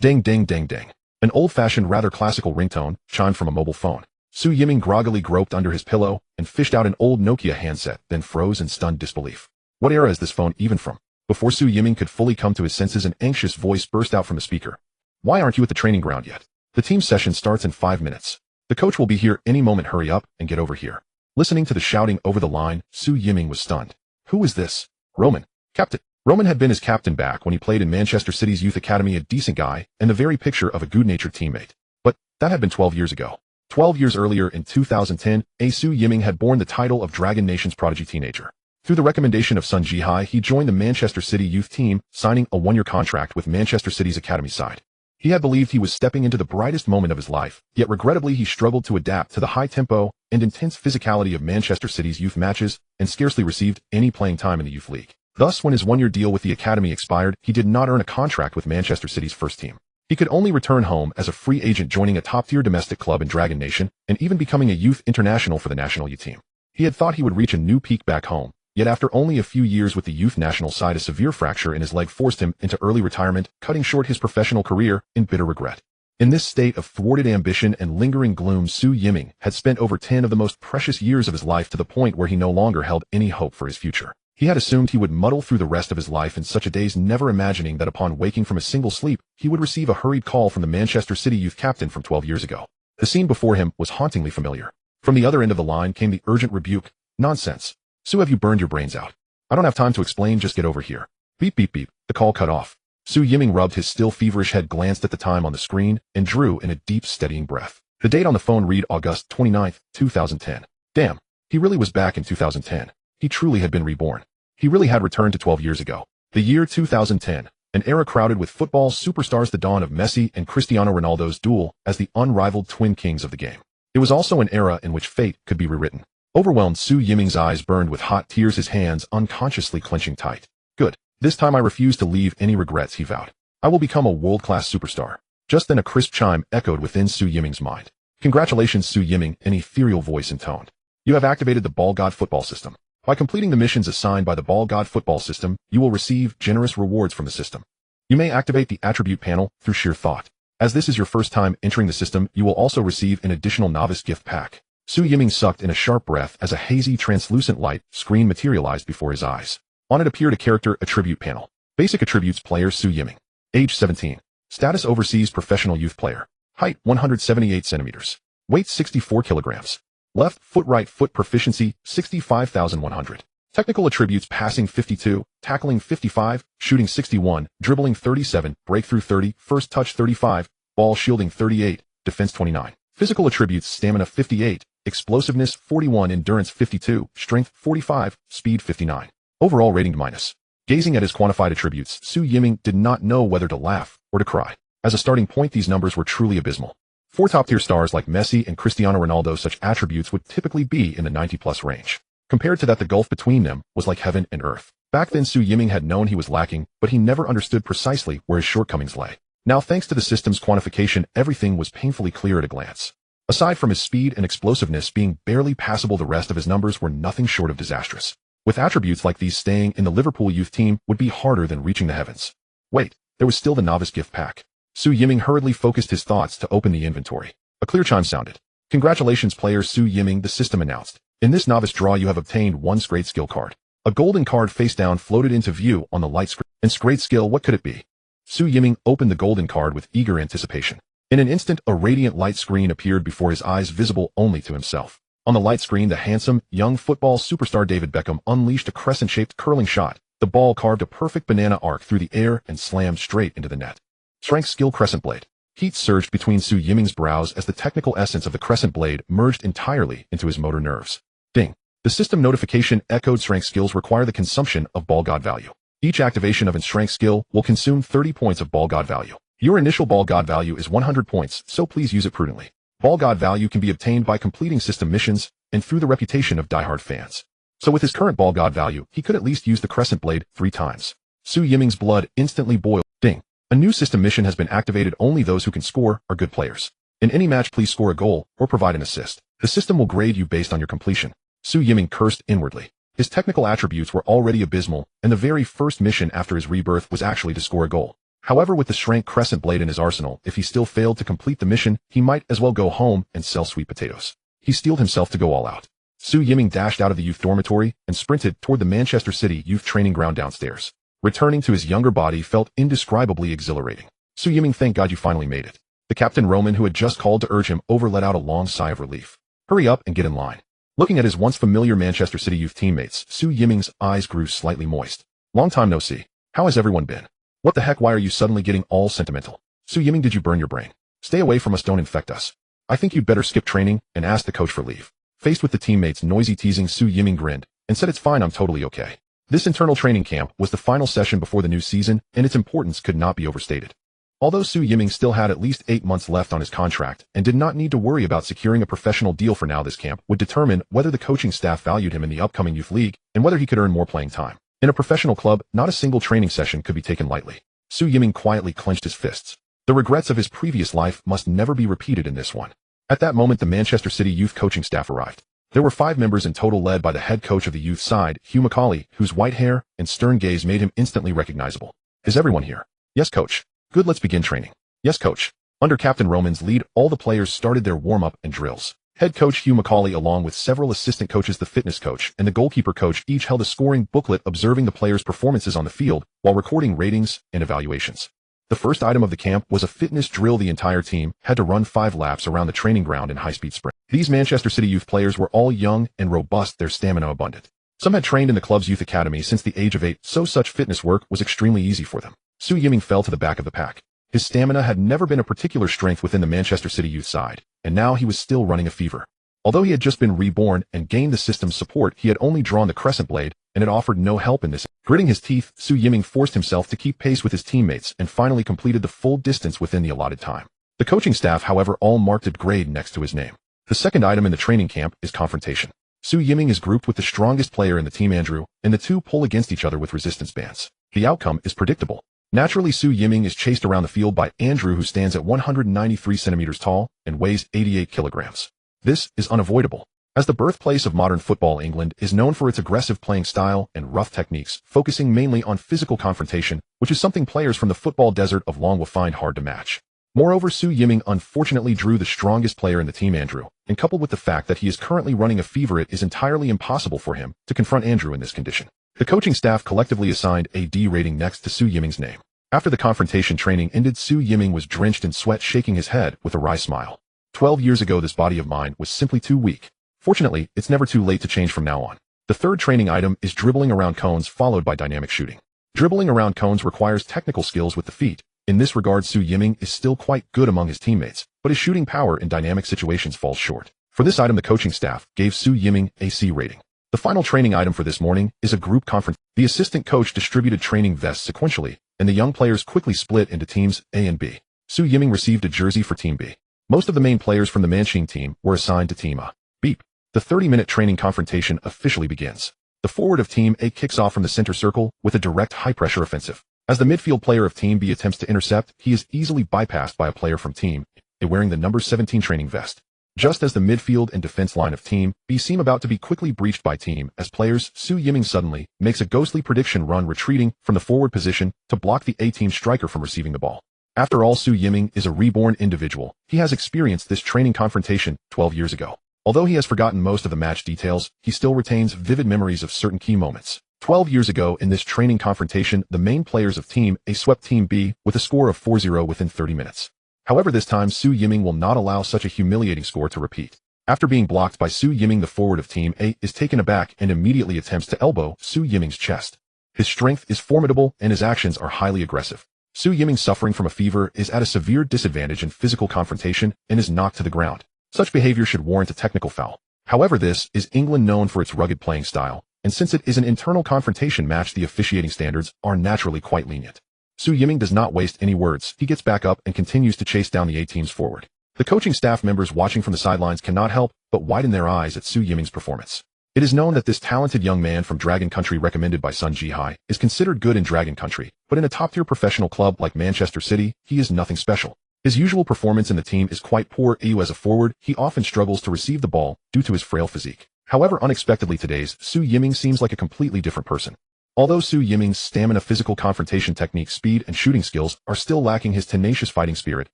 Ding ding ding ding. An old-fashioned, rather classical ringtone chimed from a mobile phone. Su Yiming groggily groped under his pillow and fished out an old Nokia handset, then froze in stunned disbelief. What era is this phone even from? Before Su Yiming could fully come to his senses, an anxious voice burst out from the speaker. Why aren't you at the training ground yet? The team session starts in 5 minutes. The coach will be here any moment. Hurry up and get over here. Listening to the shouting over the line, Su Yiming was stunned. Who is this? Roman. Captain. Roman had been his captain back when he played in Manchester City's youth academy, a decent guy and the very picture of a good-natured teammate. But that had been 12 years ago. 12 years earlier, in 2010, Su Yiming had borne the title of Dragon Nation's prodigy teenager. Through the recommendation of Sun Jihai, he joined the Manchester City youth team, signing a 1-year contract with Manchester City's academy side. He had believed he was stepping into the brightest moment of his life, yet regrettably he struggled to adapt to the high tempo and intense physicality of Manchester City's youth matches and scarcely received any playing time in the youth league. Thus, when his 1-year deal with the academy expired, he did not earn a contract with Manchester City's first team. He could only return home as a free agent, joining a top-tier domestic club in Dragon Nation and even becoming a youth international for the national youth team. He had thought he would reach a new peak back home, yet after only a few years with the youth national side, a severe fracture in his leg forced him into early retirement, cutting short his professional career in bitter regret. In this state of thwarted ambition and lingering gloom, Su Yiming had spent over 10 of the most precious years of his life, to the point where he no longer held any hope for his future. He had assumed he would muddle through the rest of his life in such a daze, never imagining that upon waking from a single sleep, he would receive a hurried call from the Manchester City youth captain from 12 years ago. The scene before him was hauntingly familiar. From the other end of the line came the urgent rebuke. Nonsense. Su, have you burned your brains out? I don't have time to explain, just get over here. Beep beep beep. The call cut off. Su Yiming rubbed his still feverish head, glanced at the time on the screen, and drew in a deep, steadying breath. The date on the phone read August 29th, 2010. Damn. He really was back in 2010. He truly had been reborn. He really had returned to 12 years ago. The year 2010, an era crowded with football superstars, the dawn of Messi and Cristiano Ronaldo's duel as the unrivaled twin kings of the game. It was also an era in which fate could be rewritten. Overwhelmed, Su Yiming's eyes burned with hot tears, his hands unconsciously clenching tight. Good. This time I refuse to leave any regrets, he vowed. I will become a world-class superstar. Just then a crisp chime echoed within Su Yiming's mind. Congratulations, Su Yiming, an ethereal voice intoned. You have activated the Ball God football system. By completing the missions assigned by the Ball God football system, you will receive generous rewards from the system. You may activate the attribute panel through sheer thought. As this is your first time entering the system, you will also receive an additional novice gift pack. Su Yiming sucked in a sharp breath as a hazy, translucent light screen materialized before his eyes. On it appeared a character attribute panel. Basic attributes: player Su Yiming. Age 17. Status: overseas professional youth player. Height 178 centimeters. Weight 64 kilograms. Left foot, right foot, proficiency 65,100. Technical attributes: passing 52, tackling 55, shooting 61, dribbling 37, breakthrough 30, first touch 35, ball shielding 38, defense 29. Physical attributes: stamina 58, explosiveness 41, endurance 52, strength 45, speed 59. Overall rating minus. Gazing at his quantified attributes, Su Yiming did not know whether to laugh or to cry. As a starting point, these numbers were truly abysmal. For top-tier stars like Messi and Cristiano Ronaldo, such attributes would typically be in the 90-plus range. Compared to that, the gulf between them was like heaven and earth. Back then, Su Yiming had known he was lacking, but he never understood precisely where his shortcomings lay. Now, thanks to the system's quantification, everything was painfully clear at a glance. Aside from his speed and explosiveness being barely passable, the rest of his numbers were nothing short of disastrous. With attributes like these, staying in the Liverpool youth team would be harder than reaching the heavens. Wait, there was still the novice gift pack. Su Yiming hurriedly focused his thoughts to open the inventory. A clear chime sounded. Congratulations, player Su Yiming, the system announced. In this novice draw, you have obtained one great skill card. A golden card face down floated into view on the light screen. And great skill, what could it be? Su Yiming opened the golden card with eager anticipation. In an instant, a radiant light screen appeared before his eyes, visible only to himself. On the light screen, the handsome, young football superstar David Beckham unleashed a crescent-shaped curling shot. The ball carved a perfect banana arc through the air and slammed straight into the net. Strength skill: crescent blade. Heat surged between Su Yiming's brows as the technical essence of the crescent blade merged entirely into his motor nerves. Ding. The system notification echoed. Strength skills require the consumption of Ball God value. Each activation of a strength skill will consume 30 points of Ball God value. Your initial Ball God value is 100 points, so please use it prudently. Ball God value can be obtained by completing system missions and through the reputation of diehard fans. So with his current Ball God value, he could at least use the crescent blade 3 times. Su Yiming's blood instantly boiled. Ding. A new system mission has been activated. Only those who can score are good players. In any match, please score a goal or provide an assist. The system will grade you based on your completion. Su Yiming cursed inwardly. His technical attributes were already abysmal, and the very first mission after his rebirth was actually to score a goal. However, with the shrank crescent blade in his arsenal, if he still failed to complete the mission, he might as well go home and sell sweet potatoes. He steeled himself to go all out. Su Yiming dashed out of the youth dormitory and sprinted toward the Manchester City youth training ground downstairs. Returning to his younger body felt indescribably exhilarating. Su Yiming, thank God you finally made it. The Captain Roman who had just called to urge him over let out a long sigh of relief. Hurry up and get in line. Looking at his once familiar Manchester City youth teammates, Su Yiming's eyes grew slightly moist. Long time no see. How has everyone been? What the heck, why are you suddenly getting all sentimental? Su Yiming, did you burn your brain? Stay away from us, don't infect us. I think you'd better skip training and ask the coach for leave. Faced with the teammates' noisy teasing, Su Yiming grinned and said, it's fine, I'm totally okay. This internal training camp was the final session before the new season, and its importance could not be overstated. Although Su Yiming still had at least 8 months left on his contract and did not need to worry about securing a professional deal for now, this camp would determine whether the coaching staff valued him in the upcoming youth league and whether he could earn more playing time. In a professional club, not a single training session could be taken lightly. Su Yiming quietly clenched his fists. The regrets of his previous life must never be repeated in this one. At that moment, the Manchester City youth coaching staff arrived. There were 5 members in total, led by the head coach of the youth side, Hugh Macaulay, whose white hair and stern gaze made him instantly recognizable. Is everyone here? Yes, coach. Good, let's begin training. Yes, coach. Under Captain Roman's lead, all the players started their warm-up and drills. Head coach Hugh Macaulay, along with several assistant coaches, the fitness coach and the goalkeeper coach, each held a scoring booklet observing the players' performances on the field while recording ratings and evaluations. The first item of the camp was a fitness drill. The entire team had to run 5 laps around the training ground in high-speed sprint. These Manchester City youth players were all young and robust, their stamina abundant. Some had trained in the club's youth academy since the age of 8, so such fitness work was extremely easy for them. Su Yiming fell to the back of the pack. His stamina had never been a particular strength within the Manchester City youth side, and now he was still running a fever. Although he had just been reborn and gained the system's support, he had only drawn the crescent blade, and it offered no help in this. Gritting his teeth, Su Yiming forced himself to keep pace with his teammates and finally completed the full distance within the allotted time. The coaching staff, however, all marked a grade next to his name. The second item in the training camp is confrontation. Su Yiming is grouped with the strongest player in the team, Andrew, and the two pull against each other with resistance bands. The outcome is predictable. Naturally, Su Yiming is chased around the field by Andrew, who stands at 193 centimeters tall and weighs 88 kilograms. This is unavoidable. As the birthplace of modern football, England is known for its aggressive playing style and rough techniques, focusing mainly on physical confrontation, which is something players from the football desert of long will find hard to match. Moreover, Su Yiming unfortunately drew the strongest player in the team, Andrew, and coupled with the fact that he is currently running a fever, it is entirely impossible for him to confront Andrew in this condition. The coaching staff collectively assigned a D rating next to Su Yiming's name. After the confrontation training ended, Su Yiming was drenched in sweat, shaking his head with a wry smile. 12 years ago, this body of mine was simply too weak. Fortunately, it's never too late to change from now on. The third training item is dribbling around cones, followed by dynamic shooting. Dribbling around cones requires technical skills with the feet. In this regard, Su Yiming is still quite good among his teammates, but his shooting power in dynamic situations falls short. For this item, the coaching staff gave Su Yiming a C rating. The final training item for this morning is a group conference. The assistant coach distributed training vests sequentially, and the young players quickly split into teams A and B. Su Yiming received a jersey for Team B. Most of the main players from the Manching team were assigned to Team A. Beep. The 30-minute training confrontation officially begins. The forward of Team A kicks off from the center circle with a direct high-pressure offensive. As the midfield player of Team B attempts to intercept, he is easily bypassed by a player from Team A wearing the number 17 training vest. Just as the midfield and defense line of Team B seem about to be quickly breached by Team A's players, Su Yiming suddenly makes a ghostly prediction run, retreating from the forward position to block the A-team striker from receiving the ball. After all, Su Yiming is a reborn individual. He has experienced this training confrontation 12 years ago. Although he has forgotten most of the match details, he still retains vivid memories of certain key moments. 12 years ago, in this training confrontation, the main players of Team A swept Team B with a score of 4-0 within 30 minutes. However, this time, Su Yiming will not allow such a humiliating score to repeat. After being blocked by Su Yiming, the forward of Team A is taken aback and immediately attempts to elbow Su Yiming's chest. His strength is formidable and his actions are highly aggressive. Su Yiming, suffering from a fever, is at a severe disadvantage in physical confrontation and is knocked to the ground. Such behavior should warrant a technical foul. However, this is England, known for its rugged playing style, and since it is an internal confrontation match, the officiating standards are naturally quite lenient. Su Yiming does not waste any words. He gets back up and continues to chase down the A-team's forward. The coaching staff members watching from the sidelines cannot help but widen their eyes at Su Yiming's performance. It is known that this talented young man from Dragon Country, recommended by Sun Jihai, is considered good in Dragon Country, but in a top-tier professional club like Manchester City, he is nothing special. His usual performance in the team is quite poor. As a forward, he often struggles to receive the ball due to his frail physique. However, unexpectedly today's Su Yiming seems like a completely different person. Although Su Yiming's stamina, physical confrontation technique, speed, and shooting skills are still lacking, his tenacious fighting spirit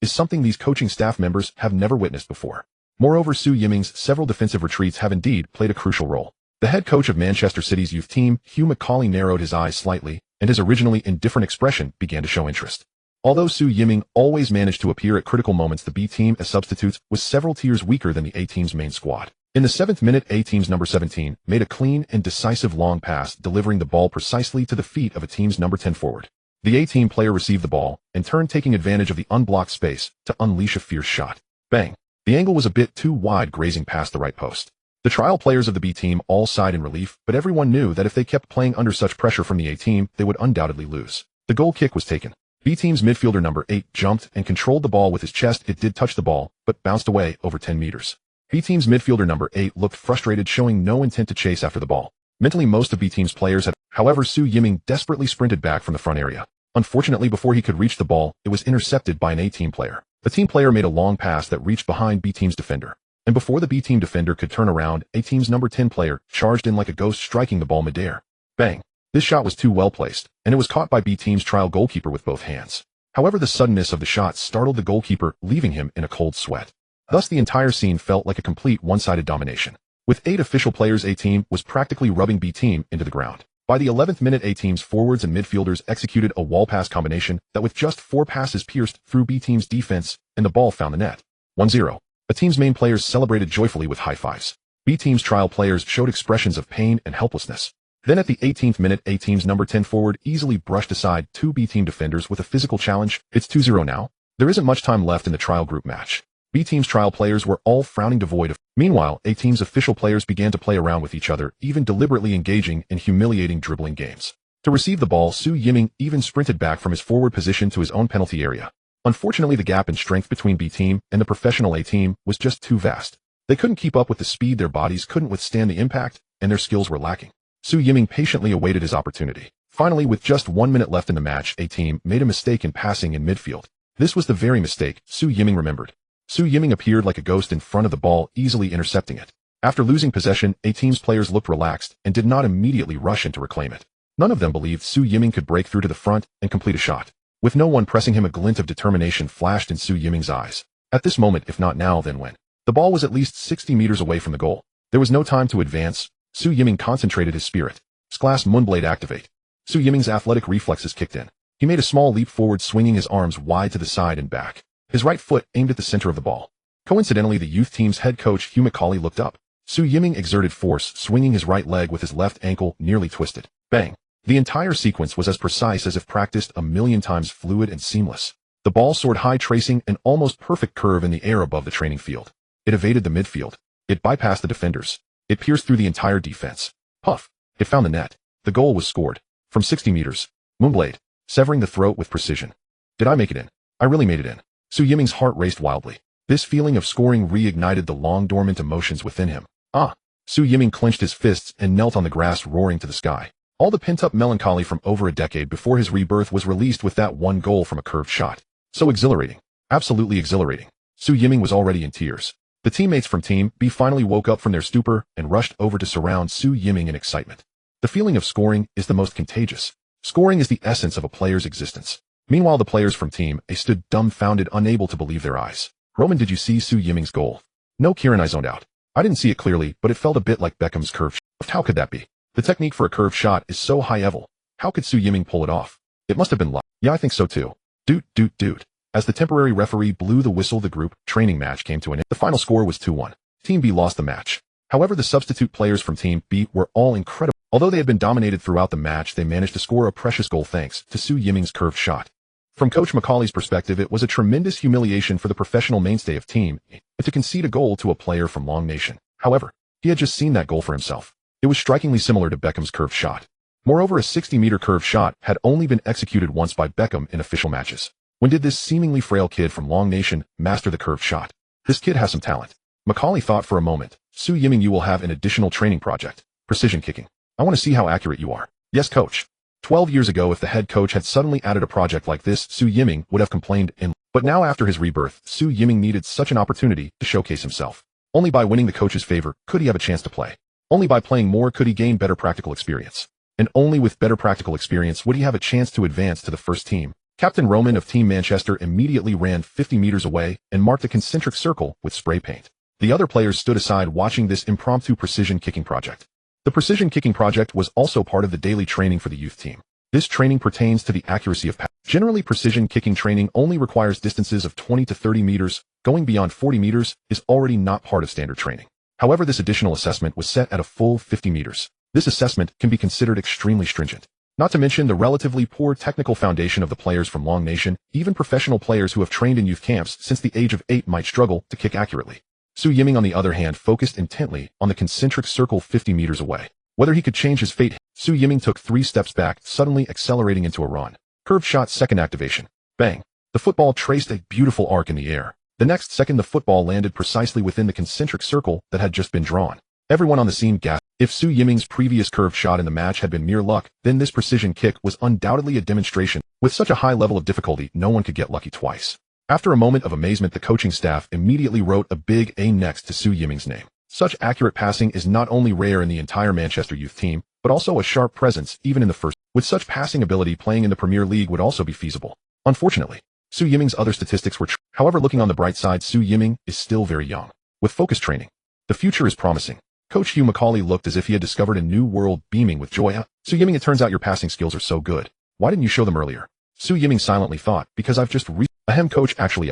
is something these coaching staff members have never witnessed before. Moreover, Su Yiming's several defensive retreats have indeed played a crucial role. The head coach of Manchester City's youth team, Hugh Macaulay, narrowed his eyes slightly, and his originally indifferent expression began to show interest. Although Su Yiming always managed to appear at critical moments, the B team as substitutes was several tiers weaker than the A team's main squad. In the 7th minute, A team's number 17 made a clean and decisive long pass, delivering the ball precisely to the feet of a team's number 10 forward. The A team player received the ball, in turn taking advantage of the unblocked space to unleash a fierce shot. Bang! The angle was a bit too wide, grazing past the right post. The trial players of the B team all sighed in relief, but everyone knew that if they kept playing under such pressure from the A team, they would undoubtedly lose. The goal kick was taken. B team's midfielder number 8 jumped and controlled the ball with his chest. It did touch the ball, but bounced away over 10 meters. B team's midfielder number 8 looked frustrated, showing no intent to chase after the ball. Mentally, most of B team's players had. However, Su Yiming desperately sprinted back from the front area. Unfortunately, before he could reach the ball, it was intercepted by an A team player. The team player made a long pass that reached behind B team's defender. And before the B team defender could turn around, A team's number 10 player charged in like a ghost, striking the ball midair. Bang! This shot was too well placed, and it was caught by B team's trial goalkeeper with both hands. However, the suddenness of the shot startled the goalkeeper, leaving him in a cold sweat. Thus, the entire scene felt like a complete one-sided domination. With 8 official players, A team was practically rubbing B team into the ground. By the 11th minute, A team's forwards and midfielders executed a wall pass combination that with just 4 passes pierced through B team's defense, and the ball found the net. 1-0. A team's main players celebrated joyfully with high fives. B team's trial players showed expressions of pain and helplessness. Then at the 18th minute, A team's number 10 forward easily brushed aside 2 B team defenders with a physical challenge. It's 2-0 now. There isn't much time left in the trial group match. B team's trial players were all frowning, devoid of. Meanwhile, A team's official players began to play around with each other, even deliberately engaging in humiliating dribbling games. To receive the ball, Su Yiming even sprinted back from his forward position to his own penalty area. Unfortunately, the gap in strength between B team and the professional A team was just too vast. They couldn't keep up with the speed, their bodies couldn't withstand the impact, and their skills were lacking. Su Yiming patiently awaited his opportunity. Finally, with just 1 minute left in the match, A team made a mistake in passing in midfield. This was the very mistake Su Yiming remembered. Su Yiming appeared like a ghost in front of the ball, easily intercepting it. After losing possession, A team's players looked relaxed and did not immediately rush in to reclaim it. None of them believed Su Yiming could break through to the front and complete a shot. With no one pressing him, a glint of determination flashed in Su Yiming's eyes. At this moment, if not now, then when? The ball was at least 60 meters away from the goal. There was no time to advance. Su Yiming concentrated his spirit. Sklas Moonblade activate. Su Yiming's athletic reflexes kicked in. He made a small leap forward, swinging his arms wide to the side and back. His right foot aimed at the center of the ball. Coincidentally, the youth team's head coach, Hugh Macaulay, looked up. Su Yiming exerted force, swinging his right leg with his left ankle nearly twisted. Bang! The entire sequence was as precise as if practiced a million times, fluid and seamless. The ball soared high, tracing an almost perfect curve in the air above the training field. It evaded the midfield. It bypassed the defenders. It pierced through the entire defense. Puff! It found the net. The goal was scored. From 60 meters. Moonblade. Severing the throat with precision. Did I make it in? I really made it in. Su Yiming's heart raced wildly. This feeling of scoring reignited the long-dormant emotions within him. Ah! Su Yiming clenched his fists and knelt on the grass, roaring to the sky. All the pent-up melancholy from over a decade before his rebirth was released with that one goal from a curved shot. So exhilarating. Absolutely exhilarating. Su Yiming was already in tears. The teammates from Team B finally woke up from their stupor and rushed over to surround Su Yiming in excitement. The feeling of scoring is the most contagious. Scoring is the essence of a player's existence. Meanwhile, the players from Team A stood dumbfounded, unable to believe their eyes. Roman, did you see Su Yiming's goal? No, Kieran, I zoned out. I didn't see it clearly, but it felt a bit like Beckham's curved shot. How could that be? The technique for a curved shot is so high level. How could Su Yiming pull it off? It must have been luck. Yeah, I think so too. Doot. As the temporary referee blew the whistle, the group training match came to an end. The final score was 2-1. Team B lost the match. However, the substitute players from Team B were all incredible. Although they had been dominated throughout the match, they managed to score a precious goal thanks to Su Yiming's curved shot. From Coach Macaulay's perspective, it was a tremendous humiliation for the professional mainstay of Team A to concede a goal to a player from Long Nation. However, he had just seen that goal for himself. It was strikingly similar to Beckham's curved shot. Moreover, a 60-meter curved shot had only been executed once by Beckham in official matches. When did this seemingly frail kid from Long Nation master the curved shot? This kid has some talent. Macaulay thought for a moment. Su Yiming, you will have an additional training project. Precision kicking. I want to see how accurate you are. Yes, coach. 12 years ago, if the head coach had suddenly added a project like this, Su Yiming would have complained. But now, after his rebirth, Su Yiming needed such an opportunity to showcase himself. Only by winning the coach's favor could he have a chance to play. Only by playing more could he gain better practical experience. and only with better practical experience would he have a chance to advance to the first team. Captain Roman of Team Manchester immediately ran 50 meters away and marked a concentric circle with spray paint. The other players stood aside watching this impromptu precision kicking project. The precision kicking project was also part of the daily training for the youth team. This training pertains to the accuracy of pass. Generally, precision kicking training only requires distances of 20 to 30 meters. Going beyond 40 meters is already not part of standard training. However, this additional assessment was set at a full 50 meters. This assessment can be considered extremely stringent. Not to mention the relatively poor technical foundation of the players from Long Nation. Even professional players who have trained in youth camps since the age of 8 might struggle to kick accurately. Su Yiming, on the other hand, focused intently on the concentric circle 50 meters away. Whether he could change his fate, Su Yiming took 3 steps back, suddenly accelerating into a run. Curved shot, second activation. Bang! The football traced a beautiful arc in the air. The next second, the football landed precisely within the concentric circle that had just been drawn. Everyone on the scene gasped. If Su Yiming's previous curved shot in the match had been mere luck, then this precision kick was undoubtedly a demonstration. With such a high level of difficulty, no one could get lucky twice. After a moment of amazement, the coaching staff immediately wrote a big A next to Su Yiming's name. Such accurate passing is not only rare in the entire Manchester youth team, but also a sharp presence even in the first. With such passing ability, playing in the Premier League would also be feasible. Unfortunately, Su Yiming's other statistics were however, looking on the bright side, Su Yiming is still very young. With focused training, the future is promising. Coach Hugh Macaulay looked as if he had discovered a new world, beaming with joy. Su Yiming, it turns out your passing skills are so good. Why didn't you show them earlier? Su Yiming silently thought, because I've just Ahem, coach, actually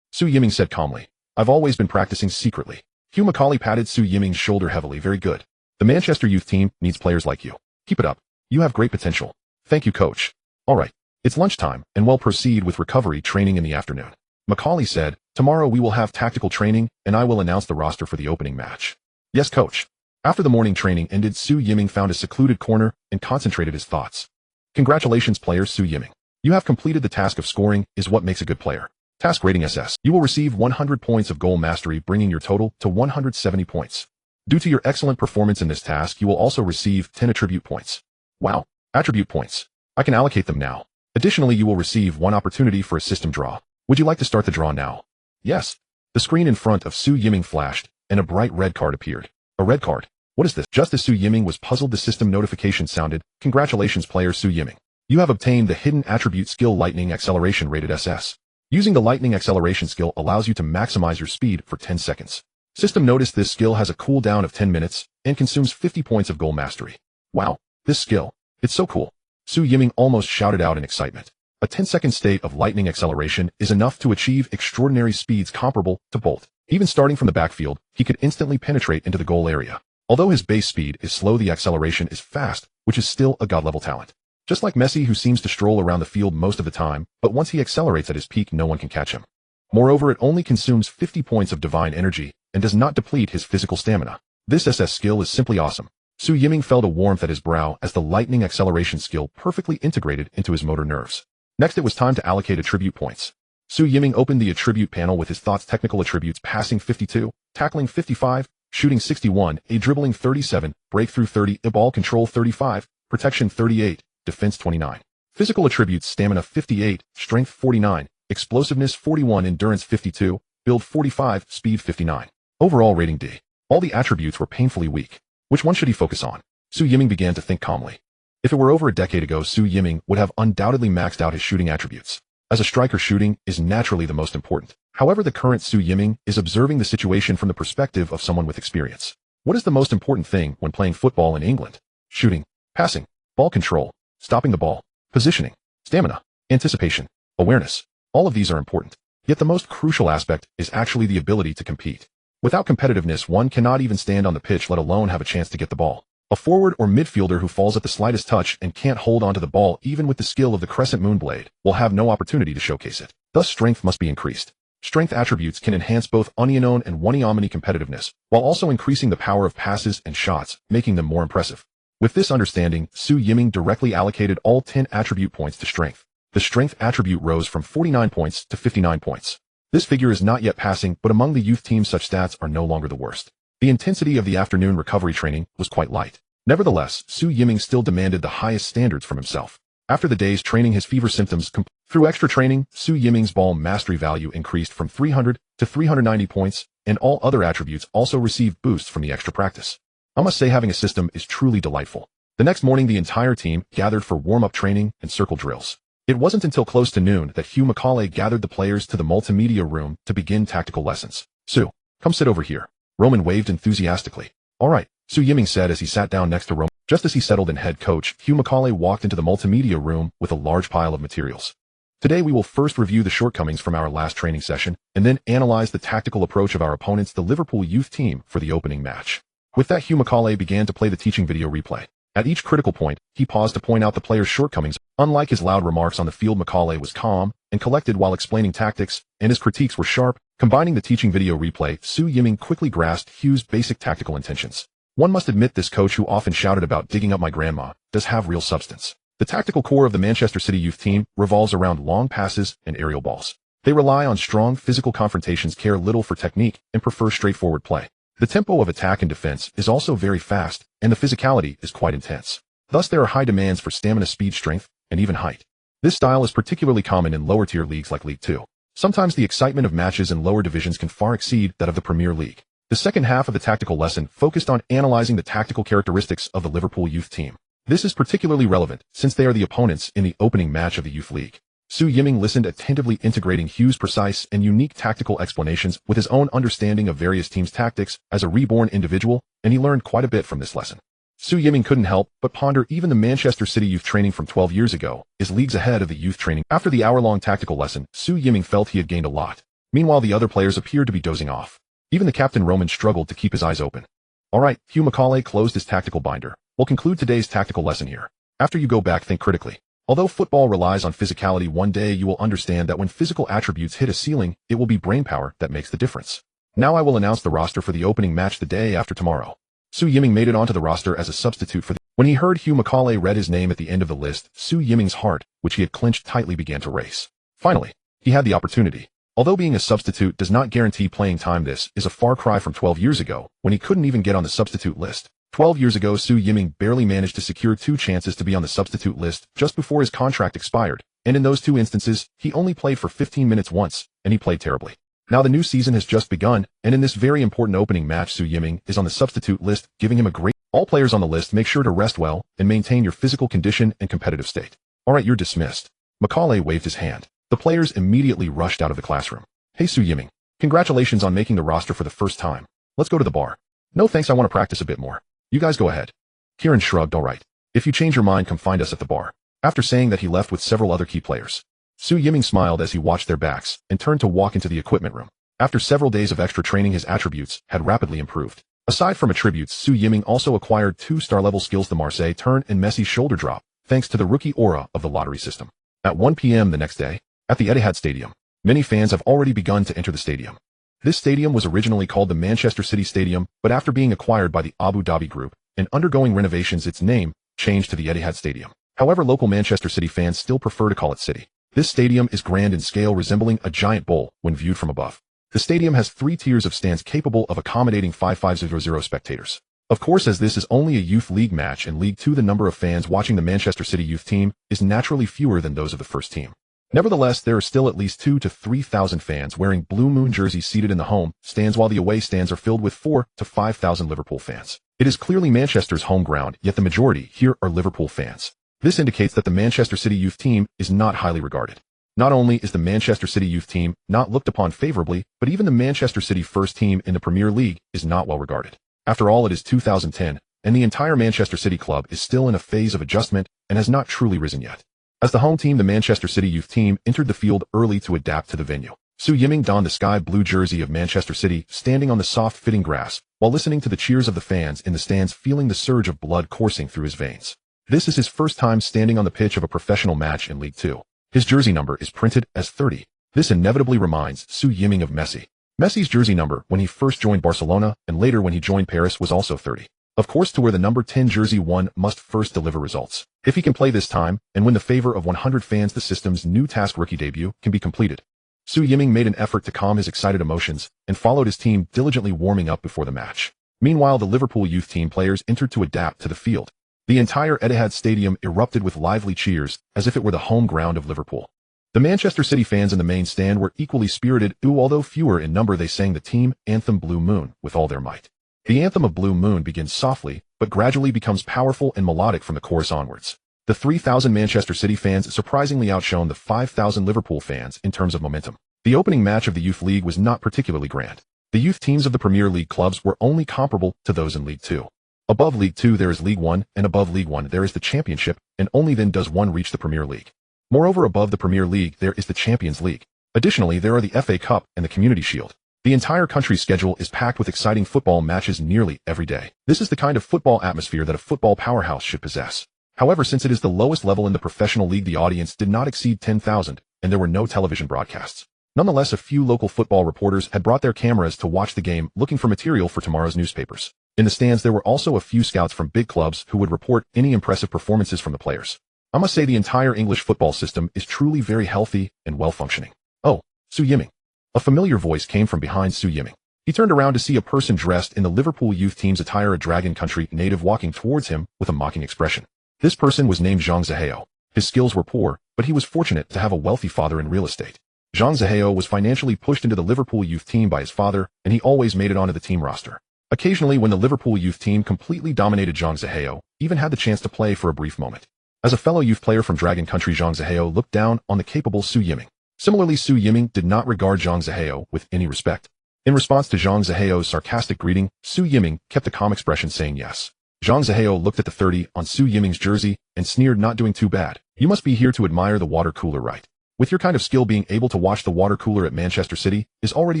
Su Yiming said calmly. I've always been practicing secretly. Hugh Macaulay patted Su Yiming's shoulder heavily. Very good. The Manchester youth team needs players like you. Keep it up. You have great potential. Thank you, coach. All right. It's lunchtime, and we'll proceed with recovery training in the afternoon. Macaulay said, tomorrow we will have tactical training, and I will announce the roster for the opening match. Yes, coach. After the morning training ended, Su Yiming found a secluded corner and concentrated his thoughts. Congratulations, player Su Yiming. You have completed the task of scoring is what makes a good player. Task rating SS. You will receive 100 points of goal mastery, bringing your total to 170 points. Due to your excellent performance in this task, you will also receive 10 attribute points. Wow. Attribute points. I can allocate them now. Additionally, you will receive 1 opportunity for a system draw. Would you like to start the draw now? Yes. The screen in front of Su Yiming flashed, and a bright red card appeared. A red card? What is this? Just as Su Yiming was puzzled, the system notification sounded. Congratulations, player Su Yiming. You have obtained the hidden attribute skill Lightning Acceleration, rated SS. Using the Lightning Acceleration skill allows you to maximize your speed for 10 seconds. System noticed this skill has a cooldown of 10 minutes and consumes 50 points of goal mastery. Wow, this skill. It's so cool. Su Yiming almost shouted out in excitement. A 10-second state of Lightning Acceleration is enough to achieve extraordinary speeds comparable to Bolt. Even starting from the backfield, he could instantly penetrate into the goal area. Although his base speed is slow, the acceleration is fast, which is still a god-level talent. Just like Messi, who seems to stroll around the field most of the time, but once he accelerates at his peak, no one can catch him. Moreover, it only consumes 50 points of divine energy and does not deplete his physical stamina. This SS skill is simply awesome. Su Yiming felt a warmth at his brow as the Lightning Acceleration skill perfectly integrated into his motor nerves. Next, it was time to allocate attribute points. Su Yiming opened the attribute panel with his thoughts. Technical attributes: passing 52, tackling 55, shooting 61, a dribbling 37, breakthrough 30, a ball control 35, protection 38, defense 29. Physical attributes: stamina 58, strength 49, explosiveness 41, endurance 52, build 45, speed 59. Overall rating D. All the attributes were painfully weak. Which one should he focus on? Su Yiming began to think calmly. If it were over a decade ago, Su Yiming would have undoubtedly maxed out his shooting attributes. As a striker, shooting is naturally the most important. However, the current Su Yiming is observing the situation from the perspective of someone with experience. What is the most important thing when playing football in England? Shooting, passing, ball control, stopping the ball, positioning, stamina, anticipation, awareness. All of these are important. Yet the most crucial aspect is actually the ability to compete. Without competitiveness, one cannot even stand on the pitch, let alone have a chance to get the ball. A forward or midfielder who falls at the slightest touch and can't hold onto the ball even with the skill of the crescent moon blade will have no opportunity to showcase it. Thus, strength must be increased. Strength attributes can enhance both Onionon and Waniomini competitiveness, while also increasing the power of passes and shots, making them more impressive. With this understanding, Su Yiming directly allocated all 10 attribute points to strength. The strength attribute rose from 49 points to 59 points. This figure is not yet passing, but among the youth team such stats are no longer the worst. The intensity of the afternoon recovery training was quite light. Nevertheless, Su Yiming still demanded the highest standards from himself. After the day's training, his fever symptoms through extra training, Su Yiming's ball mastery value increased from 300 to 390 points, and all other attributes also received boosts from the extra practice. I must say, having a system is truly delightful. The next morning, the entire team gathered for warm-up training and circle drills. It wasn't until close to noon that Hugh Macaulay gathered the players to the multimedia room to begin tactical lessons. "Sue, come sit over here." Roman waved enthusiastically. "All right," Su Yiming said as he sat down next to Roman. Just as he settled in head coach, Hugh Macaulay walked into the multimedia room with a large pile of materials. "Today we will first review the shortcomings from our last training session, and then analyze the tactical approach of our opponents, the Liverpool youth team, for the opening match." With that, Hugh Macaulay began to play the teaching video replay. At each critical point, he paused to point out the players' shortcomings. Unlike his loud remarks on the field, Macaulay was calm and collected while explaining tactics, and his critiques were sharp. Combining the teaching video replay, Su Yiming quickly grasped Hugh's basic tactical intentions. One must admit this coach, who often shouted about digging up my grandma, does have real substance. The tactical core of the Manchester City youth team revolves around long passes and aerial balls. They rely on strong physical confrontations, care little for technique, and prefer straightforward play. The tempo of attack and defense is also very fast, and the physicality is quite intense. Thus, there are high demands for stamina, speed, strength, and even height. This style is particularly common in lower-tier leagues like League 2. Sometimes the excitement of matches in lower divisions can far exceed that of the Premier League. The second half of the tactical lesson focused on analyzing the tactical characteristics of the Liverpool youth team. This is particularly relevant since they are the opponents in the opening match of the youth league. Su Yiming listened attentively, integrating Hugh's precise and unique tactical explanations with his own understanding of various teams' tactics as a reborn individual, and he learned quite a bit from this lesson. Su Yiming couldn't help but ponder even the Manchester City youth training from 12 years ago is leagues ahead of the youth training. After the hour-long tactical lesson, Su Yiming felt he had gained a lot. Meanwhile, the other players appeared to be dozing off. Even the captain Roman struggled to keep his eyes open. "All right," Hugh Macaulay closed his tactical binder. "We'll conclude today's tactical lesson here. After you go back, think critically. Although football relies on physicality, one day you will understand that when physical attributes hit a ceiling, it will be brainpower that makes the difference. Now I will announce the roster for the opening match the day after tomorrow." Su Yiming made it onto the roster as a substitute for the... When he heard Hugh Macaulay read his name at the end of the list, Su Yiming's heart, which he had clenched tightly, began to race. Finally, he had the opportunity. Although being a substitute does not guarantee playing time, this is a far cry from 12 years ago, when he couldn't even get on the substitute list. 12 years ago, Su Yiming barely managed to secure 2 chances to be on the substitute list just before his contract expired, and in those 2 instances, he only played for 15 minutes once, and he played terribly. Now the new season has just begun, and in this very important opening match, Su Yiming is on the substitute list, giving him a great... All players on the list, make sure to rest well and maintain your physical condition and competitive state. "All right, you're dismissed." Macaulay waved his hand. The players immediately rushed out of the classroom. "Hey, Su Yiming, congratulations on making the roster for the first time. Let's go to the bar." "No thanks, I want to practice a bit more." "You guys go ahead." Kieran shrugged. "All right. If you change your mind, come find us at the bar." After saying that, he left with several other key players. Su Yiming smiled as he watched their backs and turned to walk into the equipment room. After several days of extra training, his attributes had rapidly improved. Aside from attributes, Su Yiming also acquired 2 star-level skills, the Marseille turn and Messi shoulder drop, thanks to the rookie aura of the lottery system. At 1 p.m. the next day, at the Etihad Stadium, many fans have already begun to enter the stadium. This stadium was originally called the Manchester City Stadium, but after being acquired by the Abu Dhabi Group and undergoing renovations, its name changed to the Etihad Stadium. However, local Manchester City fans still prefer to call it City. This stadium is grand in scale, resembling a giant bowl when viewed from above. The stadium has 3 tiers of stands capable of accommodating 5,500 spectators. Of course, as this is only a youth league match in League 2, the number of fans watching the Manchester City youth team is naturally fewer than those of the first team. Nevertheless, there are still at least 2,000 to 3,000 fans wearing Blue Moon jerseys seated in the home stands, while the away stands are filled with 4,000 to 5,000 Liverpool fans. It is clearly Manchester's home ground, yet the majority here are Liverpool fans. This indicates that the Manchester City youth team is not highly regarded. Not only is the Manchester City youth team not looked upon favorably, but even the Manchester City first team in the Premier League is not well regarded. After all, it is 2010, and the entire Manchester City club is still in a phase of adjustment and has not truly risen yet. As the home team, the Manchester City youth team entered the field early to adapt to the venue. Su Yiming donned the sky blue jersey of Manchester City, standing on the soft-fitting grass, while listening to the cheers of the fans in the stands, feeling the surge of blood coursing through his veins. This is his first time standing on the pitch of a professional match in League 2. His jersey number is printed as 30. This inevitably reminds Su Yiming of Messi. Messi's jersey number when he first joined Barcelona and later when he joined Paris was also 30. Of course, to wear the number 10 jersey, one must first deliver results. If he can play this time and win the favor of 100 fans, the system's new task rookie debut can be completed. Su Yiming made an effort to calm his excited emotions and followed his team, diligently warming up before the match. Meanwhile, the Liverpool youth team players entered to adapt to the field. The entire Etihad Stadium erupted with lively cheers, as if it were the home ground of Liverpool. The Manchester City fans in the main stand were equally spirited, although fewer in number. They sang the team anthem Blue Moon with all their might. The anthem of Blue Moon begins softly, but gradually becomes powerful and melodic from the chorus onwards. The 3,000 Manchester City fans surprisingly outshone the 5,000 Liverpool fans in terms of momentum. The opening match of the Youth League was not particularly grand. The youth teams of the Premier League clubs were only comparable to those in League Two. Above League Two there is League One, and above League One there is the Championship, and only then does one reach the Premier League. Moreover, above the Premier League there is the Champions League. Additionally, there are the FA Cup and the Community Shield. The entire country's schedule is packed with exciting football matches nearly every day. This is the kind of football atmosphere that a football powerhouse should possess. However, since it is the lowest level in the professional league, the audience did not exceed 10,000, and there were no television broadcasts. Nonetheless, a few local football reporters had brought their cameras to watch the game, looking for material for tomorrow's newspapers. In the stands, there were also a few scouts from big clubs who would report any impressive performances from the players. I must say the entire English football system is truly very healthy and well-functioning. Oh, Su Yiming. A familiar voice came from behind Su Yiming. He turned around to see a person dressed in the Liverpool youth team's attire, a Dragon Country native, walking towards him with a mocking expression. This person was named Jiang Yan. His skills were poor, but he was fortunate to have a wealthy father in real estate. Jiang Yan was financially pushed into the Liverpool youth team by his father, and he always made it onto the team roster. Occasionally, when the Liverpool youth team completely dominated, Jiang Yan even had the chance to play for a brief moment. As a fellow youth player from Dragon Country, Jiang Yan looked down on the capable Su Yiming. Similarly, Su Yiming did not regard Jiang Yan with any respect. In response to Jiang Yan's sarcastic greeting, Su Yiming kept a calm expression, saying yes. Jiang Yan looked at the 30 on Su Yiming's jersey and sneered, "Not doing too bad. You must be here to admire the water cooler, right? With your kind of skill, being able to wash the water cooler at Manchester City is already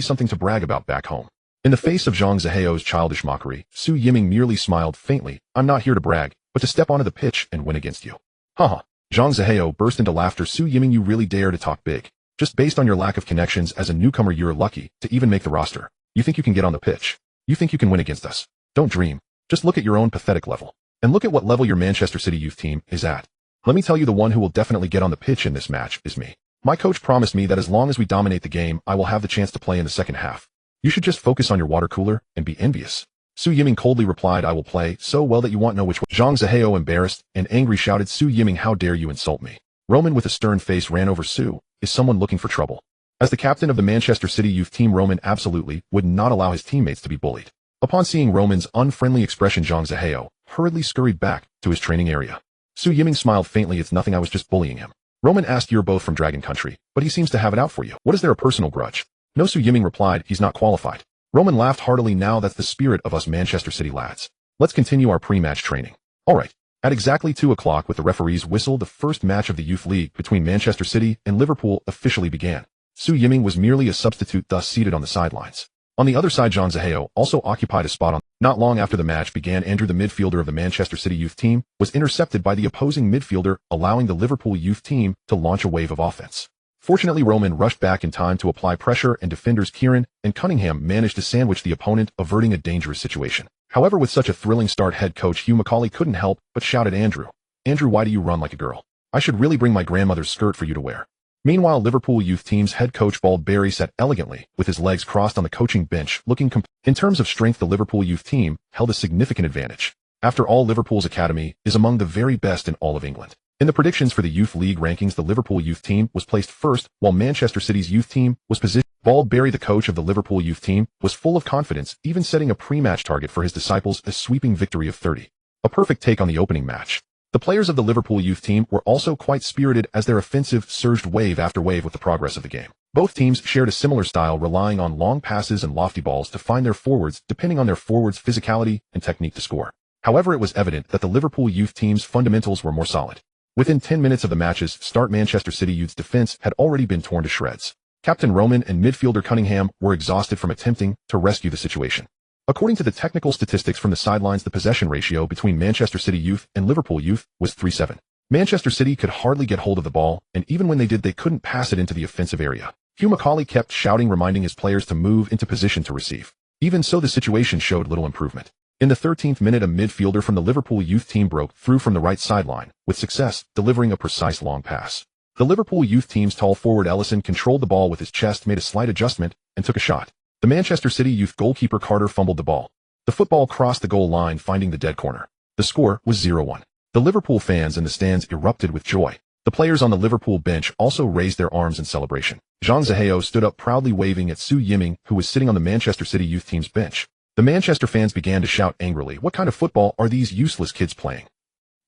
something to brag about back home." In the face of Jiang Yan's childish mockery, Su Yiming merely smiled faintly. "I'm not here to brag, but to step onto the pitch and win against you." Haha. Jiang Yan burst into laughter. "Su Yiming, you really dare to talk big. Just based on your lack of connections as a newcomer, you're lucky to even make the roster. You think you can get on the pitch? You think you can win against us? Don't dream. Just look at your own pathetic level. And look at what level your Manchester City youth team is at. Let me tell you, the one who will definitely get on the pitch in this match is me. My coach promised me that as long as we dominate the game, I will have the chance to play in the second half. You should just focus on your water cooler and be envious." Su Yiming coldly replied, "I will play so well that you won't know which way." Jiang Yan, embarrassed and angry, shouted, "Su Yiming, how dare you insult me?" Roman, with a stern face, ran over. "Su, is someone looking for trouble?" As the captain of the Manchester City youth team, Roman absolutely would not allow his teammates to be bullied. Upon seeing Roman's unfriendly expression, Jiang Yan hurriedly scurried back to his training area. Su Yiming smiled faintly. "It's nothing, I was just bullying him." Roman asked, "You're both from Dragon Country, but he seems to have it out for you. What is there, a personal grudge?" "No," Su Yiming replied, "he's not qualified." Roman laughed heartily. "Now that's the spirit of us Manchester City lads. Let's continue our pre-match training." Alright. At exactly 2 o'clock, with the referee's whistle, the first match of the Youth League between Manchester City and Liverpool officially began. Su Yiming was merely a substitute, thus seated on the sidelines. On the other side, Jiang Yan also occupied a spot on. Not long after the match began, Andrew, the midfielder of the Manchester City youth team, was intercepted by the opposing midfielder, allowing the Liverpool youth team to launch a wave of offense. Fortunately, Roman rushed back in time to apply pressure, and defenders Kieran and Cunningham managed to sandwich the opponent, averting a dangerous situation. However, with such a thrilling start, head coach Hugh Macaulay couldn't help but shouted, Andrew, why do you run like a girl? I should really bring my grandmother's skirt for you to wear." Meanwhile, Liverpool youth team's head coach Barry sat elegantly with his legs crossed on the coaching bench, looking in terms of strength, the Liverpool youth team held a significant advantage. After all, Liverpool's academy is among the very best in all of England. In the predictions for the Youth League rankings, the Liverpool youth team was placed first, while Manchester City's youth team was positioned. Barry, the coach of the Liverpool youth team, was full of confidence, even setting a pre-match target for his disciples, a sweeping victory of 30. A perfect take on the opening match. The players of the Liverpool youth team were also quite spirited as their offensive surged wave after wave with the progress of the game. Both teams shared a similar style, relying on long passes and lofty balls to find their forwards, depending on their forwards' physicality and technique to score. However, it was evident that the Liverpool youth team's fundamentals were more solid. Within 10 minutes of the match's start, Manchester City youth's defense had already been torn to shreds. Captain Roman and midfielder Cunningham were exhausted from attempting to rescue the situation. According to the technical statistics from the sidelines, the possession ratio between Manchester City youth and Liverpool youth was 3-7. Manchester City could hardly get hold of the ball, and even when they did, they couldn't pass it into the offensive area. Hugh Macaulay kept shouting, reminding his players to move into position to receive. Even so, the situation showed little improvement. In the 13th minute, a midfielder from the Liverpool youth team broke through from the right sideline, with success, delivering a precise long pass. The Liverpool youth team's tall forward Ellison controlled the ball with his chest, made a slight adjustment, and took a shot. The Manchester City youth goalkeeper Carter fumbled the ball. The football crossed the goal line, finding the dead corner. The score was 0-1. The Liverpool fans in the stands erupted with joy. The players on the Liverpool bench also raised their arms in celebration. Jiang Yan stood up proudly, waving at Su Yiming, who was sitting on the Manchester City youth team's bench. The Manchester fans began to shout angrily, "What kind of football are these useless kids playing?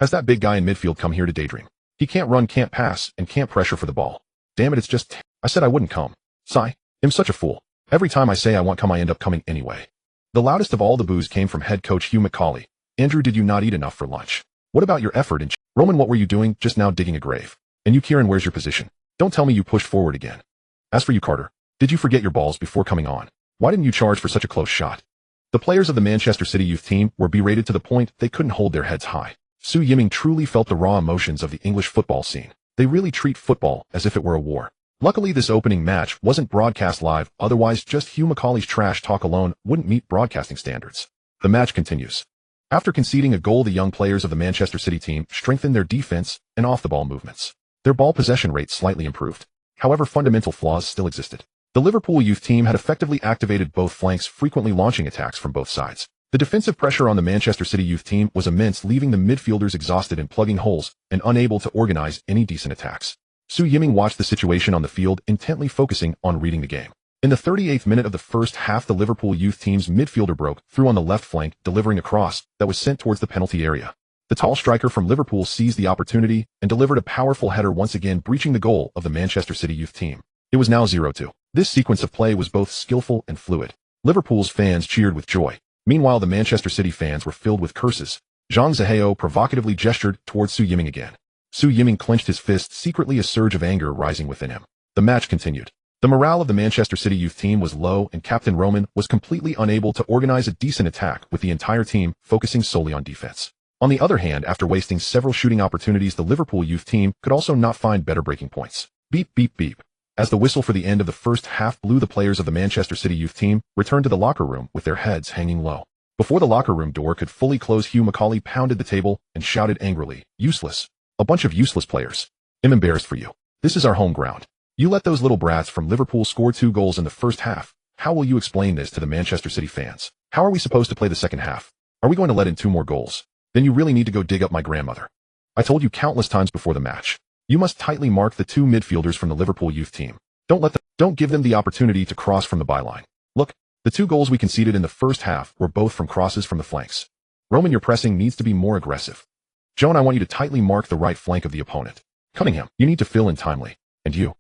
Has that big guy in midfield come here to daydream? He can't run, can't pass, and can't pressure for the ball. Damn it, it's just... I said I wouldn't come. Sigh. I'm such a fool. Every time I say I won't come, I end up coming anyway." The loudest of all the boos came from head coach Hugh McCauley. "Andrew, did you not eat enough for lunch? What about your effort in... Roman, what were you doing just now, digging a grave? And you, Kieran, where's your position? Don't tell me you pushed forward again. As for you, Carter, did you forget your balls before coming on? Why didn't you charge for such a close shot?" The players of the Manchester City youth team were berated to the point they couldn't hold their heads high. Su Yiming truly felt the raw emotions of the English football scene. They really treat football as if it were a war. Luckily, this opening match wasn't broadcast live, otherwise just Hugh McCauley's trash talk alone wouldn't meet broadcasting standards. The match continues. After conceding a goal, the young players of the Manchester City team strengthened their defense and off-the-ball movements. Their ball possession rate slightly improved. However, fundamental flaws still existed. The Liverpool youth team had effectively activated both flanks, frequently launching attacks from both sides. The defensive pressure on the Manchester City youth team was immense, leaving the midfielders exhausted and plugging holes and unable to organize any decent attacks. Su Yiming watched the situation on the field, intently focusing on reading the game. In the 38th minute of the first half, the Liverpool youth team's midfielder broke through on the left flank, delivering a cross that was sent towards the penalty area. The tall striker from Liverpool seized the opportunity and delivered a powerful header, once again breaching the goal of the Manchester City youth team. It was now 0-2. This sequence of play was both skillful and fluid. Liverpool's fans cheered with joy. Meanwhile, the Manchester City fans were filled with curses. Zhang Zihao provocatively gestured towards Su Yiming again. Su Yiming clenched his fist, secretly, a surge of anger rising within him. The match continued. The morale of the Manchester City youth team was low, and Captain Roman was completely unable to organize a decent attack, with the entire team focusing solely on defense. On the other hand, after wasting several shooting opportunities, the Liverpool youth team could also not find better breaking points. Beep, beep, beep. As the whistle for the end of the first half blew, the players of the Manchester City youth team returned to the locker room with their heads hanging low. Before the locker room door could fully close, Hugh McCauley pounded the table and shouted angrily, "Useless. A bunch of useless players. I'm embarrassed for you. This is our home ground. You let those little brats from Liverpool score 2 goals in the first half. How will you explain this to the Manchester City fans? How are we supposed to play the second half? Are we going to let in 2 more goals? Then you really need to go dig up my grandmother. I told you countless times before the match. You must tightly mark the 2 midfielders from the Liverpool youth team. Don't give them the opportunity to cross from the byline. Look, the 2 goals we conceded in the first half were both from crosses from the flanks. Roman, your pressing needs to be more aggressive. Joan, I want you to tightly mark the right flank of the opponent. Cunningham, you need to fill in timely. And you,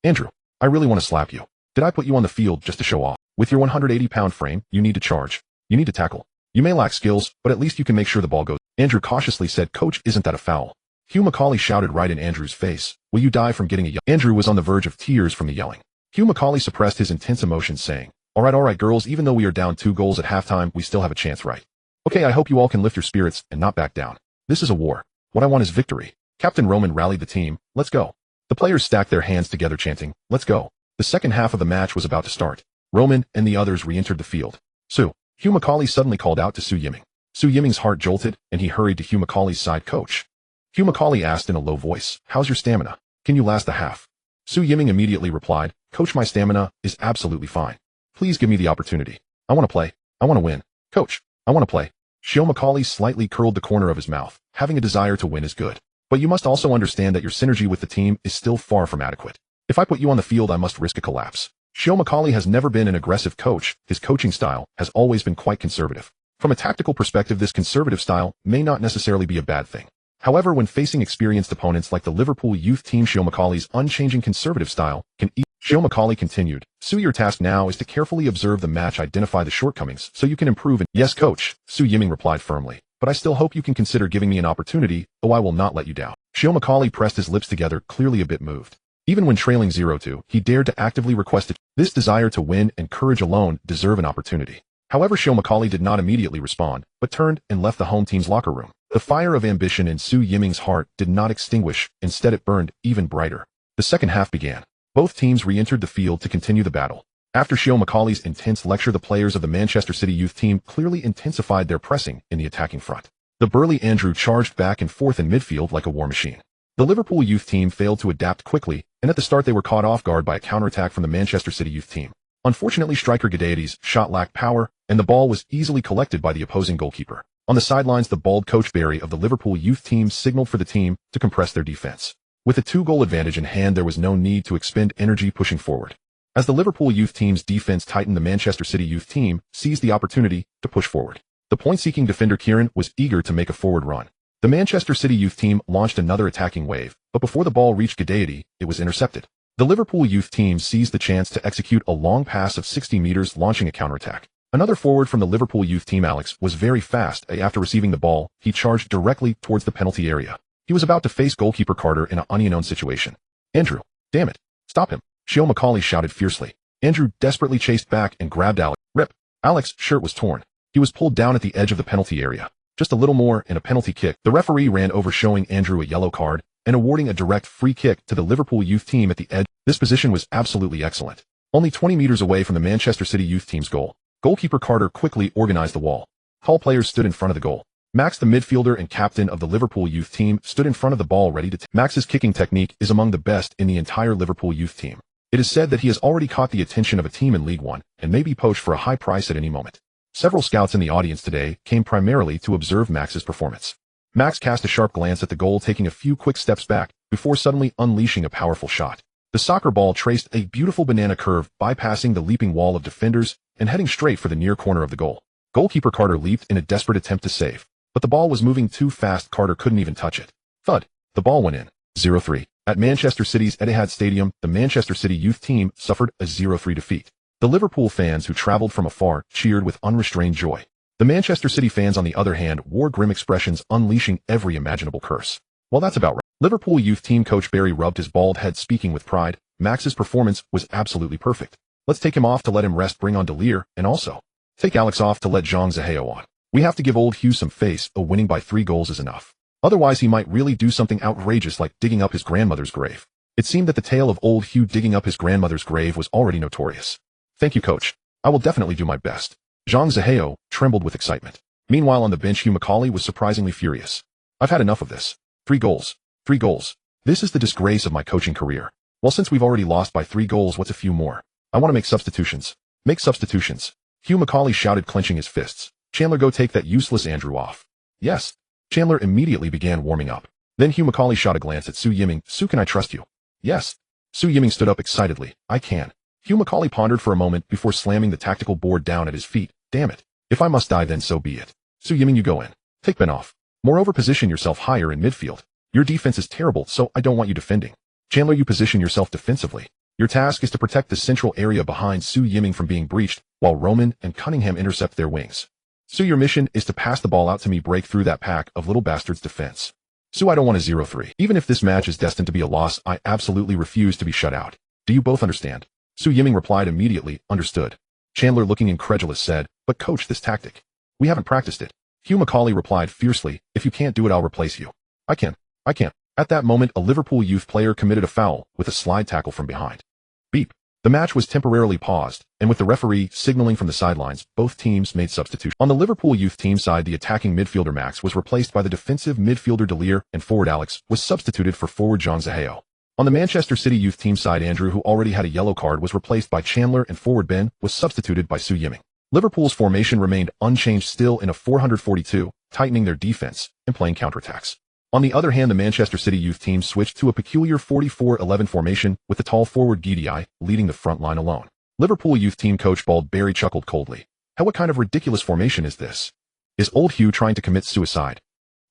Andrew, I really want to slap you. Did I put you on the field just to show off? With your 180-pound frame, you need to charge. You need to tackle. You may lack skills, but at least you can make sure the ball goes. Andrew cautiously said, "Coach, isn't that a foul?" Hugh McCauley shouted right in Andrew's face, "Will you die from getting a yell?" Andrew was on the verge of tears from the yelling. Hugh McCauley suppressed his intense emotions, saying, all right, girls, even though we are down 2 goals at halftime, we still have a chance, right? Okay, I hope you all can lift your spirits and not back down. This is a war. What I want is victory." Captain Roman rallied the team. "Let's go." The players stacked their hands together, chanting, "Let's go." The second half of the match was about to start. Roman and the others re-entered the field. "Su." Hugh McCauley suddenly called out to Su Yiming. Su Yiming's heart jolted, and he hurried to Hugh McCauley's side. "Coach." Hugh McCauley asked in a low voice, "How's your stamina? Can you last the half?" Su Yiming immediately replied, "Coach, my stamina is absolutely fine. Please give me the opportunity. I want to play. I want to win. Coach, I want to play." Hugh McCauley slightly curled the corner of his mouth. "Having a desire to win is good. But you must also understand that your synergy with the team is still far from adequate. If I put you on the field, I must risk a collapse." Hugh McCauley has never been an aggressive coach. His coaching style has always been quite conservative. From a tactical perspective, this conservative style may not necessarily be a bad thing. However, when facing experienced opponents like the Liverpool youth team, Hugh McCauley's unchanging conservative style can eat. Hugh McCauley continued, "Su, your task now is to carefully observe the match, identify the shortcomings so you can improve." "Yes, coach," Su Yiming replied firmly, "but I still hope you can consider giving me an opportunity, though I will not let you down." Hugh McCauley pressed his lips together, clearly a bit moved. Even when trailing 0-2, he dared to actively request it. This desire to win and courage alone deserve an opportunity. However, Hugh McCauley did not immediately respond, but turned and left the home team's locker room. The fire of ambition in Su Yiming's heart did not extinguish, instead it burned even brighter. The second half began. Both teams re-entered the field to continue the battle. After Hugh McCauley's intense lecture, the players of the Manchester City youth team clearly intensified their pressing in the attacking front. The burly Andrew charged back and forth in midfield like a war machine. The Liverpool youth team failed to adapt quickly, and at the start they were caught off guard by a counterattack from the Manchester City youth team. Unfortunately, striker Gadaity's shot lacked power, and the ball was easily collected by the opposing goalkeeper. On the sidelines, the bald Coach Barry of the Liverpool youth team signaled for the team to compress their defense. With a 2-goal advantage in hand, there was no need to expend energy pushing forward. As the Liverpool youth team's defense tightened, the Manchester City youth team seized the opportunity to push forward. The point-seeking defender Kieran was eager to make a forward run. The Manchester City youth team launched another attacking wave, but before the ball reached Gaiety, it was intercepted. The Liverpool youth team seized the chance to execute a long pass of 60 meters, launching a counterattack. Another forward from the Liverpool youth team, Alex, was very fast. After receiving the ball, he charged directly towards the penalty area. He was about to face goalkeeper Carter in an unknown situation. Andrew, damn it, stop him, Shio Macaulay shouted fiercely. Andrew desperately chased back and grabbed Alex. Rip. Alex's shirt was torn. He was pulled down at the edge of the penalty area. Just a little more and a penalty kick. The referee ran over, showing Andrew a yellow card and awarding a direct free kick to the Liverpool youth team at the edge. This position was absolutely excellent. Only 20 meters away from the Manchester City youth team's goal. Goalkeeper Carter quickly organized the wall. Tall players stood in front of the goal. Max, the midfielder and captain of the Liverpool youth team, stood in front of the ball ready to take. Max's kicking technique is among the best in the entire Liverpool youth team. It is said that he has already caught the attention of a team in League One and may be poached for a high price at any moment. Several scouts in the audience today came primarily to observe Max's performance. Max cast a sharp glance at the goal, taking a few quick steps back before suddenly unleashing a powerful shot. The soccer ball traced a beautiful banana curve, bypassing the leaping wall of defenders and heading straight for the near corner of the goal. Goalkeeper Carter leaped in a desperate attempt to save, but the ball was moving too fast. Carter couldn't even touch it. Thud. The ball went in. 0-3. At Manchester City's Etihad Stadium, the Manchester City youth team suffered a 0-3 defeat. The Liverpool fans, who traveled from afar, cheered with unrestrained joy. The Manchester City fans, on the other hand, wore grim expressions, unleashing every imaginable curse. Well, that's about right. Liverpool youth team coach Barry rubbed his bald head, speaking with pride. Max's performance was absolutely perfect. Let's take him off to let him rest, bring on Delir, and also take Alex off to let Jiang Yan on. We have to give old Hugh some face. A winning by 3 goals is enough. Otherwise, he might really do something outrageous like digging up his grandmother's grave. It seemed that the tale of old Hugh digging up his grandmother's grave was already notorious. Thank you, coach. I will definitely do my best. Jiang Yan trembled with excitement. Meanwhile, on the bench, Hugh Macaulay was surprisingly furious. I've had enough of this. 3 goals. 3 goals. This is the disgrace of my coaching career. Well, since we've already lost by 3 goals, what's a few more? I want to make substitutions. Make substitutions. Hugh Macaulay shouted, clenching his fists. Chandler, go take that useless Andrew off. Yes. Chandler immediately began warming up. Then Hugh Macaulay shot a glance at Su Yiming. Su, can I trust you? Yes. Su Yiming stood up excitedly. I can. Hugh Macaulay pondered for a moment before slamming the tactical board down at his feet. Damn it. If I must die, then so be it. Su Yiming, you go in. Take Ben off. Moreover, position yourself higher in midfield. Your defense is terrible, so I don't want you defending. Chandler, you position yourself defensively. Your task is to protect the central area behind Su Yiming from being breached, while Roman and Cunningham intercept their wings. Su, your mission is to pass the ball out to me, break through that pack of little bastards' defense. Su, I don't want a 0-3. Even if this match is destined to be a loss, I absolutely refuse to be shut out. Do you both understand? Su Yiming replied immediately, understood. Chandler, looking incredulous, said, but coach, this tactic. We haven't practiced it. Hugh Macaulay replied fiercely, if you can't do it, I'll replace you. I can. At that moment, a Liverpool youth player committed a foul with a slide tackle from behind. Beep. The match was temporarily paused, and with the referee signaling from the sidelines, both teams made substitutions. On the Liverpool youth team side, the attacking midfielder Max was replaced by the defensive midfielder Delir, and forward Alex was substituted for forward Jiang Yan. On the Manchester City youth team side, Andrew, who already had a yellow card, was replaced by Chandler, and forward Ben was substituted by Su Yiming. Liverpool's formation remained unchanged, still in a 442, tightening their defense and playing counterattacks. On the other hand, the Manchester City youth team switched to a peculiar 44-11 formation with the tall forward Gaiety leading the front line alone. Liverpool youth team coach Bald Barry chuckled coldly. Hey, what kind of ridiculous formation is this? Is old Hugh trying to commit suicide?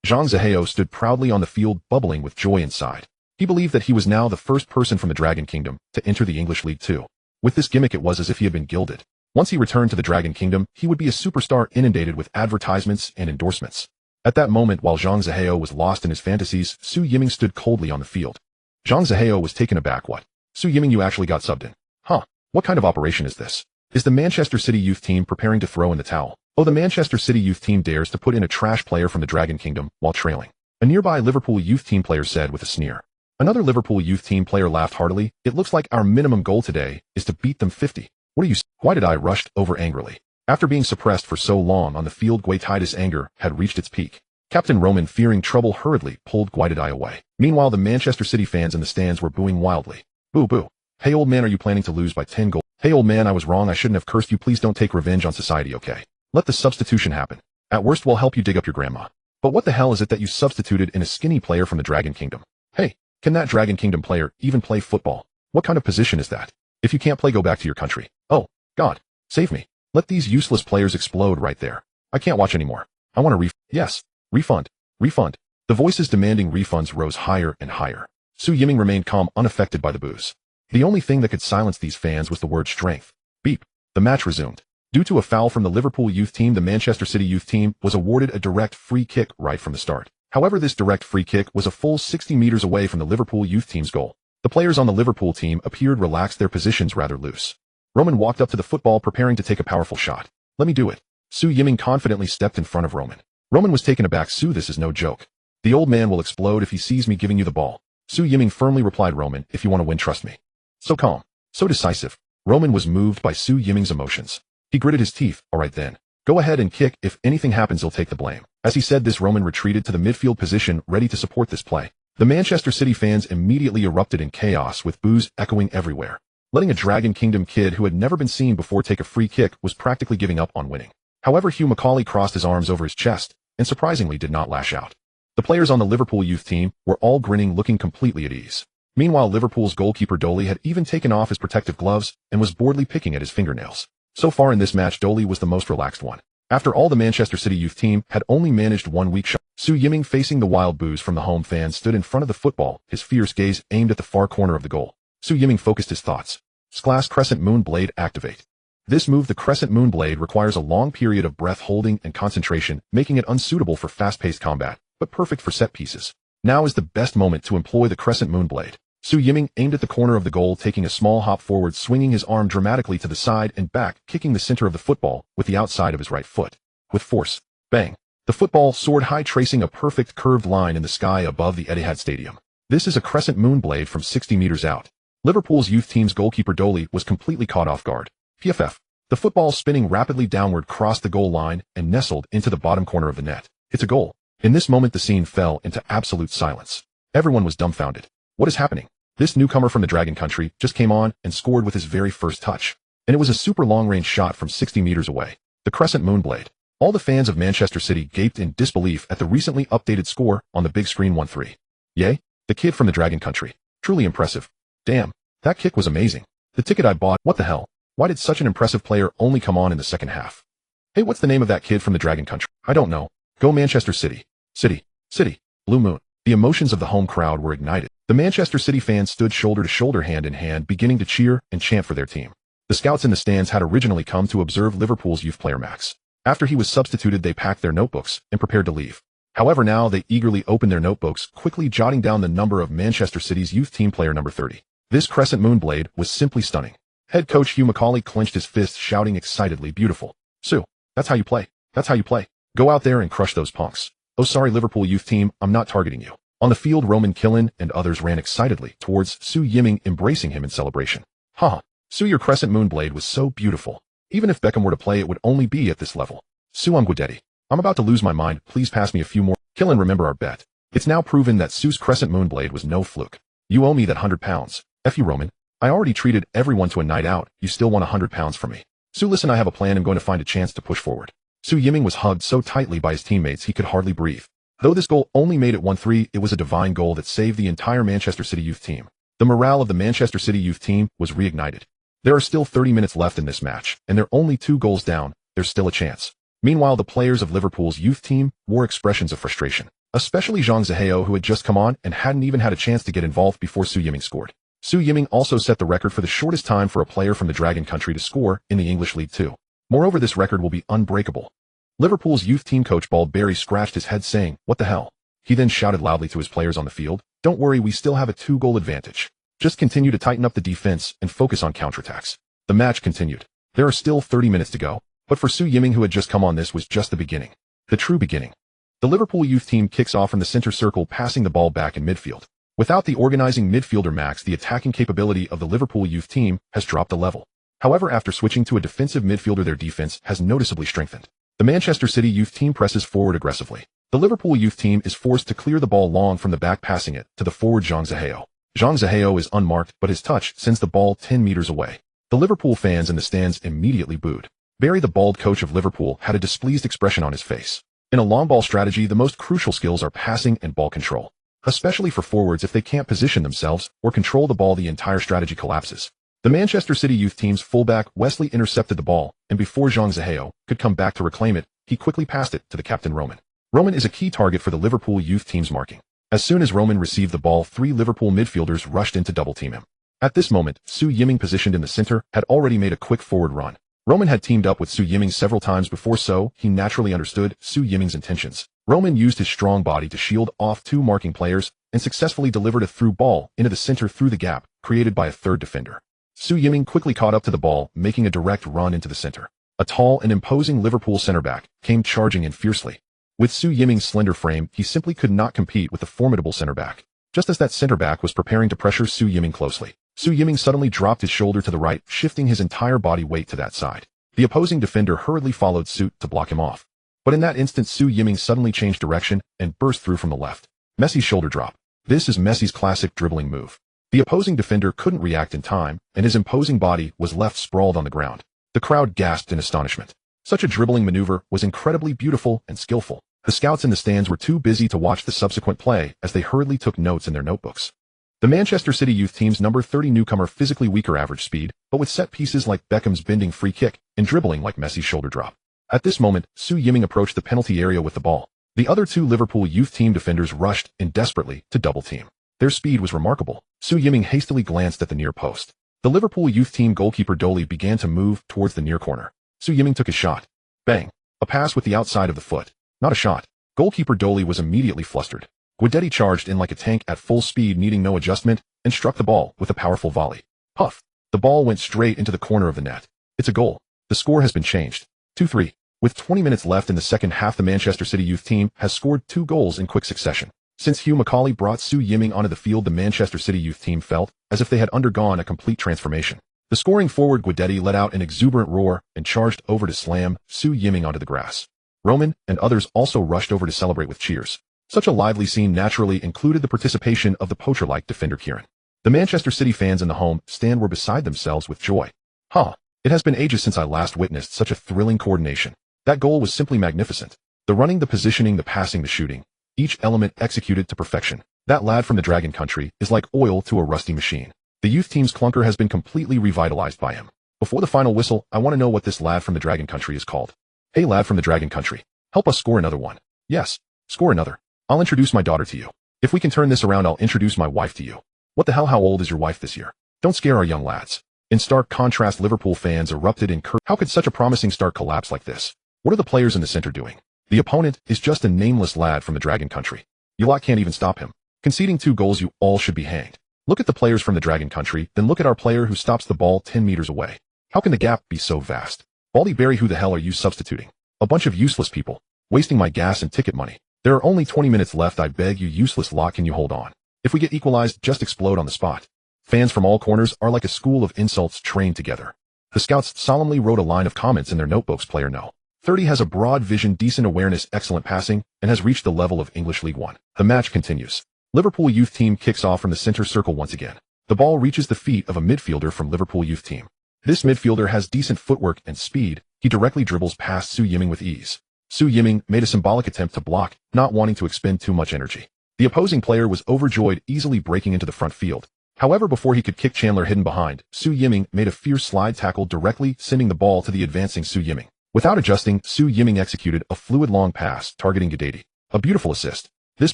Jiang Yan stood proudly on the field, bubbling with joy inside. He believed that he was now the first person from the Dragon Kingdom to enter the English League Two. With this gimmick, it was as if he had been gilded. Once he returned to the Dragon Kingdom, he would be a superstar, inundated with advertisements and endorsements. At that moment, while Jiang Yan was lost in his fantasies, Su Yiming stood coldly on the field. Jiang Yan was taken aback. What? Su Yiming, you actually got subbed in? Huh? What kind of operation is this? Is the Manchester City youth team preparing to throw in the towel? Oh, the Manchester City youth team dares to put in a trash player from the Dragon Kingdom while trailing. A nearby Liverpool youth team player said with a sneer. Another Liverpool youth team player laughed heartily. It looks like our minimum goal today is to beat them 50. What are you? Gaiety rushed over angrily. After being suppressed for so long on the field, Gaiety's anger had reached its peak. Captain Roman, fearing trouble, hurriedly pulled Gaiety away. Meanwhile, the Manchester City fans in the stands were booing wildly. Boo boo. Hey old man, are you planning to lose by 10 goals? Hey old man, I was wrong, I shouldn't have cursed you, please don't take revenge on society, okay? Let the substitution happen. At worst, we'll help you dig up your grandma. But what the hell is it that you substituted in a skinny player from the Dragon Kingdom? Hey, can that Dragon Kingdom player even play football? What kind of position is that? If you can't play, go back to your country. Oh, God. Save me. Let these useless players explode right there. I can't watch anymore. I want a Yes. Refund. Refund. The voices demanding refunds rose higher and higher. Su Yiming remained calm, unaffected by the boos. The only thing that could silence these fans was the word strength. Beep. The match resumed. Due to a foul from the Liverpool youth team, the Manchester City youth team was awarded a direct free kick right from the start. However, this direct free kick was a full 60 meters away from the Liverpool youth team's goal. The players on the Liverpool team appeared relaxed, their positions rather loose. Roman walked up to the football, preparing to take a powerful shot. Let me do it. Su Yiming confidently stepped in front of Roman. Roman was taken aback. Su, this is no joke. The old man will explode if he sees me giving you the ball. Su Yiming firmly replied, Roman, if you want to win, trust me. So calm, so decisive. Roman was moved by Su Yiming's emotions. He gritted his teeth. All right then. Go ahead and kick. If anything happens, he'll take the blame. As he said this, Roman retreated to the midfield position, ready to support this play. The Manchester City fans immediately erupted in chaos, with boos echoing everywhere. Letting a Dragon Kingdom kid who had never been seen before take a free kick was practically giving up on winning. However, Hugh Macaulay crossed his arms over his chest and surprisingly did not lash out. The players on the Liverpool youth team were all grinning, looking completely at ease. Meanwhile, Liverpool's goalkeeper Dolly had even taken off his protective gloves and was boredly picking at his fingernails. So far in this match, Dolly was the most relaxed one. After all, the Manchester City youth team had only managed one weak shot. Su Yiming, facing the wild boos from the home fans, stood in front of the football, his fierce gaze aimed at the far corner of the goal. Su Yiming focused his thoughts. / Crescent Moon Blade activate. This move, the Crescent Moon Blade, requires a long period of breath holding and concentration, making it unsuitable for fast-paced combat, but perfect for set pieces. Now is the best moment to employ the Crescent Moon Blade. Su Yiming aimed at the corner of the goal, taking a small hop forward, swinging his arm dramatically to the side and back, kicking the center of the football with the outside of his right foot. With force. Bang. The football soared high, tracing a perfect curved line in the sky above the Etihad Stadium. This is a Crescent Moon Blade from 60 meters out. Liverpool's youth team's goalkeeper Dolly was completely caught off guard. PFF. The football, spinning rapidly downward, crossed the goal line and nestled into the bottom corner of the net. It's a goal. In this moment, the scene fell into absolute silence. Everyone was dumbfounded. What is happening? This newcomer from the Dragon Country just came on and scored with his very first touch. And it was a super long-range shot from 60 meters away. The Crescent Moon Blade. All the fans of Manchester City gaped in disbelief at the recently updated score on the big screen. 1-3. Yay? The kid from the Dragon Country. Truly impressive. Damn. That kick was amazing. The ticket I bought. What the hell? Why did such an impressive player only come on in the second half? Hey, what's the name of that kid from the Dragon Country? I don't know. Go Manchester City. City. City. Blue Moon. The emotions of the home crowd were ignited. The Manchester City fans stood shoulder to shoulder, hand in hand, beginning to cheer and chant for their team. The scouts in the stands had originally come to observe Liverpool's youth player Max. After he was substituted, they packed their notebooks and prepared to leave. However, now they eagerly opened their notebooks, quickly jotting down the number of Manchester City's youth team player number 30. This Crescent Moon Blade was simply stunning. Head coach Hugh Macaulay clenched his fists, shouting excitedly, beautiful. Su, that's how you play. That's how you play. Go out there and crush those punks. Oh, sorry, Liverpool youth team, I'm not targeting you. On the field, Roman Killen and others ran excitedly towards Su Yiming, embracing him in celebration. Haha. Su, your Crescent Moon Blade was so beautiful. Even if Beckham were to play, it would only be at this level. Su, I'm Guidetti. I'm about to lose my mind. Please pass me a few more. Killen, remember our bet. It's now proven that Su's Crescent Moon Blade was no fluke. You owe me that £100. F you, Roman. I already treated everyone to a night out. You still want £100 from me. Su, listen, I have a plan. I'm going to find a chance to push forward. Su Yiming was hugged so tightly by his teammates he could hardly breathe. Though this goal only made it 1-3, it was a divine goal that saved the entire Manchester City youth team. The morale of the Manchester City youth team was reignited. There are still 30 minutes left in this match, and they're only 2 goals down. There's still a chance. Meanwhile, the players of Liverpool's youth team wore expressions of frustration, especially Jiang Yan, who had just come on and hadn't even had a chance to get involved before Su Yiming scored. Su Yiming also set the record for the shortest time for a player from the Dragon Country to score in the English League Two. Moreover, this record will be unbreakable. Liverpool's youth team coach Bald Barry scratched his head, saying, "What the hell?" He then shouted loudly to his players on the field, "Don't worry, we still have a 2-goal advantage. Just continue to tighten up the defense and focus on counterattacks." The match continued. There are still 30 minutes to go, but for Su Yiming, who had just come on, this was just the beginning. The true beginning. The Liverpool youth team kicks off from the center circle, passing the ball back in midfield. Without the organizing midfielder Max, the attacking capability of the Liverpool youth team has dropped a level. However, after switching to a defensive midfielder, their defense has noticeably strengthened. The Manchester City youth team presses forward aggressively. The Liverpool youth team is forced to clear the ball long from the back, passing it to the forward Jiang Yan. Jiang Yan is unmarked, but his touch sends the ball 10 meters away. The Liverpool fans in the stands immediately booed. Barry, the bald coach of Liverpool, had a displeased expression on his face. In a long ball strategy, the most crucial skills are passing and ball control. Especially for forwards, if they can't position themselves or control the ball, the entire strategy collapses. The Manchester City youth team's fullback Wesley intercepted the ball, and before Jiang Yan could come back to reclaim it, he quickly passed it to the captain Roman. Roman is a key target for the Liverpool youth team's marking. As soon as Roman received the ball, 3 Liverpool midfielders rushed in to double-team him. At this moment, Su Yiming, positioned in the center, had already made a quick forward run. Roman had teamed up with Su Yiming several times before, so he naturally understood Su Yiming's intentions. Roman used his strong body to shield off 2 marking players and successfully delivered a through ball into the center through the gap created by a third defender. Su Yiming quickly caught up to the ball, making a direct run into the center. A tall and imposing Liverpool center-back came charging in fiercely. With Su Yiming's slender frame, he simply could not compete with the formidable center-back. Just as that center-back was preparing to pressure Su Yiming closely, Su Yiming suddenly dropped his shoulder to the right, shifting his entire body weight to that side. The opposing defender hurriedly followed suit to block him off. But in that instant, Su Yiming suddenly changed direction and burst through from the left. Messi's shoulder drop. This is Messi's classic dribbling move. The opposing defender couldn't react in time, and his imposing body was left sprawled on the ground. The crowd gasped in astonishment. Such a dribbling maneuver was incredibly beautiful and skillful. The scouts in the stands were too busy to watch the subsequent play as they hurriedly took notes in their notebooks. The Manchester City youth team's number 30 newcomer, physically weaker average speed, but with set pieces like Beckham's bending free kick and dribbling like Messi's shoulder drop. At this moment, Su Yiming approached the penalty area with the ball. The other 2 Liverpool youth team defenders rushed in desperately to double team. Their speed was remarkable. Su Yiming hastily glanced at the near post. The Liverpool youth team goalkeeper Dolly began to move towards the near corner. Su Yiming took his shot. Bang! A pass with the outside of the foot. Not a shot. Goalkeeper Dolly was immediately flustered. Guidetti charged in like a tank at full speed, needing no adjustment, and struck the ball with a powerful volley. Puff! The ball went straight into the corner of the net. It's a goal. The score has been changed. 2-3. With 20 minutes left in the second half, the Manchester City youth team has scored 2 goals in quick succession. Since Hugh Macaulay brought Su Yiming onto the field, the Manchester City youth team felt as if they had undergone a complete transformation. The scoring forward Guidetti let out an exuberant roar and charged over to slam Su Yiming onto the grass. Roman and others also rushed over to celebrate with cheers. Such a lively scene naturally included the participation of the poacher-like defender Kieran. The Manchester City fans in the home stand were beside themselves with joy. It has been ages since I last witnessed such a thrilling coordination. That goal was simply magnificent. The running, the positioning, the passing, the shooting. Each element executed to perfection. That lad from the Dragon Country is like oil to a rusty machine. The youth team's clunker has been completely revitalized by him. Before the final whistle, I want to know what this lad from the Dragon Country is called. Hey lad from the Dragon Country, help us score another one. Yes, score another. I'll introduce my daughter to you. If we can turn this around, I'll introduce my wife to you. What the hell, how old is your wife this year? Don't scare our young lads. In stark contrast, Liverpool fans erupted in How could such a promising start collapse like this? What are the players in the center doing? The opponent is just a nameless lad from the Dragon Country. You lot can't even stop him. Conceding 2 goals, you all should be hanged. Look at the players from the Dragon Country, then look at our player who stops the ball 10 meters away. How can the gap be so vast? Baldy Barry, who the hell are you substituting? A bunch of useless people. Wasting my gas and ticket money. There are only 20 minutes left, I beg you useless lot, can you hold on? If we get equalized, just explode on the spot. Fans from all corners are like a school of insults trained together. The scouts solemnly wrote a line of comments in their notebooks. Player No. 30 has a broad vision, decent awareness, excellent passing, and has reached the level of English League One. The match continues. Liverpool youth team kicks off from the center circle once again. The ball reaches the feet of a midfielder from Liverpool youth team. This midfielder has decent footwork and speed. He directly dribbles past Su Yiming with ease. Su Yiming made a symbolic attempt to block, not wanting to expend too much energy. The opposing player was overjoyed, easily breaking into the front field. However, before he could kick, Chandler hidden behind, Su Yiming made a fierce slide tackle, directly sending the ball to the advancing Su Yiming. Without adjusting, Su Yiming executed a fluid long pass targeting Guidetti. A beautiful assist. This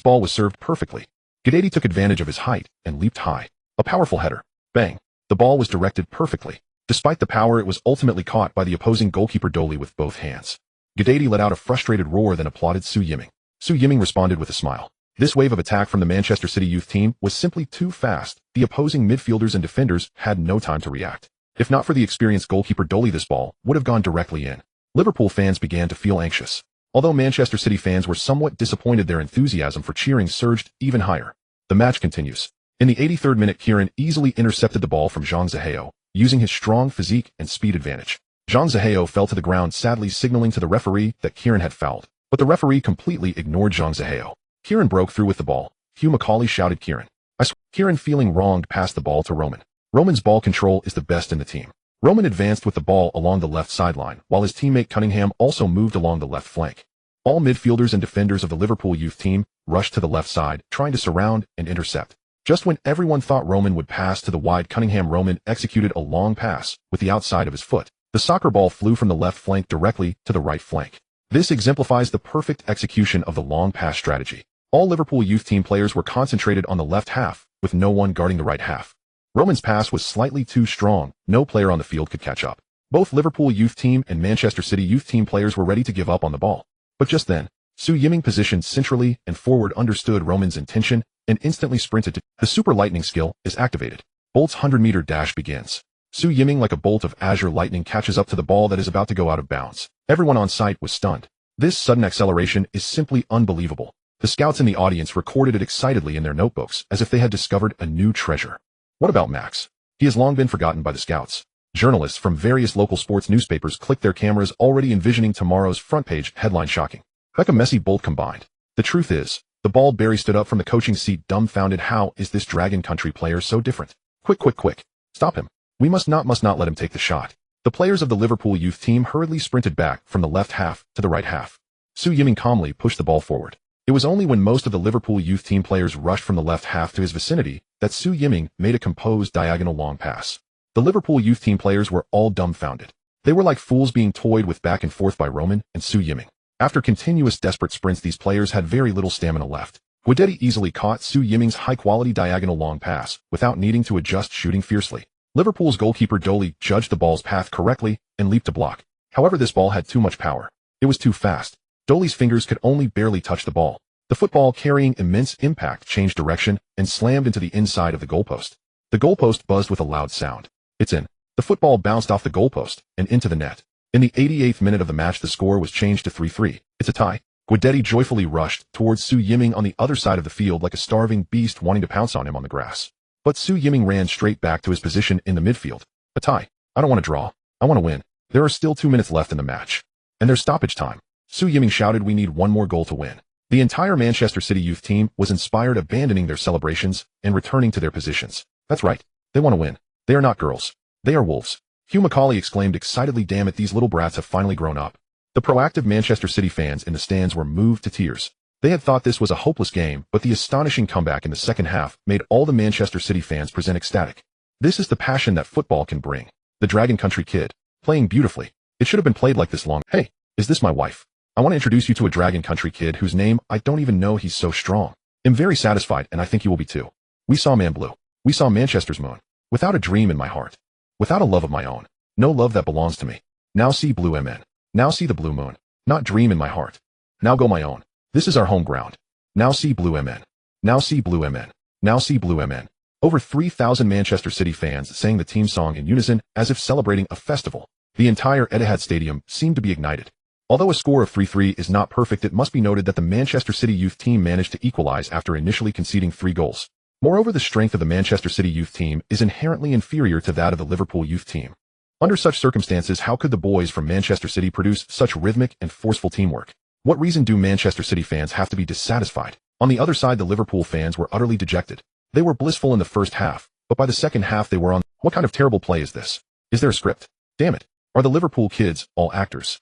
ball was served perfectly. Guidetti took advantage of his height and leaped high. A powerful header. Bang. The ball was directed perfectly. Despite the power, it was ultimately caught by the opposing goalkeeper Dolly with both hands. Guidetti let out a frustrated roar, then applauded Su Yiming. Su Yiming responded with a smile. This wave of attack from the Manchester City youth team was simply too fast. The opposing midfielders and defenders had no time to react. If not for the experienced goalkeeper Dolly, this ball would have gone directly in. Liverpool fans began to feel anxious. Although Manchester City fans were somewhat disappointed, their enthusiasm for cheering surged even higher. The match continues. In the 83rd minute, Kieran easily intercepted the ball from Jiang Yan, using his strong physique and speed advantage. Jiang Yan fell to the ground, sadly signaling to the referee that Kieran had fouled. But the referee completely ignored Jiang Yan. Kieran broke through with the ball. Hugh Macaulay shouted, "Kieran. I swear." Kieran, feeling wronged, passed the ball to Roman. Roman's ball control is the best in the team. Roman advanced with the ball along the left sideline, while his teammate Cunningham also moved along the left flank. All midfielders and defenders of the Liverpool youth team rushed to the left side, trying to surround and intercept. Just when everyone thought Roman would pass to the wide, Cunningham Roman executed a long pass with the outside of his foot. The soccer ball flew from the left flank directly to the right flank. This exemplifies the perfect execution of the long pass strategy. All Liverpool youth team players were concentrated on the left half, with no one guarding the right half. Roman's pass was slightly too strong. No player on the field could catch up. Both Liverpool youth team and Manchester City youth team players were ready to give up on the ball. But just then, Su Yiming, positioned centrally and forward, understood Roman's intention and instantly sprinted to. The super lightning skill is activated. Bolt's 100-meter dash begins. Su Yiming, like a bolt of azure lightning, catches up to the ball that is about to go out of bounds. Everyone on site was stunned. This sudden acceleration is simply unbelievable. The scouts in the audience recorded it excitedly in their notebooks as if they had discovered a new treasure. What about Max? He has long been forgotten by the scouts. Journalists from various local sports newspapers clicked their cameras, already envisioning tomorrow's front page headline: shocking. Beckham Messi Bolt combined. The truth is, the bald Barry stood up from the coaching seat dumbfounded. How is this Dragon Country player so different? Quick. Stop him. We must not let him take the shot. The players of the Liverpool youth team hurriedly sprinted back from the left half to the right half. Su Yiming calmly pushed the ball forward. It was only when most of the Liverpool youth team players rushed from the left half to his vicinity that Su Yiming made a composed diagonal long pass. The Liverpool youth team players were all dumbfounded. They were like fools being toyed with back and forth by Roman and Su Yiming. After continuous desperate sprints, these players had very little stamina left. Guidetti easily caught Su Yiming's high-quality diagonal long pass without needing to adjust, shooting fiercely. Liverpool's goalkeeper Dolly judged the ball's path correctly and leaped to block. However, this ball had too much power. It was too fast. Dolly's fingers could only barely touch the ball. The football, carrying immense impact, changed direction and slammed into the inside of the goalpost. The goalpost buzzed with a loud sound. It's in. The football bounced off the goalpost and into the net. In the 88th minute of the match, the score was changed to 3-3. It's a tie. Guidetti joyfully rushed towards Su Yiming on the other side of the field like a starving beast wanting to pounce on him on the grass. But Su Yiming ran straight back to his position in the midfield. A tie. I don't want to draw. I want to win. There are still 2 minutes left in the match. And there's stoppage time. Su Yiming shouted, "We need one more goal to win." The entire Manchester City youth team was inspired, abandoning their celebrations and returning to their positions. That's right. They want to win. They are not girls. They are wolves. Hugh Macaulay exclaimed excitedly, "Damn it, these little brats have finally grown up." The proactive Manchester City fans in the stands were moved to tears. They had thought this was a hopeless game, but the astonishing comeback in the second half made all the Manchester City fans present ecstatic. This is the passion that football can bring. The Dragon Country kid, playing beautifully. It should have been played like this long. Hey, is this my wife? I want to introduce you to a Dragon Country kid whose name I don't even know. He's so strong. I'm very satisfied, and I think you will be too. We saw Man Blue. We saw Manchester's moon. Without a dream in my heart. Without a love of my own. No love that belongs to me. Now see blue MN. Now see the blue moon. Not dream in my heart. Now go my own. This is our home ground. Now see blue MN. Now see blue MN. Now see blue MN. Over 3,000 Manchester City fans sang the team song in unison as if celebrating a festival. The entire Etihad Stadium seemed to be ignited. Although a score of 3-3 is not perfect, it must be noted that the Manchester City youth team managed to equalize after initially conceding 3 goals. Moreover, the strength of the Manchester City youth team is inherently inferior to that of the Liverpool youth team. Under such circumstances, how could the boys from Manchester City produce such rhythmic and forceful teamwork? What reason do Manchester City fans have to be dissatisfied? On the other side, the Liverpool fans were utterly dejected. They were blissful in the first half, but by the second half they were on. What kind of terrible play is this? Is there a script? Damn it. Are the Liverpool kids all actors?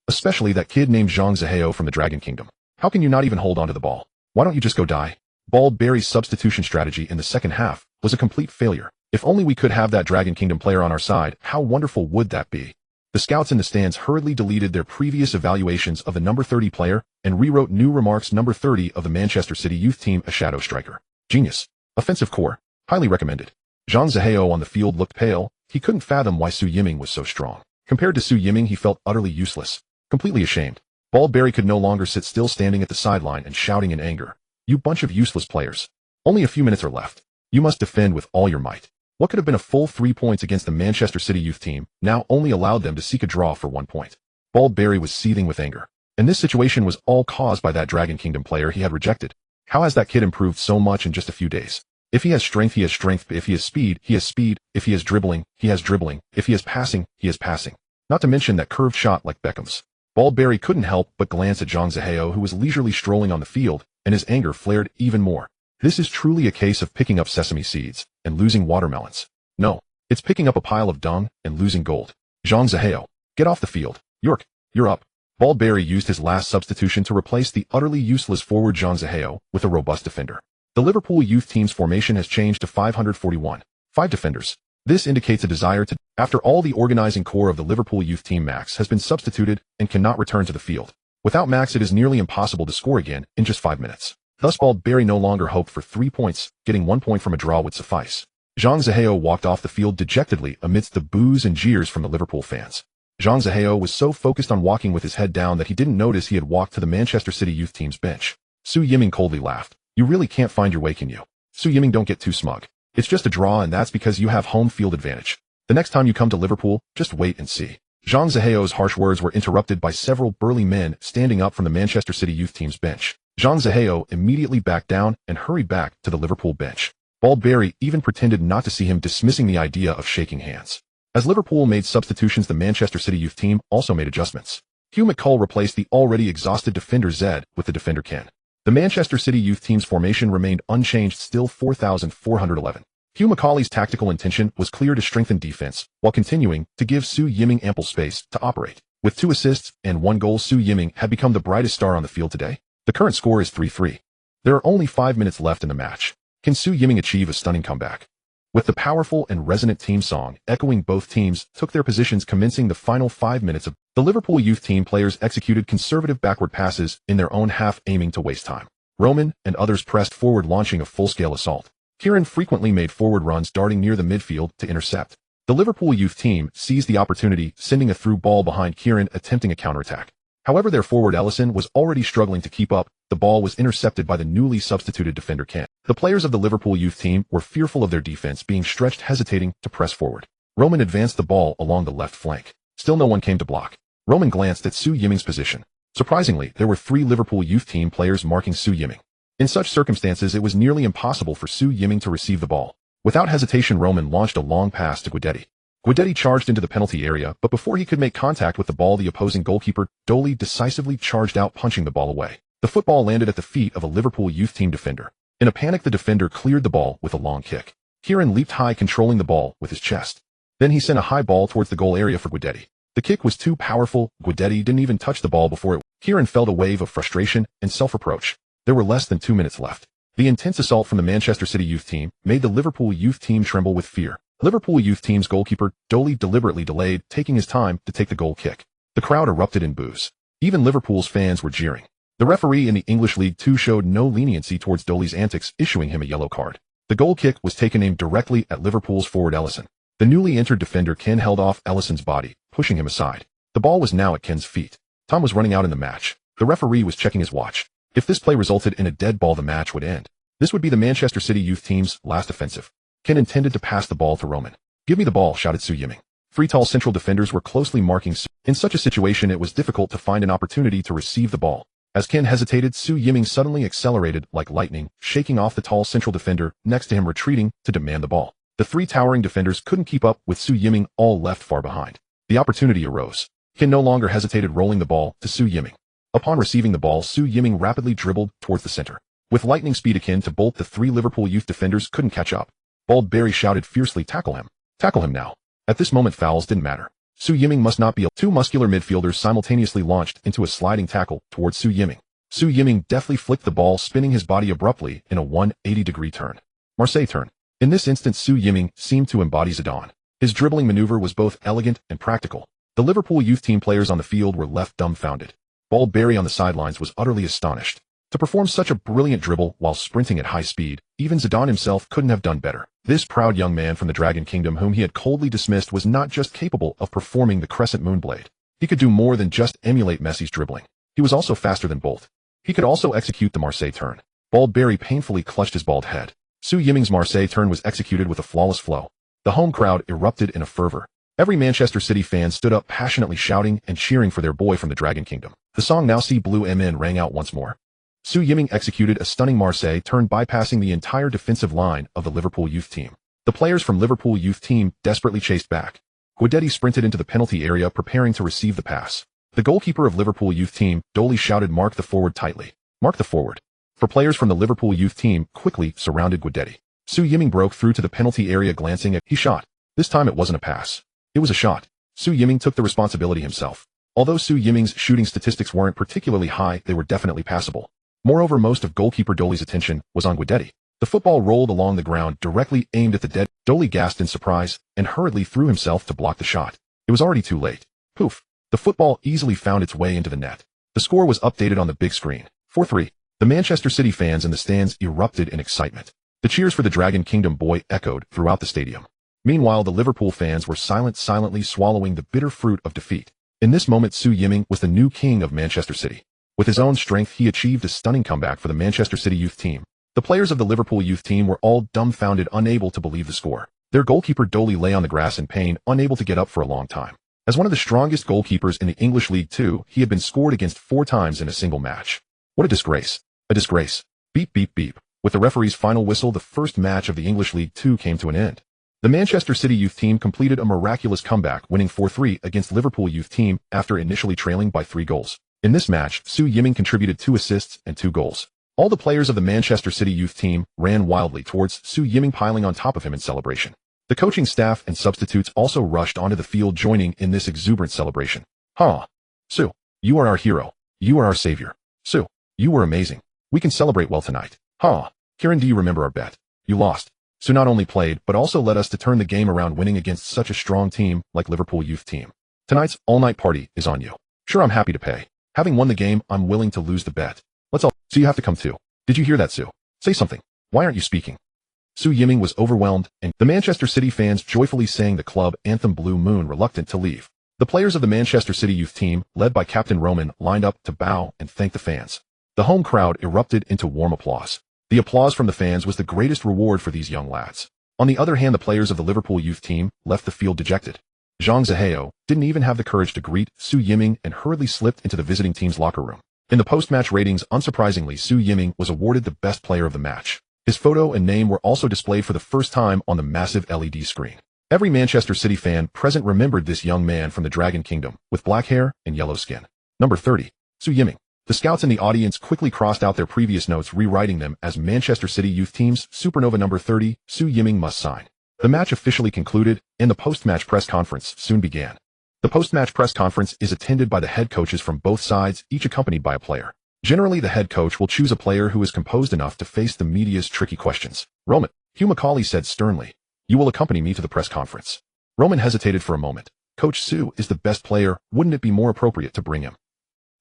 Especially that kid named Zhang Zihao from the Dragon Kingdom. How can you not even hold onto the ball? Why don't you just go die? Bald Barry's substitution strategy in the second half was a complete failure. If only we could have that Dragon Kingdom player on our side, how wonderful would that be? The scouts in the stands hurriedly deleted their previous evaluations of the number 30 player and rewrote new remarks. Number 30 of the Manchester City youth team, a shadow striker. Genius. Offensive core. Highly recommended. Zhang Zihao on the field looked pale. He couldn't fathom why Su Yiming was so strong. Compared to Su Yiming, he felt utterly useless. Completely ashamed. Bald Barry could no longer sit still, standing at the sideline and shouting in anger. You bunch of useless players. Only a few minutes are left. You must defend with all your might. What could have been a full 3 points against the Manchester City youth team now only allowed them to seek a draw for 1 point. Bald Barry was seething with anger. And this situation was all caused by that Dragon Kingdom player he had rejected. How has that kid improved so much in just a few days? If he has strength, he has strength. If he has speed, he has speed. If he has dribbling, he has dribbling. If he is passing, he is passing. Not to mention that curved shot like Beckham's. Bald Barry couldn't help but glance at Zhang Zihao, who was leisurely strolling on the field, and his anger flared even more. This is truly a case of picking up sesame seeds and losing watermelons. No, it's picking up a pile of dung and losing gold. Zhang Zihao, get off the field. York, you're up. Bald Barry used his last substitution to replace the utterly useless forward Zhang Zihao with a robust defender. The Liverpool youth team's formation has changed to 541. 5 defenders. This indicates a desire to, after all, the organizing core of the Liverpool youth team, Max, has been substituted and cannot return to the field. Without Max, it is nearly impossible to score again in just 5 minutes. Thus, Barry no longer hoped for 3 points, getting 1 point from a draw would suffice. Jiang Yan walked off the field dejectedly amidst the boos and jeers from the Liverpool fans. Jiang Yan was so focused on walking with his head down that he didn't notice he had walked to the Manchester City youth team's bench. Su Yiming coldly laughed. "You really can't find your way, can you? Su Yiming, don't get too smug. It's just a draw, and that's because you have home field advantage. The next time you come to Liverpool, just wait and see." Jiang Yan's harsh words were interrupted by several burly men standing up from the Manchester City youth team's bench. Jiang Yan immediately backed down and hurried back to the Liverpool bench. Barry even pretended not to see him, dismissing the idea of shaking hands. As Liverpool made substitutions, the Manchester City youth team also made adjustments. Hugh McCull replaced the already exhausted defender Zed with the defender Ken. The Manchester City youth team's formation remained unchanged, still 4,411. Hugh McCauley's tactical intention was clear: to strengthen defense, while continuing to give Su Yiming ample space to operate. With 2 assists and 1 goal, Su Yiming had become the brightest star on the field today. The current score is 3-3. There are only 5 minutes left in the match. Can Su Yiming achieve a stunning comeback? With the powerful and resonant team song echoing, both teams took their positions, commencing the final 5 minutes of the Liverpool youth team. Players executed conservative backward passes in their own half, aiming to waste time. Roman and others pressed forward, launching a full-scale assault. Kieran frequently made forward runs, darting near the midfield to intercept. The Liverpool youth team seized the opportunity, sending a through ball behind Kieran, attempting a counterattack. However, their forward Ellison was already struggling to keep up. The ball was intercepted by the newly substituted defender Ken. The players of the Liverpool youth team were fearful of their defense being stretched, hesitating to press forward. Roman advanced the ball along the left flank. Still no one came to block. Roman glanced at Su Yiming's position. Surprisingly, there were 3 Liverpool youth team players marking Su Yiming. In such circumstances, it was nearly impossible for Su Yiming to receive the ball. Without hesitation, Roman launched a long pass to Guidetti. Guidetti charged into the penalty area, but before he could make contact with the ball, the opposing goalkeeper, Dolly, decisively charged out, punching the ball away. The football landed at the feet of a Liverpool youth team defender. In a panic, the defender cleared the ball with a long kick. Kieran leaped high, controlling the ball with his chest. Then he sent a high ball towards the goal area for Guidetti. The kick was too powerful. Guidetti didn't even touch the ball before it. Kieran felt a wave of frustration and self-reproach. There were less than 2 minutes left. The intense assault from the Manchester City youth team made the Liverpool youth team tremble with fear. Liverpool youth team's goalkeeper, Dolly, deliberately delayed, taking his time to take the goal kick. The crowd erupted in boos. Even Liverpool's fans were jeering. The referee in the English League Two showed no leniency towards Dolly's antics, issuing him a yellow card. The goal kick was taken, aimed directly at Liverpool's forward Ellison. The newly entered defender Ken held off Ellison's body, pushing him aside. The ball was now at Ken's feet. Time was running out in the match. The referee was checking his watch. If this play resulted in a dead ball, the match would end. This would be the Manchester City youth team's last offensive. Ken intended to pass the ball to Roman. "Give me the ball," shouted Su Yiming. 3 tall central defenders were closely marking Su. In such a situation, it was difficult to find an opportunity to receive the ball. As Ken hesitated, Su Yiming suddenly accelerated like lightning, shaking off the tall central defender next to him, retreating to demand the ball. The 3 towering defenders couldn't keep up with Su Yiming, all left far behind. The opportunity arose. Ken no longer hesitated, rolling the ball to Su Yiming. Upon receiving the ball, Su Yiming rapidly dribbled towards the center. With lightning speed akin to Bolt, the 3 Liverpool youth defenders couldn't catch up. Barry shouted fiercely, "Tackle him! Tackle him now!" At this moment, fouls didn't matter. Su Yiming must not be. 2 muscular midfielders simultaneously launched into a sliding tackle towards Su Yiming. Su Yiming deftly flicked the ball, spinning his body abruptly in a 180-degree turn. Marseille turn. In this instance, Su Yiming seemed to embody Zidane. His dribbling maneuver was both elegant and practical. The Liverpool youth team players on the field were left dumbfounded. Barry on the sidelines was utterly astonished. To perform such a brilliant dribble while sprinting at high speed, even Zidane himself couldn't have done better. This proud young man from the Dragon Kingdom, whom he had coldly dismissed, was not just capable of performing the Crescent Moon Blade. He could do more than just emulate Messi's dribbling. He was also faster than Bolt. He could also execute the Marseille turn. Barry painfully clutched his bald head. Su Yiming's Marseille turn was executed with a flawless flow. The home crowd erupted in a fervor. Every Manchester City fan stood up, passionately shouting and cheering for their boy from the Dragon Kingdom. The song "Now See Blue MN" rang out once more. Su Yiming executed a stunning Marseille turn, bypassing the entire defensive line of the Liverpool youth team. The players from Liverpool youth team desperately chased back. Guidetti sprinted into the penalty area, preparing to receive the pass. The goalkeeper of Liverpool youth team, Dolly, shouted, "Mark the forward tightly. Mark the forward." For players from the Liverpool youth team quickly surrounded Guidetti. Su Yiming broke through to the penalty area, glancing at. He shot. This time it wasn't a pass. It was a shot. Su Yiming took the responsibility himself. Although Su Yiming's shooting statistics weren't particularly high, they were definitely passable. Moreover, most of goalkeeper Dolly's attention was on Guidetti. The football rolled along the ground directly aimed at the dead. Dolly gasped in surprise and hurriedly threw himself to block the shot. It was already too late. Poof. The football easily found its way into the net. The score was updated on the big screen. 4-3. The Manchester City fans in the stands erupted in excitement. The cheers for the Dragon Kingdom boy echoed throughout the stadium. Meanwhile, the Liverpool fans were silently swallowing the bitter fruit of defeat. In this moment, Su Yiming was the new king of Manchester City. With his own strength, he achieved a stunning comeback for the Manchester City youth team. The players of the Liverpool youth team were all dumbfounded, unable to believe the score. Their goalkeeper Dolly lay on the grass in pain, unable to get up for a long time. As one of the strongest goalkeepers in the English League Two, he had been scored against 4 times in a single match. What a disgrace. A disgrace. Beep, beep, beep. With the referee's final whistle, the first match of the English League Two came to an end. The Manchester City youth team completed a miraculous comeback, winning 4-3 against Liverpool youth team after initially trailing by 3 goals. In this match, Su Yiming contributed 2 assists and 2 goals. All the players of the Manchester City youth team ran wildly towards Su Yiming, piling on top of him in celebration. The coaching staff and substitutes also rushed onto the field, joining in this exuberant celebration. Su, you are our hero. You are our savior. Su, you were amazing. We can celebrate well tonight. Kieran, do you remember our bet? You lost. Su not only played, but also led us to turn the game around, winning against such a strong team like Liverpool youth team. Tonight's all-night party is on you. Sure, I'm happy to pay. Having won the game, I'm willing to lose the bet. Let's all. So you have to come too. Did you hear that, Su? Say something. Why aren't you speaking? Su Yiming was overwhelmed, and the Manchester City fans joyfully sang the club anthem Blue Moon, reluctant to leave. The players of the Manchester City youth team, led by Captain Roman, lined up to bow and thank the fans. The home crowd erupted into warm applause. The applause from the fans was the greatest reward for these young lads. On the other hand, the players of the Liverpool youth team left the field dejected. Zhang Zihao didn't even have the courage to greet Su Yiming and hurriedly slipped into the visiting team's locker room. In the post-match ratings, unsurprisingly, Su Yiming was awarded the best player of the match. His photo and name were also displayed for the first time on the massive LED screen. Every Manchester City fan present remembered this young man from the Dragon Kingdom, with black hair and yellow skin. Number 30. Su Yiming. The scouts in the audience quickly crossed out their previous notes, rewriting them as Manchester City youth team's supernova number 30, Su Yiming must sign. The match officially concluded, and the post-match press conference soon began. The post-match press conference is attended by the head coaches from both sides, each accompanied by a player. Generally, the head coach will choose a player who is composed enough to face the media's tricky questions. Roman, Hugh Macaulay said sternly, "You will accompany me to the press conference." Roman hesitated for a moment. Coach Su is the best player, wouldn't it be more appropriate to bring him?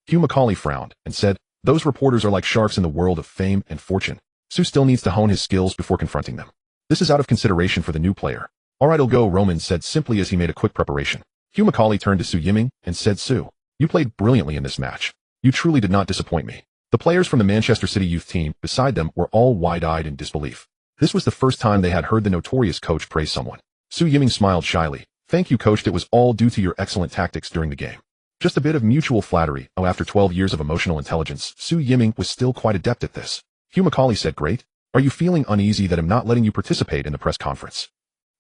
Hugh Macaulay frowned and said, "Those reporters are like sharks in the world of fame and fortune. Su still needs to hone his skills before confronting them. This is out of consideration for the new player." "All right, I'll go," Roman said simply as he made a quick preparation. Hugh Macaulay turned to Su Yiming and said, "Su, you played brilliantly in this match. You truly did not disappoint me." The players from the Manchester City youth team beside them were all wide-eyed in disbelief. This was the first time they had heard the notorious coach praise someone. Su Yiming smiled shyly. "Thank you, coach. It was all due to your excellent tactics during the game." Just a bit of mutual flattery. After 12 years of emotional intelligence, Su Yiming was still quite adept at this. Hugh Macaulay said, "Great. Are you feeling uneasy that I'm not letting you participate in the press conference?"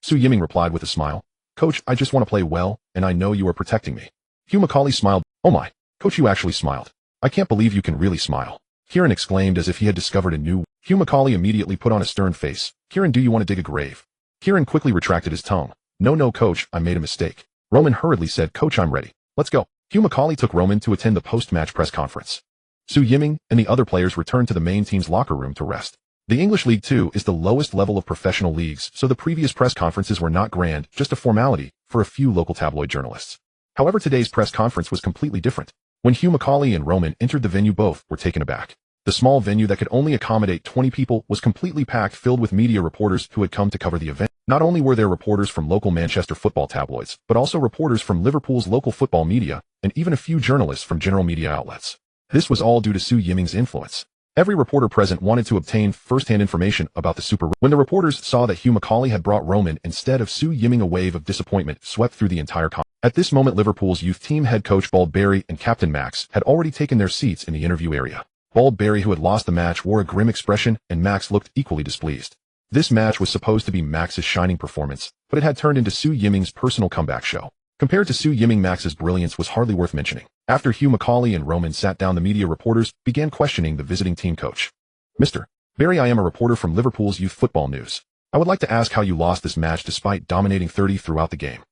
Su Yiming replied with a smile, "Coach, I just want to play well, and I know you are protecting me." Hugh Macaulay smiled. "Oh my, coach, you actually smiled. I can't believe you can really smile." Kieran exclaimed as if he had discovered a new. Hugh Macaulay immediately put on a stern face. "Kieran, do you want to dig a grave?" Kieran quickly retracted his tongue. No, coach, I made a mistake." Roman hurriedly said, "Coach, I'm ready. Let's go." Hugh Macaulay took Roman to attend the post-match press conference. Su Yiming and the other players returned to the main team's locker room to rest. The English League Two is the lowest level of professional leagues, so the previous press conferences were not grand, just a formality for a few local tabloid journalists. However, today's press conference was completely different. When Hugh Macaulay and Roman entered the venue, both were taken aback. The small venue that could only accommodate 20 people was completely packed, filled with media reporters who had come to cover the event. Not only were there reporters from local Manchester football tabloids, but also reporters from Liverpool's local football media, and even a few journalists from general media outlets. This was all due to Su Yiming's influence. Every reporter present wanted to obtain first-hand information about the Super. When the reporters saw that Hugh Macaulay had brought Roman instead of Su Yiming, a wave of disappointment swept through the entire company. At this moment, Liverpool's youth team head coach Bald Barry and Captain Max had already taken their seats in the interview area. Bald Barry, who had lost the match, wore a grim expression, and Max looked equally displeased. This match was supposed to be Max's shining performance, but it had turned into Su Yiming's personal comeback show. Compared to Su Yiming, Max's brilliance was hardly worth mentioning. After Hugh Macaulay and Roman sat down, the media reporters began questioning the visiting team coach. "Mr. Barry, I am a reporter from Liverpool's Youth Football News. I would like to ask how you lost this match despite dominating 30 throughout the game."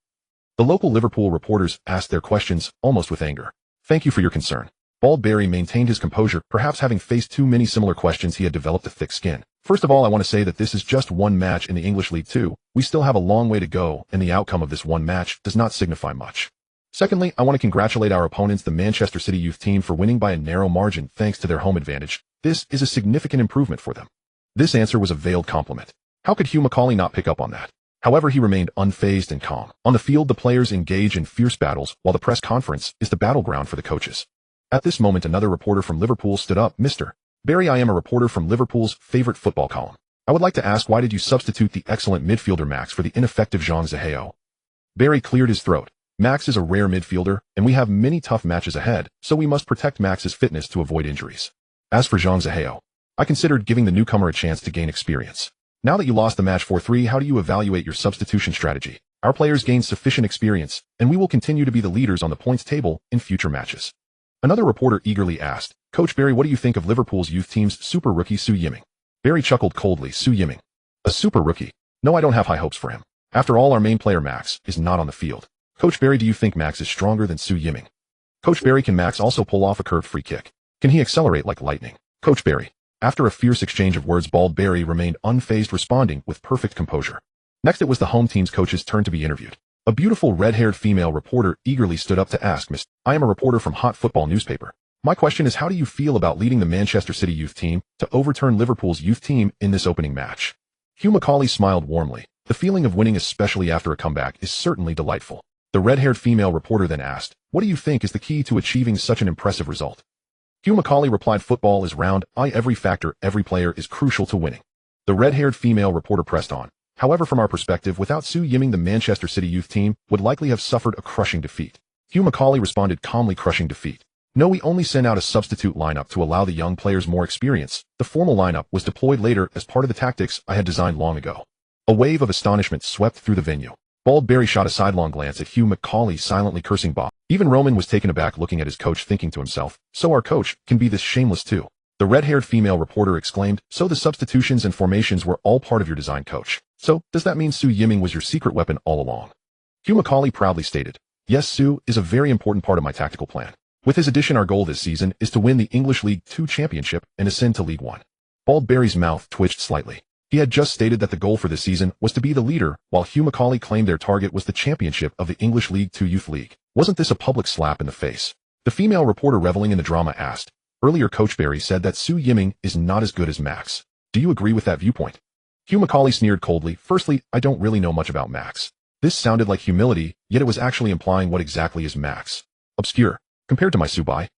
The local Liverpool reporters asked their questions almost with anger. "Thank you for your concern. Bald Barry maintained his composure, perhaps having faced too many similar questions he had developed a thick skin. First of all, I want to say that this is just one match in the English League 2. We still have a long way to go, and the outcome of this one match does not signify much. Secondly, I want to congratulate our opponents, the Manchester City youth team, for winning by a narrow margin thanks to their home advantage. This is a significant improvement for them. This answer was a veiled compliment. How could Hugh Macaulay not pick up on that? However, he remained unfazed and calm. On the field, the players engage in fierce battles, while the press conference is the battleground for the coaches. At this moment, another reporter from Liverpool stood up. Mr. Barry, I am a reporter from Liverpool's favorite football column. I would like to ask, why did you substitute the excellent midfielder Max for the ineffective Jiang Yan? Barry cleared his throat. Max is a rare midfielder, and we have many tough matches ahead, so we must protect Max's fitness to avoid injuries. As for Jiang Yan, I considered giving the newcomer a chance to gain experience. Now that you lost the match 4-3, how do you evaluate your substitution strategy? Our players gained sufficient experience, and we will continue to be the leaders on the points table in future matches. Another reporter eagerly asked, Coach Barry, what do you think of Liverpool's youth team's super rookie Su Yiming? Barry chuckled coldly. Su Yiming? A super rookie? No, I don't have high hopes for him. After all, our main player Max is not on the field. Coach Barry, do you think Max is stronger than Su Yiming? Coach Barry, can Max also pull off a curved free kick? Can he accelerate like lightning? Coach Barry. After a fierce exchange of words, Bald Barry remained unfazed, responding with perfect composure. Next, it was the home team's coach's turn to be interviewed. A beautiful red-haired female reporter eagerly stood up to ask, Miss, I am a reporter from Hot Football newspaper. My question is, how do you feel about leading the Manchester City youth team to overturn Liverpool's youth team in this opening match? Hugh Macaulay smiled warmly. The feeling of winning, especially after a comeback, is certainly delightful. The red-haired female reporter then asked, what do you think is the key to achieving such an impressive result? Hugh Macaulay replied, football is round, every factor, every player is crucial to winning. The red-haired female reporter pressed on. However, from our perspective, without Su Yiming, the Manchester City youth team would likely have suffered a crushing defeat. Hugh Macaulay responded calmly, crushing defeat. No, we only sent out a substitute lineup to allow the young players more experience. The formal lineup was deployed later as part of the tactics I had designed long ago. A wave of astonishment swept through the venue. Bald Barry shot a sidelong glance at Hugh Macaulay, silently cursing Bob. Even Roman was taken aback, looking at his coach, thinking to himself, so our coach can be this shameless too. The red-haired female reporter exclaimed, so the substitutions and formations were all part of your design, coach. So, does that mean Su Yiming was your secret weapon all along? Hugh Macaulay proudly stated, yes, Su is a very important part of my tactical plan. With his addition, our goal this season is to win the English League 2 championship and ascend to League 1. Bald Barry's mouth twitched slightly. He had just stated that the goal for this season was to be the leader, while Hugh Macaulay claimed their target was the championship of the English League 2 Youth League. Wasn't this a public slap in the face? The female reporter, reveling in the drama, asked, earlier Coach Barry said that Su Yiming is not as good as Max. Do you agree with that viewpoint? Hugh Macaulay sneered coldly. Firstly, I don't really know much about Max. This sounded like humility, yet it was actually implying what exactly is Max. Obscure, compared to my Subai.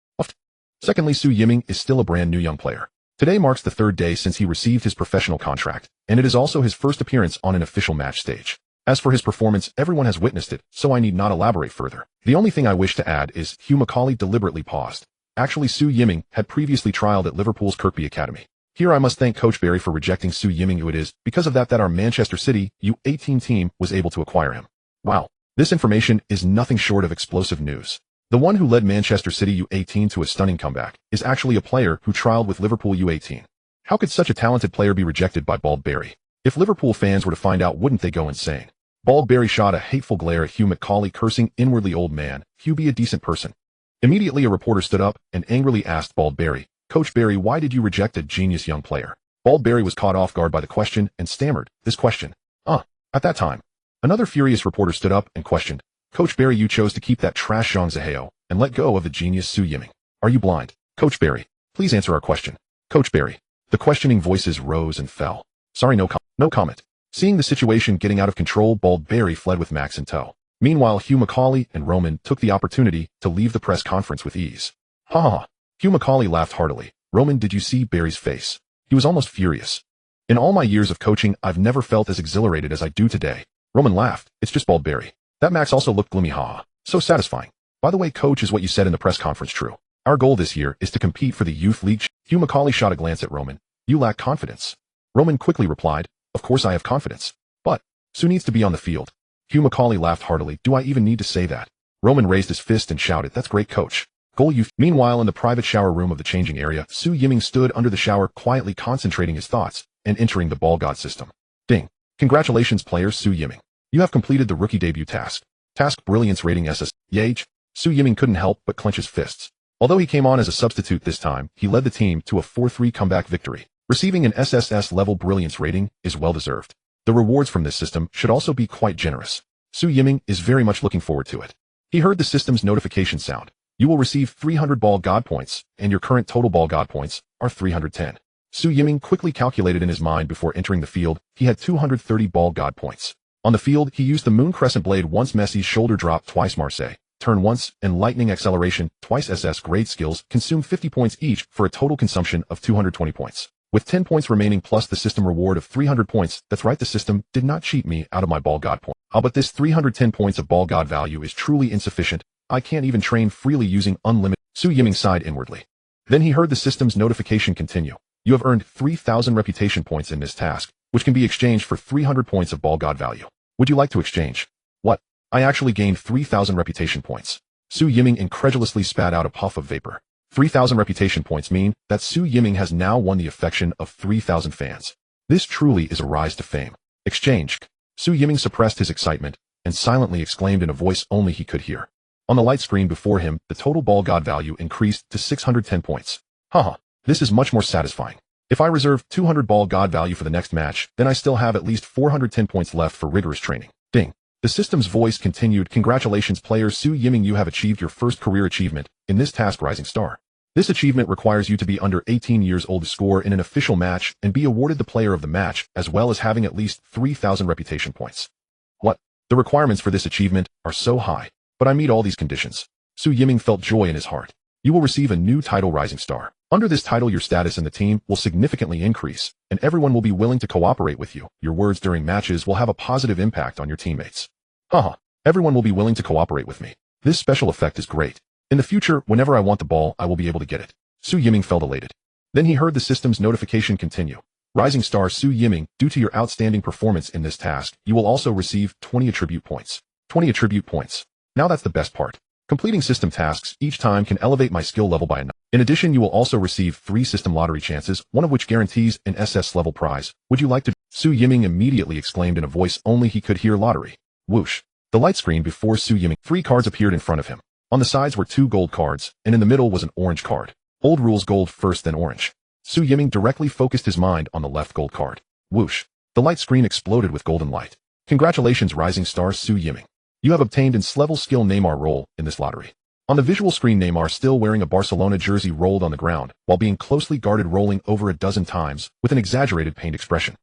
Secondly, Su Yiming is still a brand new young player. Today marks the third day since he received his professional contract, and it is also his first appearance on an official match stage. As for his performance, everyone has witnessed it, so I need not elaborate further. The only thing I wish to add is, Hugh Macaulay deliberately paused. Actually, Su Yiming had previously trialed at Liverpool's Kirkby Academy. Here I must thank Coach Barry for rejecting Su Yiming, who it is because of that our Manchester City U18 team was able to acquire him. Wow, this information is nothing short of explosive news. The one who led Manchester City U18 to a stunning comeback is actually a player who trialed with Liverpool U18. How could such a talented player be rejected by Bald Barry? If Liverpool fans were to find out, wouldn't they go insane? Bald Barry shot a hateful glare at Hugh Macaulay, cursing inwardly, old man, Hugh, be a decent person. Immediately a reporter stood up and angrily asked Bald Barry, Coach Barry, why did you reject a genius young player? Bald Barry was caught off guard by the question and stammered, this question. At that time. Another furious reporter stood up and questioned, Coach Barry, you chose to keep that trash Jiang Yan and let go of the genius Su Yiming. Are you blind? Coach Barry, please answer our question. Coach Barry. The questioning voices rose and fell. Sorry, no comment. Seeing the situation getting out of control, Bald Barry fled with Max in tow. Meanwhile, Hugh Macaulay and Roman took the opportunity to leave the press conference with ease. Ha ha. Hugh Macaulay laughed heartily. Roman, did you see Barry's face? He was almost furious. In all my years of coaching, I've never felt as exhilarated as I do today. Roman laughed. It's just Bald Barry. That Max also looked gloomy, haha. So satisfying. By the way, coach, is what you said in the press conference true? Our goal this year is to compete for the Youth League. Hugh Macaulay shot a glance at Roman. You lack confidence. Roman quickly replied, of course I have confidence. But, Su needs to be on the field. Hugh Macaulay laughed heartily. Do I even need to say that? Roman raised his fist and shouted, that's great, coach. Goal youth. Meanwhile, in the private shower room of the changing area, Su Yiming stood under the shower, quietly concentrating his thoughts and entering the ball god system. Ding. Congratulations, players. Su Yiming. You have completed the rookie debut task. Task brilliance rating SS. Yage. Su Yiming couldn't help but clench his fists. Although he came on as a substitute this time, he led the team to a 4-3 comeback victory. Receiving an SSS-level brilliance rating is well-deserved. The rewards from this system should also be quite generous. Su Yiming is very much looking forward to it. He heard the system's notification sound. You will receive 300 ball god points, and your current total ball god points are 310. Su Yiming quickly calculated in his mind before entering the field. He had 230 ball god points. On the field, he used the Moon Crescent Blade once, Messi's shoulder drop twice, Marseille turn once, and lightning acceleration twice. SS grade skills consume 50 points each for a total consumption of 220 points. With 10 points remaining plus the system reward of 300 points, that's right, the system did not cheat me out of my ball god point. But this 310 points of ball god value is truly insufficient. I can't even train freely using unlimited. Su Yiming sighed inwardly. Then he heard the system's notification continue. You have earned 3,000 reputation points in this task, which can be exchanged for 300 points of ball god value. Would you like to exchange? What? I actually gained 3,000 reputation points. Su Yiming incredulously spat out a puff of vapor. 3,000 reputation points mean that Su Yiming has now won the affection of 3,000 fans. This truly is a rise to fame. Exchange. Su Yiming suppressed his excitement and silently exclaimed in a voice only he could hear. On the light screen before him, the total ball god value increased to 610 points. Haha, this is much more satisfying. If I reserve 200 ball god value for the next match, then I still have at least 410 points left for rigorous training. Ding. The system's voice continued. Congratulations, player Su Yiming, you have achieved your first career achievement in this task, Rising Star. This achievement requires you to be under 18 years old to score in an official match and be awarded the player of the match, as well as having at least 3,000 reputation points. What? The requirements for this achievement are so high, but I meet all these conditions. Su Yiming felt joy in his heart. You will receive a new title, Rising Star. Under this title, your status in the team will significantly increase, and everyone will be willing to cooperate with you. Your words during matches will have a positive impact on your teammates. Haha, everyone will be willing to cooperate with me. This special effect is great. In the future, whenever I want the ball, I will be able to get it. Su Yiming felt elated. Then he heard the system's notification continue. Rising Star Su Yiming, due to your outstanding performance in this task, you will also receive 20 attribute points. 20 attribute points. Now that's the best part. Completing system tasks each time can elevate my skill level by a number. In addition, you will also receive 3 system lottery chances, one of which guarantees an SS level prize. Would you like to? Su Yiming immediately exclaimed in a voice only he could hear, lottery. Whoosh. The light screen before Su Yiming, 3 cards appeared in front of him. On the sides were 2 gold cards, and in the middle was an orange card. Old rules, gold first then orange. Su Yiming directly focused his mind on the left gold card. Whoosh. The light screen exploded with golden light. Congratulations, Rising Star Su Yiming. You have obtained an S-level skill Neymar role in this lottery. On the visual screen, Neymar, still wearing a Barcelona jersey, rolled on the ground while being closely guarded, rolling over a dozen times with an exaggerated pained expression.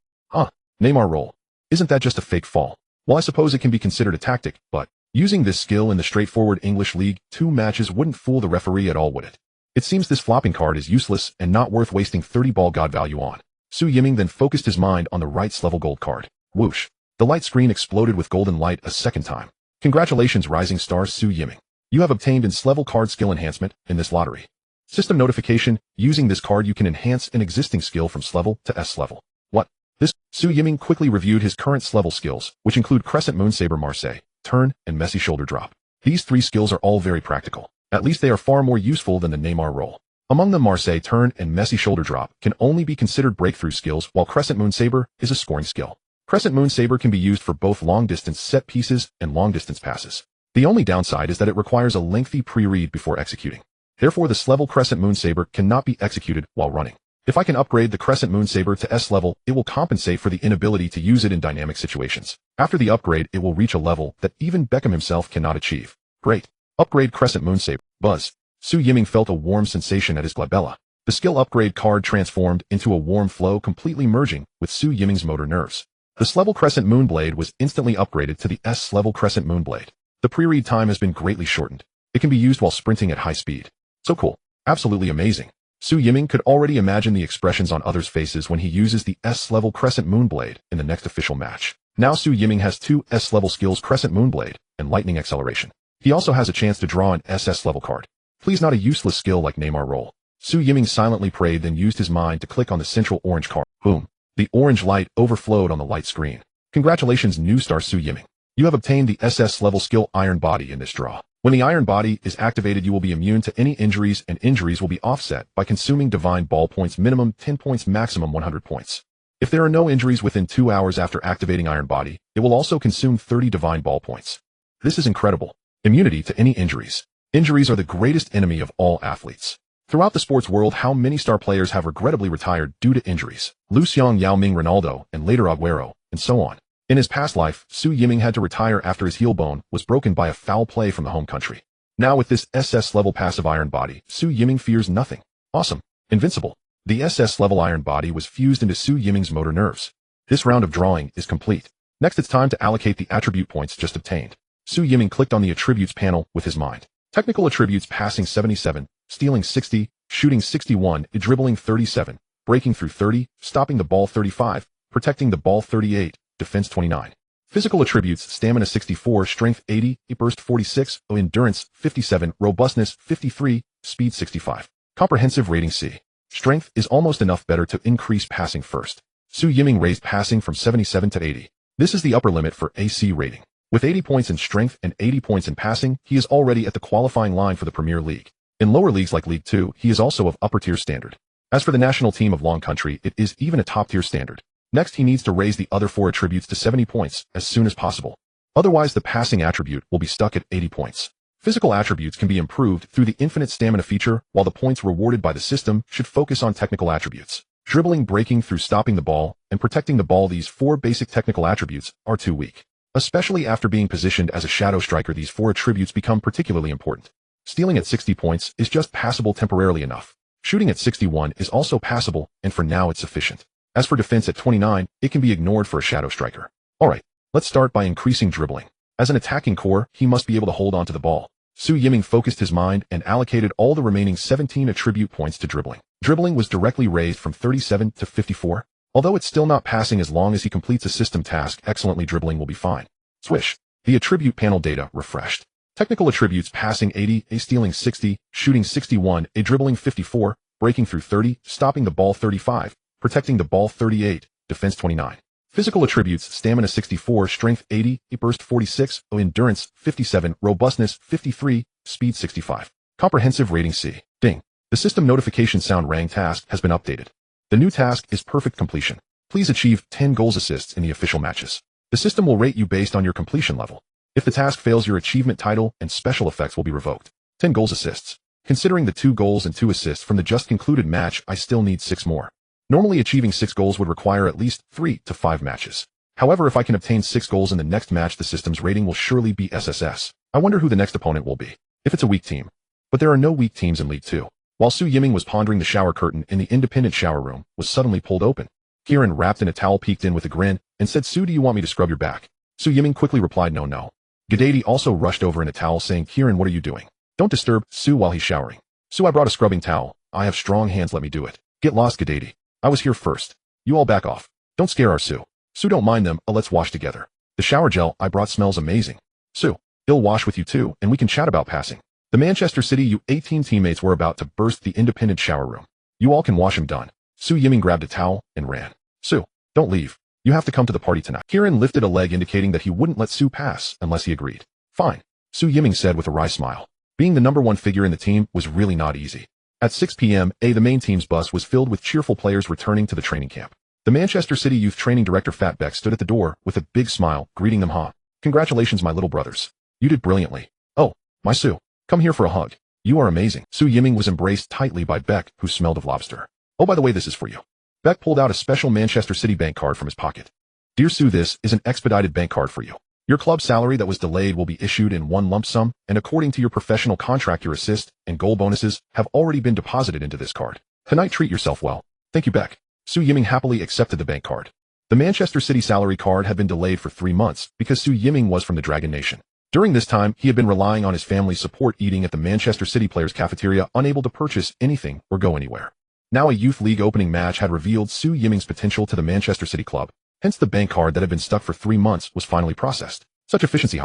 Neymar roll. Isn't that just a fake fall? Well, I suppose it can be considered a tactic, but using this skill in the straightforward English League 2 matches wouldn't fool the referee at all, would it? It seems this flopping card is useless and not worth wasting 30 ball god value on. Su Yiming then focused his mind on the right S-level gold card. Whoosh. The light screen exploded with golden light a second time. Congratulations, Rising Star Su Yiming. You have obtained an S-level card skill enhancement in this lottery. System notification. Using this card, you can enhance an existing skill from S-level to S-level. What? This? Su Yiming quickly reviewed his current S-level skills, which include Crescent Moon Saber, Marseille turn, and Messi shoulder drop. These 3 skills are all very practical. At least they are far more useful than the Neymar roll. Among them, Marseille turn and Messi shoulder drop can only be considered breakthrough skills, while Crescent Moon Saber is a scoring skill. Crescent Moon Saber can be used for both long-distance set pieces and long-distance passes. The only downside is that it requires a lengthy pre-read before executing. Therefore, the S-level Crescent Moon Saber cannot be executed while running. If I can upgrade the Crescent Moon Saber to S-level, it will compensate for the inability to use it in dynamic situations. After the upgrade, it will reach a level that even Beckham himself cannot achieve. Great. Upgrade Crescent Moon Saber. Buzz. Su Yiming felt a warm sensation at his glabella. The skill upgrade card transformed into a warm flow, completely merging with Su Yiming's motor nerves. The S-level Crescent Moon Blade was instantly upgraded to the S-level Crescent Moon Blade. The pre-read time has been greatly shortened. It can be used while sprinting at high speed. So cool. Absolutely amazing. Su Yiming could already imagine the expressions on others' faces when he uses the S-level Crescent Moon Blade in the next official match. Now Su Yiming has 2 S-level skills, Crescent Moon Blade and Lightning Acceleration. He also has a chance to draw an SS-level card. Please, not a useless skill like Neymar roll. Su Yiming silently prayed, then used his mind to click on the central orange card. Boom. The orange light overflowed on the light screen. Congratulations, new star Su Yiming. You have obtained the SS-level skill Iron Body in this draw. When the Iron Body is activated, you will be immune to any injuries, and injuries will be offset by consuming divine ball points, minimum 10 points, maximum 100 points. If there are no injuries within 2 hours after activating Iron Body, it will also consume 30 divine ball points. This is incredible. Immunity to any injuries. Injuries are the greatest enemy of all athletes. Throughout the sports world, how many star players have regrettably retired due to injuries? Lucian Yao Ming Ronaldo, and later Aguero, and so on. In his past life, Su Yiming had to retire after his heel bone was broken by a foul play from the home country. Now with this SS-level passive iron body, Su Yiming fears nothing. Awesome. Invincible. The SS-level iron body was fused into Su Yiming's motor nerves. This round of drawing is complete. Next it's time to allocate the attribute points just obtained. Su Yiming clicked on the attributes panel with his mind. Technical attributes: passing 77, stealing 60, shooting 61, dribbling 37, breaking through 30, stopping the ball 35, protecting the ball 38, defense 29. Physical attributes: stamina 64, strength 80, burst 46, endurance 57, robustness 53, speed 65. Comprehensive rating C. Strength is almost enough better to increase passing first. Su Yiming raised passing from 77 to 80. This is the upper limit for AC rating. With 80 points in strength and 80 points in passing, he is already at the qualifying line for the Premier League. In lower leagues like League 2, he is also of upper tier standard. As for the national team of Long Country, it is even a top tier standard. Next, he needs to raise the other 4 attributes to 70 points as soon as possible. Otherwise, the passing attribute will be stuck at 80 points. Physical attributes can be improved through the infinite stamina feature, while the points rewarded by the system should focus on technical attributes. Dribbling, breaking through, stopping the ball, and protecting the ball. These 4 basic technical attributes are too weak. Especially after being positioned as a shadow striker, these 4 attributes become particularly important. Stealing at 60 points is just passable temporarily enough. Shooting at 61 is also passable, and for now it's sufficient. As for defense at 29, it can be ignored for a shadow striker. Alright, let's start by increasing dribbling. As an attacking core, he must be able to hold on to the ball. Su Yiming focused his mind and allocated all the remaining 17 attribute points to dribbling. Dribbling was directly raised from 37 to 54. Although it's still not passing, as long as he completes a system task excellently, dribbling will be fine. Swish. The attribute panel data refreshed. Technical attributes: passing 80, stealing 60, shooting 61, dribbling 54, breaking through 30, stopping the ball 35, protecting the ball 38, defense 29. Physical attributes: stamina 64, strength 80, burst 46, endurance 57, robustness 53, speed 65. Comprehensive rating C. Ding. The system notification sound rang. Task has been updated. The new task is perfect completion. Please achieve 10 goals assists in the official matches. The system will rate you based on your completion level. If the task fails, your achievement title and special effects will be revoked. 10 goals assists. Considering the 2 goals and 2 assists from the just concluded match, I still need 6 more. Normally achieving 6 goals would require at least 3 to 5 matches. However, if I can obtain 6 goals in the next match, the system's rating will surely be SSS. I wonder who the next opponent will be. If it's a weak team. But there are no weak teams in League 2. While Su Yiming was pondering, the shower curtain in the independent shower room was suddenly pulled open. Kieran, wrapped in a towel, peeked in with a grin and said, "Su, do you want me to scrub your back?" Su Yiming quickly replied, "No. Gadady also rushed over in a towel, saying, "Kieran, what are you doing? Don't disturb Su while he's showering." "Su, I brought a scrubbing towel. I have strong hands, let me do it." "Get lost, Gadady. I was here first. You all back off. Don't scare our Su." "Su, don't mind them, let's wash together. The shower gel I brought smells amazing." "Su, he'll wash with you too, and we can chat about passing." The Manchester City U18 teammates were about to burst the independent shower room. "You all can wash him, done." Su Yiming grabbed a towel and ran. "Su, don't leave. You have to come to the party tonight." Kieran lifted a leg, indicating that he wouldn't let Su pass unless he agreed. "Fine," Su Yiming said with a wry smile. Being the number 1 figure in the team was really not easy. At 6 p.m., the main team's bus was filled with cheerful players returning to the training camp. The Manchester City youth training director Fat Beck stood at the door with a big smile, greeting them. "Congratulations, my little brothers. You did brilliantly. Oh, my Su. Come here for a hug. You are amazing." Su Yiming was embraced tightly by Beck, who smelled of lobster. "Oh, by the way, this is for you." Beck pulled out a special Manchester City bank card from his pocket. "Dear Su, this is an expedited bank card for you. Your club salary that was delayed will be issued in one lump sum, and according to your professional contract, your assist and goal bonuses have already been deposited into this card. Tonight, treat yourself well. Thank you, Beck." Su Yiming happily accepted the bank card. The Manchester City salary card had been delayed for 3 months because Su Yiming was from the Dragon Nation. During this time, he had been relying on his family's support, eating at the Manchester City players' cafeteria, unable to purchase anything or go anywhere. Now a youth league opening match had revealed Su Yiming's potential to the Manchester City club. Hence the bank card that had been stuck for 3 months was finally processed. Such efficiency,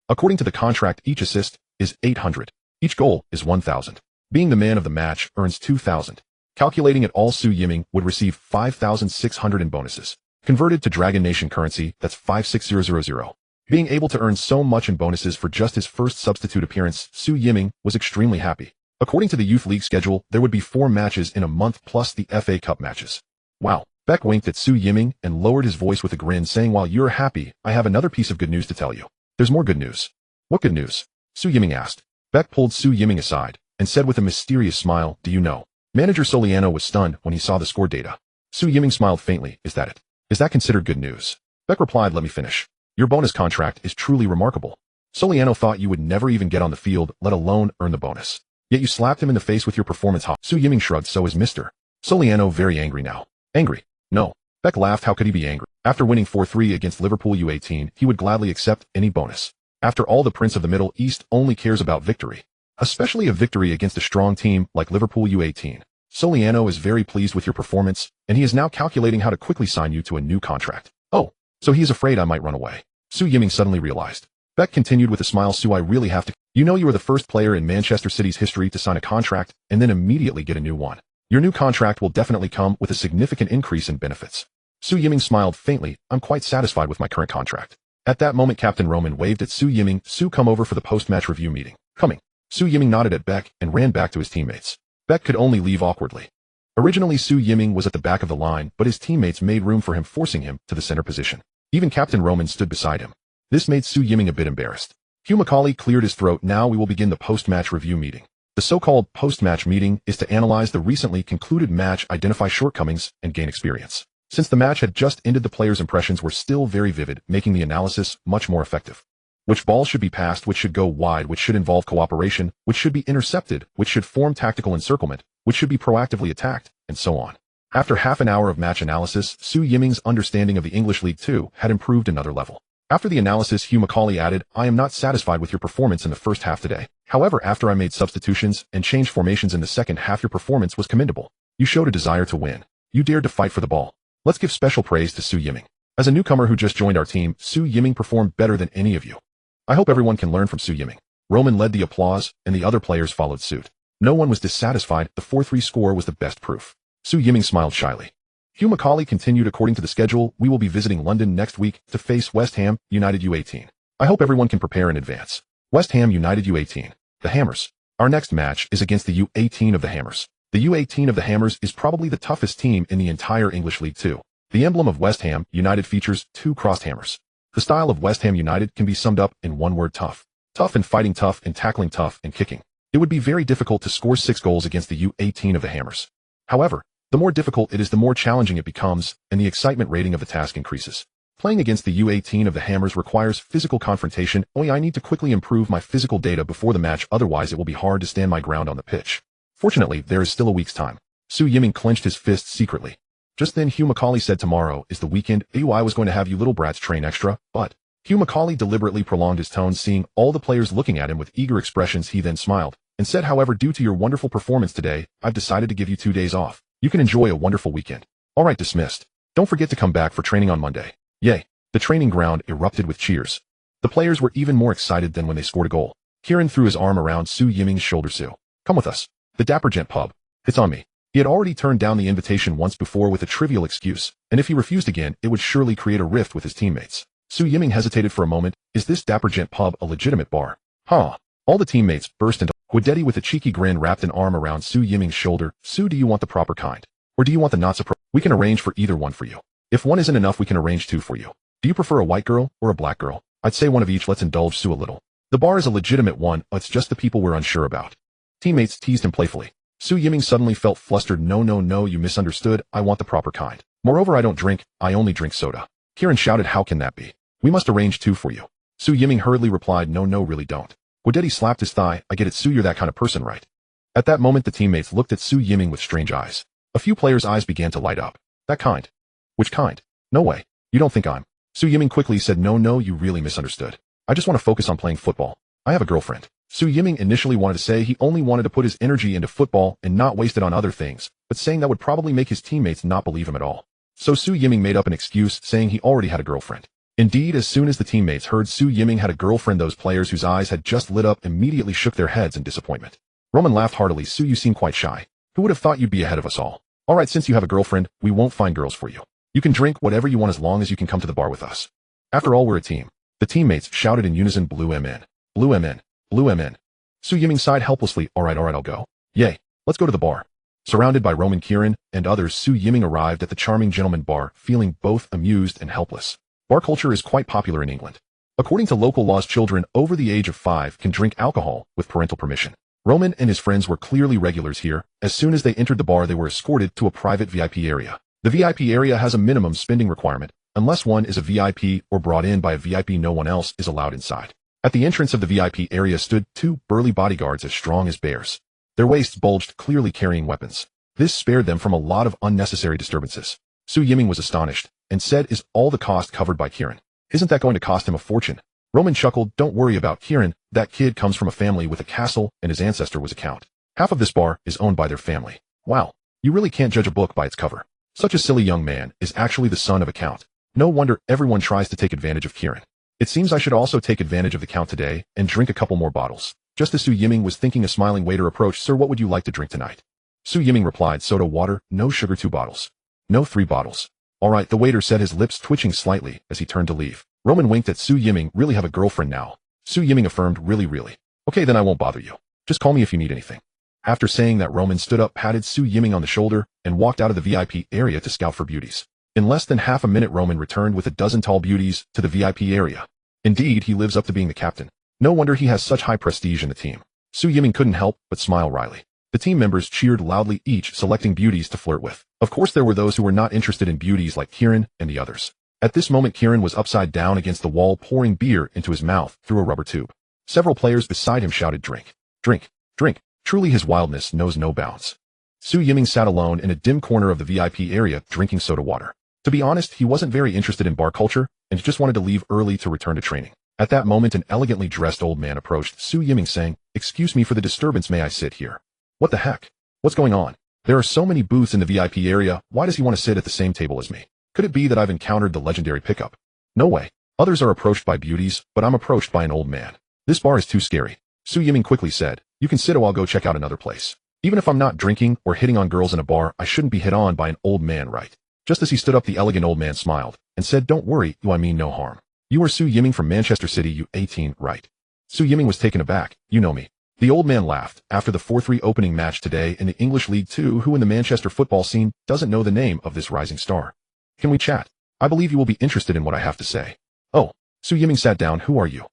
According to the contract, each assist is 800. Each goal is 1,000. Being the man of the match earns 2,000. Calculating it all, Su Yiming would receive 5,600 in bonuses. Converted to Dragon Nation currency, that's 56000. Being able to earn so much in bonuses for just his first substitute appearance, Su Yiming was extremely happy. According to the youth league schedule, there would be 4 matches in a month plus the FA Cup matches. Wow. Beck winked at Su Yiming and lowered his voice with a grin, saying, "While you're happy, I have another piece of good news to tell you." "There's more good news." "What good news?" Su Yiming asked. Beck pulled Su Yiming aside and said with a mysterious smile, "Do you know?" Manager Soliano was stunned when he saw the score data. Su Yiming smiled faintly. "Is that it? Is that considered good news?" Beck replied, "Let me finish. Your bonus contract is truly remarkable. Soliano thought you would never even get on the field, let alone earn the bonus. Yet you slapped him in the face with your performance." Su Yiming shrugged. "So is Mr. Soliano very angry now?" "Angry? No." Beck laughed. "How could he be angry? After winning 4-3 against Liverpool U18, he would gladly accept any bonus. After all, the Prince of the Middle East only cares about victory. Especially a victory against a strong team like Liverpool U18. Soliano is very pleased with your performance, and he is now calculating how to quickly sign you to a new contract." "Oh, so he is afraid I might run away." Su Yiming suddenly realized. Beck continued with a smile, "Su, I really have to. You know you are the first player in Manchester City's history to sign a contract and then immediately get a new one. Your new contract will definitely come with a significant increase in benefits." Su Yiming smiled faintly. "I'm quite satisfied with my current contract." At that moment, Captain Roman waved at Su Yiming. "Su, come over for the post-match review meeting." "Coming." Su Yiming nodded at Beck and ran back to his teammates. Beck could only leave awkwardly. Originally, Su Yiming was at the back of the line, but his teammates made room for him, forcing him to the center position. Even Captain Roman stood beside him. This made Su Yiming a bit embarrassed. Hugh Macaulay cleared his throat. "Now we will begin the post-match review meeting. The so-called post-match meeting is to analyze the recently concluded match, identify shortcomings, and gain experience." Since the match had just ended, the players' impressions were still very vivid, making the analysis much more effective. Which ball should be passed, which should go wide, which should involve cooperation, which should be intercepted, which should form tactical encirclement, which should be proactively attacked, and so on. After half an hour of match analysis, Su Yiming's understanding of the English League Two had improved another level. After the analysis, Hugh Macaulay added, "I am not satisfied with your performance in the first half today. However, after I made substitutions and changed formations in the second half, your performance was commendable. You showed a desire to win. You dared to fight for the ball. Let's give special praise to Su Yiming. As a newcomer who just joined our team, Su Yiming performed better than any of you. I hope everyone can learn from Su Yiming." Roman led the applause, and the other players followed suit. No one was dissatisfied. The 4-3 score was the best proof. Su Yiming smiled shyly. Hugh Macaulay continued, "According to the schedule, we will be visiting London next week to face West Ham United U18. I hope everyone can prepare in advance." West Ham United U18. The Hammers. Our next match is against the U18 of the Hammers. The U18 of the Hammers is probably the toughest team in the entire English League Two. The emblem of West Ham United features two crossed hammers. The style of West Ham United can be summed up in one word: tough. Tough in fighting, tough in tackling, tough in kicking. It would be very difficult to score 6 goals against the U18 of the Hammers. However, the more difficult it is, the more challenging it becomes, and the excitement rating of the task increases. Playing against the U18 of the Hammers requires physical confrontation. I need to quickly improve my physical data before the match, otherwise it will be hard to stand my ground on the pitch. Fortunately, there is still a week's time. Su Yiming clenched his fists secretly. Just then Hugh Macaulay said, "Tomorrow is the weekend. I was going to have you little brats train extra, but..." Hugh Macaulay deliberately prolonged his tone, seeing all the players looking at him with eager expressions. He then smiled and said, "However, due to your wonderful performance today, I've decided to give you 2 days off. You can enjoy a wonderful weekend." "All right, dismissed. Don't forget to come back for training on Monday." Yay. The training ground erupted with cheers. The players were even more excited than when they scored a goal. Kieran threw his arm around Su Yiming's shoulder. "Su, come with us. The Dapper Gent pub. It's on me." He had already turned down the invitation once before with a trivial excuse, and if he refused again, it would surely create a rift with his teammates. Su Yiming hesitated for a moment. "Is this Dapper Gent pub a legitimate bar?" "Huh." All the teammates burst into Guidetti with a cheeky grin wrapped an arm around Su Yiming's shoulder. "Su, do you want the proper kind? Or do you want the not so pro? We can arrange for either one for you. If one isn't enough, we can arrange 2 for you. Do you prefer a white girl or a black girl? I'd say one of each. Let's indulge Su a little. The bar is a legitimate one, it's just the people we're unsure about." Teammates teased him playfully. Su Yiming suddenly felt flustered. No, you misunderstood. I want the proper kind. Moreover, I don't drink, I only drink soda." Kieran shouted, "How can that be? We must arrange 2 for you." Su Yiming hurriedly replied, No, really don't." Guidetti slapped his thigh. "I get it, Su, you're that kind of person, right?" At that moment, the teammates looked at Su Yiming with strange eyes. A few players' eyes began to light up. "That kind? Which kind? No way. You don't think I'm..." Su Yiming quickly said, No, you really misunderstood. I just want to focus on playing football. I have a girlfriend." Su Yiming initially wanted to say he only wanted to put his energy into football and not waste it on other things, but saying that would probably make his teammates not believe him at all. So Su Yiming made up an excuse, saying he already had a girlfriend. Indeed, as soon as the teammates heard Su Yiming had a girlfriend, those players whose eyes had just lit up immediately shook their heads in disappointment. Roman laughed heartily. "Su, you seem quite shy. Who would have thought you'd be ahead of us all? All right, since you have a girlfriend, we won't find girls for you. You can drink whatever you want as long as you can come to the bar with us. After all, we're a team." The teammates shouted in unison, "Blue M in. Blue M in. Blue M in." Su Yiming sighed helplessly. All right, I'll go. Yay, let's go to the bar." Surrounded by Roman, Kieran, and others, Su Yiming arrived at the charming gentleman bar, feeling both amused and helpless. Bar culture is quite popular in England. According to local laws, children over the age of 5 can drink alcohol with parental permission. Roman and his friends were clearly regulars here. As soon as they entered the bar, they were escorted to a private VIP area. The VIP area has a minimum spending requirement. Unless one is a VIP or brought in by a VIP, no one else is allowed inside. At the entrance of the VIP area stood 2 burly bodyguards as strong as bears. Their waists bulged, clearly carrying weapons. This spared them from a lot of unnecessary disturbances. Su Yiming was astonished and said, "Is all the cost covered by Kieran? Isn't that going to cost him a fortune?" Roman chuckled, "Don't worry about Kieran. That kid comes from a family with a castle and his ancestor was a count. Half of this bar is owned by their family." Wow, you really can't judge a book by its cover. Such a silly young man is actually the son of a count. No wonder everyone tries to take advantage of Kieran. It seems I should also take advantage of the count today and drink a couple more bottles. Just as Su Yiming was thinking, a smiling waiter approached. "Sir, what would you like to drink tonight?" Su Yiming replied, "Soda, water, no sugar, 2 bottles. No, 3 bottles. All right," the waiter said, his lips twitching slightly as he turned to leave. Roman winked at Su Yiming. "Really have a girlfriend now?" Su Yiming affirmed, "Really. Okay, then I won't bother you. Just call me if you need anything." After saying that, Roman stood up, patted Su Yiming on the shoulder, and walked out of the VIP area to scout for beauties. In less than half a minute, Roman returned with a dozen tall beauties to the VIP area. Indeed, he lives up to being the captain. No wonder he has such high prestige in the team. Su Yiming couldn't help but smile wryly. The team members cheered loudly, each selecting beauties to flirt with. Of course, there were those who were not interested in beauties like Kieran and the others. At this moment, Kieran was upside down against the wall, pouring beer into his mouth through a rubber tube. Several players beside him shouted, "Drink, drink, drink." Truly, his wildness knows no bounds. Su Yiming sat alone in a dim corner of the VIP area, drinking soda water. To be honest, he wasn't very interested in bar culture and just wanted to leave early to return to training. At that moment, an elegantly dressed old man approached Su Yiming, saying, "Excuse me for the disturbance, may I sit here?" "What the heck? What's going on? There are so many booths in the VIP area. Why does he want to sit at the same table as me? Could it be that I've encountered the legendary pickup? No way. Others are approached by beauties, but I'm approached by an old man. This bar is too scary." Su Yiming quickly said, "You can sit or I'll go check out another place. Even if I'm not drinking or hitting on girls in a bar, I shouldn't be hit on by an old man, right?" Just as he stood up, the elegant old man smiled and said, "Don't worry, I mean no harm. You are Su Yiming from Manchester City, U18, right?" Su Yiming was taken aback. "You know me." The old man laughed. After the 4-3 opening match today in the English League 2, who in the Manchester football scene doesn't know the name of this rising star? "Can we chat? I believe you will be interested in what I have to say." "Oh." Su Yiming sat down. "Who are you?"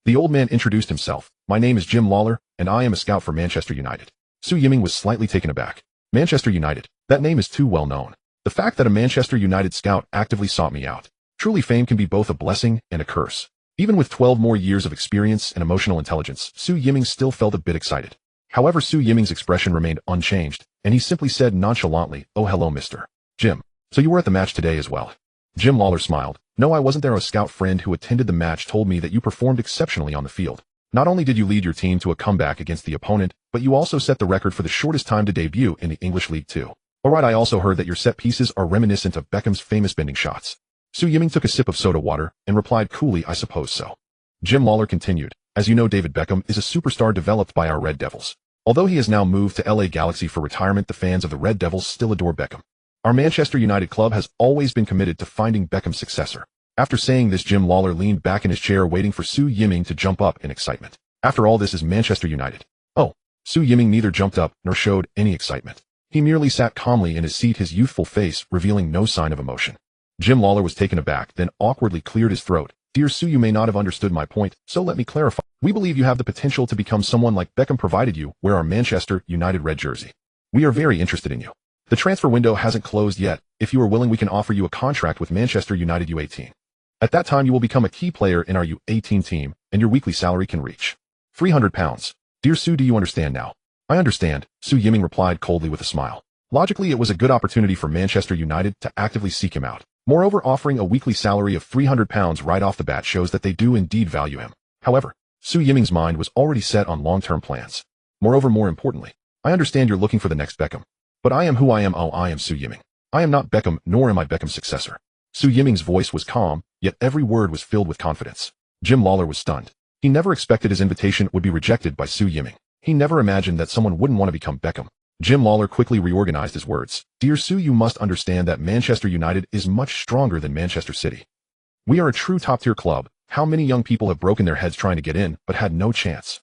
The old man introduced himself. "My name is Jim Lawler, and I am a scout for Manchester United." Su Yiming was slightly taken aback. Manchester United? That name is too well known. The fact that a Manchester United scout actively sought me out. Truly, fame can be both a blessing and a curse. Even with 12 more years of experience and emotional intelligence, Su Yiming still felt a bit excited. However, Su Yiming's expression remained unchanged, and he simply said nonchalantly, "Oh, hello, Mr. Jim. So you were at the match today as well?" Jim Lawler smiled. "No, I wasn't there. A scout friend who attended the match told me that you performed exceptionally on the field. Not only did you lead your team to a comeback against the opponent, but you also set the record for the shortest time to debut in the English League 2. Alright, I also heard that your set pieces are reminiscent of Beckham's famous bending shots." Su Yiming took a sip of soda water and replied coolly, "I suppose so." Jim Lawler continued, "As you know, David Beckham is a superstar developed by our Red Devils. Although he has now moved to LA Galaxy for retirement, the fans of the Red Devils still adore Beckham. Our Manchester United club has always been committed to finding Beckham's successor." After saying this, Jim Lawler leaned back in his chair, waiting for Su Yiming to jump up in excitement. After all, this is Manchester United. Oh. Su Yiming neither jumped up nor showed any excitement. He merely sat calmly in his seat, his youthful face revealing no sign of emotion. Jim Lawler was taken aback, then awkwardly cleared his throat. "Dear Su, you may not have understood my point, so let me clarify. We believe you have the potential to become someone like Beckham, provided you wear our Manchester United red jersey. We are very interested in you. The transfer window hasn't closed yet. If you are willing, we can offer you a contract with Manchester United U18. At that time, you will become a key player in our U18 team, and your weekly salary can reach £300. Dear Su, do you understand now?" "I understand," Su Yiming replied coldly with a smile. Logically, it was a good opportunity for Manchester United to actively seek him out. Moreover, offering a weekly salary of £300 right off the bat shows that they do indeed value him. However, Su Yiming's mind was already set on long-term plans. Moreover, more importantly, "I understand you're looking for the next Beckham. But I am who I am. Oh, I am Su Yiming. I am not Beckham, nor am I Beckham's successor." Su Yiming's voice was calm, yet every word was filled with confidence. Jim Lawler was stunned. He never expected his invitation would be rejected by Su Yiming. He never imagined that someone wouldn't want to become Beckham. Jim Lawler quickly reorganized his words. "Dear Su, you must understand that Manchester United is much stronger than Manchester City. We are a true top-tier club. How many young people have broken their heads trying to get in, but had no chance?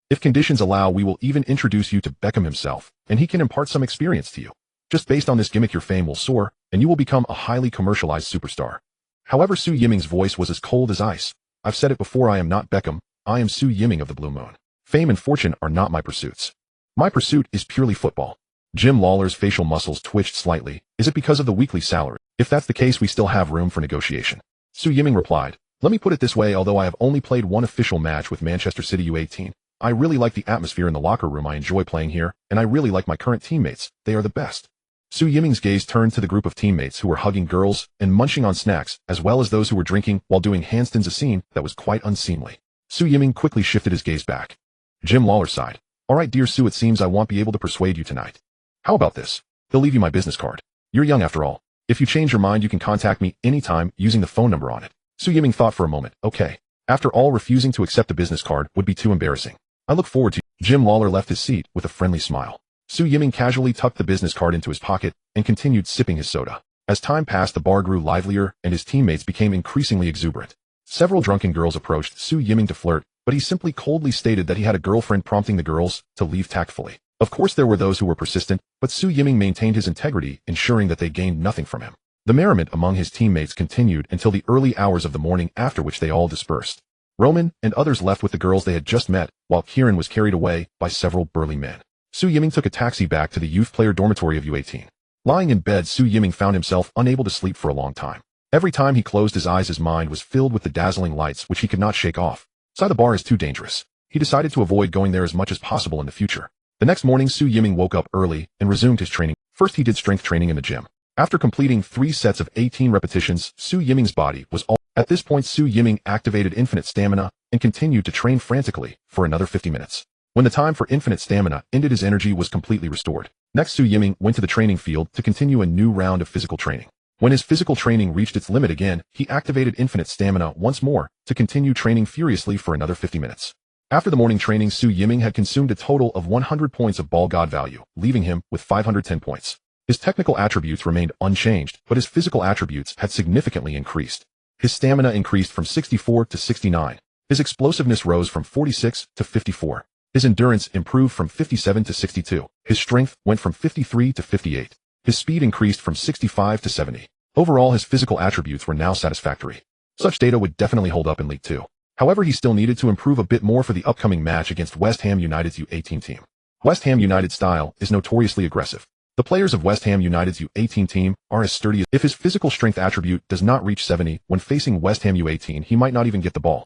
If conditions allow, we will even introduce you to Beckham himself, and he can impart some experience to you. Just based on this gimmick, your fame will soar, and you will become a highly commercialized superstar." However, Su Yiming's voice was as cold as ice. I've said it before, I am not Beckham, I am Su Yiming of the Blue Moon. Fame and fortune are not my pursuits. My pursuit is purely football. Jim Lawler's facial muscles twitched slightly. Is it because of the weekly salary? If that's the case, we still have room for negotiation. Su Yiming replied, let me put it this way, although I have only played one official match with Manchester City U18, I really like the atmosphere in the locker room, I enjoy playing here, and I really like my current teammates, they are the best. Su Yiming's gaze turned to the group of teammates who were hugging girls and munching on snacks, as well as those who were drinking while doing handstands, a scene that was quite unseemly. Su Yiming quickly shifted his gaze back. Jim Lawler sighed. Alright dear Su, it seems I won't be able to persuade you tonight. How about this? They'll leave you my business card. You're young after all. If you change your mind, you can contact me anytime using the phone number on it. Su Yiming thought for a moment. Okay. After all, refusing to accept a business card would be too embarrassing. I look forward to you. Jim Lawler left his seat with a friendly smile. Su Yiming casually tucked the business card into his pocket and continued sipping his soda. As time passed, the bar grew livelier and his teammates became increasingly exuberant. Several drunken girls approached Su Yiming to flirt, but he simply coldly stated that he had a girlfriend, prompting the girls to leave tactfully. Of course there were those who were persistent, but Su Yiming maintained his integrity, ensuring that they gained nothing from him. The merriment among his teammates continued until the early hours of the morning, after which they all dispersed. Roman and others left with the girls they had just met, while Kieran was carried away by several burly men. Su Yiming took a taxi back to the youth player dormitory of U18. Lying in bed, Su Yiming found himself unable to sleep for a long time. Every time he closed his eyes, his mind was filled with the dazzling lights which he could not shake off. The bar is too dangerous. He decided to avoid going there as much as possible in the future. The next morning, Su Yiming woke up early and resumed his training. First, he did strength training in the gym. After completing 3 sets of 18 repetitions, Su Yiming's body was all. At this point, Su Yiming activated infinite stamina and continued to train frantically for another 50 minutes. When the time for infinite stamina ended, his energy was completely restored. Next, Su Yiming went to the training field to continue a new round of physical training. When his physical training reached its limit again, he activated infinite stamina once more to continue training furiously for another 50 minutes. After the morning training, Su Yiming had consumed a total of 100 points of ball god value, leaving him with 510 points. His technical attributes remained unchanged, but his physical attributes had significantly increased. His stamina increased from 64 to 69. His explosiveness rose from 46 to 54. His endurance improved from 57 to 62. His strength went from 53 to 58. His speed increased from 65 to 70. Overall, his physical attributes were now satisfactory. Such data would definitely hold up in League 2. However, he still needed to improve a bit more for the upcoming match against West Ham United's U18 team. West Ham United's style is notoriously aggressive. The players of West Ham United's U18 team are as sturdy as if his physical strength attribute does not reach 70 when facing West Ham U18, he might not even get the ball.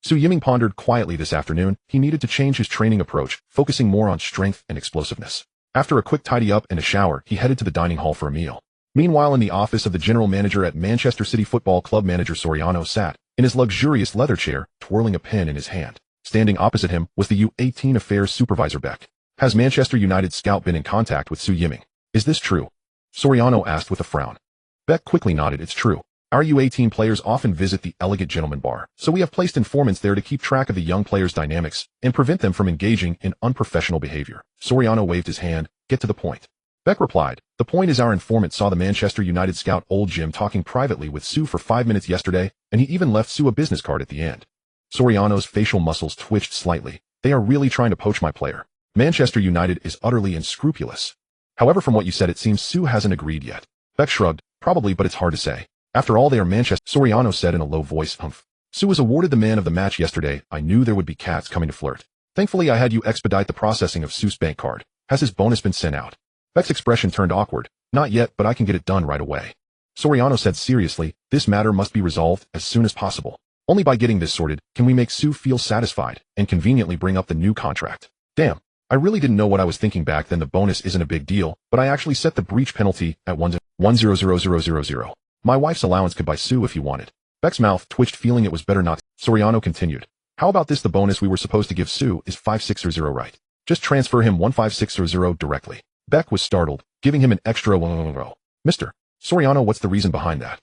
Su Yiming pondered quietly this afternoon. He needed to change his training approach, focusing more on strength and explosiveness. After a quick tidy up and a shower, he headed to the dining hall for a meal. Meanwhile, in the office of the general manager at Manchester City Football Club, manager Soriano sat in his luxurious leather chair, twirling a pen in his hand. Standing opposite him was the U18 affairs supervisor Beck. Has Manchester United scout been in contact with Su Yiming? Is this true? Soriano asked with a frown. Beck quickly nodded. It's true. Our U18 players often visit the Elegant Gentleman Bar, so we have placed informants there to keep track of the young players' dynamics and prevent them from engaging in unprofessional behavior. Soriano waved his hand. Get to the point. Beck replied. The point is, our informant saw the Manchester United scout Old Jim talking privately with Su for 5 minutes yesterday, and he even left Su a business card at the end. Soriano's facial muscles twitched slightly. They are really trying to poach my player. Manchester United is utterly unscrupulous. However, from what you said, it seems Su hasn't agreed yet. Beck shrugged. Probably, but it's hard to say. After all, they are Manchester. Soriano said in a low voice. Humph. Su was awarded the man of the match yesterday. I knew there would be cats coming to flirt. Thankfully, I had you expedite the processing of Su's bank card. Has his bonus been sent out? Beck's expression turned awkward. Not yet, but I can get it done right away. Soriano said seriously, this matter must be resolved as soon as possible. Only by getting this sorted can we make Su feel satisfied and conveniently bring up the new contract. Damn, I really didn't know what I was thinking back then. The bonus isn't a big deal, but I actually set the breach penalty at 1,000,000. My wife's allowance could buy Su if you wanted. Beck's mouth twitched, feeling it was better not. Soriano continued. How about this? The bonus we were supposed to give Su is 5,600, right? Just transfer him 1,560 directly. Beck was startled, giving him an extra 100. Mr. Soriano, what's the reason behind that?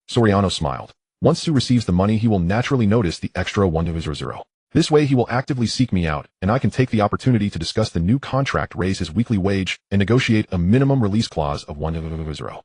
Soriano smiled. Once Su receives the money, he will naturally notice the extra 100. This way he will actively seek me out, and I can take the opportunity to discuss the new contract, raise his weekly wage, and negotiate a minimum release clause of 100.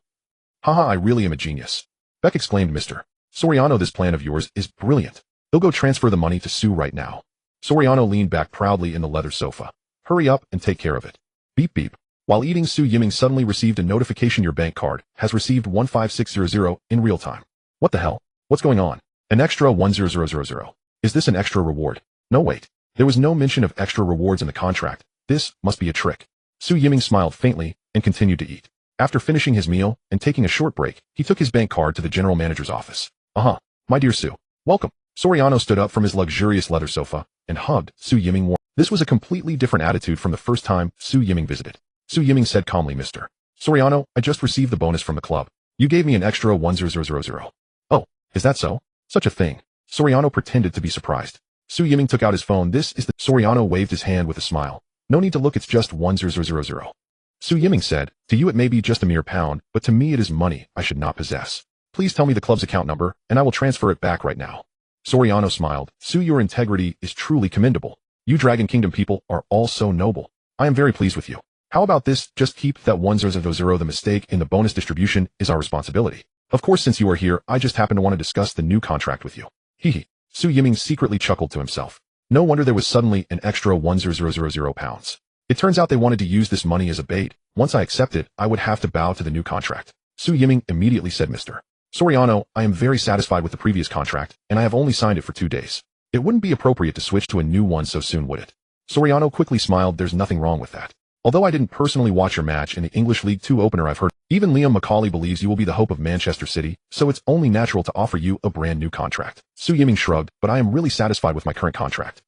Haha, I really am a genius. Beck exclaimed. Mr. Soriano, this plan of yours is brilliant. He'll go transfer the money to Su right now. Soriano leaned back proudly in the leather sofa. Hurry up and take care of it. Beep beep. While eating, Su Yiming suddenly received a notification. Your bank card has received 15600 in real time. What the hell? What's going on? An extra 10000. Is this an extra reward? No, wait. There was no mention of extra rewards in the contract. This must be a trick. Su Yiming smiled faintly and continued to eat. After finishing his meal and taking a short break, he took his bank card to the general manager's office. My dear Su. Welcome. Soriano stood up from his luxurious leather sofa and hugged Su Yiming warmly. This was a completely different attitude from the first time Su Yiming visited. Su Yiming said calmly, Mr. Soriano, I just received the bonus from the club. You gave me an extra 10000. Oh, is that so? Such a thing. Soriano pretended to be surprised. Su Yiming took out his phone. This is the... Soriano waved his hand with a smile. No need to look, it's just 1000. Su Yiming said, to you it may be just a mere pound, but to me it is money I should not possess. Please tell me the club's account number, and I will transfer it back right now. Soriano smiled. Su, your integrity is truly commendable. You Dragon Kingdom people are all so noble. I am very pleased with you. How about this, just keep that 1000. The mistake in the bonus distribution is our responsibility. Of course, since you are here, I just happen to want to discuss the new contract with you. Hee. Su Yiming secretly chuckled to himself. No wonder there was suddenly an extra 1000 pounds. It turns out they wanted to use this money as a bait. Once I accept it, I would have to bow to the new contract. Su Yiming immediately said, Mr. Soriano, I am very satisfied with the previous contract, and I have only signed it for 2 days. It wouldn't be appropriate to switch to a new one so soon, would it? Soriano quickly smiled. There's nothing wrong with that. Although I didn't personally watch your match in the English League 2 opener, I've heard even Liam Macaulay believes you will be the hope of Manchester City, so it's only natural to offer you a brand new contract. Su Yiming shrugged, but I am really satisfied with my current contract.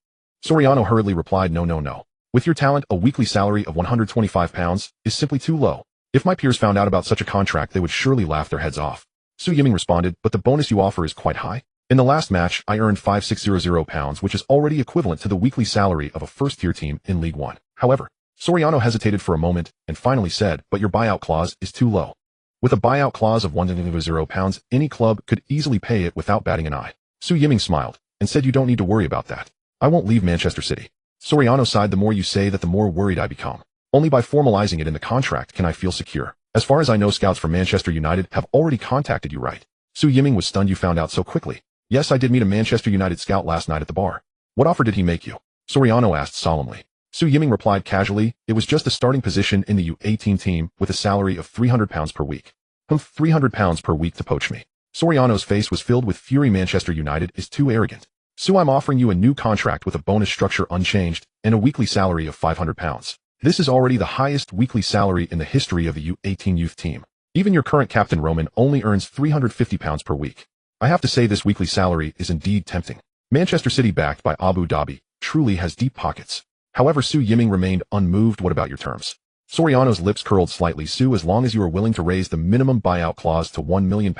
Soriano hurriedly replied, no. With your talent, a weekly salary of £125 is simply too low. If my peers found out about such a contract, they would surely laugh their heads off. Su Yiming responded, but the bonus you offer is quite high. In the last match, I earned £5600, which is already equivalent to the weekly salary of a first-tier team in League 1. However, Soriano hesitated for a moment and finally said, but your buyout clause is too low. With a buyout clause of £100, any club could easily pay it without batting an eye. Su Yiming smiled and said, you don't need to worry about that. I won't leave Manchester City. Soriano sighed. The more you say that, the more worried I become. Only by formalizing it in the contract can I feel secure. As far as I know, scouts from Manchester United have already contacted you, right? Su Yiming was stunned. You found out so quickly. Yes, I did meet a Manchester United scout last night at the bar. What offer did he make you? Soriano asked solemnly. Su Yiming replied casually, it was just a starting position in the U18 team with a salary of £300 per week. £300 per week to poach me. Soriano's face was filled with fury. Manchester United is too arrogant. Su, I'm offering you a new contract with a bonus structure unchanged and a weekly salary of £500. This is already the highest weekly salary in the history of the U18 youth team. Even your current captain Roman only earns £350 per week. I have to say this weekly salary is indeed tempting. Manchester City, backed by Abu Dhabi, truly has deep pockets. However, Su Yiming remained unmoved. What about your terms? Soriano's lips curled slightly. Su, as long as you are willing to raise the minimum buyout clause to £1 million,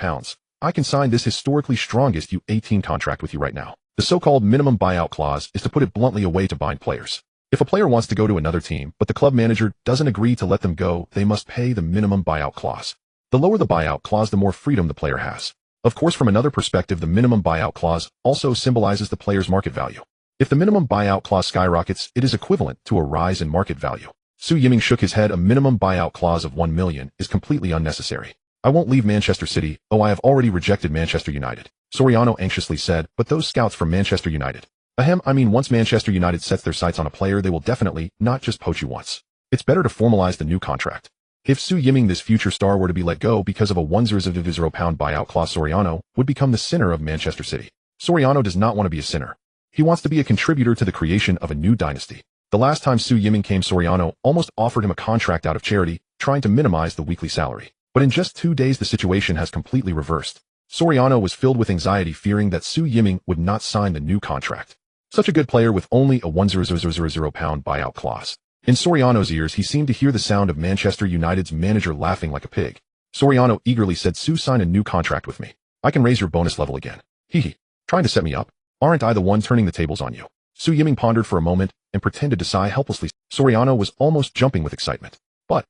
I can sign this historically strongest U18 contract with you right now. The so-called minimum buyout clause is, to put it bluntly, a way to bind players. If a player wants to go to another team, but the club manager doesn't agree to let them go, they must pay the minimum buyout clause. The lower the buyout clause, the more freedom the player has. Of course, from another perspective, the minimum buyout clause also symbolizes the player's market value. If the minimum buyout clause skyrockets, it is equivalent to a rise in market value. Su Yiming shook his head. A minimum buyout clause of $1 million is completely unnecessary. I won't leave Manchester City. Oh, I have already rejected Manchester United. Soriano anxiously said, but those scouts from Manchester United. I mean, once Manchester United sets their sights on a player, they will definitely not just poach you once. It's better to formalize the new contract. If Su Yiming, this future star, were to be let go because of a £100 buyout clause, Soriano would become the sinner of Manchester City. Soriano does not want to be a sinner. He wants to be a contributor to the creation of a new dynasty. The last time Su Yiming came, Soriano almost offered him a contract out of charity, trying to minimize the weekly salary. But in just 2 days, the situation has completely reversed. Soriano was filled with anxiety, fearing that Su Yiming would not sign the new contract. Such a good player with only a £100 buyout clause. In Soriano's ears, he seemed to hear the sound of Manchester United's manager laughing like a pig. Soriano eagerly said, Su, sign a new contract with me. I can raise your bonus level again. Hee. Trying to set me up? Aren't I the one turning the tables on you? Su Yiming pondered for a moment and pretended to sigh helplessly. Soriano was almost jumping with excitement. But,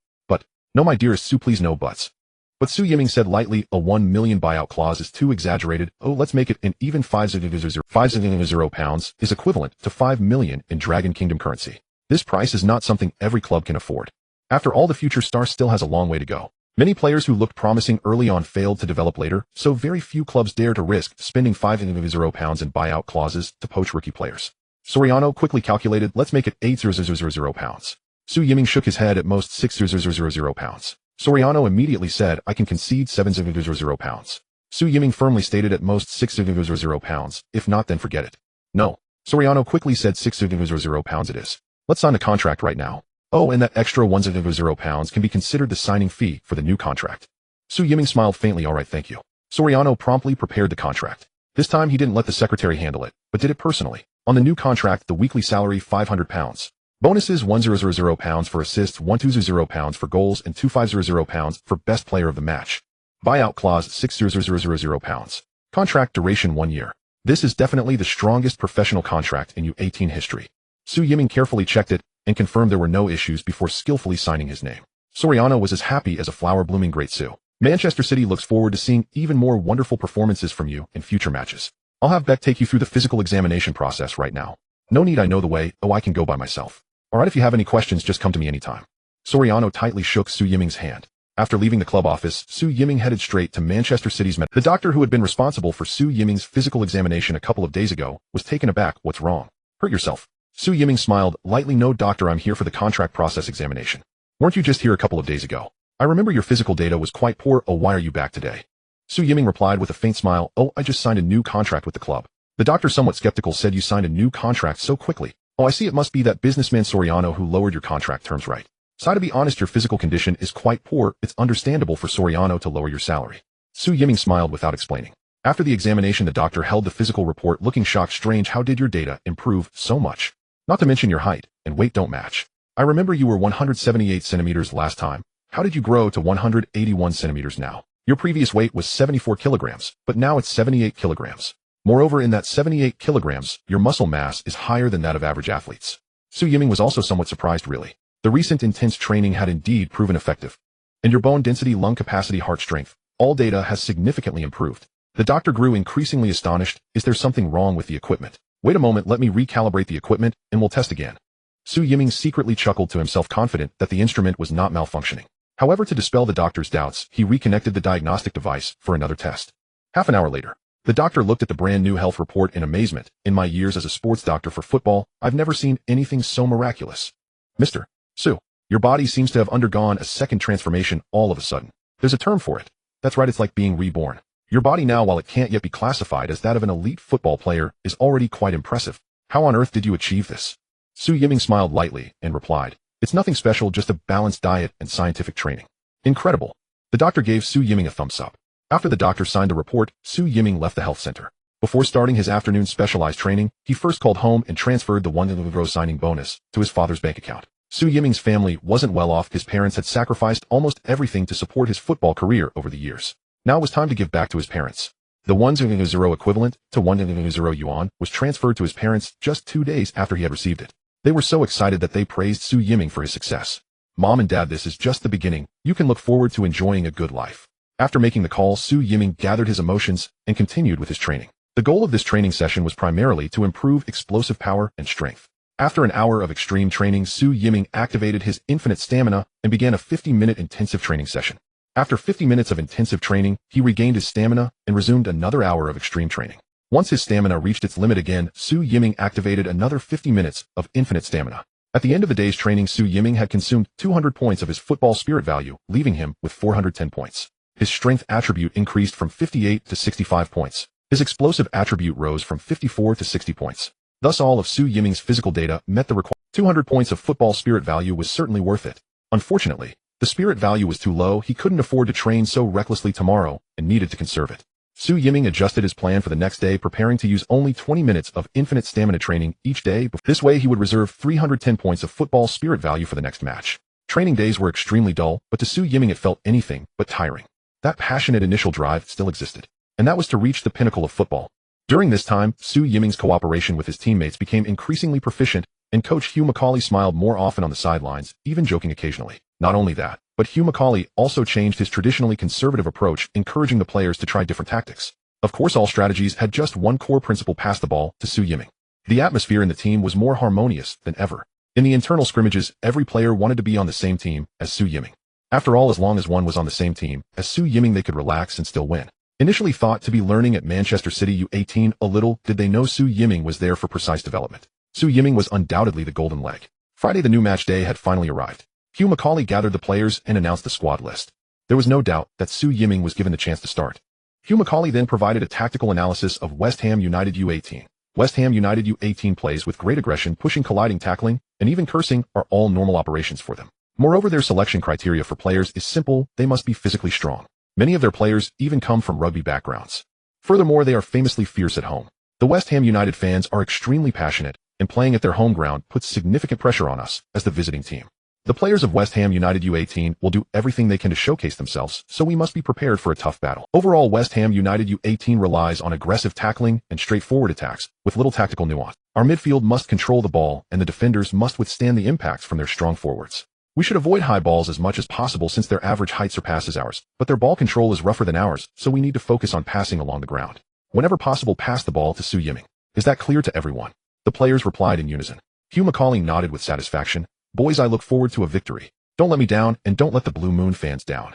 no, my dearest Su, please, no buts. But Su Yiming said lightly, a £1 million buyout clause is too exaggerated. Oh, let's make it an even £500 is equivalent to $5 million in Dragon Kingdom currency. This price is not something every club can afford. After all, the future star still has a long way to go. Many players who looked promising early on failed to develop later, so very few clubs dare to risk spending £500 in buyout clauses to poach rookie players. Soriano quickly calculated, let's make it £800. Su Yiming shook his head. At most £600. Soriano immediately said, I can concede £700. Su Yiming firmly stated at most 600 pounds, if not then forget it. No. Soriano quickly said 600 pounds it is. Let's sign the contract right now. Oh, and that extra 100 pounds can be considered the signing fee for the new contract. Su Yiming smiled faintly. All right, thank you. Soriano promptly prepared the contract. This time he didn't let the secretary handle it, but did it personally. On the new contract, the weekly salary 500 pounds. Bonuses 100 pounds for assists, 120 pounds for goals, and 250 pounds for best player of the match. Buyout clause 600 pounds. Contract duration 1 year. This is definitely the strongest professional contract in U18 history. Su Yiming carefully checked it and confirmed there were no issues before skillfully signing his name. Soriano was as happy as a flower blooming. Great, Su. Manchester City looks forward to seeing even more wonderful performances from you in future matches. I'll have Beck take you through the physical examination process right now. No need, I know the way. Oh, I can go by myself. Alright, if you have any questions, just come to me anytime. Soriano tightly shook Su Yiming's hand. After leaving the club office, Su Yiming headed straight to Manchester City's The doctor who had been responsible for Su Yiming's physical examination a couple of days ago was taken aback. What's wrong? Hurt yourself? Su Yiming smiled lightly. No, doctor, I'm here for the contract process examination. Weren't you just here a couple of days ago? I remember your physical data was quite poor. Oh, why are you back today? Su Yiming replied with a faint smile. Oh, I just signed a new contract with the club. The doctor, somewhat skeptical, said you signed a new contract so quickly. Oh, I see, it must be that businessman Soriano who lowered your contract terms, right? So to be honest, your physical condition is quite poor. It's understandable for Soriano to lower your salary. Su Yiming smiled without explaining. After the examination, the doctor held the physical report looking shocked. Strange, how did your data improve so much? Not to mention your height and weight don't match. I remember you were 178 centimeters last time. How did you grow to 181 centimeters now? Your previous weight was 74 kilograms, but now it's 78 kilograms. Moreover, in that 78 kilograms, your muscle mass is higher than that of average athletes. Su Yiming was also somewhat surprised, really. The recent intense training had indeed proven effective. And your bone density, lung capacity, heart strength, all data has significantly improved. The doctor grew increasingly astonished. Is there something wrong with the equipment? Wait a moment, let me recalibrate the equipment, and we'll test again. Su Yiming secretly chuckled to himself, confident that the instrument was not malfunctioning. However, to dispel the doctor's doubts, he reconnected the diagnostic device for another test. Half an hour later, the doctor looked at the brand new health report in amazement. In my years as a sports doctor for football, I've never seen anything so miraculous. Mr. Su, your body seems to have undergone a second transformation all of a sudden. There's a term for it. That's right, it's like being reborn. Your body now, while it can't yet be classified as that of an elite football player, is already quite impressive. How on earth did you achieve this? Su Yiming smiled lightly and replied, it's nothing special, just a balanced diet and scientific training. Incredible. The doctor gave Su Yiming a thumbs up. After the doctor signed the report, Su Yiming left the health center. Before starting his afternoon specialized training, he first called home and transferred the €100 signing bonus to his father's bank account. Su Yiming's family wasn't well off. His parents had sacrificed almost everything to support his football career over the years. Now it was time to give back to his parents. The 100 equivalent to 100 yuan was transferred to his parents just 2 days after he had received it. They were so excited that they praised Su Yiming for his success. Mom and Dad, this is just the beginning. You can look forward to enjoying a good life. After making the call, Su Yiming gathered his emotions and continued with his training. The goal of this training session was primarily to improve explosive power and strength. After an hour of extreme training, Su Yiming activated his infinite stamina and began a 50-minute intensive training session. After 50 minutes of intensive training, he regained his stamina and resumed another hour of extreme training. Once his stamina reached its limit again, Su Yiming activated another 50 minutes of infinite stamina. At the end of the day's training, Su Yiming had consumed 200 points of his football spirit value, leaving him with 410 points. His strength attribute increased from 58 to 65 points. His explosive attribute rose from 54 to 60 points. Thus all of Su Yiming's physical data met the required 200 points of football spirit value was certainly worth it. Unfortunately, the spirit value was too low. He couldn't afford to train so recklessly tomorrow and needed to conserve it. Su Yiming adjusted his plan for the next day, preparing to use only 20 minutes of infinite stamina training each day. This way he would reserve 310 points of football spirit value for the next match. Training days were extremely dull, but to Su Yiming it felt anything but tiring. That passionate initial drive still existed, and that was to reach the pinnacle of football. During this time, Su Yiming's cooperation with his teammates became increasingly proficient, and coach Hugh Macaulay smiled more often on the sidelines, even joking occasionally. Not only that, but Hugh Macaulay also changed his traditionally conservative approach, encouraging the players to try different tactics. Of course, all strategies had just one core principle: pass the ball to Su Yiming. The atmosphere in the team was more harmonious than ever. In the internal scrimmages, every player wanted to be on the same team as Su Yiming. After all, as long as one was on the same team as Su Yiming, they could relax and still win. Initially thought to be learning at Manchester City U18, a little did they know Su Yiming was there for precise development. Su Yiming was undoubtedly the golden leg. Friday, the new match day, had finally arrived. Hugh Macaulay gathered the players and announced the squad list. There was no doubt that Su Yiming was given the chance to start. Hugh Macaulay then provided a tactical analysis of West Ham United U18. West Ham United U18 plays with great aggression, pushing, colliding, tackling, and even cursing are all normal operations for them. Moreover, their selection criteria for players is simple: they must be physically strong. Many of their players even come from rugby backgrounds. Furthermore, they are famously fierce at home. The West Ham United fans are extremely passionate, and playing at their home ground puts significant pressure on us as the visiting team. The players of West Ham United U18 will do everything they can to showcase themselves, so we must be prepared for a tough battle. Overall, West Ham United U18 relies on aggressive tackling and straightforward attacks, with little tactical nuance. Our midfield must control the ball, and the defenders must withstand the impacts from their strong forwards. We should avoid high balls as much as possible since their average height surpasses ours, but their ball control is rougher than ours, so we need to focus on passing along the ground. Whenever possible, pass the ball to Su Yiming. Is that clear to everyone? The players replied in unison. Hugh Macaulay nodded with satisfaction. Boys, I look forward to a victory. Don't let me down, and don't let the Blue Moon fans down.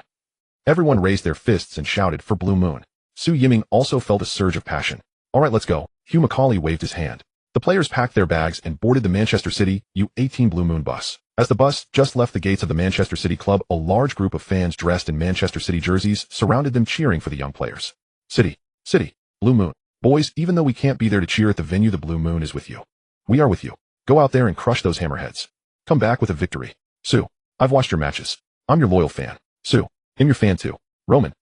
Everyone raised their fists and shouted for Blue Moon. Su Yiming also felt a surge of passion. All right, let's go. Hugh Macaulay waved his hand. The players packed their bags and boarded the Manchester City U18 Blue Moon bus. As the bus just left the gates of the Manchester City club, a large group of fans dressed in Manchester City jerseys surrounded them, cheering for the young players. City, Blue Moon. Boys, even though we can't be there to cheer at the venue, the Blue Moon is with you. We are with you. Go out there and crush those hammerheads. Come back with a victory. Su, I've watched your matches. I'm your loyal fan. Su, I'm your fan too. Roman,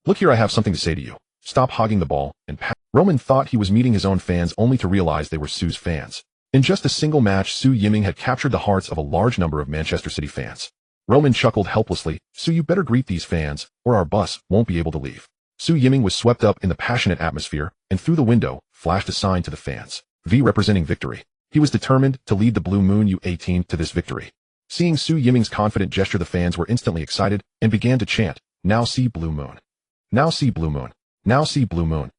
look here, I have something to say to you. Stop hogging the ball and pass. Roman thought he was meeting his own fans only to realize they were Su's fans. In just a single match, Su Yiming had captured the hearts of a large number of Manchester City fans. Roman chuckled helplessly. Su, you better greet these fans, or our bus won't be able to leave. Su Yiming was swept up in the passionate atmosphere, and through the window flashed a sign to the fans. V representing victory. He was determined to lead the Blue Moon U18 to this victory. Seeing Su Yiming's confident gesture, the fans were instantly excited and began to chant, "Now see Blue Moon. Now see Blue Moon. Now see Blue Moon.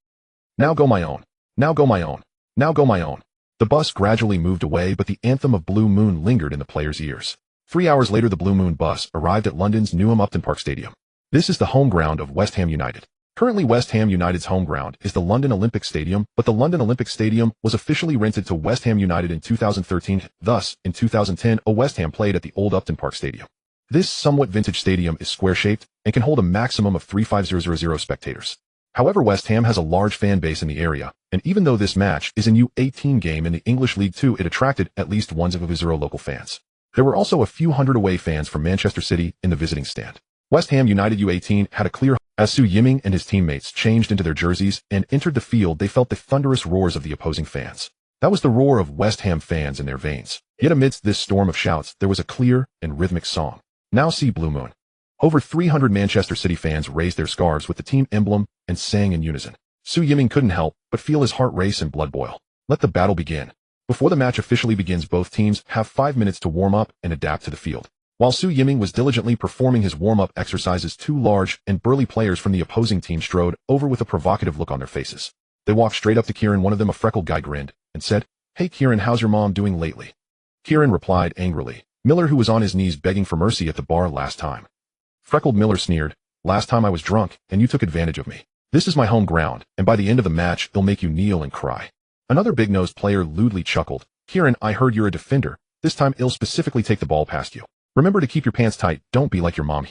Now go my own. Now go my own. Now go my own." The bus gradually moved away, but the anthem of Blue Moon lingered in the players' ears. 3 hours later, the Blue Moon bus arrived at London's Newham Upton Park Stadium. This is the home ground of West Ham United. Currently, West Ham United's home ground is the London Olympic Stadium, but the London Olympic Stadium was officially rented to West Ham United in 2013. Thus, in 2010, West Ham played at the old Upton Park Stadium. This somewhat vintage stadium is square-shaped and can hold a maximum of 350,000 spectators. However, West Ham has a large fan base in the area, and even though this match is a U18 game in the English League Two, it attracted at least 1,000 local fans. There were also a few hundred away fans from Manchester City in the visiting stand. West Ham United U18 had a clear. As Su Yiming and his teammates changed into their jerseys and entered the field, they felt the thunderous roars of the opposing fans. That was the roar of West Ham fans in their veins. Yet amidst this storm of shouts, there was a clear and rhythmic song. Now see Blue Moon. Over 300 Manchester City fans raised their scarves with the team emblem and sang in unison. Su Yiming couldn't help but feel his heart race and blood boil. Let the battle begin. Before the match officially begins, both teams have 5 minutes to warm up and adapt to the field. While Su Yiming was diligently performing his warm-up exercises, 2 large and burly players from the opposing team strode over with a provocative look on their faces. They walked straight up to Kieran. One of them, a freckled guy, grinned and said, "Hey Kieran, how's your mom doing lately?" Kieran replied angrily, "Miller, who was on his knees begging for mercy at the bar last time." Freckled Miller sneered, "Last time I was drunk, and you took advantage of me. This is my home ground, and by the end of the match, they'll make you kneel and cry." Another big-nosed player lewdly chuckled, "Kieran, I heard you're a defender. This time I'll specifically take the ball past you. Remember to keep your pants tight, don't be like your mom."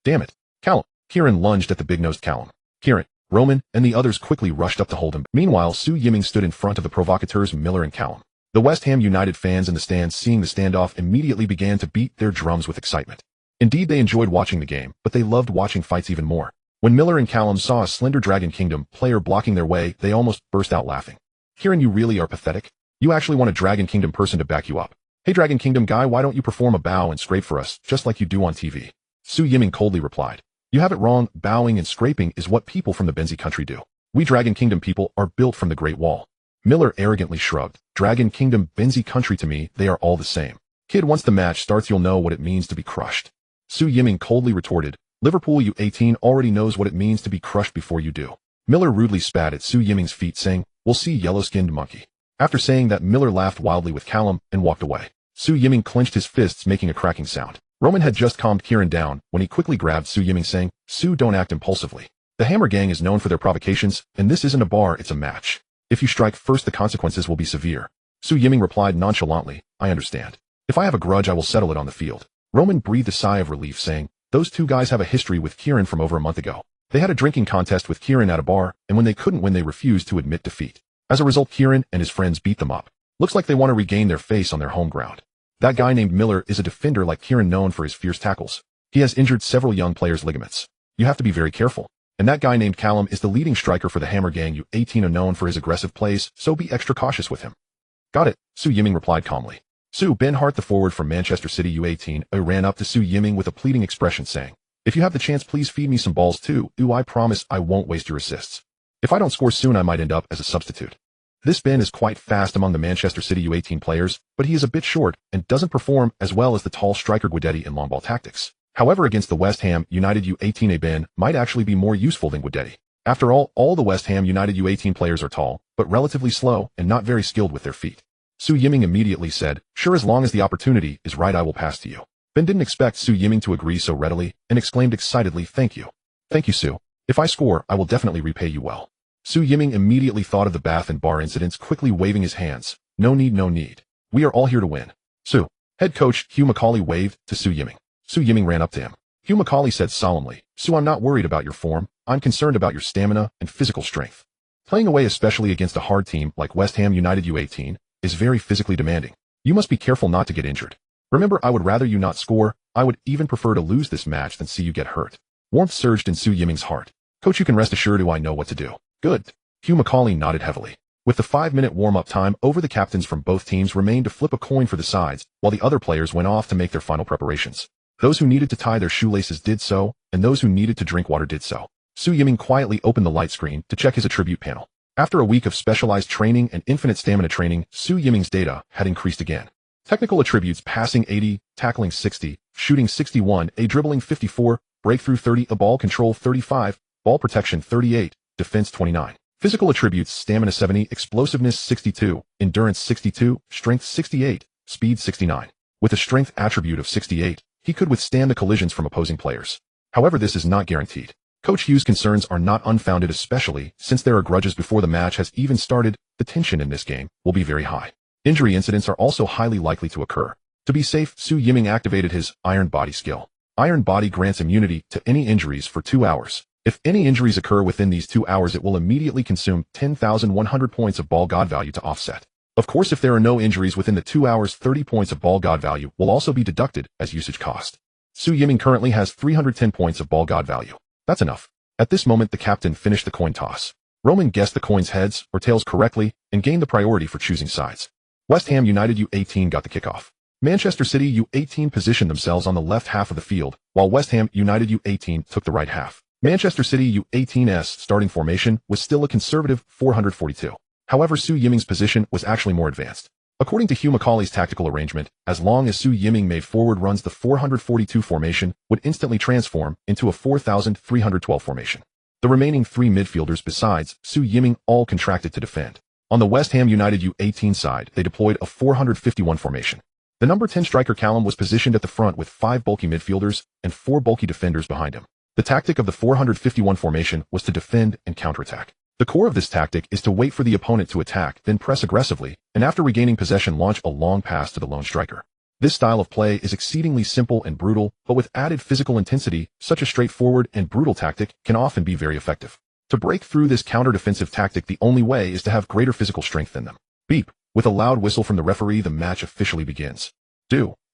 Damn it. Callum. Kieran lunged at the big-nosed Callum. Kieran, Roman, and the others quickly rushed up to hold him. Meanwhile, Su Yiming stood in front of the provocateurs Miller and Callum. The West Ham United fans in the stands, seeing the standoff, immediately began to beat their drums with excitement. Indeed, they enjoyed watching the game, but they loved watching fights even more. When Miller and Callum saw a slender Dragon Kingdom player blocking their way, they almost burst out laughing. "Kieran, you really are pathetic. You actually want a Dragon Kingdom person to back you up. Hey Dragon Kingdom guy, why don't you perform a bow and scrape for us, just like you do on TV?" Su Yiming coldly replied, "You have it wrong. Bowing and scraping is what people from the Benzi country do. We Dragon Kingdom people are built from the Great Wall." Miller arrogantly shrugged. "Dragon Kingdom, Benzi country, to me, they are all the same. Kid, once the match starts, you'll know what it means to be crushed." Su Yiming coldly retorted, "Liverpool U18 already knows what it means to be crushed before you do." Miller rudely spat at Su Yiming's feet, saying, "We'll see, yellow-skinned monkey." After saying that, Miller laughed wildly with Callum and walked away. Su Yiming clenched his fists, making a cracking sound. Roman had just calmed Kieran down when he quickly grabbed Su Yiming, saying, "Su, don't act impulsively. The Hammer Gang is known for their provocations, and this isn't a bar, it's a match. If you strike first, the consequences will be severe." Su Yiming replied nonchalantly, "I understand. If I have a grudge, I will settle it on the field." Roman breathed a sigh of relief, saying, "Those 2 guys have a history with Kieran from over a month ago. They had a drinking contest with Kieran at a bar, and when they couldn't win they refused to admit defeat. As a result, Kieran and his friends beat them up. Looks like they want to regain their face on their home ground. That guy named Miller is a defender like Kieran, known for his fierce tackles. He has injured several young players' ligaments. You have to be very careful. And that guy named Callum is the leading striker for the Hammer Gang U18, known for his aggressive plays, so be extra cautious with him. Got it, Su Yiming replied calmly. Ben Hart, the forward from Manchester City U18, ran up to Su Yiming with a pleading expression saying, "If you have the chance, please feed me some balls too. I promise I won't waste your assists. If I don't score soon, I might end up as a substitute." This Ben is quite fast among the Manchester City U18 players, but he is a bit short and doesn't perform as well as the tall striker Guidetti in long ball tactics. However, against the West Ham United U18, Ben might actually be more useful than Guidetti. After all the West Ham United U18 players are tall, but relatively slow and not very skilled with their feet. Su Yiming immediately said, "Sure, as long as the opportunity is right, I will pass to you." Ben didn't expect Su Yiming to agree so readily and exclaimed excitedly, "Thank you. Thank you, Su. If I score, I will definitely repay you well." Su Yiming immediately thought of the bath and bar incidents, quickly waving his hands. "No need, no need. We are all here to win." Su. Head coach Hugh Macaulay waved to Su Yiming. Su Yiming ran up to him. Hugh Macaulay said solemnly, "Su, I'm not worried about your form. I'm concerned about your stamina and physical strength. Playing away, especially against a hard team like West Ham United U18, is very physically demanding. You must be careful not to get injured. Remember, I would rather you not score. I would even prefer to lose this match than see you get hurt." Warmth surged in Su Yiming's heart. "Coach, you can rest assured I know what to do." "Good." Hugh Macaulay nodded heavily. With the 5-minute warm-up time over, the captains from both teams remained to flip a coin for the sides, while the other players went off to make their final preparations. Those who needed to tie their shoelaces did so, and those who needed to drink water did so. Su Yiming quietly opened the light screen to check his attribute panel. After a week of specialized training and infinite stamina training, Su Yiming's data had increased again. Technical attributes: passing 80, tackling 60, shooting 61, dribbling 54, breakthrough 30, ball control 35, ball protection 38, defense 29. Physical attributes: stamina 70, explosiveness 62, endurance 62, strength 68, speed 69. With a strength attribute of 68, he could withstand the collisions from opposing players. However, this is not guaranteed. Coach Hughes' concerns are not unfounded, especially since there are grudges before the match has even started. The tension in this game will be very high. Injury incidents are also highly likely to occur. To be safe, Su Yiming activated his Iron Body skill. Iron Body grants immunity to any injuries for 2 hours. If any injuries occur within these 2 hours, it will immediately consume 10,100 points of ball god value to offset. Of course, if there are no injuries within the 2 hours, 30 points of ball god value will also be deducted as usage cost. Su Yiming currently has 310 points of ball god value. That's enough. At this moment, the captain finished the coin toss. Roman guessed the coin's heads or tails correctly and gained the priority for choosing sides. West Ham United U18 got the kickoff. Manchester City U18 positioned themselves on the left half of the field, while West Ham United U18 took the right half. Manchester City U18's starting formation was still a conservative 442. However, Su Yiming's position was actually more advanced. According to Hugh Macaulay's tactical arrangement, as long as Su Yiming made forward runs, the 442 formation would instantly transform into a 4312 formation. The remaining 3 midfielders besides Su Yiming all contracted to defend. On the West Ham United U18 side, they deployed a 451 formation. The number 10 striker Callum was positioned at the front with 5 bulky midfielders and 4 bulky defenders behind him. The tactic of the 451 formation was to defend and counterattack. The core of this tactic is to wait for the opponent to attack, then press aggressively, and after regaining possession, launch a long pass to the lone striker. This style of play is exceedingly simple and brutal, but with added physical intensity, such a straightforward and brutal tactic can often be very effective. To break through this counter-defensive tactic, the only way is to have greater physical strength than them. Beep. With a loud whistle from the referee, the match officially begins.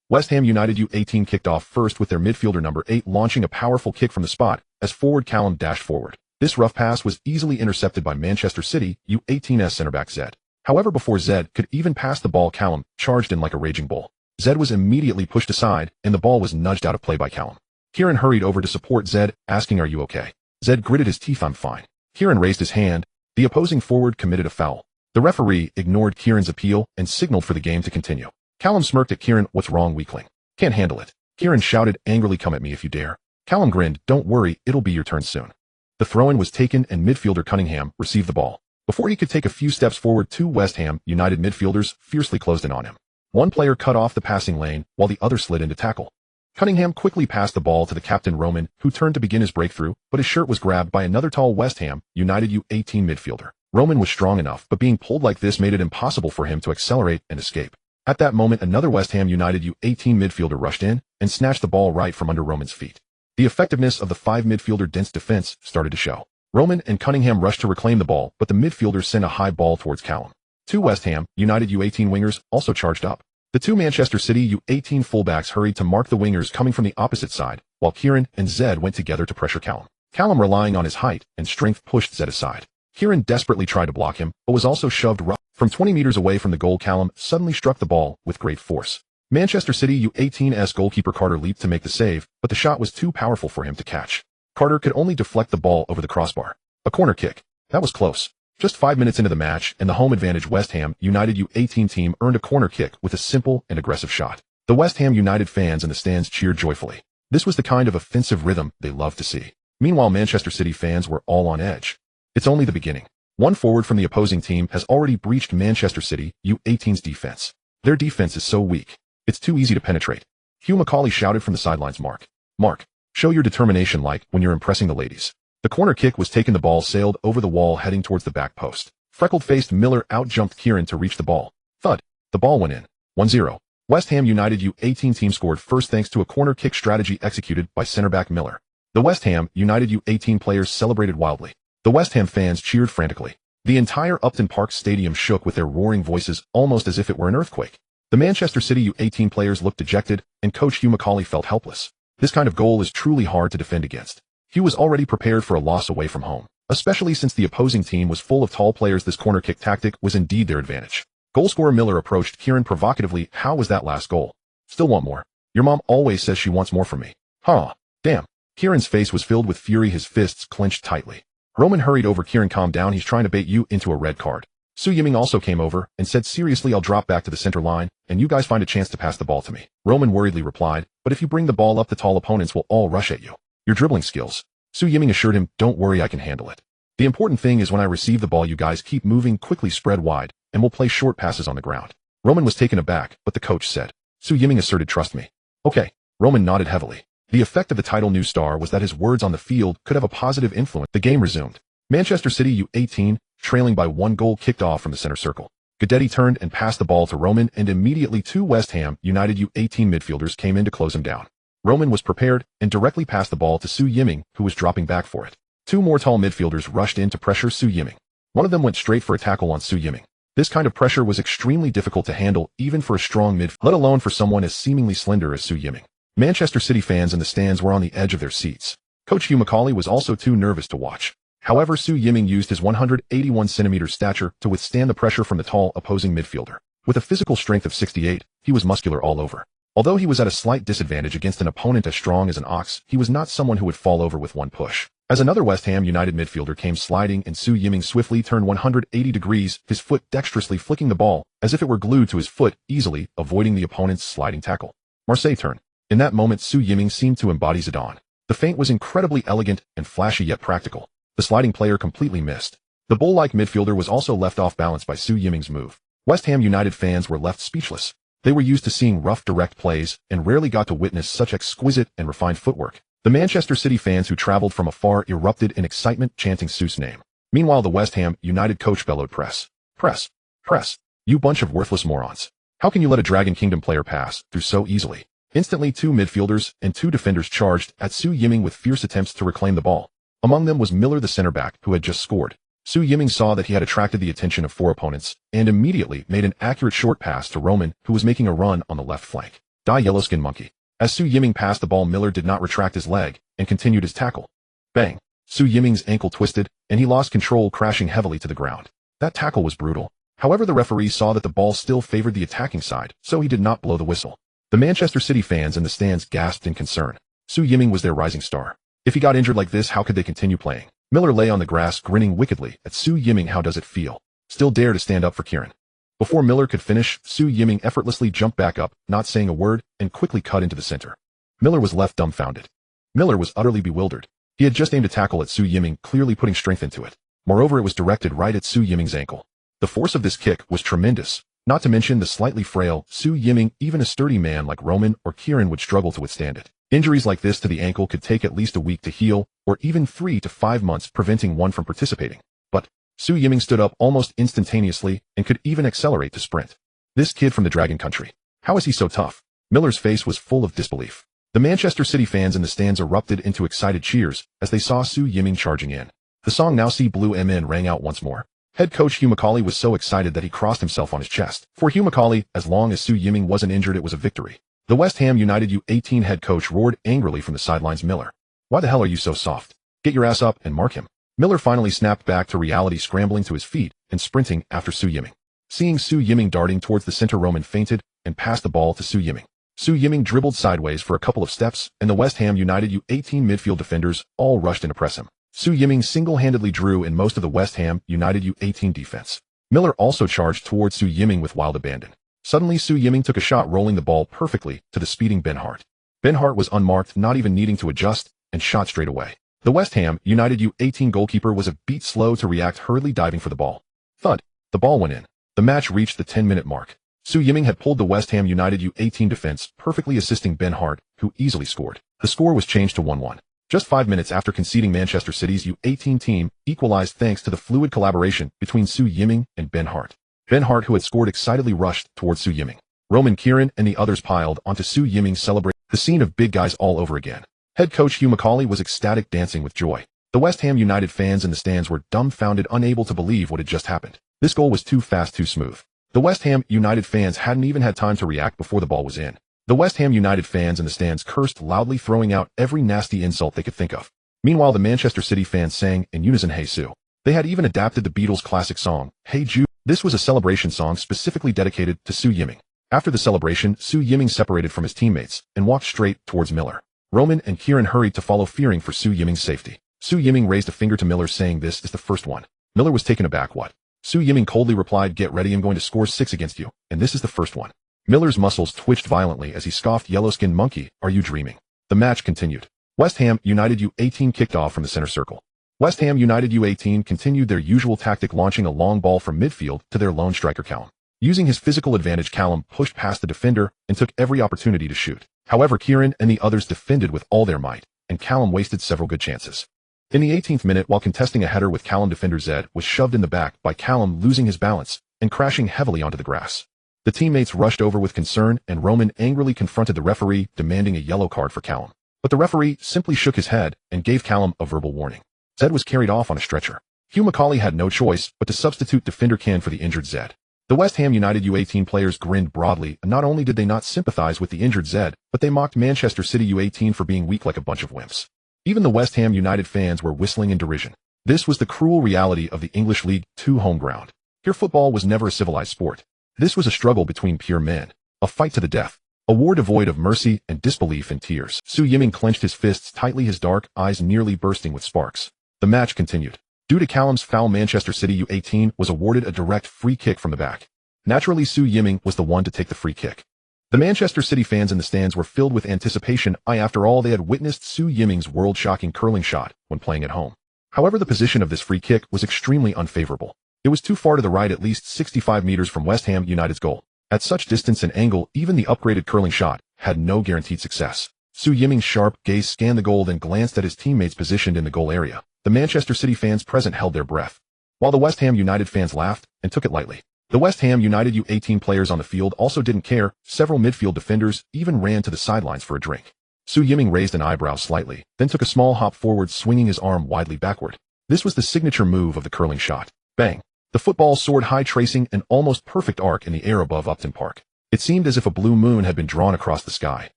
West Ham United U18 kicked off first with their midfielder number 8 launching a powerful kick from the spot as forward Callum dashed forward. This rough pass was easily intercepted by Manchester City U18's centre-back Zed. However, before Zed could even pass the ball, Callum charged in like a raging bull. Zed was immediately pushed aside, and the ball was nudged out of play by Callum. Kieran hurried over to support Zed, asking, "Are you okay?" Zed gritted his teeth, "I'm fine." Kieran raised his hand. The opposing forward committed a foul. The referee ignored Kieran's appeal and signaled for the game to continue. Callum smirked at Kieran. "What's wrong, weakling? Can't handle it." Kieran shouted angrily, "Come at me if you dare." Callum grinned. "Don't worry, it'll be your turn soon." The throw-in was taken and midfielder Cunningham received the ball. Before he could take a few steps forward, 2 West Ham United midfielders fiercely closed in on him. One player cut off the passing lane while the other slid into tackle. Cunningham quickly passed the ball to the captain Roman, who turned to begin his breakthrough, but his shirt was grabbed by another tall West Ham United U18 midfielder. Roman was strong enough, but being pulled like this made it impossible for him to accelerate and escape. At that moment, another West Ham United U18 midfielder rushed in and snatched the ball right from under Roman's feet. The effectiveness of the five-midfielder dense defense started to show. Roman and Cunningham rushed to reclaim the ball, but the midfielders sent a high ball towards Callum. Two West Ham United U18 wingers also charged up. The two Manchester City U18 fullbacks hurried to mark the wingers coming from the opposite side, while Kieran and Zed went together to pressure Callum. Callum, relying on his height and strength, pushed Zed aside. Kieran desperately tried to block him, but was also shoved rough. From 20 meters away from the goal, Callum suddenly struck the ball with great force. Manchester City U18's goalkeeper Carter leaped to make the save, but the shot was too powerful for him to catch. Carter could only deflect the ball over the crossbar. A corner kick. That was close. Just 5 minutes into the match, and the home advantage West Ham United U18 team earned a corner kick with a simple and aggressive shot. The West Ham United fans in the stands cheered joyfully. This was the kind of offensive rhythm they loved to see. Meanwhile, Manchester City fans were all on edge. It's only the beginning. One forward from the opposing team has already breached Manchester City U18's defense. Their defense is so weak. It's too easy to penetrate. Hugh McCauley shouted from the sidelines, Mark, show your determination like when you're impressing the ladies. The corner kick was taken, the ball sailed over the wall heading towards the back post. Freckled-faced Miller outjumped Kieran to reach the ball. Thud. The ball went in. 1-0. West Ham United U18 team scored first thanks to a corner kick strategy executed by centre-back Miller. The West Ham United U18 players celebrated wildly. The West Ham fans cheered frantically. The entire Upton Park Stadium shook with their roaring voices, almost as if it were an earthquake. The Manchester City U18 players looked dejected, and coach Hugh McCauley felt helpless. This kind of goal is truly hard to defend against. Hugh was already prepared for a loss away from home, especially since the opposing team was full of tall players. This corner kick tactic was indeed their advantage. Goalscorer Miller approached Kieran provocatively. How was that last goal? Still want more? Your mom always says she wants more from me. Huh. Damn. Kieran's face was filled with fury, his fists clenched tightly. Roman hurried over. Kieran, calm down, he's trying to bait you into a red card. Su Yiming also came over and said seriously, I'll drop back to the center line, and you guys find a chance to pass the ball to me. Roman worriedly replied, but if you bring the ball up, the tall opponents will all rush at you. Your dribbling skills. Su Yiming assured him, don't worry, I can handle it. The important thing is when I receive the ball, you guys keep moving quickly, spread wide, and we'll play short passes on the ground. Roman was taken aback, but the coach said. Su Yiming asserted, trust me. Okay. Roman nodded heavily. The effect of the title new star was that his words on the field could have a positive influence. The game resumed. Manchester City U18, trailing by 1 goal, kicked off from the center circle. Guedetti turned and passed the ball to Roman, and immediately two West Ham United U18 midfielders came in to close him down. Roman was prepared and directly passed the ball to Su Yiming, who was dropping back for it. Two more tall midfielders rushed in to pressure Su Yiming. One of them went straight for a tackle on Su Yiming. This kind of pressure was extremely difficult to handle even for a strong midfielder, let alone for someone as seemingly slender as Su Yiming. Manchester City fans in the stands were on the edge of their seats. Coach Hugh McCauley was also too nervous to watch. However, Su Yiming used his 181cm stature to withstand the pressure from the tall opposing midfielder. With a physical strength of 68, he was muscular all over. Although he was at a slight disadvantage against an opponent as strong as an ox, he was not someone who would fall over with one push. As another West Ham United midfielder came sliding and Su Yiming swiftly turned 180 degrees, his foot dexterously flicking the ball as if it were glued to his foot, easily avoiding the opponent's sliding tackle. Marseille turn. In that moment, Su Yiming seemed to embody Zidane. The feint was incredibly elegant and flashy yet practical. The sliding player completely missed. The bull-like midfielder was also left off balance by Su Yiming's move. West Ham United fans were left speechless. They were used to seeing rough, direct plays and rarely got to witness such exquisite and refined footwork. The Manchester City fans who traveled from afar erupted in excitement, chanting Su's name. Meanwhile, the West Ham United coach bellowed, press, press, press. You bunch of worthless morons. How can you let a Dragon Kingdom player pass through so easily? Instantly, two midfielders and two defenders charged at Su Yiming with fierce attempts to reclaim the ball. Among them was Miller, the center back, who had just scored. Su Yiming saw that he had attracted the attention of four opponents, and immediately made an accurate short pass to Roman, who was making a run on the left flank. Die Yellowskin Monkey. As Su Yiming passed the ball, Miller did not retract his leg, and continued his tackle. Bang! Su Yiming's ankle twisted, and he lost control, crashing heavily to the ground. That tackle was brutal. However, the referee saw that the ball still favored the attacking side, so he did not blow the whistle. The Manchester City fans in the stands gasped in concern. Su Yiming was their rising star. If he got injured like this, how could they continue playing? Miller lay on the grass, grinning wickedly at Su Yiming. How does it feel? Still dare to stand up for Kieran? Before Miller could finish, Su Yiming effortlessly jumped back up, not saying a word, and quickly cut into the center. Miller was left dumbfounded. Miller was utterly bewildered. He had just aimed a tackle at Su Yiming, clearly putting strength into it. Moreover, it was directed right at Su Yiming's ankle. The force of this kick was tremendous, not to mention the slightly frail Su Yiming. Even a sturdy man like Roman or Kieran would struggle to withstand it. Injuries like this to the ankle could take at least a week to heal, or even 3 to 5 months, preventing one from participating. But Su Yiming stood up almost instantaneously and could even accelerate to sprint. This kid from the Dragon Country. How is he so tough? Miller's face was full of disbelief. The Manchester City fans in the stands erupted into excited cheers as they saw Su Yiming charging in. The song Now See Blue MN rang out once more. Head coach Hugh Macaulay was so excited that he crossed himself on his chest. For Hugh Macaulay, as long as Su Yiming wasn't injured, it was a victory. The West Ham United U18 head coach roared angrily from the sidelines. Miller, why the hell are you so soft? Get your ass up and mark him. Miller finally snapped back to reality, scrambling to his feet and sprinting after Su Yiming. Seeing Su Yiming darting towards the center, Roman feinted and passed the ball to Su Yiming. Su Yiming dribbled sideways for a couple of steps, and the West Ham United U18 midfield defenders all rushed in to press him. Su Yiming single-handedly drew in most of the West Ham United U18 defense. Miller also charged towards Su Yiming with wild abandon. Suddenly, Su Yiming took a shot, rolling the ball perfectly to the speeding Ben Hart. Ben Hart was unmarked, not even needing to adjust, and shot straight away. The West Ham United U18 goalkeeper was a beat slow to react, hurriedly diving for the ball. Thud. The ball went in. The match reached the 10-minute mark. Su Yiming had pulled the West Ham United U18 defense, perfectly assisting Ben Hart, who easily scored. The score was changed to 1-1. Just 5 minutes after conceding, Manchester City's U18 team equalized thanks to the fluid collaboration between Su Yiming and Ben Hart. Ben Hart, who had scored, excitedly rushed towards Su Yiming. Roman, Kieran, and the others piled onto Su Yiming, celebrating the scene of big guys all over again. Head coach Hugh Macaulay was ecstatic, dancing with joy. The West Ham United fans in the stands were dumbfounded, unable to believe what had just happened. This goal was too fast, too smooth. The West Ham United fans hadn't even had time to react before the ball was in. The West Ham United fans in the stands cursed loudly, throwing out every nasty insult they could think of. Meanwhile, the Manchester City fans sang in unison, "Hey Sue." They had even adapted the Beatles' classic song, "Hey Jude." This was a celebration song specifically dedicated to Su Yiming. After the celebration, Su Yiming separated from his teammates and walked straight towards Miller. Roman and Kieran hurried to follow, fearing for Su Yiming's safety. Su Yiming raised a finger to Miller, saying, "This is the first one." Miller was taken aback. "What?" Su Yiming coldly replied, "Get ready, I'm going to score 6 against you, and this is the first one." Miller's muscles twitched violently as he scoffed, "Yellow-skinned monkey, are you dreaming?" The match continued. West Ham United U18 kicked off from the center circle. West Ham United U18 continued their usual tactic, launching a long ball from midfield to their lone striker Callum. Using his physical advantage, Callum pushed past the defender and took every opportunity to shoot. However, Kieran and the others defended with all their might, and Callum wasted several good chances. In the 18th minute, while contesting a header with Callum, defender Zed was shoved in the back by Callum, losing his balance and crashing heavily onto the grass. The teammates rushed over with concern, and Roman angrily confronted the referee, demanding a yellow card for Callum. But the referee simply shook his head and gave Callum a verbal warning. Zed was carried off on a stretcher. Hugh Macaulay had no choice but to substitute defender Ken for the injured Zed. The West Ham United U18 players grinned broadly, and not only did they not sympathize with the injured Zed, but they mocked Manchester City U18 for being weak like a bunch of wimps. Even the West Ham United fans were whistling in derision. This was the cruel reality of the English League 2 home ground. Here, football was never a civilized sport. This was a struggle between pure men, a fight to the death, a war devoid of mercy and disbelief and tears. Su Yiming clenched his fists tightly, his dark eyes nearly bursting with sparks. The match continued. Due to Callum's foul, Manchester City U18 was awarded a direct free kick from the back. Naturally, Su Yiming was the one to take the free kick. The Manchester City fans in the stands were filled with anticipation. After all, they had witnessed Su Yiming's world-shocking curling shot when playing at home. However, the position of this free kick was extremely unfavorable. It was too far to the right, at least 65 meters from West Ham United's goal. At such distance and angle, even the upgraded curling shot had no guaranteed success. Su Yiming's sharp gaze scanned the goal, then glanced at his teammates positioned in the goal area. The Manchester City fans present held their breath, while the West Ham United fans laughed and took it lightly. The West Ham United U18 players on the field also didn't care. Several midfield defenders even ran to the sidelines for a drink. Su Yiming raised an eyebrow slightly, then took a small hop forward, swinging his arm widely backward. This was the signature move of the curling shot. Bang! The football soared high, tracing an almost perfect arc in the air above Upton Park. It seemed as if a blue moon had been drawn across the sky.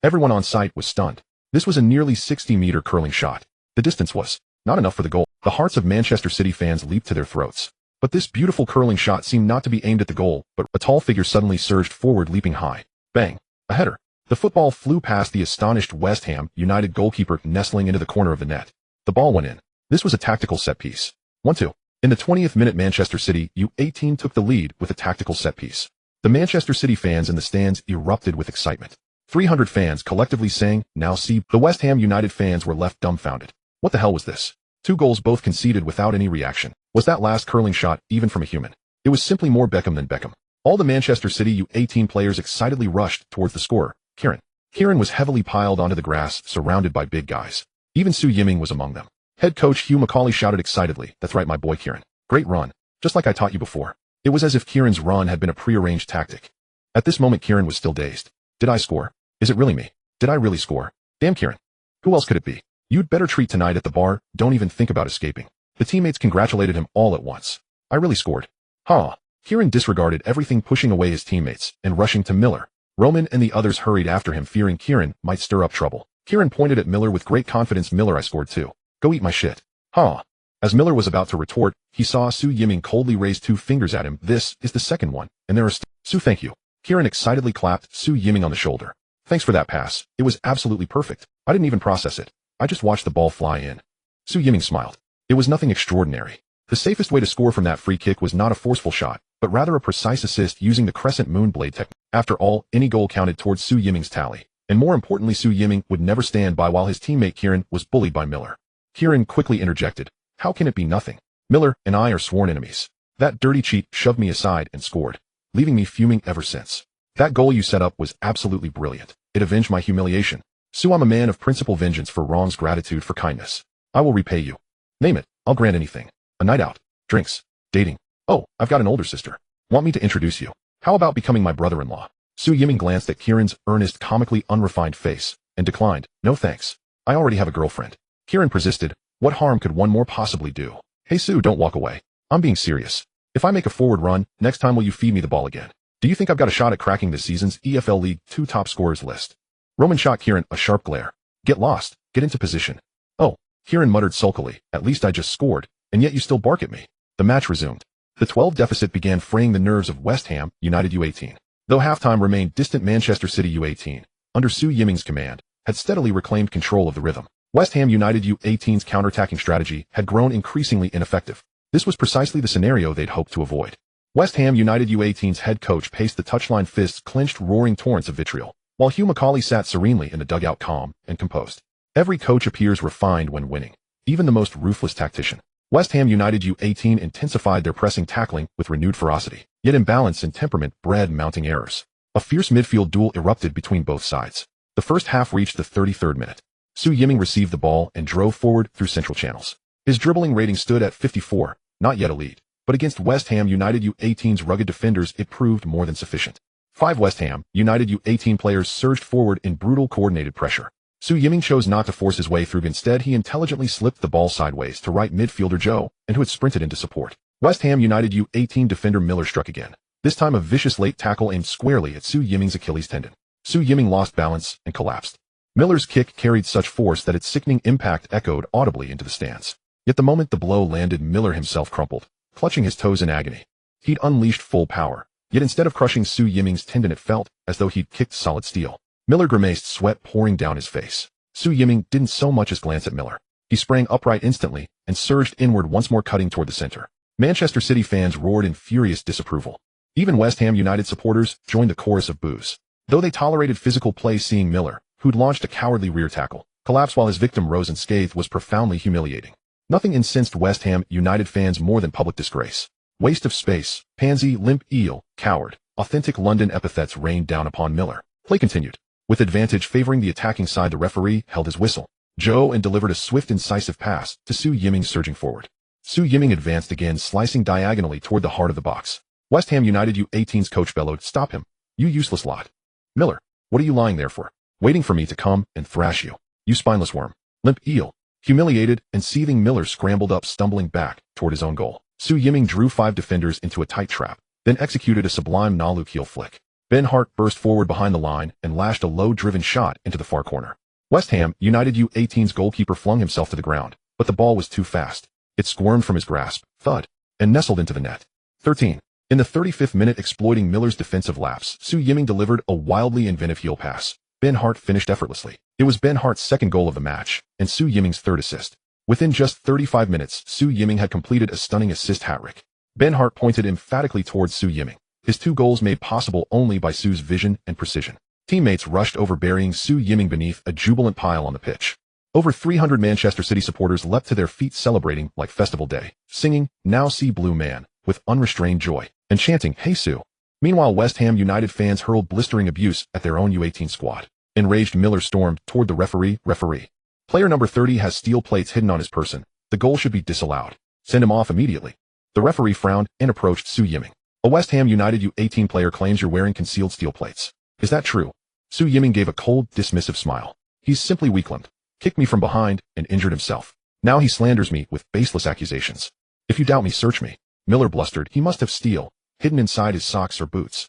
Everyone on site was stunned. This was a nearly 60-meter curling shot. The distance was not enough for the goal. The hearts of Manchester City fans leaped to their throats. But this beautiful curling shot seemed not to be aimed at the goal, but a tall figure suddenly surged forward, leaping high. Bang! A header. The football flew past the astonished West Ham United goalkeeper, nestling into the corner of the net. The ball went in. This was a tactical set piece. 1-2. In the 20th minute, Manchester City U18 took the lead with a tactical set piece. The Manchester City fans in the stands erupted with excitement. 300 fans collectively sang, "Now see." The West Ham United fans were left dumbfounded. What the hell was this? 2 goals, both conceded without any reaction. Was that last curling shot even from a human? It was simply more Beckham than Beckham. All the Manchester City U18 players excitedly rushed towards the scorer, Kieran. Kieran was heavily piled onto the grass, surrounded by big guys. Even Su Yiming was among them. Head coach Hugh Macaulay shouted excitedly, "That's right, my boy Kieran. Great run. Just like I taught you before." It was as if Kieran's run had been a prearranged tactic. At this moment, Kieran was still dazed. Did I score? Is it really me? Did I really score? Damn, Kieran. Who else could it be? You'd better treat tonight at the bar, don't even think about escaping. The teammates congratulated him all at once. I really scored. Huh. Kieran disregarded everything, pushing away his teammates and rushing to Miller. Roman and the others hurried after him, fearing Kieran might stir up trouble. Kieran pointed at Miller with great confidence. Miller, I scored too. Go eat my shit. Huh. As Miller was about to retort, he saw Su Yiming coldly raise 2 fingers at him. This is the second one, and there are Su, thank you. Kieran excitedly clapped Su Yiming on the shoulder. Thanks for that pass. It was absolutely perfect. I didn't even process it. I just watched the ball fly in. Su Yiming smiled. It was nothing extraordinary. The safest way to score from that free kick was not a forceful shot, but rather a precise assist using the crescent moon blade technique. After all, any goal counted towards Su Yiming's tally. And more importantly, Su Yiming would never stand by while his teammate Kieran was bullied by Miller. Kieran quickly interjected. How can it be nothing? Miller and I are sworn enemies. That dirty cheat shoved me aside and scored, leaving me fuming ever since. That goal you set up was absolutely brilliant. It avenged my humiliation. Su, I'm a man of principle, vengeance for wrongs, gratitude for kindness. I will repay you. Name it, I'll grant anything. A night out, drinks, dating. Oh, I've got an older sister. Want me to introduce you? How about becoming my brother-in-law? Su Yiming glanced at Kieran's earnest, comically unrefined face and declined. No thanks. I already have a girlfriend. Kieran persisted. What harm could one more possibly do? Hey Su, don't walk away. I'm being serious. If I make a forward run, next time will you feed me the ball again? Do you think I've got a shot at cracking this season's EFL League 2 top scorers list? Roman shot Kieran a sharp glare. Get lost. Get into position. Oh, Kieran muttered sulkily. At least I just scored, and yet you still bark at me. The match resumed. The 12 deficit began fraying the nerves of West Ham United U18. Though halftime remained distant, Manchester City U18, under Su Yiming's command, had steadily reclaimed control of the rhythm. West Ham United U18's counterattacking strategy had grown increasingly ineffective. This was precisely the scenario they'd hoped to avoid. West Ham United U18's head coach paced the touchline, fists clenched, roaring torrents of vitriol, while Hugh Macaulay sat serenely in the dugout, calm and composed. Every coach appears refined when winning, even the most ruthless tactician. West Ham United U18 intensified their pressing, tackling with renewed ferocity, yet imbalance and temperament bred mounting errors. A fierce midfield duel erupted between both sides. The first half reached the 33rd minute. Su Yiming received the ball and drove forward through central channels. His dribbling rating stood at 54, not yet elite, but against West Ham United U18's rugged defenders it proved more than sufficient. 5 West Ham United U18 players surged forward in brutal coordinated pressure. Su Yiming chose not to force his way through. Instead, he intelligently slipped the ball sideways to right midfielder Joe, and who had sprinted into support. West Ham United U18 defender Miller struck again, this time a vicious late tackle aimed squarely at Su Yiming's Achilles tendon. Su Yiming lost balance and collapsed. Miller's kick carried such force that its sickening impact echoed audibly into the stands. Yet the moment the blow landed, Miller himself crumpled, clutching his toes in agony. He'd unleashed full power, yet instead of crushing Su Yiming's tendon it felt as though he'd kicked solid steel. Miller grimaced, sweat pouring down his face. Su Yiming didn't so much as glance at Miller. He sprang upright instantly and surged inward, once more cutting toward the center. Manchester City fans roared in furious disapproval. Even West Ham United supporters joined the chorus of boos. Though they tolerated physical play, seeing Miller, who'd launched a cowardly rear tackle, collapse while his victim rose unscathed was profoundly humiliating. Nothing incensed West Ham United fans more than public disgrace. Waste of space, pansy, limp eel, coward, authentic London epithets rained down upon Miller. Play continued. With advantage favoring the attacking side, the referee held his whistle. Joe and delivered a swift, incisive pass to Su Yiming, surging forward. Su Yiming advanced again, slicing diagonally toward the heart of the box. West Ham United U18's coach bellowed, "Stop him, you useless lot. Miller, what are you lying there for? Waiting for me to come and thrash you, you spineless worm, limp eel." Humiliated and seething, Miller scrambled up, stumbling back toward his own goal. Su Yiming drew 5 defenders into a tight trap, then executed a sublime Naluk heel flick. Ben Hart burst forward behind the line and lashed a low-driven shot into the far corner. West Ham United U18's goalkeeper flung himself to the ground, but the ball was too fast. It squirmed from his grasp, thud, and nestled into the net. 13. In the 35th minute, exploiting Miller's defensive lapse, Su Yiming delivered a wildly inventive heel pass. Ben Hart finished effortlessly. It was Ben Hart's second goal of the match, and Su Yiming's third assist. Within just 35 minutes, Su Yiming had completed a stunning assist hat-trick. Ben Hart pointed emphatically towards Su Yiming, his 2 goals made possible only by Su's vision and precision. Teammates rushed over, burying Su Yiming beneath a jubilant pile on the pitch. Over 300 Manchester City supporters leapt to their feet, celebrating like festival day, singing, "Now See Blue Man," with unrestrained joy, and chanting, "Hey Su." Meanwhile, West Ham United fans hurled blistering abuse at their own U18 squad. Enraged, Miller stormed toward the referee. "Referee. Player number 30 has steel plates hidden on his person. The goal should be disallowed. Send him off immediately." The referee frowned and approached Su Yiming. "A West Ham United U18 player claims you're wearing concealed steel plates. Is that true?" Su Yiming gave a cold, dismissive smile. He's simply weak-limbed, kicked me from behind, and injured himself. Now he slanders me with baseless accusations. If you doubt me, search me. Miller blustered. He must have steel hidden inside his socks or boots.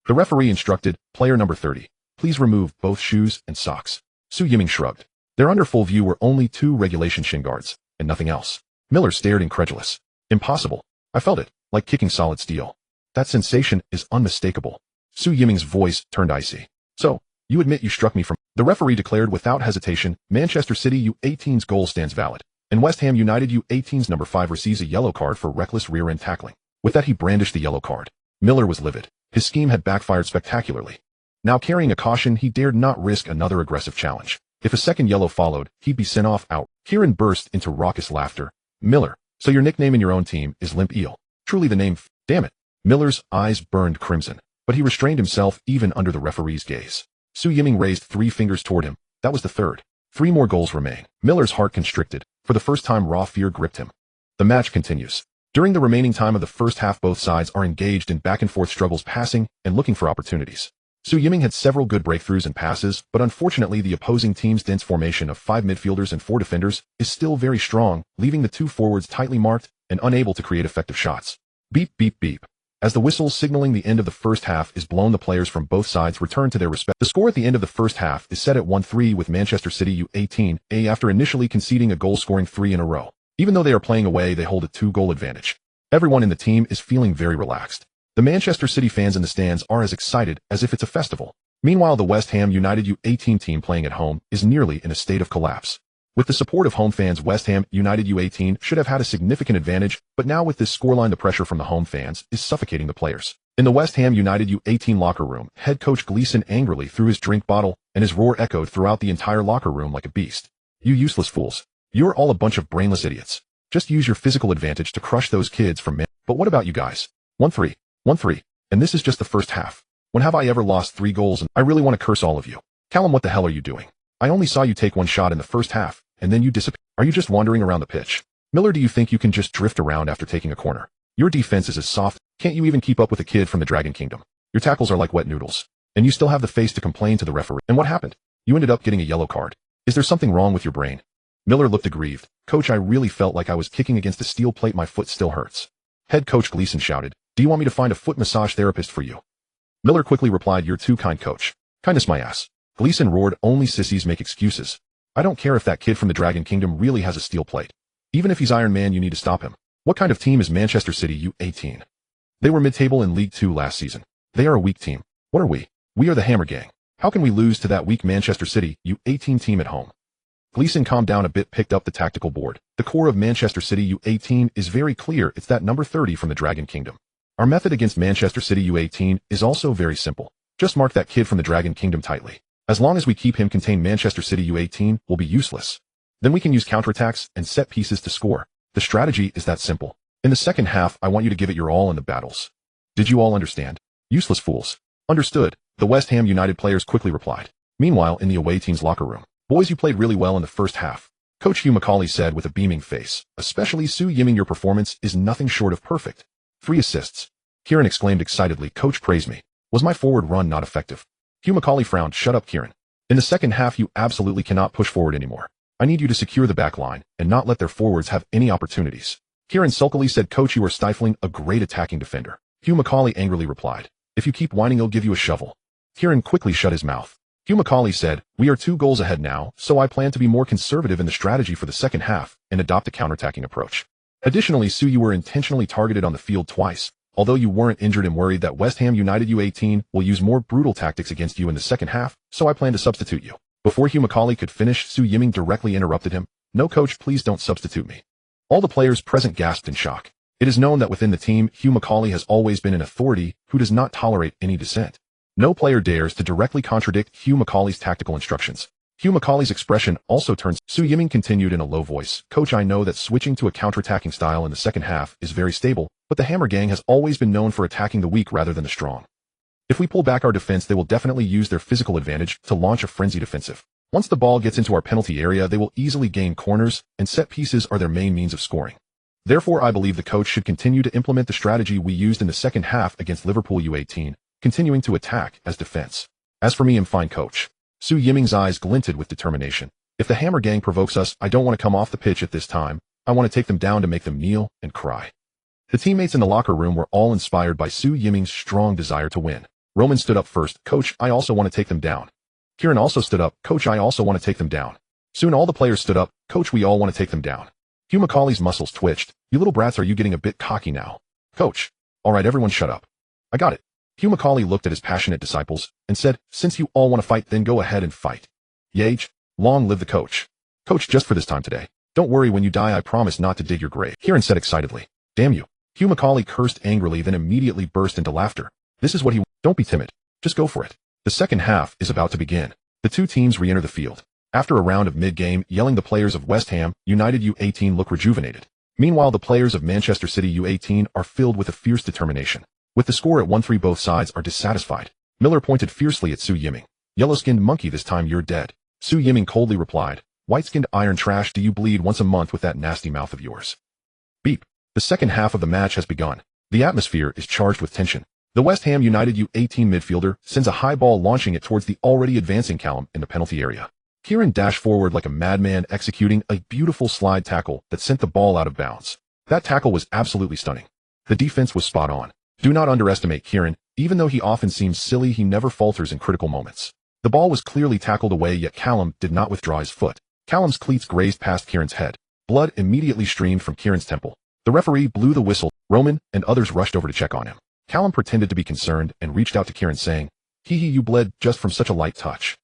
The referee instructed, player number 30, please remove both shoes and socks. Su Yiming shrugged. There under full view were only 2 regulation shin guards, and nothing else. Miller stared incredulous. Impossible. I felt it, like kicking solid steel. That sensation is unmistakable. Su Yiming's voice turned icy. So, you admit you struck me from... The referee declared without hesitation, Manchester City U18's goal stands valid, and West Ham United U18's number 5 receives a yellow card for reckless rear-end tackling. With that he brandished the yellow card. Miller was livid. His scheme had backfired spectacularly. Now carrying a caution, he dared not risk another aggressive challenge. If a second yellow followed, he'd be sent off out. Kieran burst into raucous laughter. Miller, so your nickname in your own team is Limp Eel. Truly the name damn it. Miller's eyes burned crimson, but he restrained himself even under the referee's gaze. Su Yiming raised 3 fingers toward him. That was the third. 3 more goals remain. Miller's heart constricted. For the first time raw fear gripped him. The match continues. During the remaining time of the first half, both sides are engaged in back-and-forth struggles, passing and looking for opportunities. Su Yiming had several good breakthroughs and passes, but unfortunately the opposing team's dense formation of 5 midfielders and 4 defenders is still very strong, leaving the 2 forwards tightly marked and unable to create effective shots. Beep, beep, beep. As the whistle signaling the end of the first half is blown, the players from both sides return to their respect. The score at the end of the first half is set at 1-3 with Manchester City U18 after initially conceding a goal, scoring 3 in a row. Even though they are playing away, they hold a 2-goal advantage. Everyone in the team is feeling very relaxed. The Manchester City fans in the stands are as excited as if it's a festival. Meanwhile, the West Ham United U18 team playing at home is nearly in a state of collapse. With the support of home fans, West Ham United U18 should have had a significant advantage, but now with this scoreline, the pressure from the home fans is suffocating the players. In the West Ham United U18 locker room, head coach Gleeson angrily threw his drink bottle, and his roar echoed throughout the entire locker room like a beast. You useless fools. You're all a bunch of brainless idiots. Just use your physical advantage to crush those kids from man. But what about you guys? 1-3. 1-3. And this is just the first half. When have I ever lost 3 goals? And I really want to curse all of you. Callum, what the hell are you doing? I only saw you take 1 shot in the first half, and then you disappear. Are you just wandering around the pitch? Miller, do you think you can just drift around after taking a corner? Your defense is as soft. Can't you even keep up with a kid from the Dragon Kingdom? Your tackles are like wet noodles. And you still have the face to complain to the referee. And what happened? You ended up getting a yellow card. Is there something wrong with your brain? Miller looked aggrieved. Coach, I really felt like I was kicking against a steel plate. My foot still hurts. Head coach Gleeson shouted, do you want me to find a foot massage therapist for you? Miller quickly replied, you're too kind, coach. Kindness my ass. Gleeson roared, only sissies make excuses. I don't care if that kid from the Dragon Kingdom really has a steel plate. Even if he's Iron Man, you need to stop him. What kind of team is Manchester City U18? They were mid-table in League 2 last season. They are a weak team. What are we? We are the Hammer Gang. How can we lose to that weak Manchester City U18 team at home? Gleeson calmed down a bit, picked up the tactical board. The core of Manchester City U18 is very clear. It's that number 30 from the Dragon Kingdom. Our method against Manchester City U18 is also very simple. Just mark that kid from the Dragon Kingdom tightly. As long as we keep him contained, Manchester City U18 will be useless. Then we can use counterattacks and set pieces to score. The strategy is that simple. In the second half, I want you to give it your all in the battles. Did you all understand? Useless fools. Understood, the West Ham United players quickly replied. Meanwhile, in the away team's locker room, boys, you played really well in the first half. Coach Hugh Macaulay said with a beaming face. Especially Su Yiming, your performance is nothing short of perfect. 3 assists. Kieran exclaimed excitedly, Coach, praise me. Was my forward run not effective? Hugh Macaulay frowned. Shut up, Kieran. In the second half, you absolutely cannot push forward anymore. I need you to secure the back line and not let their forwards have any opportunities. Kieran sulkily said, Coach, you are stifling a great attacking defender. Hugh Macaulay angrily replied, if you keep whining, I'll give you a shovel. Kieran quickly shut his mouth. Hugh Macaulay said, we are 2 goals ahead now, so I plan to be more conservative in the strategy for the second half and adopt a counterattacking approach. Additionally, Sue, you were intentionally targeted on the field twice. Although you weren't injured, and worried that West Ham United U18 will use more brutal tactics against you in the second half, so I plan to substitute you. Before Hugh Macaulay could finish, Su Yiming directly interrupted him. No, coach, please don't substitute me. All the players present gasped in shock. It is known that within the team, Hugh Macaulay has always been an authority who does not tolerate any dissent. No player dares to directly contradict Hugh Macaulay's tactical instructions. Hugh Macaulay's expression also turns. Su Yiming continued in a low voice. Coach, I know that switching to a counterattacking style in the second half is very stable, but the Hammer Gang has always been known for attacking the weak rather than the strong. If we pull back our defense, they will definitely use their physical advantage to launch a frenzied offensive. Once the ball gets into our penalty area, they will easily gain corners, and set pieces are their main means of scoring. Therefore, I believe the coach should continue to implement the strategy we used in the second half against Liverpool U18, continuing to attack as defense. As for me, I'm fine, coach. Su Yiming's eyes glinted with determination. If the Hammer Gang provokes us, I don't want to come off the pitch at this time. I want to take them down to make them kneel and cry. The teammates in the locker room were all inspired by Su Yiming's strong desire to win. Roman stood up first. Coach, I also want to take them down. Kieran also stood up. Coach, I also want to take them down. Soon all the players stood up. Coach, we all want to take them down. Hugh Macaulay's muscles twitched. You little brats, are you getting a bit cocky now? Coach. All right, everyone shut up. I got it. Hugh Macaulay looked at his passionate disciples and said, since you all want to fight, then go ahead and fight. Yage, long live the coach. Coach, just for this time today. Don't worry, when you die I promise not to dig your grave. Kieran said excitedly. Damn you. Hugh Macaulay cursed angrily, then immediately burst into laughter. This is what he... Don't be timid. Just go for it. The second half is about to begin. The two teams re-enter the field. After a round of mid-game yelling, the players of West Ham United U18 look rejuvenated. Meanwhile, the players of Manchester City U18 are filled with a fierce determination. With the score at 1-3, both sides are dissatisfied. Miller pointed fiercely at Su Yiming. Yellow-skinned monkey, this time you're dead. Su Yiming coldly replied, white-skinned iron trash, do you bleed once a month with that nasty mouth of yours? Beep. The second half of the match has begun. The atmosphere is charged with tension. The West Ham United U18 midfielder sends a high ball, launching it towards the already advancing Callum in the penalty area. Kieran dashed forward like a madman, executing a beautiful slide tackle that sent the ball out of bounds. That tackle was absolutely stunning. The defense was spot on. Do not underestimate Kieran. Even though he often seems silly, he never falters in critical moments. The ball was clearly tackled away, yet Callum did not withdraw his foot. Callum's cleats grazed past Kieran's head. Blood immediately streamed from Kieran's temple. The referee blew the whistle. Roman and others rushed over to check on him. Callum pretended to be concerned and reached out to Kieran, saying, Hee, you bled just from such a light touch.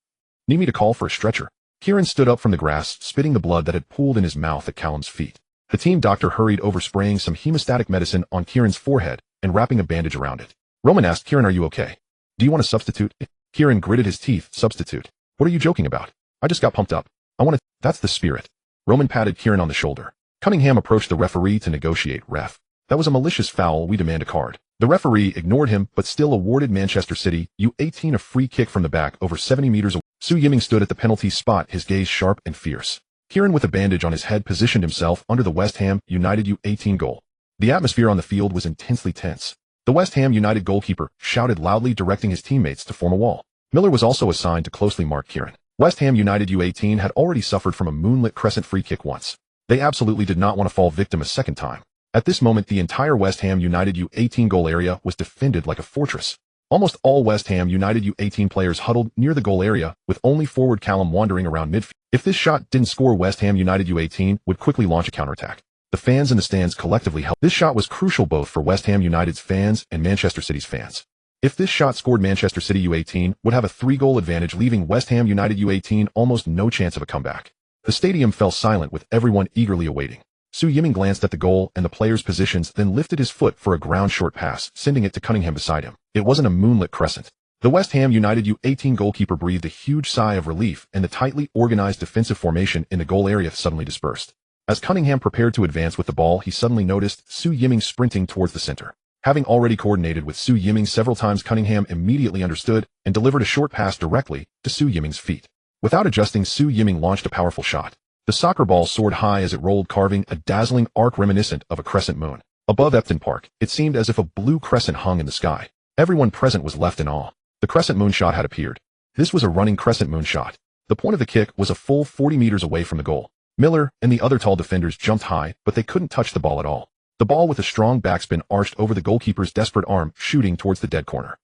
Need me to call for a stretcher? Kieran stood up from the grass, spitting the blood that had pooled in his mouth at Callum's feet. The team doctor hurried over, spraying some hemostatic medicine on Kieran's forehead and wrapping a bandage around it. Roman asked, Kieran, are you okay? Do you want a substitute? Kieran gritted his teeth. Substitute? What are you joking about? I just got pumped up. I want to... That's the spirit. Roman patted Kieran on the shoulder. Cunningham approached the referee to negotiate. Ref. That was a malicious foul. We demand a card. The referee ignored him, but still awarded Manchester City U18 a free kick from the back over 70 meters away. Su Yiming stood at the penalty spot, his gaze sharp and fierce. Kieran, with a bandage on his head, positioned himself under the West Ham United U18 goal. The atmosphere on the field was intensely tense. The West Ham United goalkeeper shouted loudly, directing his teammates to form a wall. Miller was also assigned to closely mark Kieran. West Ham United U18 had already suffered from a moonlit crescent free kick once. They absolutely did not want to fall victim a second time. At this moment, the entire West Ham United U18 goal area was defended like a fortress. Almost all West Ham United U18 players huddled near the goal area, with only forward Callum wandering around midfield. If this shot didn't score, West Ham United U18 would quickly launch a counterattack. The fans in the stands collectively helped. This shot was crucial both for West Ham United's fans and Manchester City's fans. If this shot scored, Manchester City U18 would have a 3-goal advantage, leaving West Ham United U18 almost no chance of a comeback. The stadium fell silent, with everyone eagerly awaiting. Su Yiming glanced at the goal and the players' positions, then lifted his foot for a ground short pass, sending it to Cunningham beside him. It wasn't a moonlit crescent. The West Ham United U18 goalkeeper breathed a huge sigh of relief, and the tightly organized defensive formation in the goal area suddenly dispersed. As Cunningham prepared to advance with the ball, he suddenly noticed Su Yiming sprinting towards the center. Having already coordinated with Su Yiming several times, Cunningham immediately understood and delivered a short pass directly to Su Yiming's feet. Without adjusting, Su Yiming launched a powerful shot. The soccer ball soared high as it rolled, carving a dazzling arc reminiscent of a crescent moon. Above Epton Park, it seemed as if a blue crescent hung in the sky. Everyone present was left in awe. The crescent moon shot had appeared. This was a running crescent moon shot. The point of the kick was a full 40 meters away from the goal. Miller and the other tall defenders jumped high, but they couldn't touch the ball at all. The ball with a strong backspin arched over the goalkeeper's desperate arm, shooting towards the dead corner.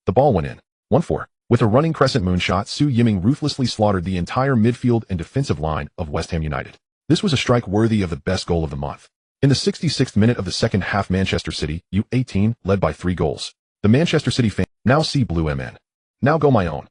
The ball went in. 1-4. With a running crescent moon shot, Su Yiming ruthlessly slaughtered the entire midfield and defensive line of West Ham United. This was a strike worthy of the best goal of the month. In the 66th minute of the second half, Manchester City U18 led by 3 goals. The Manchester City fans now see blue MN. Now go my own.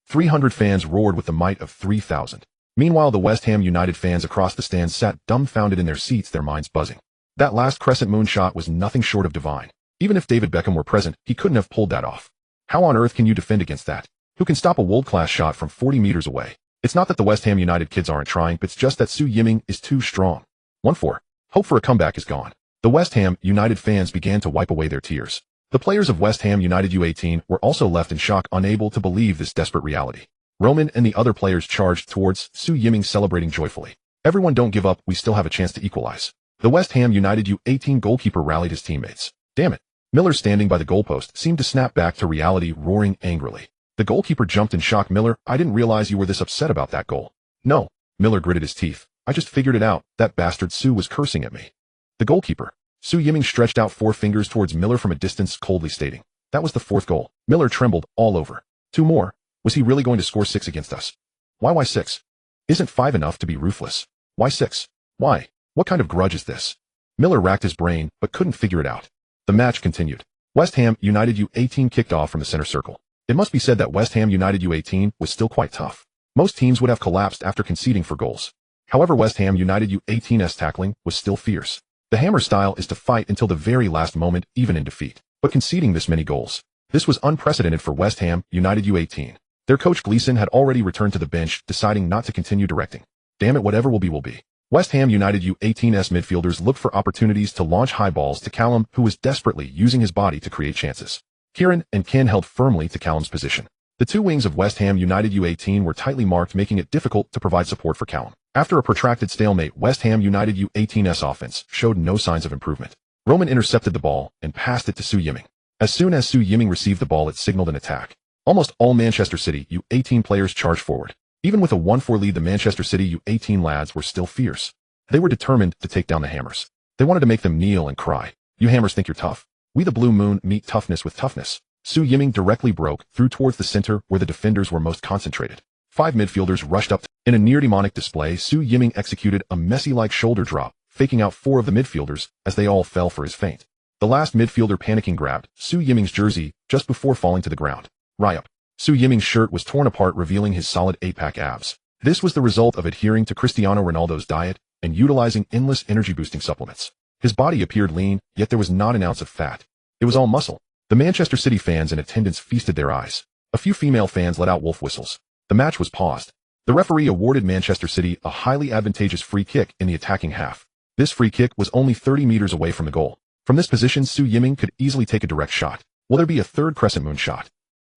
300 fans roared with the might of 3,000. Meanwhile, the West Ham United fans across the stands sat dumbfounded in their seats, their minds buzzing. That last crescent moon shot was nothing short of divine. Even if David Beckham were present, he couldn't have pulled that off. How on earth can you defend against that? Who can stop a world-class shot from 40 meters away? It's not that the West Ham United kids aren't trying, but it's just that Su Yiming is too strong. 1-4. Hope for a comeback is gone. The West Ham United fans began to wipe away their tears. The players of West Ham United U18 were also left in shock, unable to believe this desperate reality. Roman and the other players charged towards Su Yiming, celebrating joyfully. Everyone, don't give up, we still have a chance to equalize. The West Ham United U18 goalkeeper rallied his teammates. Damn it. Miller, standing by the goalpost, seemed to snap back to reality, roaring angrily. The goalkeeper jumped in shock. Miller, I didn't realize you were this upset about that goal. No. Miller gritted his teeth. I just figured it out. That bastard Su was cursing at me. The goalkeeper. Su Yiming stretched out 4 fingers towards Miller from a distance, coldly stating, that was the 4th goal. Miller trembled all over. 2 more. Was he really going to score 6 against us? Why 6? Isn't 5 enough to be ruthless? Why 6? Why? What kind of grudge is this? Miller racked his brain, but couldn't figure it out. The match continued. West Ham United U18 kicked off from the center circle. It must be said that West Ham United U18 was still quite tough. Most teams would have collapsed after conceding 4 goals. However, West Ham United U18's tackling was still fierce. The Hammer style is to fight until the very last moment, even in defeat. But conceding this many goals, this was unprecedented for West Ham United U18. Their coach Gleeson had already returned to the bench, deciding not to continue directing. Damn it, whatever will be will be. West Ham United U18's midfielders looked for opportunities to launch high balls to Callum, who was desperately using his body to create chances. Kieran and Ken held firmly to Callum's position. The 2 wings of West Ham United U18 were tightly marked, making it difficult to provide support for Callum. After a protracted stalemate, West Ham United U18's offense showed no signs of improvement. Roman intercepted the ball and passed it to Su Yiming. As soon as Su Yiming received the ball, it signaled an attack. Almost all Manchester City U18 players charged forward. Even with a 1-4 lead, the Manchester City U18 lads were still fierce. They were determined to take down the Hammers. They wanted to make them kneel and cry. You Hammers think you're tough. We the Blue Moon meet toughness with toughness. Su Yiming directly broke through towards the center where the defenders were most concentrated. 5 midfielders rushed up. In a near-demonic display, Su Yiming executed a Messi-like shoulder drop, faking out 4 of the midfielders as they all fell for his feint. The last midfielder panicking grabbed Su Yiming's jersey just before falling to the ground. Ryup. Su Yiming's shirt was torn apart, revealing his solid 8-pack abs. This was the result of adhering to Cristiano Ronaldo's diet and utilizing endless energy-boosting supplements. His body appeared lean, yet there was not an ounce of fat. It was all muscle. The Manchester City fans in attendance feasted their eyes. A few female fans let out wolf whistles. The match was paused. The referee awarded Manchester City a highly advantageous free kick in the attacking half. This free kick was only 30 meters away from the goal. From this position, Su Yiming could easily take a direct shot. Will there be a 3rd crescent moon shot?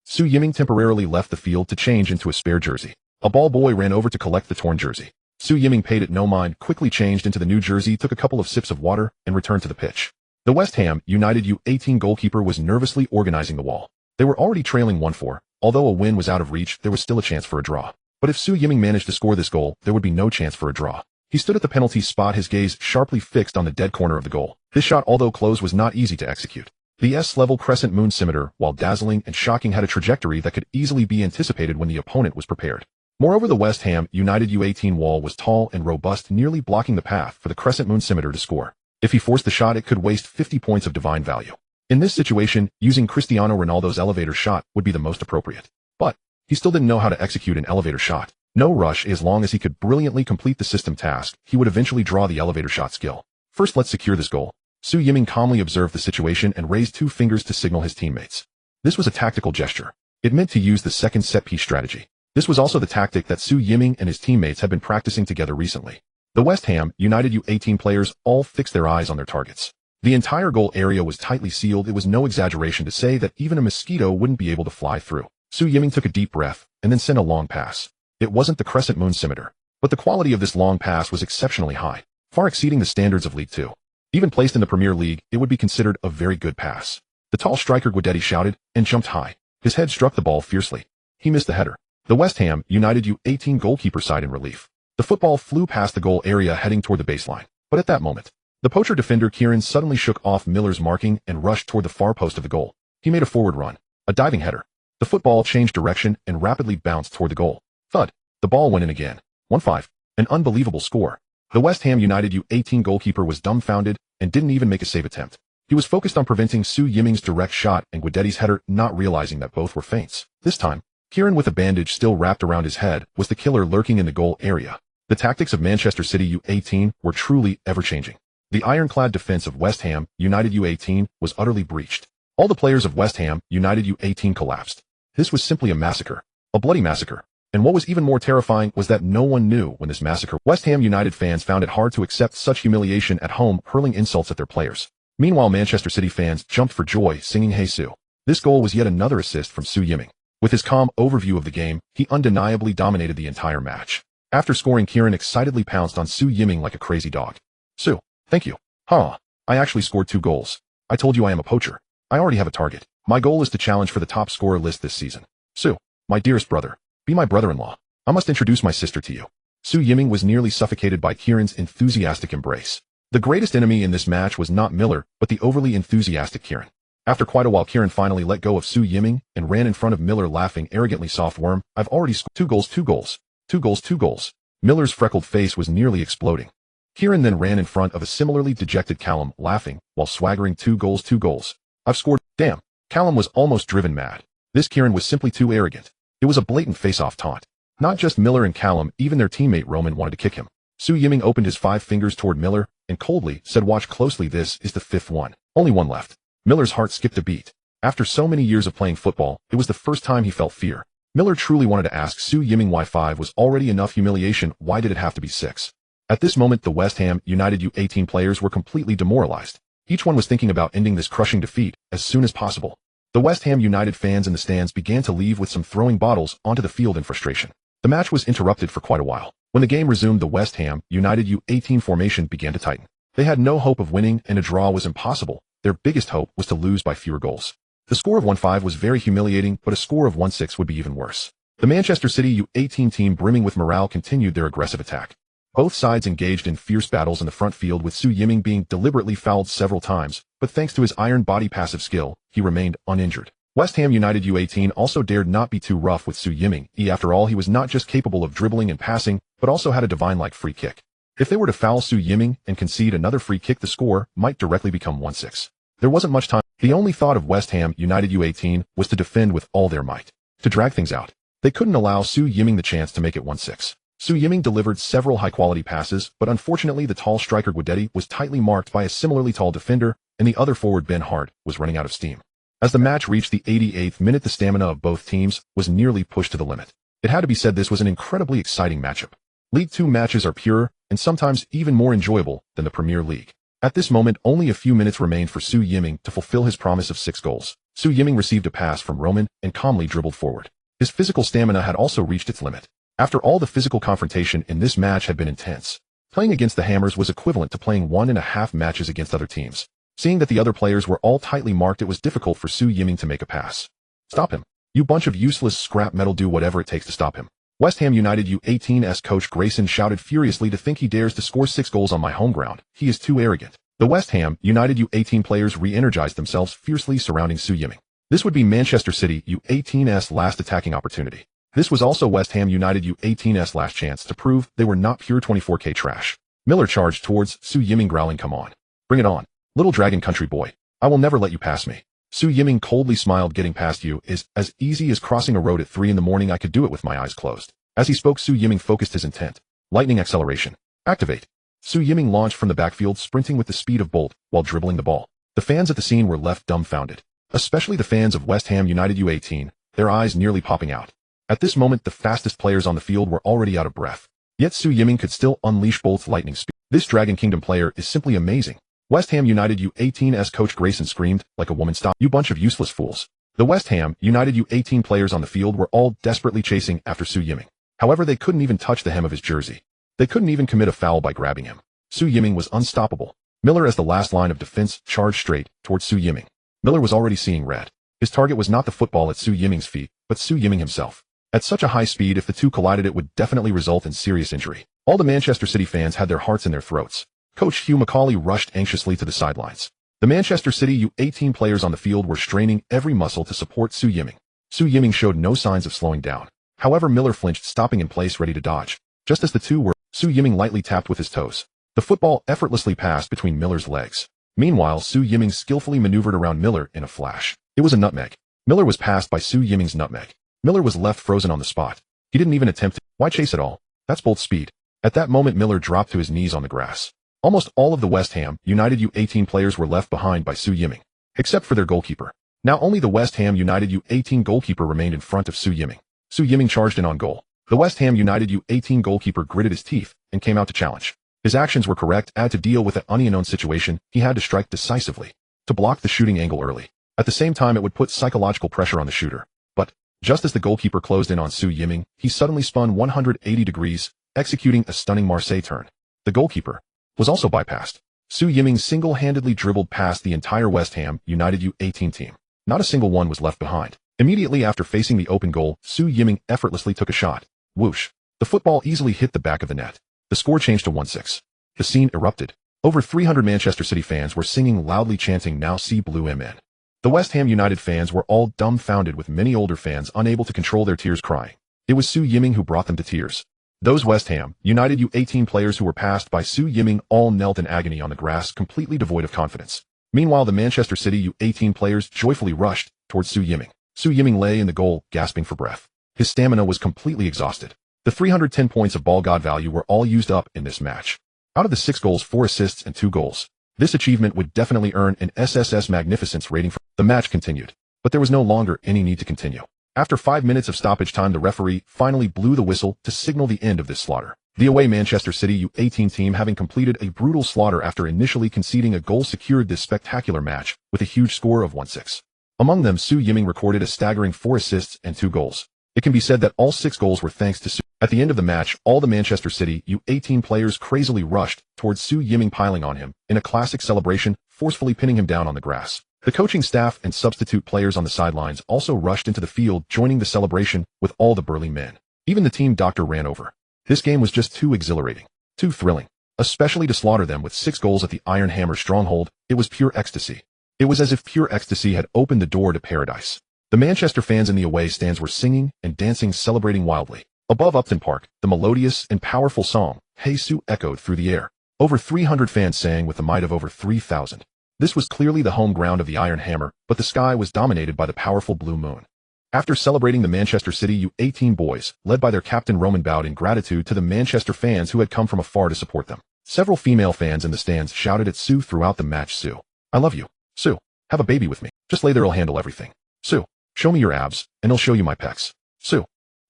Su Yiming temporarily left the field to change into a spare jersey. A ball boy ran over to collect the torn jersey. Su Yiming paid it no mind, quickly changed into the new jersey, took a couple of sips of water, and returned to the pitch. The West Ham United U18 goalkeeper was nervously organizing the wall. They were already trailing 1-4. Although a win was out of reach, there was still a chance for a draw. But if Su Yiming managed to score this goal, there would be no chance for a draw. He stood at the penalty spot, his gaze sharply fixed on the dead corner of the goal. This shot, although close, was not easy to execute. The S-level crescent moon scimitar, while dazzling and shocking, had a trajectory that could easily be anticipated when the opponent was prepared. Moreover, the West Ham United U18 wall was tall and robust, nearly blocking the path for the crescent moon scimitar to score. If he forced the shot, it could waste 50 points of divine value. In this situation, using Cristiano Ronaldo's elevator shot would be the most appropriate. But he still didn't know how to execute an elevator shot. No rush. As long as he could brilliantly complete the system task, he would eventually draw the elevator shot skill. First, let's secure this goal. Su Yiming calmly observed the situation and raised 2 fingers to signal his teammates. This was a tactical gesture. It meant to use the second set-piece strategy. This was also the tactic that Su Yiming and his teammates had been practicing together recently. The West Ham United U18 players all fixed their eyes on their targets. The entire goal area was tightly sealed. It was no exaggeration to say that even a mosquito wouldn't be able to fly through. Su Yiming took a deep breath and then sent a long pass. It wasn't the crescent moon scimitar, but the quality of this long pass was exceptionally high, far exceeding the standards of League 2. Even placed in the Premier League, it would be considered a very good pass. The tall striker Guidetti shouted and jumped high. His head struck the ball fiercely. He missed the header. The West Ham United U18 goalkeeper sighed in relief. The football flew past the goal area heading toward the baseline. But at that moment, the poacher defender Kieran suddenly shook off Miller's marking and rushed toward the far post of the goal. He made a forward run, a diving header. The football changed direction and rapidly bounced toward the goal. Thud. The ball went in again. 1-5. An unbelievable score. The West Ham United U18 goalkeeper was dumbfounded and didn't even make a save attempt. He was focused on preventing Su Yiming's direct shot and Guidetti's header, not realizing that both were feints. This time, Kieran, with a bandage still wrapped around his head, was the killer lurking in the goal area. The tactics of Manchester City U18 were truly ever-changing. The ironclad defense of West Ham United U18 was utterly breached. All the players of West Ham United U18 collapsed. This was simply a massacre. A bloody massacre. And what was even more terrifying was that no one knew when this massacre. West Ham United fans found it hard to accept such humiliation at home, hurling insults at their players. Meanwhile, Manchester City fans jumped for joy, singing "Hey Su." This goal was yet another assist from Su Yiming. With his calm overview of the game, he undeniably dominated the entire match. After scoring, Kieran excitedly pounced on Su Yiming like a crazy dog. "Su, thank you. Huh. I actually scored 2 goals. I told you I am a poacher. I already have a target. My goal is to challenge for the top scorer list this season. Su, My dearest brother. Be my brother-in-law. I must introduce my sister to you. Su Yiming was nearly suffocated by Kieran's enthusiastic embrace. The greatest enemy in this match was not Miller, but the overly enthusiastic Kieran. After quite a while, Kieran finally let go of Su Yiming and ran in front of Miller, laughing arrogantly. Soft worm, I've already scored 2 goals, 2 goals, 2 goals, 2 goals. Miller's freckled face was nearly exploding. Kieran then ran in front of a similarly dejected Callum, laughing, while swaggering 2 goals, 2 goals. I've scored. Damn. Callum was almost driven mad. This Kieran was simply too arrogant. It was a blatant face-off taunt. Not just Miller and Callum, even their teammate Roman wanted to kick him. Su Yiming opened his 5 fingers toward Miller and coldly said, watch closely, this is the 5th one. Only one left. Miller's heart skipped a beat. After so many years of playing football, it was the first time he felt fear. Miller truly wanted to ask Su Yiming why 5 was already enough humiliation, why did it have to be 6? At this moment, the West Ham United U18 players were completely demoralized. Each one was thinking about ending this crushing defeat as soon as possible. The West Ham United fans in the stands began to leave, with some throwing bottles onto the field in frustration. The match was interrupted for quite a while. When the game resumed, the West Ham United U18 formation began to tighten. They had no hope of winning, and a draw was impossible. Their biggest hope was to lose by fewer goals. The score of 1-5 was very humiliating, but a score of 1-6 would be even worse. The Manchester City U18 team, brimming with morale, continued their aggressive attack. Both sides engaged in fierce battles in the front field, with Su Yiming being deliberately fouled several times, but thanks to his iron body passive skill, he remained uninjured. West Ham United U18 also dared not be too rough with Su Yiming. After all, he was not just capable of dribbling and passing, but also had a divine-like free kick. If they were to foul Su Yiming and concede another free kick, the score might directly become 1-6. There wasn't much time. The only thought of West Ham United U18 was to defend with all their might, to drag things out. They couldn't allow Su Yiming the chance to make it 1-6. Su Yiming delivered several high-quality passes, but unfortunately the tall striker Guidetti was tightly marked by a similarly tall defender, and the other forward Ben Hart was running out of steam. As the match reached the 88th minute, the stamina of both teams was nearly pushed to the limit. It had to be said, this was an incredibly exciting matchup. League 2 matches are pure, and sometimes even more enjoyable than the Premier League. At this moment, only a few minutes remained for Su Yiming to fulfill his promise of 6 goals. Su Yiming received a pass from Roman and calmly dribbled forward. His physical stamina had also reached its limit. After all, the physical confrontation in this match had been intense. Playing against the Hammers was equivalent to playing 1.5 matches against other teams. Seeing that the other players were all tightly marked, it was difficult for Su Yiming to make a pass. Stop him. You bunch of useless scrap metal, do whatever it takes to stop him. West Ham United U18's coach Grayson shouted furiously, to think he dares to score 6 goals on my home ground. He is too arrogant. The West Ham United U18 players re-energized themselves, fiercely surrounding Su Yiming. This would be Manchester City U18's last attacking opportunity. This was also West Ham United U18's last chance to prove they were not pure 24K trash. Miller charged towards Su Yiming, growling, come on. Bring it on. Little dragon country boy. I will never let you pass me. Su Yiming coldly smiled, getting past you is as easy as crossing a road at 3 in the morning. I could do it with my eyes closed. As he spoke, Su Yiming focused his intent. Lightning acceleration. Activate. Su Yiming launched from the backfield, sprinting with the speed of Bolt while dribbling the ball. The fans at the scene were left dumbfounded. Especially the fans of West Ham United U18, their eyes nearly popping out. At this moment, the fastest players on the field were already out of breath. Yet Su Yiming could still unleash Bolt's lightning speed. This Dragon Kingdom player is simply amazing. West Ham United U18's coach Grayson screamed like a woman, stop, you bunch of useless fools. The West Ham United U18 players on the field were all desperately chasing after Su Yiming. However, they couldn't even touch the hem of his jersey. They couldn't even commit a foul by grabbing him. Su Yiming was unstoppable. Miller, as the last line of defense, charged straight towards Su Yiming. Miller was already seeing red. His target was not the football at Su Yiming's feet, but Su Yiming himself. At such a high speed, if the two collided, it would definitely result in serious injury. All the Manchester City fans had their hearts in their throats. Coach Hugh Macaulay rushed anxiously to the sidelines. The Manchester City U18 players on the field were straining every muscle to support Su Yiming. Su Yiming showed no signs of slowing down. However, Miller flinched, stopping in place, ready to dodge. Just as the two were, Su Yiming lightly tapped with his toes. The football effortlessly passed between Miller's legs. Meanwhile, Su Yiming skillfully maneuvered around Miller in a flash. It was a nutmeg. Miller was passed by Su Yiming's nutmeg. Miller was left frozen on the spot. He didn't even attempt to. Why chase at all? That's Bolt's speed. At that moment, Miller dropped to his knees on the grass. Almost all of the West Ham United U18 players were left behind by Su Yiming, except for their goalkeeper. Now only the West Ham United U18 goalkeeper remained in front of Su Yiming. Su Yiming charged in on goal. The West Ham United U18 goalkeeper gritted his teeth and came out to challenge. His actions were correct. To deal with an unknown situation, he had to strike decisively, to block the shooting angle early. At the same time, it would put psychological pressure on the shooter. But just as the goalkeeper closed in on Su Yiming, he suddenly spun 180 degrees, executing a stunning Marseille turn. The goalkeeper was also bypassed. Su Yiming single-handedly dribbled past the entire West Ham United U18 team. Not a single one was left behind. Immediately after facing the open goal, Su Yiming effortlessly took a shot. Whoosh. The football easily hit the back of the net. The score changed to 1-6. The scene erupted. Over 300 Manchester City fans were singing loudly chanting "Now see Blue MN." The West Ham United fans were all dumbfounded, with many older fans unable to control their tears crying. It was Su Yiming who brought them to tears. Those West Ham United U18 players who were passed by Su Yiming all knelt in agony on the grass, completely devoid of confidence. Meanwhile, the Manchester City U18 players joyfully rushed towards Su Yiming. Su Yiming lay in the goal, gasping for breath. His stamina was completely exhausted. The 310 points of ball god value were all used up in this match. Out of the 6 goals, 4 assists and 2 goals. This achievement would definitely earn an SSS Magnificence rating. The match continued, but there was no longer any need to continue. After 5 minutes of stoppage time, the referee finally blew the whistle to signal the end of this slaughter. The away Manchester City U18 team, having completed a brutal slaughter after initially conceding a goal, secured this spectacular match with a huge score of 1-6. Among them, Su Yiming recorded a staggering 4 assists and 2 goals. It can be said that all 6 goals were thanks to Su. At the end of the match, all the Manchester City U18 players crazily rushed towards Su Yiming, piling on him in a classic celebration, forcefully pinning him down on the grass. The coaching staff and substitute players on the sidelines also rushed into the field, joining the celebration with all the burly men. Even the team doctor ran over. This game was just too exhilarating, too thrilling, especially to slaughter them with 6 goals at the Iron Hammer stronghold. It was pure ecstasy. It was as if pure ecstasy had opened the door to paradise. The Manchester fans in the away stands were singing and dancing, celebrating wildly. Above Upton Park, the melodious and powerful song, "Hey Su," echoed through the air. Over 300 fans sang with a might of over 3,000. This was clearly the home ground of the Iron Hammer, but the sky was dominated by the powerful blue moon. After celebrating, the Manchester City U18 boys, led by their captain Roman, bowed in gratitude to the Manchester fans who had come from afar to support them. Several female fans in the stands shouted at Su throughout the match, "Su, I love you. Su, have a baby with me. Just lay there, I'll handle everything. Su, show me your abs, and I'll show you my pecs. Su,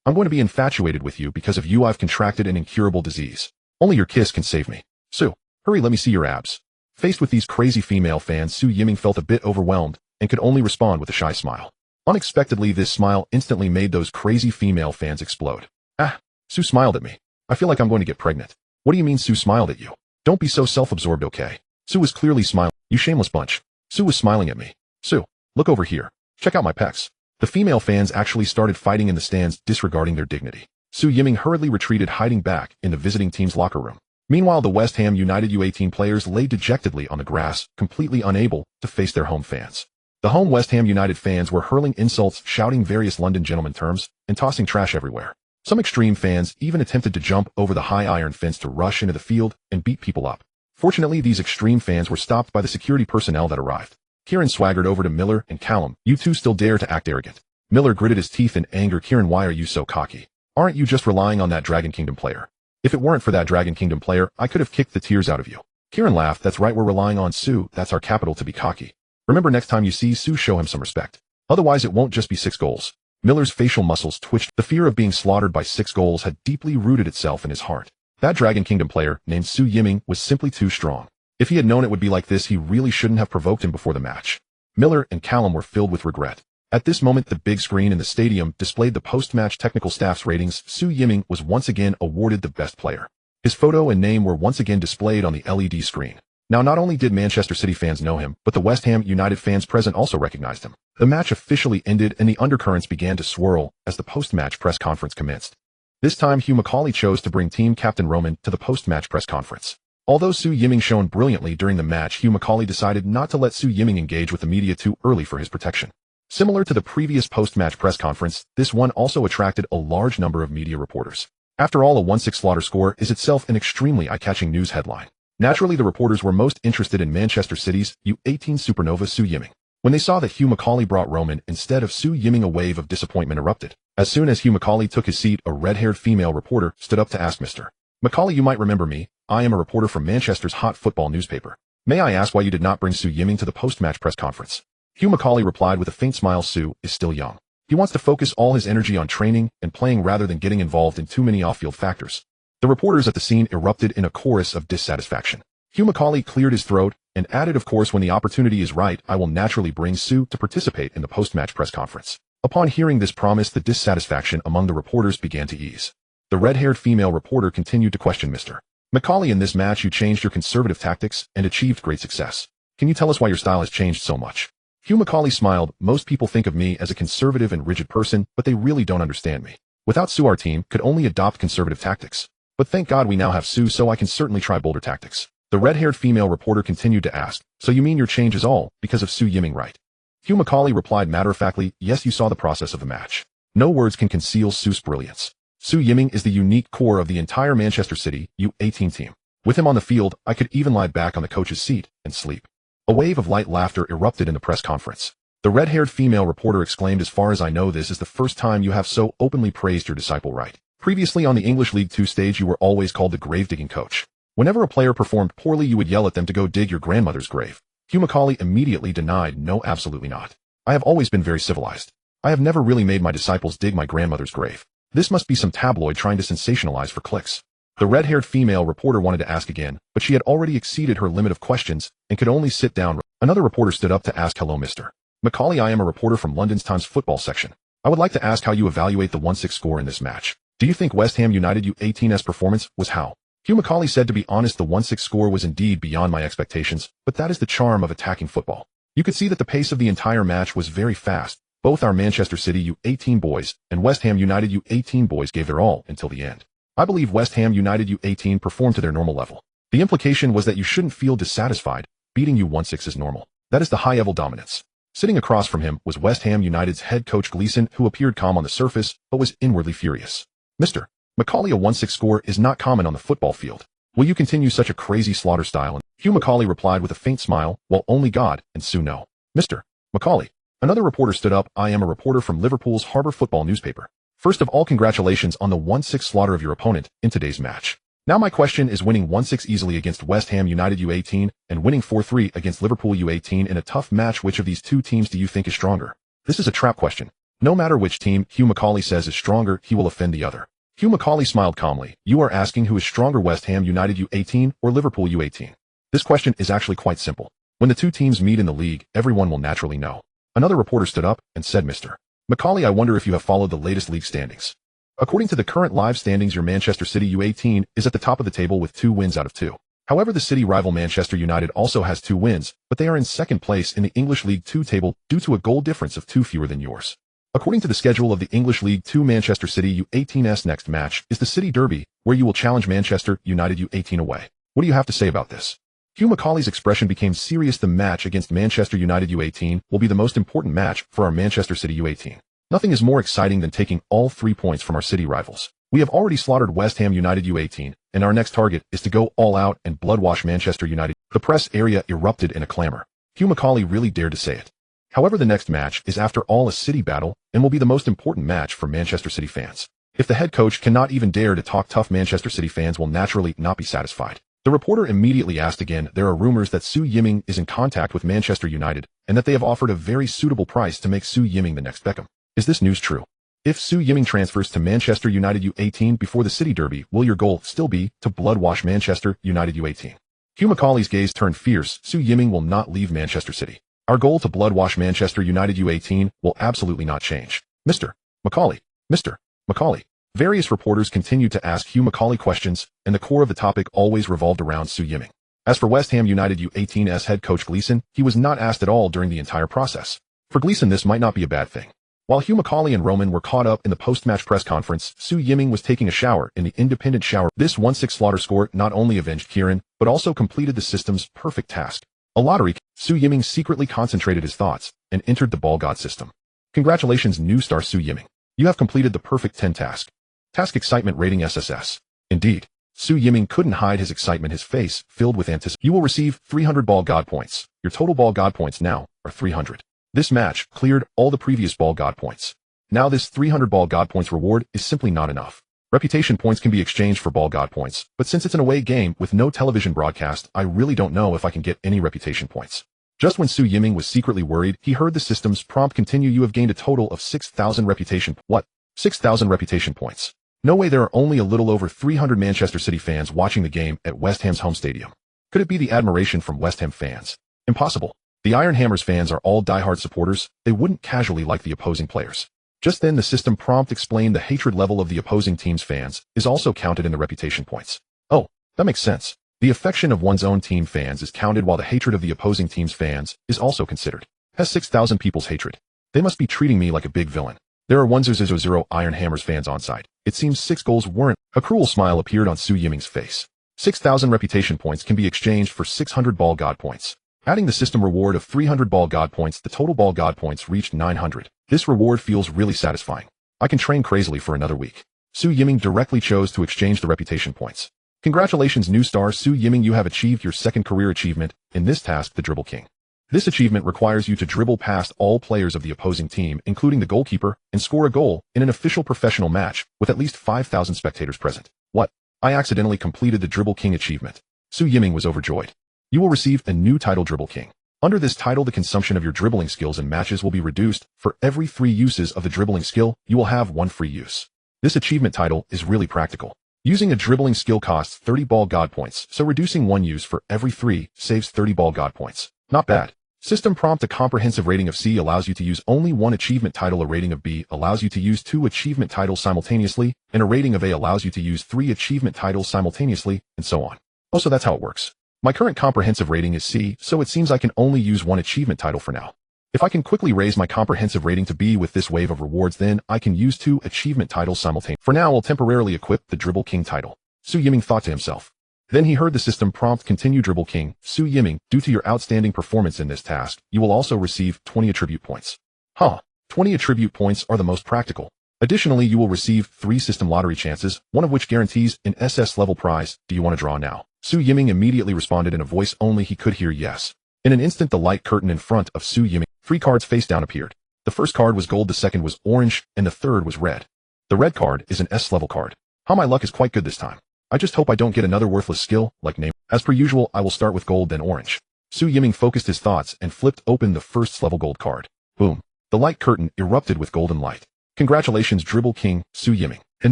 I'm going to be infatuated with you. Because of you, I've contracted an incurable disease. Only your kiss can save me. Su, hurry, let me see your abs." Faced with these crazy female fans, Su Yiming felt a bit overwhelmed and could only respond with a shy smile. Unexpectedly, this smile instantly made those crazy female fans explode. "Ah, Su smiled at me. I feel like I'm going to get pregnant." "What do you mean Su smiled at you? Don't be so self-absorbed, okay?" Su was clearly smiling. "You shameless bunch." Su was smiling at me. "Su, look over here. Check out my pecs." The female fans actually started fighting in the stands, disregarding their dignity. Su Yiming hurriedly retreated, hiding back in the visiting team's locker room. Meanwhile, the West Ham United U18 players lay dejectedly on the grass, completely unable to face their home fans. The home West Ham United fans were hurling insults, shouting various London gentleman terms, and tossing trash everywhere. Some extreme fans even attempted to jump over the high iron fence to rush into the field and beat people up. Fortunately, these extreme fans were stopped by the security personnel that arrived. Kieran swaggered over to Miller and Callum. "You two still dare to act arrogant." Miller gritted his teeth in anger. "Kieran, why are you so cocky? Aren't you just relying on that Dragon Kingdom player? If it weren't for that Dragon Kingdom player, I could have kicked the tears out of you." Kieran laughed. "That's right, we're relying on Su. That's our capital to be cocky. Remember, next time you see Su, show him some respect. Otherwise, it won't just be 6 goals. Miller's facial muscles twitched. The fear of being slaughtered by 6 goals had deeply rooted itself in his heart. That Dragon Kingdom player, named Su Yiming, was simply too strong. If he had known it would be like this, he really shouldn't have provoked him before the match. Miller and Callum were filled with regret. At this moment, the big screen in the stadium displayed the post-match technical staff's ratings. Su Yiming was once again awarded the best player. His photo and name were once again displayed on the LED screen. Now, not only did Manchester City fans know him, but the West Ham United fans present also recognized him. The match officially ended and the undercurrents began to swirl as the post-match press conference commenced. This time, Hugh Macaulay chose to bring team captain Roman to the post-match press conference. Although Su Yiming shone brilliantly during the match, Hugh Macaulay decided not to let Su Yiming engage with the media too early for his protection. Similar to the previous post-match press conference, this one also attracted a large number of media reporters. After all, a 1-6 slaughter score is itself an extremely eye-catching news headline. Naturally, the reporters were most interested in Manchester City's U18 supernova Su Yiming. When they saw that Hugh Macaulay brought Roman instead of Su Yiming, a wave of disappointment erupted. As soon as Hugh Macaulay took his seat, a red-haired female reporter stood up to ask, "Mr. Macaulay, you might remember me. I am a reporter from Manchester's hot football newspaper. May I ask why you did not bring Su Yiming to the post-match press conference?" Hugh Macaulay replied with a faint smile, "Su is still young. He wants to focus all his energy on training and playing rather than getting involved in too many off-field factors." The reporters at the scene erupted in a chorus of dissatisfaction. Hugh Macaulay cleared his throat and added, "Of course, when the opportunity is right, I will naturally bring Su to participate in the post-match press conference." Upon hearing this promise, the dissatisfaction among the reporters began to ease. The red-haired female reporter continued to question, "Mr. Macaulay, in this match you changed your conservative tactics and achieved great success. Can you tell us why your style has changed so much?" Hugh Macaulay smiled. Most people think of me as a conservative and rigid person, but they really don't understand me. Without Sue, our team could only adopt conservative tactics. But thank God we now have Sue, so I can certainly try bolder tactics. The red-haired female reporter continued to ask, so you mean your change is all because of Sue Yiming, right? Hugh Macaulay replied matter-of-factly, yes, you saw the process of the match. No words can conceal Sue's brilliance. Sue Yiming is the unique core of the entire Manchester City U18 team. With him on the field, I could even lie back on the coach's seat and sleep. A wave of light laughter erupted in the press conference. The red-haired female reporter exclaimed, as far as I know, this is the first time you have so openly praised your disciple, right? Previously on the English League Two stage, you were always called the grave-digging coach. Whenever a player performed poorly, you would yell at them to go dig your grandmother's grave. Hugh Macaulay immediately denied, no, absolutely not. I have always been very civilized. I have never really made my disciples dig my grandmother's grave. This must be some tabloid trying to sensationalize for clicks. The red-haired female reporter wanted to ask again, but she had already exceeded her limit of questions and could only sit down. Another reporter stood up to ask, hello, Mr. Macaulay, I am a reporter from London's Times football section. I would like to ask how you evaluate the 1-6 score in this match. Do you think West Ham United U18's performance was how? Hugh Macaulay said, to be honest, the 1-6 score was indeed beyond my expectations, but that is the charm of attacking football. You could see that the pace of the entire match was very fast. Both our Manchester City U18 boys and West Ham United U18 boys gave their all until the end. I believe West Ham United U18 performed to their normal level. The implication was that you shouldn't feel dissatisfied. Beating you 1-6 is normal. That is the high-level dominance. Sitting across from him was West Ham United's head coach Gleeson, who appeared calm on the surface, but was inwardly furious. Mr. Macaulay, a 1-6 score is not common on the football field. Will you continue such a crazy slaughter style? Hugh Macaulay replied with a faint smile, well, only God and Sue know. Mr. Macaulay. Another reporter stood up, I am a reporter from Liverpool's Harbour Football newspaper. First of all, congratulations on the 1-6 slaughter of your opponent in today's match. Now my question is, winning 1-6 easily against West Ham United U18 and winning 4-3 against Liverpool U18 in a tough match, which of these two teams do you think is stronger? This is a trap question. No matter which team Hugh Macaulay says is stronger, he will offend the other. Hugh Macaulay smiled calmly. You are asking who is stronger, West Ham United U18 or Liverpool U18? This question is actually quite simple. When the two teams meet in the league, everyone will naturally know. Another reporter stood up and said, Mr. Macaulay, I wonder if you have followed the latest league standings. According to the current live standings, your Manchester City U18 is at the top of the table with 2 wins out of 2. However, the city rival Manchester United also has 2 wins, but they are in second place in the English League Two table due to a goal difference of 2 fewer than yours. According to the schedule of the English League Two, Manchester City U18's next match is the City Derby, where you will challenge Manchester United U18 away. What do you have to say about this? Hugh Macaulay's expression became serious. The match against Manchester United U18 will be the most important match for our Manchester City U18. Nothing is more exciting than taking all 3 points from our city rivals. We have already slaughtered West Ham United U18, and our next target is to go all out and bloodwash Manchester United. The press area erupted in a clamor. Hugh Macaulay really dared to say it. However, the next match is after all a city battle and will be the most important match for Manchester City fans. If the head coach cannot even dare to talk tough, Manchester City fans will naturally not be satisfied. The reporter immediately asked again, there are rumors that Sue Yiming is in contact with Manchester United and that they have offered a very suitable price to make Sue Yiming the next Beckham. Is this news true? If Sue Yiming transfers to Manchester United U18 before the City Derby, will your goal still be to bloodwash Manchester United U18? Hugh Macaulay's gaze turned fierce. Sue Yiming will not leave Manchester City. Our goal to bloodwash Manchester United U18 will absolutely not change. Mr. Macaulay. Mr. Macaulay. Various reporters continued to ask Hugh Macaulay questions, and the core of the topic always revolved around Sue Yiming. As for West Ham United U18's head coach Gleeson, he was not asked at all during the entire process. For Gleeson, this might not be a bad thing. While Hugh Macaulay and Roman were caught up in the post-match press conference, Sue Yiming was taking a shower in the independent shower. This 1-6 slaughter score not only avenged Kieran, but also completed the system's perfect task. A lottery. Sue Yiming secretly concentrated his thoughts and entered the ball god system. Congratulations, new star Sue Yiming. You have completed the perfect 10 task. Task excitement rating SSS. Indeed, Sue Yiming couldn't hide his excitement, his face filled with anticipation. You will receive 300 ball god points. Your total ball god points now are 300. This match cleared all the previous ball god points. Now this 300 ball god points reward is simply not enough. Reputation points can be exchanged for ball god points, but since it's an away game with no television broadcast, I really don't know if I can get any reputation points. Just when Sue Yiming was secretly worried, he heard the system's prompt continue. You have gained a total of 6,000 reputation. What? 6,000 reputation points. No way, there are only a little over 300 Manchester City fans watching the game at West Ham's home stadium. Could it be the admiration from West Ham fans? Impossible. The Iron Hammers fans are all diehard supporters. They wouldn't casually like the opposing players. Just then the system prompt explained the hatred level of the opposing team's fans is also counted in the reputation points. Oh, that makes sense. The affection of one's own team fans is counted while the hatred of the opposing team's fans is also considered. Has 6,000 people's hatred. They must be treating me like a big villain. There are 1000 Iron Hammers fans on site. It seems 6 goals weren't. A cruel smile appeared on Su Yiming's face. 6,000 reputation points can be exchanged for 600 ball god points. Adding the system reward of 300 ball god points, the total ball god points reached 900. This reward feels really satisfying. I can train crazily for another week. Su Yiming directly chose to exchange the reputation points. Congratulations, new star Su Yiming, you have achieved your second career achievement, in this task, the Dribble King. This achievement requires you to dribble past all players of the opposing team, including the goalkeeper, and score a goal in an official professional match with at least 5,000 spectators present. What? I accidentally completed the Dribble King achievement. Su Yiming was overjoyed. You will receive a new title, Dribble King. Under this title, the consumption of your dribbling skills in matches will be reduced. For every 3 uses of the dribbling skill, you will have 1 free use. This achievement title is really practical. Using a dribbling skill costs 30 ball god points, so reducing 1 use for every 3 saves 30 ball god points. Not bad. System prompt: a comprehensive rating of C allows you to use only 1 achievement title, a rating of B allows you to use 2 achievement titles simultaneously, and a rating of A allows you to use 3 achievement titles simultaneously, and so on. Oh, so that's how it works. My current comprehensive rating is C, so it seems I can only use 1 achievement title for now. If I can quickly raise my comprehensive rating to B with this wave of rewards, then I can use 2 achievement titles simultaneously. For now, I'll temporarily equip the Dribble King title. Su Yiming thought to himself. Then he heard the system prompt: continue Dribble King. Su Yiming, due to your outstanding performance in this task, you will also receive 20 attribute points. 20 attribute points are the most practical. Additionally, you will receive 3 system lottery chances, one of which guarantees an SS level prize. Do you want to draw now? Su Yiming immediately responded in a voice only he could hear, yes. In an instant, the light curtain in front of Su Yiming, 3 cards face down appeared. The first card was gold, the second was orange, and the third was red. The red card is an S level card. How my luck is quite good this time. I just hope I don't get another worthless skill, like name. As per usual, I will start with gold, then orange. Su Yiming focused his thoughts and flipped open the first level gold card. Boom. The light curtain erupted with golden light. Congratulations, Dribble King, Su Yiming. In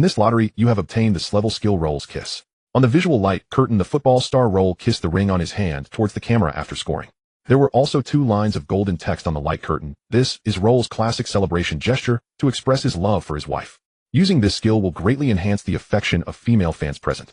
this lottery, you have obtained this level skill, Roll's Kiss. On the visual light curtain, the football star Roll kissed the ring on his hand towards the camera after scoring. There were also 2 lines of golden text on the light curtain. This is Roll's classic celebration gesture to express his love for his wife. Using this skill will greatly enhance the affection of female fans present.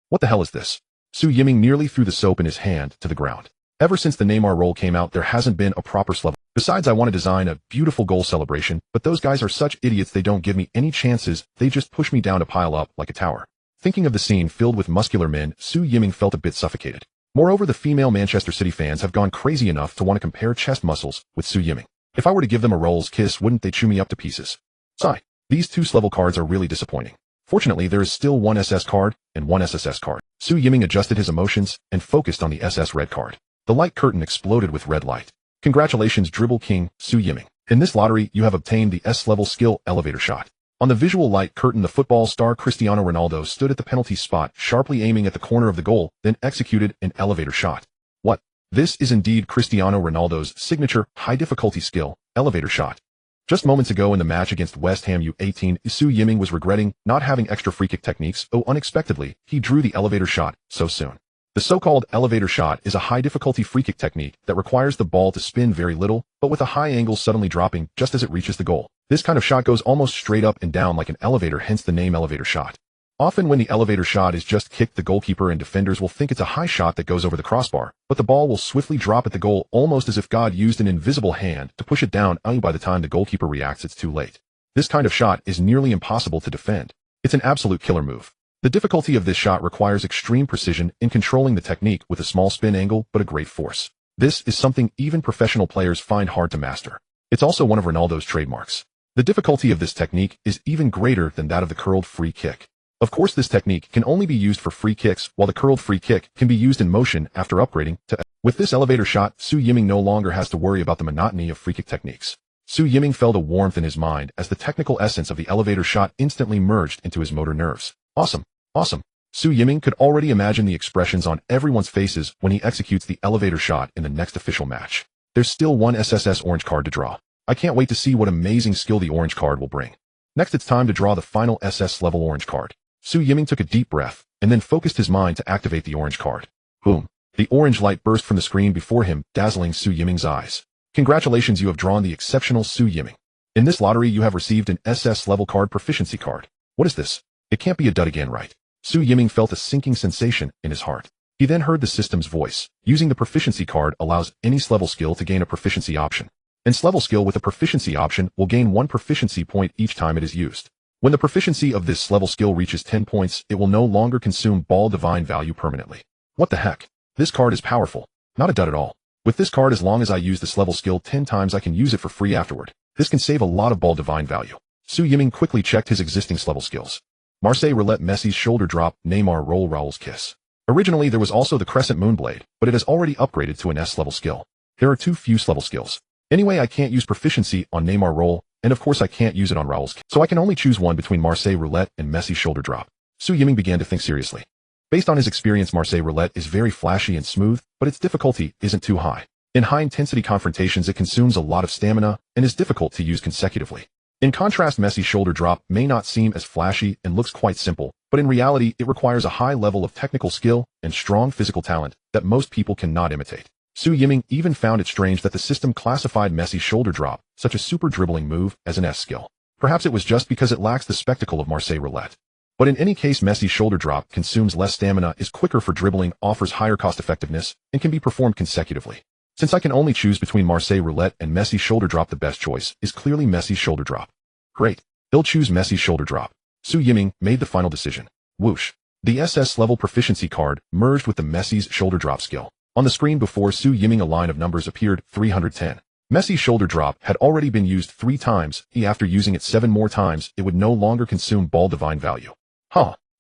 What the hell is this? Su Yiming nearly threw the soap in his hand to the ground. Ever since the Neymar roll came out, there hasn't been a proper level. Besides, I want to design a beautiful goal celebration, but those guys are such idiots, they don't give me any chances, they just push me down to pile up like a tower. Thinking of the scene filled with muscular men, Su Yiming felt a bit suffocated. Moreover, the female Manchester City fans have gone crazy enough to want to compare chest muscles with Su Yiming. If I were to give them a Roll's Kiss, wouldn't they chew me up to pieces? Sigh. These 2 level cards are really disappointing. Fortunately, there is still 1 SS card and 1 SSS card. Su Yiming adjusted his emotions and focused on the SS red card. The light curtain exploded with red light. Congratulations, Dribble King, Su Yiming. In this lottery, you have obtained the S-level skill elevator shot. On the visual light curtain, the football star Cristiano Ronaldo stood at the penalty spot, sharply aiming at the corner of the goal, then executed an elevator shot. What? This is indeed Cristiano Ronaldo's signature high-difficulty skill, elevator shot. Just moments ago in the match against West Ham U18, Su Yiming was regretting not having extra free kick techniques. Oh, unexpectedly, he drew the elevator shot so soon. The so-called elevator shot is a high-difficulty free kick technique that requires the ball to spin very little, but with a high angle suddenly dropping just as it reaches the goal. This kind of shot goes almost straight up and down like an elevator, hence the name elevator shot. Often when the elevator shot is just kicked, the goalkeeper and defenders will think it's a high shot that goes over the crossbar, but the ball will swiftly drop at the goal almost as if God used an invisible hand to push it down, and by the time the goalkeeper reacts, it's too late. This kind of shot is nearly impossible to defend. It's an absolute killer move. The difficulty of this shot requires extreme precision in controlling the technique with a small spin angle but a great force. This is something even professional players find hard to master. It's also one of Ronaldo's trademarks. The difficulty of this technique is even greater than that of the curled free kick. Of course, this technique can only be used for free kicks, while the curled free kick can be used in motion after upgrading to. With this elevator shot, Su Yiming no longer has to worry about the monotony of free kick techniques. Su Yiming felt a warmth in his mind as the technical essence of the elevator shot instantly merged into his motor nerves. Awesome. Awesome. Su Yiming could already imagine the expressions on everyone's faces when he executes the elevator shot in the next official match. There's still 1 SSS orange card to draw. I can't wait to see what amazing skill the orange card will bring. Next, it's time to draw the final SS level orange card. Su Yiming took a deep breath and then focused his mind to activate the orange card. Boom. The orange light burst from the screen before him, dazzling Su Yiming's eyes. Congratulations, you have drawn the exceptional Su Yiming. In this lottery, you have received an SS level card proficiency card. What is this? It can't be a dud again, right? Su Yiming felt a sinking sensation in his heart. He then heard the system's voice. Using the proficiency card allows any level skill to gain a proficiency option. and level skill with a proficiency option will gain 1 proficiency point each time it is used. When the proficiency of this level skill reaches 10 points, it will no longer consume ball divine value permanently. What the heck? This card is powerful. Not a dud at all. With this card, as long as I use this level skill 10 times, I can use it for free afterward. This can save a lot of ball divine value. Su Yiming quickly checked his existing level skills. Marseille Roulette, Messi's shoulder drop, Neymar roll, Raul's kiss. Originally there was also the Crescent Moonblade, but it has already upgraded to an S level skill. There are 2 Fuse level skills. Anyway, I can't use proficiency on Neymar roll, and of course I can't use it on Raul's kiss. So I can only choose one between Marseille Roulette and Messi's shoulder drop. Su Yiming began to think seriously. Based on his experience, Marseille Roulette is very flashy and smooth, but its difficulty isn't too high. In high-intensity confrontations, it consumes a lot of stamina and is difficult to use consecutively. In contrast, Messi's shoulder drop may not seem as flashy and looks quite simple, but in reality, it requires a high level of technical skill and strong physical talent that most people cannot imitate. Su Yiming even found it strange that the system classified Messi's shoulder drop, such a super dribbling move, as an S skill. Perhaps it was just because it lacks the spectacle of Marseille Roulette. But in any case, Messi's shoulder drop consumes less stamina, is quicker for dribbling, offers higher cost effectiveness, and can be performed consecutively. Since I can only choose between Marseille Roulette and Messi's shoulder drop, the best choice is clearly Messi's shoulder drop. Great. He'll choose Messi's shoulder drop. Su Yiming made the final decision. Whoosh. The SS level proficiency card merged with the Messi's shoulder drop skill. On the screen before Su Yiming, a line of numbers appeared, 310. Messi's shoulder drop had already been used 3 times. After using it 7 more times, it would no longer consume ball divine value.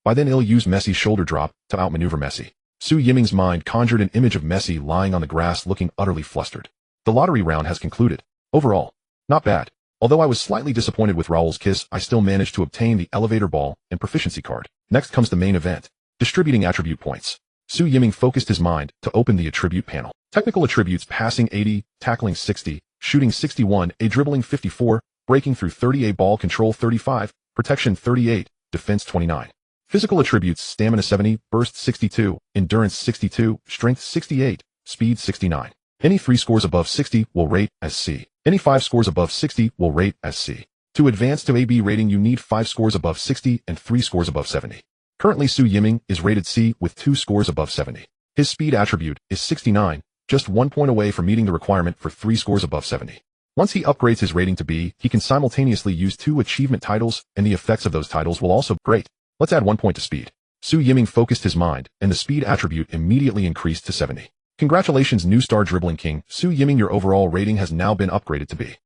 By then he'll use Messi's shoulder drop to outmaneuver Messi. Su Yiming's mind conjured an image of Messi lying on the grass looking utterly flustered. The lottery round has concluded. Overall, not bad. Although I was slightly disappointed with Raul's kiss, I still managed to obtain the elevator ball and proficiency card. Next comes the main event, distributing attribute points. Su Yiming focused his mind to open the attribute panel. Technical attributes: passing 80, tackling 60, shooting 61, dribbling 54, breaking through 30, ball control 35, protection 38, defense 29. Physical attributes: stamina 70, burst 62, endurance 62, strength 68, speed 69. Any 3 scores above 60 will rate as C. Any 5 scores above 60 will rate as C. To advance to AB rating, you need 5 scores above 60 and 3 scores above 70. Currently, Su Yiming is rated C with 2 scores above 70. His speed attribute is 69, just 1 point away from meeting the requirement for 3 scores above 70. Once he upgrades his rating to B, he can simultaneously use 2 achievement titles, and the effects of those titles will also be great. Let's add 1 point to speed. Su Yiming focused his mind, and the speed attribute immediately increased to 70. Congratulations, new star dribbling king. Su Yiming, your overall rating has now been upgraded to B.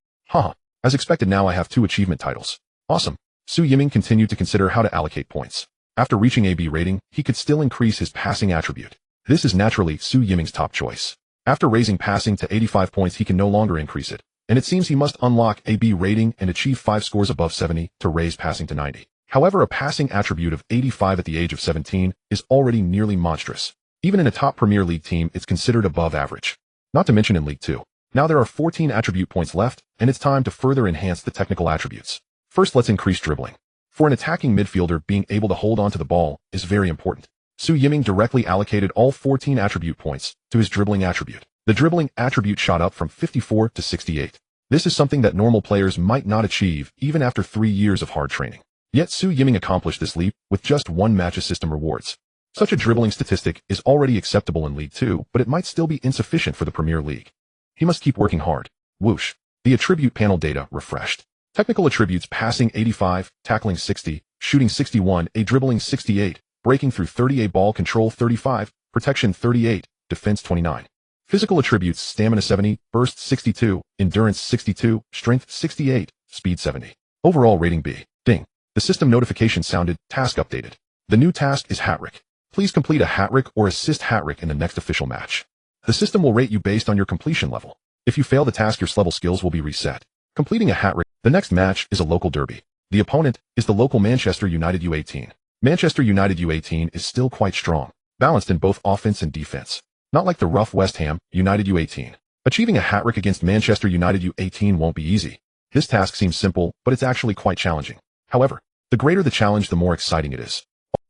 As expected, now I have 2 achievement titles. Awesome. Su Yiming continued to consider how to allocate points. After reaching AB rating, he could still increase his passing attribute. This is naturally Su Yiming's top choice. After raising passing to 85 points, he can no longer increase it, and it seems he must unlock AB rating and achieve 5 scores above 70 to raise passing to 90. However, a passing attribute of 85 at the age of 17 is already nearly monstrous. Even in a top Premier League team, it's considered above average. Not to mention in League 2. Now there are 14 attribute points left, and it's time to further enhance the technical attributes. First, let's increase dribbling. For an attacking midfielder, being able to hold on to the ball is very important. Su Yiming directly allocated all 14 attribute points to his dribbling attribute. The dribbling attribute shot up from 54 to 68. This is something that normal players might not achieve even after 3 years of hard training. Yet Su Yiming accomplished this leap with just 1 match system rewards. Such a dribbling statistic is already acceptable in League 2, but it might still be insufficient for the Premier League. He must keep working hard. Whoosh. The attribute panel data refreshed. Technical attributes: passing 85, tackling 60, shooting 61, dribbling 68, breaking through 30, ball control 35, protection 38, defense 29. Physical attributes: stamina 70, burst 62, endurance 62, strength 68, speed 70. Overall rating B. Ding. The system notification sounded. Task updated. The new task is hat-trick. Please complete a hat-trick or assist hat-trick in the next official match. The system will rate you based on your completion level. If you fail the task, your level skills will be reset. Completing a hat-trick. The next match is a local derby. The opponent is the local Manchester United U18. Manchester United U18 is still quite strong, balanced in both offense and defense. Not like the rough West Ham United U18. Achieving a hat-trick against Manchester United U18 won't be easy. This task seems simple, but it's actually quite challenging. However, the greater the challenge, the more exciting it is.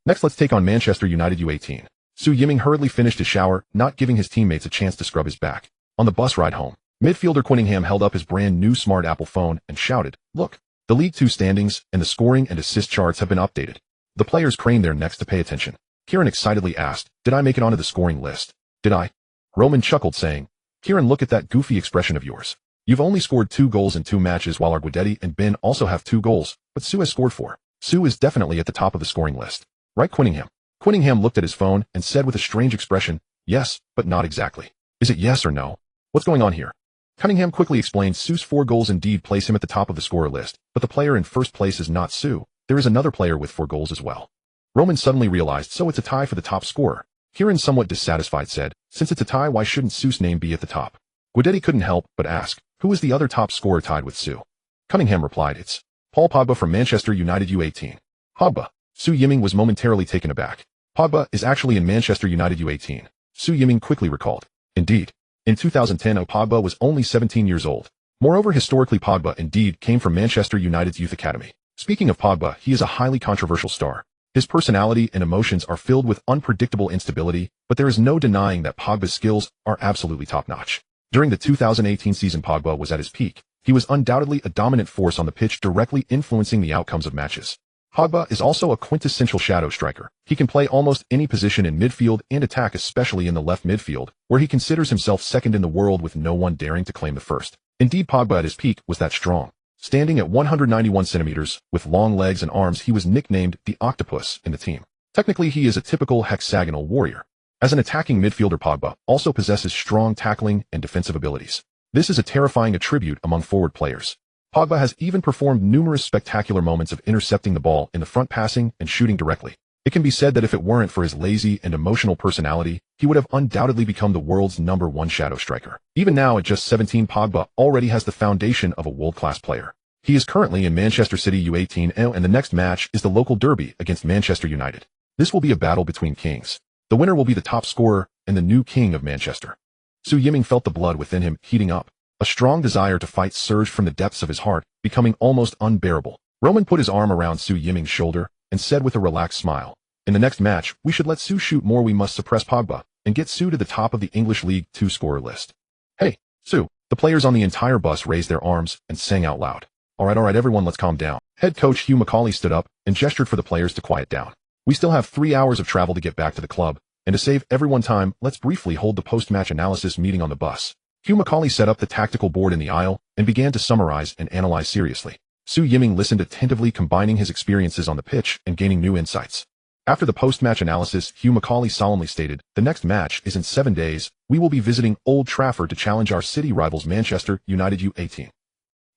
Next, let's take on Manchester United U18. Su Yiming hurriedly finished his shower, not giving his teammates a chance to scrub his back. On the bus ride home, midfielder Quinningham held up his brand new smart Apple phone and shouted, "Look, the League 2 standings and the scoring and assist charts have been updated." The players craned their necks to pay attention. Kieran excitedly asked, "Did I make it onto the scoring list?" "Did I?" Roman chuckled, saying, "Kieran, look at that goofy expression of yours. You've only scored 2 goals in 2 matches while our Guidetti and Ben also have 2 goals, but Sue has scored 4. Sue is definitely at the top of the scoring list. Right, Quinningham? Quinningham looked at his phone and said with a strange expression, yes, but not exactly. Is it yes or no? What's going on here? Cunningham quickly explained Sue's 4 goals indeed place him at the top of the scorer list, but the player in first place is not Sue. There is another player with 4 goals as well. Roman suddenly realized, so it's a tie for the top scorer. Kieran, somewhat dissatisfied, said, since it's a tie, why shouldn't Sue's name be at the top? Guidetti couldn't help but ask, who is the other top scorer tied with Sue? Cunningham replied, it's Paul Pogba from Manchester United U18. Pogba. Su Yiming was momentarily taken aback. Pogba is actually in Manchester United U18. Su Yiming quickly recalled. Indeed. In 2010, Pogba was only 17 years old. Moreover, historically Pogba indeed came from Manchester United's youth academy. Speaking of Pogba, he is a highly controversial star. His personality and emotions are filled with unpredictable instability, but there is no denying that Pogba's skills are absolutely top-notch. During the 2018 season, Pogba was at his peak. He was undoubtedly a dominant force on the pitch, directly influencing the outcomes of matches. Pogba is also a quintessential shadow striker. He can play almost any position in midfield and attack, especially in the left midfield, where he considers himself second in the world with no one daring to claim the first. Indeed, Pogba at his peak was that strong. Standing at 191 centimeters, with long legs and arms, he was nicknamed the Octopus in the team. Technically, he is a typical hexagonal warrior. As an attacking midfielder, Pogba also possesses strong tackling and defensive abilities. This is a terrifying attribute among forward players. Pogba has even performed numerous spectacular moments of intercepting the ball in the front, passing and shooting directly. It can be said that if it weren't for his lazy and emotional personality, he would have undoubtedly become the world's #1 shadow striker. Even now, at just 17, Pogba already has the foundation of a world-class player. He is currently in Manchester City U18, and the next match is the local derby against Manchester United. This will be a battle between kings. The winner will be the top scorer and the new king of Manchester. Su Yiming felt the blood within him heating up. A strong desire to fight surged from the depths of his heart, becoming almost unbearable. Roman put his arm around Su Yiming's shoulder and said with a relaxed smile, in the next match, we should let Su shoot more. We must suppress Pogba and get Su to the top of the English League 2 scorer list. Hey, Su. The players on the entire bus raised their arms and sang out loud. All right, everyone, let's calm down. Head coach Hugh Macaulay stood up and gestured for the players to quiet down. We still have 3 hours of travel to get back to the club, and to save everyone time, let's briefly hold the post-match analysis meeting on the bus. Hugh Macaulay set up the tactical board in the aisle and began to summarize and analyze seriously. Su Yiming listened attentively, combining his experiences on the pitch and gaining new insights. After the post-match analysis, Hugh Macaulay solemnly stated, the next match is in 7 days. We will be visiting Old Trafford to challenge our city rivals Manchester United U18.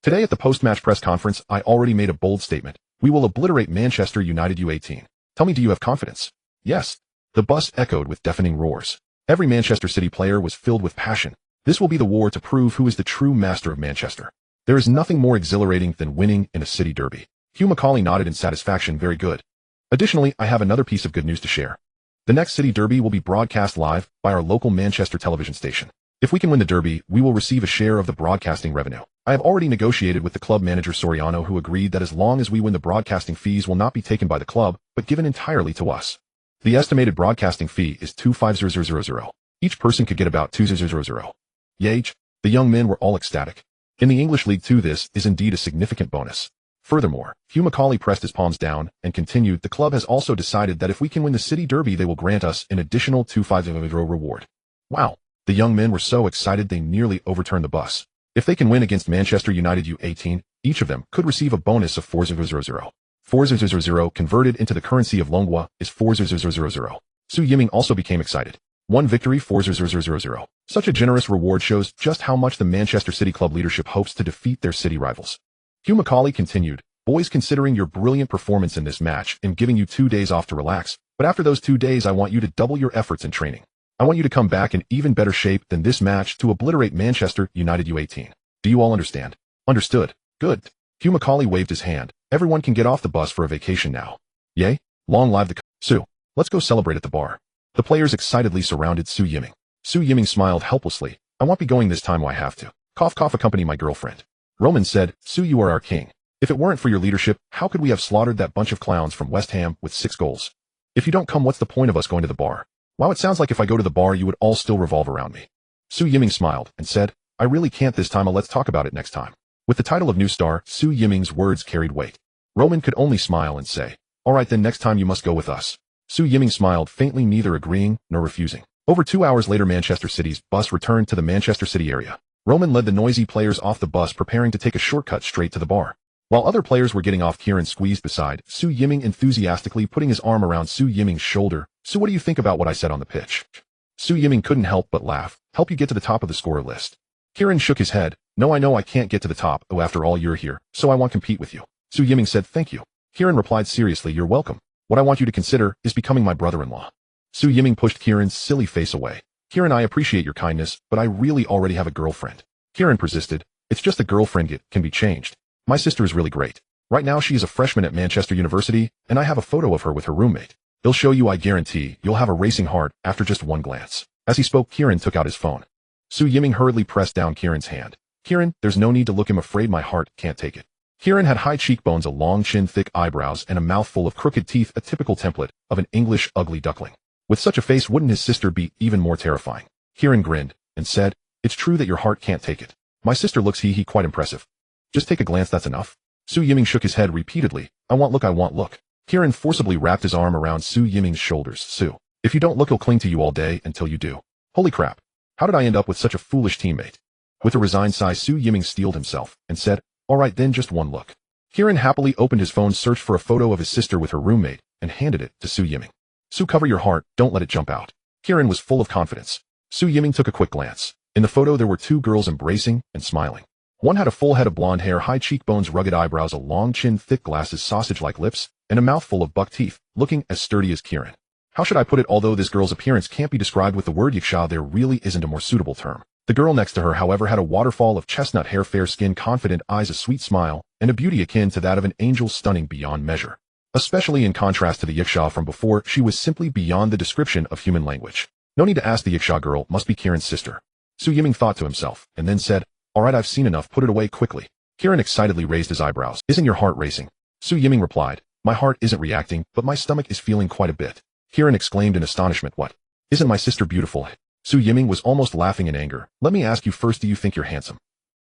Today at the post-match press conference, I already made a bold statement. We will obliterate Manchester United U18. Tell me, do you have confidence? Yes. The bus echoed with deafening roars. Every Manchester City player was filled with passion. This will be the war to prove who is the true master of Manchester. There is nothing more exhilarating than winning in a city derby. Hugh Macaulay nodded in satisfaction. Very good. Additionally, I have another piece of good news to share. The next city derby will be broadcast live by our local Manchester television station. If we can win the derby, we will receive a share of the broadcasting revenue. I have already negotiated with the club manager Soriano, who agreed that as long as we win, the broadcasting fees will not be taken by the club, but given entirely to us. The estimated broadcasting fee is 250,000. Each person could get about 2,000. Yay! The young men were all ecstatic. In the English League 2, this is indeed a significant bonus. Furthermore, Hugh Macaulay pressed his palms down and continued, the club has also decided that if we can win the city derby, they will grant us an additional 250,000 reward. Wow! The young men were so excited they nearly overturned the bus. If they can win against Manchester United U18, each of them could receive a bonus of 4,000. 4,000 converted into the currency of Longwa is 4,000. Su Yiming also became excited. 1 victory, 4,000. Such a generous reward shows just how much the Manchester City Club leadership hopes to defeat their city rivals. Hugh Macaulay continued, boys, considering your brilliant performance in this match and giving you 2 days off to relax, but after those 2 days I want you to double your efforts in training. I want you to come back in even better shape than this match to obliterate Manchester United U18. Do you all understand? Understood. Good. Hugh Macaulay waved his hand. Everyone can get off the bus for a vacation now. Yay? Long live the Su. Let's go celebrate at the bar. The players excitedly surrounded Su Yiming. Su Yiming smiled helplessly. I won't be going this time. Why have to? Cough, cough, accompany my girlfriend. Roman said, Su, you are our king. If it weren't for your leadership, how could we have slaughtered that bunch of clowns from West Ham with 6 goals? If you don't come, what's the point of us going to the bar? Wow, it sounds like if I go to the bar, you would all still revolve around me. Su Yiming smiled and said, I really can't this time. Let's talk about it next time. With the title of new star, Su Yiming's words carried weight. Roman could only smile and say, all right then, next time you must go with us. Su Yiming smiled faintly, neither agreeing nor refusing. Over 2 hours later, Manchester City's bus returned to the Manchester City area. Roman led the noisy players off the bus, preparing to take a shortcut straight to the bar. While other players were getting off, Kieran squeezed beside Su Yiming, enthusiastically putting his arm around Su Yiming's shoulder. "So what do you think about what I said on the pitch?" Su Yiming couldn't help but laugh. "Help you get to the top of the scorer list." Kieran shook his head. "No, I know I can't get to the top. Oh, after all, you're here, so I want to compete with you." Su Yiming said, "Thank you." Kieran replied seriously, "You're welcome. What I want you to consider is becoming my brother-in-law." Su Yiming pushed Kieran's silly face away. "Kieran, I appreciate your kindness, but I really already have a girlfriend." Kieran persisted. "It's just a girlfriend, it can be changed. My sister is really great. Right now she is a freshman at Manchester University, and I have a photo of her with her roommate. He'll show you, I guarantee you'll have a racing heart after just one glance." As he spoke, Kieran took out his phone. Su Yiming hurriedly pressed down Kieran's hand. "Kieran, there's no need to look. I'm afraid my heart can't take it." Kieran had high cheekbones, a long chin, thick eyebrows, and a mouthful of crooked teeth, a typical template of an English ugly duckling. With such a face, wouldn't his sister be even more terrifying? Kieran grinned and said, "It's true that your heart can't take it. My sister looks he quite impressive. Just take a glance, that's enough." Su Yiming shook his head repeatedly. "I want look, I want look." Kieran forcibly wrapped his arm around Su Yiming's shoulders. "Su, if you don't look, he'll cling to you all day until you do." "Holy crap. How did I end up with such a foolish teammate?" With a resigned sigh, Su Yiming steeled himself and said, "All right then, just one look." Kieran happily opened his phone, searched for a photo of his sister with her roommate, and handed it to Su Yiming. "Su, cover your heart, don't let it jump out." Kieran was full of confidence. Su Yiming took a quick glance. In the photo there were two girls embracing and smiling. One had a full head of blonde hair, high cheekbones, rugged eyebrows, a long chin, thick glasses, sausage-like lips, and a mouthful of buck teeth, looking as sturdy as Kieran. How should I put it? Although this girl's appearance can't be described with the word yiksha, there really isn't a more suitable term. The girl next to her, however, had a waterfall of chestnut hair, fair skin, confident eyes, a sweet smile, and a beauty akin to that of an angel, stunning beyond measure. Especially in contrast to the yiksha from before, she was simply beyond the description of human language. No need to ask, the yiksha girl must be Kieran's sister. Su Yiming thought to himself, and then said, "All right, I've seen enough, put it away quickly." Kieran excitedly raised his eyebrows. "Isn't your heart racing?" Su Yiming replied, "My heart isn't reacting, but my stomach is feeling quite a bit." Kieran exclaimed in astonishment, "What? Isn't my sister beautiful?" Su Yiming was almost laughing in anger. "Let me ask you first, do you think you're handsome?"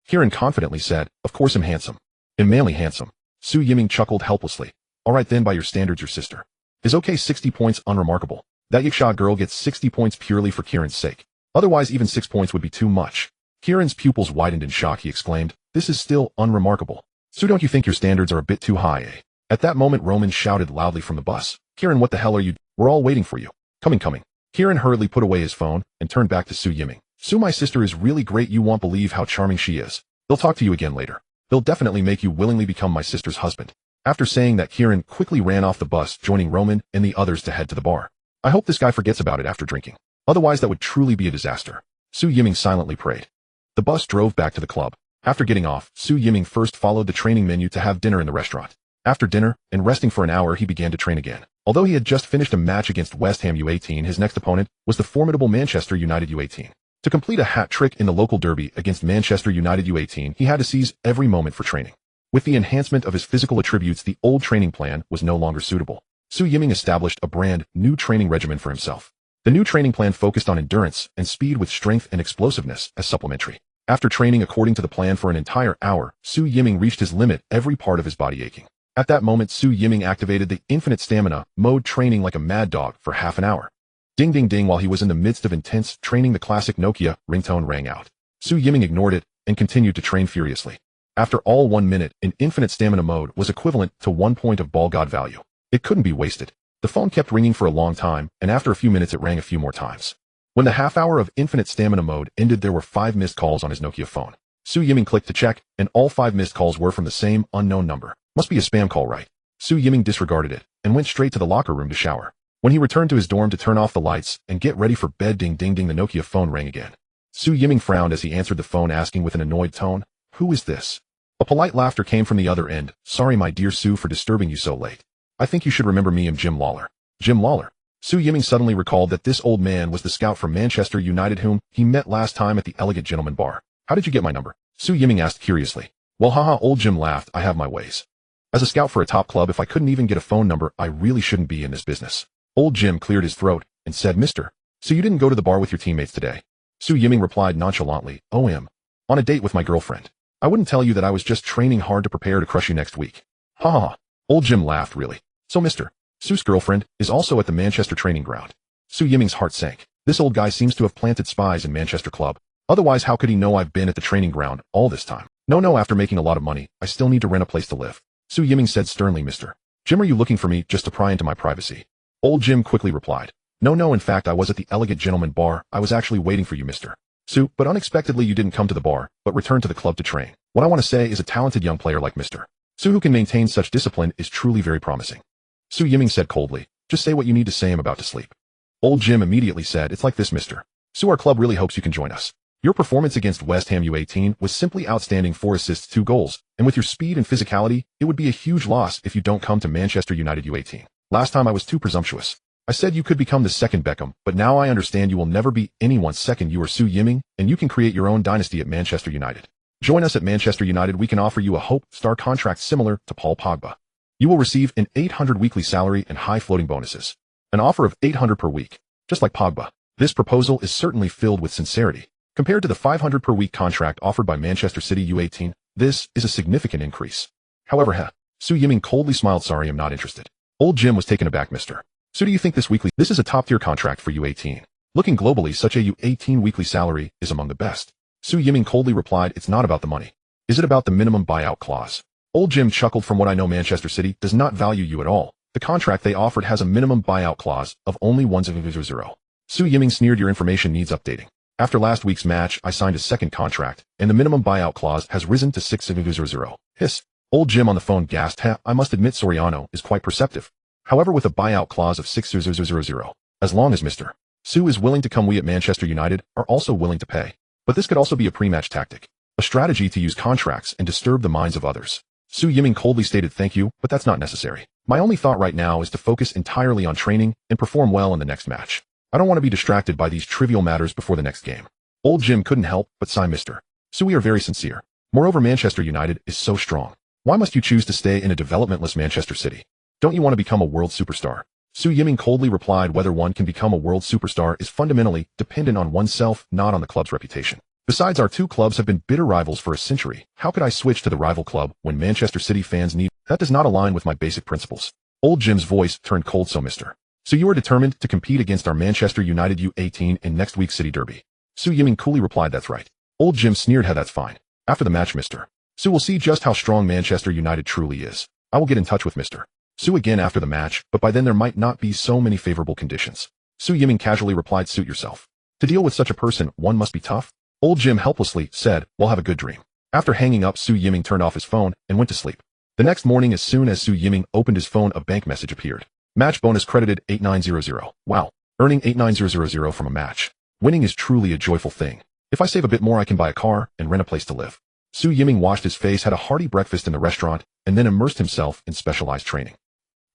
Kieran confidently said, "Of course I'm handsome. Immensely handsome." Su Yiming chuckled helplessly. "All right then, by your standards, your sister is okay, 60 points, unremarkable. That yiksha girl gets 60 points purely for Kieran's sake. Otherwise even 6 points would be too much." Kieran's pupils widened in shock. He exclaimed, "This is still unremarkable. Su, don't you think your standards are a bit too high, eh?" At that moment Roman shouted loudly from the bus, "Kieran, what the hell are you? We're all waiting for you. Coming. Kieran hurriedly put away his phone and turned back to Su Yiming. "Su, my sister is really great. You won't believe how charming she is. They'll talk to you again later. They'll definitely make you willingly become my sister's husband." After saying that, Kieran quickly ran off the bus, joining Roman and the others to head to the bar. "I hope this guy forgets about it after drinking. Otherwise that would truly be a disaster," Su Yiming silently prayed. The bus drove back to the club. After getting off, Su Yiming first followed the training menu to have dinner in the restaurant. After dinner, and resting for an hour, he began to train again. Although he had just finished a match against West Ham U18, his next opponent was the formidable Manchester United U18. To complete a hat trick in the local derby against Manchester United U18, he had to seize every moment for training. With the enhancement of his physical attributes, the old training plan was no longer suitable. Su Yiming established a brand new training regimen for himself. The new training plan focused on endurance and speed with strength and explosiveness as supplementary. After training according to the plan for an entire hour, Su Yiming reached his limit, every part of his body aching. At that moment, Su Yiming activated the infinite stamina mode, training like a mad dog for half an hour. Ding ding ding. While he was in the midst of intense training, the classic Nokia ringtone rang out. Su Yiming ignored it and continued to train furiously. After all, 1 minute in infinite stamina mode was equivalent to 1 point of ball god value. It couldn't be wasted. The phone kept ringing for a long time, and after a few minutes it rang a few more times. When the half hour of infinite stamina mode ended, there were 5 missed calls on his Nokia phone. Su Yiming clicked to check, and all 5 missed calls were from the same unknown number. Must be a spam call, right? Su Yiming disregarded it and went straight to the locker room to shower. When he returned to his dorm to turn off the lights and get ready for bed, ding ding ding, the Nokia phone rang again. Su Yiming frowned as he answered the phone, asking with an annoyed tone, "Who is this?" A polite laughter came from the other end. "Sorry, my dear Su, for disturbing you so late. I think you should remember me. I'm Jim Lawler." Jim Lawler? Su Yiming suddenly recalled that this old man was the scout from Manchester United whom he met last time at the Elegant Gentleman Bar. "How did you get my number?" Su Yiming asked curiously. "Well, haha," old Jim laughed, "I have my ways. As a scout for a top club, if I couldn't even get a phone number, I really shouldn't be in this business." Old Jim cleared his throat and said, "Mister, so you didn't go to the bar with your teammates today?" Su Yiming replied nonchalantly, "On a date with my girlfriend. I wouldn't tell you that I was just training hard to prepare to crush you next week." "Ha ha." Old Jim laughed. "Really? So Mr. Su's girlfriend is also at the Manchester training ground?" Su Yiming's heart sank. This old guy seems to have planted spies in Manchester club. Otherwise, how could he know I've been at the training ground all this time? No, after making a lot of money, I still need to rent a place to live. Su Yiming said sternly. Mr. Jim, are you looking for me just to pry into my privacy? Old Jim quickly replied. No, in fact, I was at the Elegant Gentleman bar. I was actually waiting for you, Mr. Su, but unexpectedly you didn't come to the bar, but returned to the club to train. What I want to say is a talented young player like Mr. Su who can maintain such discipline is truly very promising. Su Yiming said coldly, just say what you need to say, I'm about to sleep. Old Jim immediately said, it's like this, Mr. Su, our club really hopes you can join us. Your performance against West Ham U18 was simply outstanding, 4 assists, 2 goals, and with your speed and physicality, it would be a huge loss if you don't come to Manchester United U18. Last time I was too presumptuous. I said you could become the second Beckham, but now I understand you will never be anyone's second. You are Su Yiming, and you can create your own dynasty at Manchester United. Join us at Manchester United. We can offer you a Hope Star contract similar to Paul Pogba. You will receive an 800 weekly salary and high floating bonuses. An offer of 800 per week, just like Pogba. This proposal is certainly filled with sincerity. Compared to the 500 per week contract offered by Manchester City U18, this is a significant increase. However, Su Yiming coldly smiled. Sorry, I'm not interested. Old Jim was taken aback. Mr. So do you think this is a top-tier contract for U18? Looking globally, such a U18 weekly salary is among the best. Su Yiming coldly replied, it's not about the money. Is it about the minimum buyout clause? Old Jim chuckled. From what I know, Manchester City does not value you at all. The contract they offered has a minimum buyout clause of only 100. Su Yiming sneered, your information needs updating. After last week's match, I signed a second contract, and the minimum buyout clause has risen to 600. Hiss. Old Jim on the phone gasped. I must admit Soriano is quite perceptive. However, with a buyout clause of 600, as long as Mr. Su is willing to come, we at Manchester United are also willing to pay. But this could also be a pre-match tactic, a strategy to use contracts and disturb the minds of others. Su Yiming coldly stated, thank you, but that's not necessary. My only thought right now is to focus entirely on training and perform well in the next match. I don't want to be distracted by these trivial matters before the next game. Old Jim couldn't help but sigh. Mr. Su, we are very sincere. Moreover, Manchester United is so strong. Why must you choose to stay in a developmentless Manchester City? Don't you want to become a world superstar? Su Yiming coldly replied, whether one can become a world superstar is fundamentally dependent on oneself, not on the club's reputation. Besides, our two clubs have been bitter rivals for a century. How could I switch to the rival club when Manchester City fans need? That does not align with my basic principles. Old Jim's voice turned cold. So Mr. So you are determined to compete against our Manchester United U18 in next week's City Derby? Su Yiming coolly replied, that's right. Old Jim sneered, that's fine. After the match, Mr. Su will see just how strong Manchester United truly is. I will get in touch with Mr. Su again after the match, but by then there might not be so many favorable conditions. Su Yiming casually replied, suit yourself. To deal with such a person, one must be tough. Old Jim helplessly said, well, have a good dream. After hanging up, Su Yiming turned off his phone and went to sleep. The next morning, as soon as Su Yiming opened his phone, a bank message appeared. Match bonus credited 8900. Wow. Earning 8900 from a match. Winning is truly a joyful thing. If I save a bit more, I can buy a car and rent a place to live. Su Yiming washed his face, had a hearty breakfast in the restaurant, and then immersed himself in specialized training.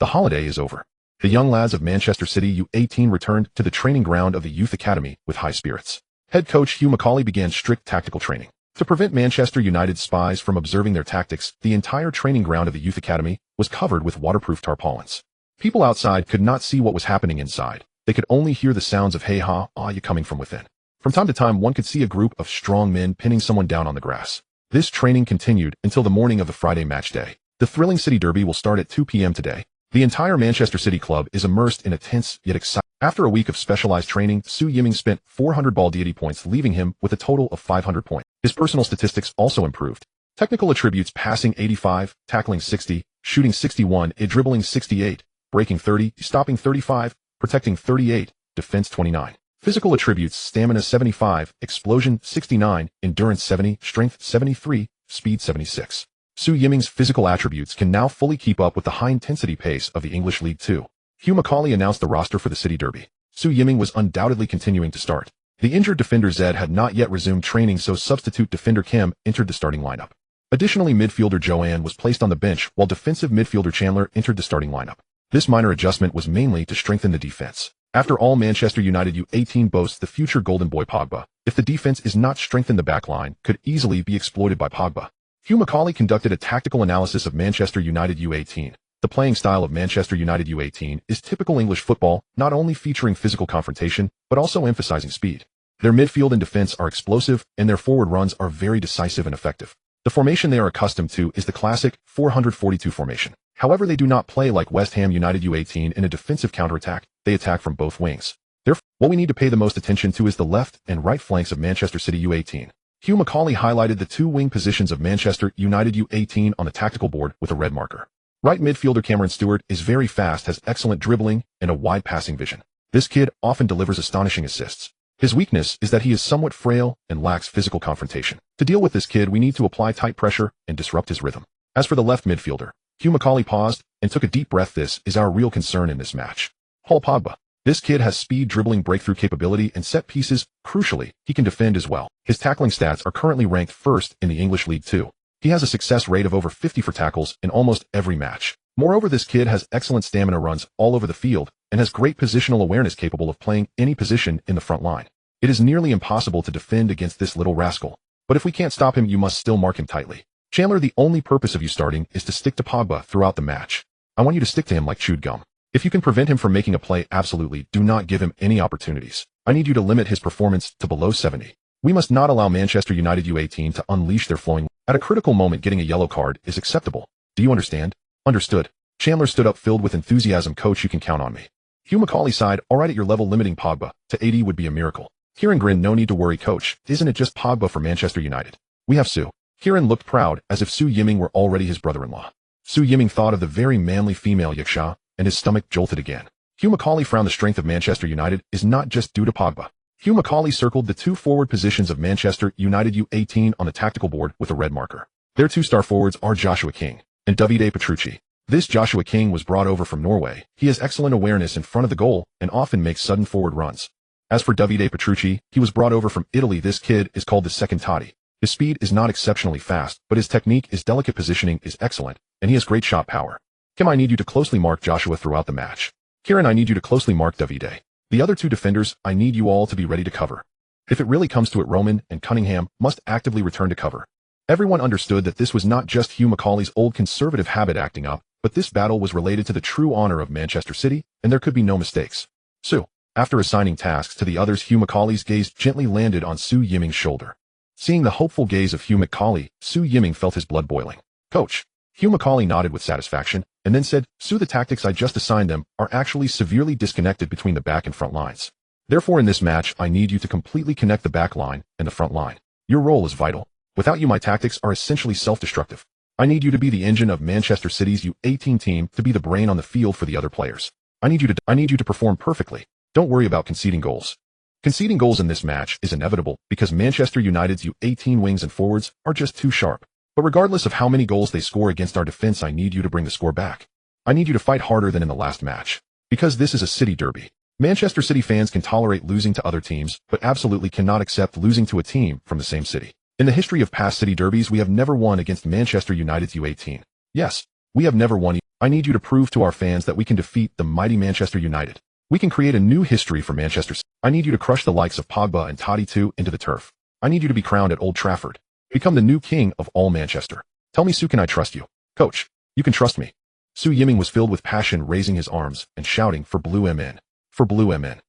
The holiday is over. The young lads of Manchester City U18 returned to the training ground of the youth academy with high spirits. Head coach Hugh Macaulay began strict tactical training. To prevent Manchester United spies from observing their tactics, the entire training ground of the youth academy was covered with waterproof tarpaulins. People outside could not see what was happening inside. They could only hear the sounds of hey ha, ah ya coming from within. From time to time, one could see a group of strong men pinning someone down on the grass. This training continued until the morning of the Friday match day. The thrilling City Derby will start at 2 p.m. today. The entire Manchester City club is immersed in a tense yet exciting. After a week of specialized training, Su Yiming spent 400 ball deity points, leaving him with a total of 500 points. His personal statistics also improved. Technical attributes: passing 85, tackling 60, shooting 61, dribbling 68, breaking 30, stopping 35, protecting 38, defense 29. Physical attributes: stamina 75, explosion 69, endurance 70, strength 73, speed 76. Su Yiming's physical attributes can now fully keep up with the high-intensity pace of the English League Two. Hugh Macaulay announced the roster for the City Derby. Su Yiming was undoubtedly continuing to start. The injured defender Zed had not yet resumed training, so substitute defender Kim entered the starting lineup. Additionally, midfielder Jiang Yan was placed on the bench, while defensive midfielder Chandler entered the starting lineup. This minor adjustment was mainly to strengthen the defense. After all, Manchester United U18 boasts the future golden boy Pogba. If the defense is not strengthened, the backline could easily be exploited by Pogba. Hugh Macaulay conducted a tactical analysis of Manchester United U18. The playing style of Manchester United U18 is typical English football, not only featuring physical confrontation, but also emphasizing speed. Their midfield and defense are explosive, and their forward runs are very decisive and effective. The formation they are accustomed to is the classic 442 formation. However, they do not play like West Ham United U18 in a defensive counterattack. They attack from both wings. Therefore, what we need to pay the most attention to is the left and right flanks of Manchester City U18. Hugh Macaulay highlighted the two wing positions of Manchester United U18 on the tactical board with a red marker. Right midfielder Cameron Stewart is very fast, has excellent dribbling, and a wide passing vision. This kid often delivers astonishing assists. His weakness is that he is somewhat frail and lacks physical confrontation. To deal with this kid, we need to apply tight pressure and disrupt his rhythm. As for the left midfielder, Hugh Macaulay paused and took a deep breath. This is our real concern in this match. Paul Pogba. This kid has speed, dribbling, breakthrough capability, and set pieces. Crucially, he can defend as well. His tackling stats are currently ranked first in the English League 2. He has a success rate of over 50 for tackles in almost every match. Moreover, this kid has excellent stamina, runs all over the field, and has great positional awareness, capable of playing any position in the front line. It is nearly impossible to defend against this little rascal. But if we can't stop him, you must still mark him tightly. Chandler, the only purpose of you starting is to stick to Pogba throughout the match. I want you to stick to him like chewed gum. If you can prevent him from making a play, absolutely do not give him any opportunities. I need you to limit his performance to below 70. We must not allow Manchester United U18 to unleash their flowing. At a critical moment, getting a yellow card is acceptable. Do you understand? Understood. Chandler stood up, filled with enthusiasm. Coach, you can count on me. Hugh Macaulay sighed. All right, at your level, limiting Pogba to 80 would be a miracle. Kieran grinned. No need to worry, coach. Isn't it just Pogba for Manchester United? We have Su. Kieran looked proud, as if Su Yiming were already his brother-in-law. Su Yiming thought of the very manly female Yaksha, and his stomach jolted again. Hugh Macaulay frowned. The strength of Manchester United is not just due to Pogba. Hugh Macaulay circled the two forward positions of Manchester United U18 on the tactical board with a red marker. Their two star forwards are Joshua King and Davide Petrucci. This Joshua King was brought over from Norway. He has excellent awareness in front of the goal and often makes sudden forward runs. As for Davide Petrucci, he was brought over from Italy. This kid is called the second Totti. His speed is not exceptionally fast, but his technique, his delicate positioning is excellent, and he has great shot power. Kim, I need you to closely mark Joshua throughout the match. Kieran, I need you to closely mark Davide. The other two defenders, I need you all to be ready to cover. If it really comes to it, Roman and Cunningham must actively return to cover. Everyone understood that this was not just Hugh Macaulay's old conservative habit acting up, but this battle was related to the true honor of Manchester City, and there could be no mistakes. Su. After assigning tasks to the others, Hugh Macaulay's gaze gently landed on Su Yiming's shoulder. Seeing the hopeful gaze of Hugh Macaulay, Su Yiming felt his blood boiling. Coach. Hugh Macaulay nodded with satisfaction, and then said, Su, the tactics I just assigned them are actually severely disconnected between the back and front lines. Therefore, in this match, I need you to completely connect the back line and the front line. Your role is vital. Without you, my tactics are essentially self-destructive. I need you to be the engine of Manchester City's U18 team, to be the brain on the field for the other players. I need you to perform perfectly. Don't worry about conceding goals. Conceding goals in this match is inevitable because Manchester United's U18 wings and forwards are just too sharp. But regardless of how many goals they score against our defense, I need you to bring the score back. I need you to fight harder than in the last match. Because this is a city derby. Manchester City fans can tolerate losing to other teams, but absolutely cannot accept losing to a team from the same city. In the history of past city derbies, we have never won against Manchester United's U18. Yes, we have never won. I need you to prove to our fans that we can defeat the mighty Manchester United. We can create a new history for Manchester City. I need you to crush the likes of Pogba and Totti too into the turf. I need you to be crowned at Old Trafford. Become the new king of all Manchester. Tell me, Su, can I trust you? Coach, you can trust me. Su Yiming was filled with passion, raising his arms and shouting, for Blue MN. For Blue MN.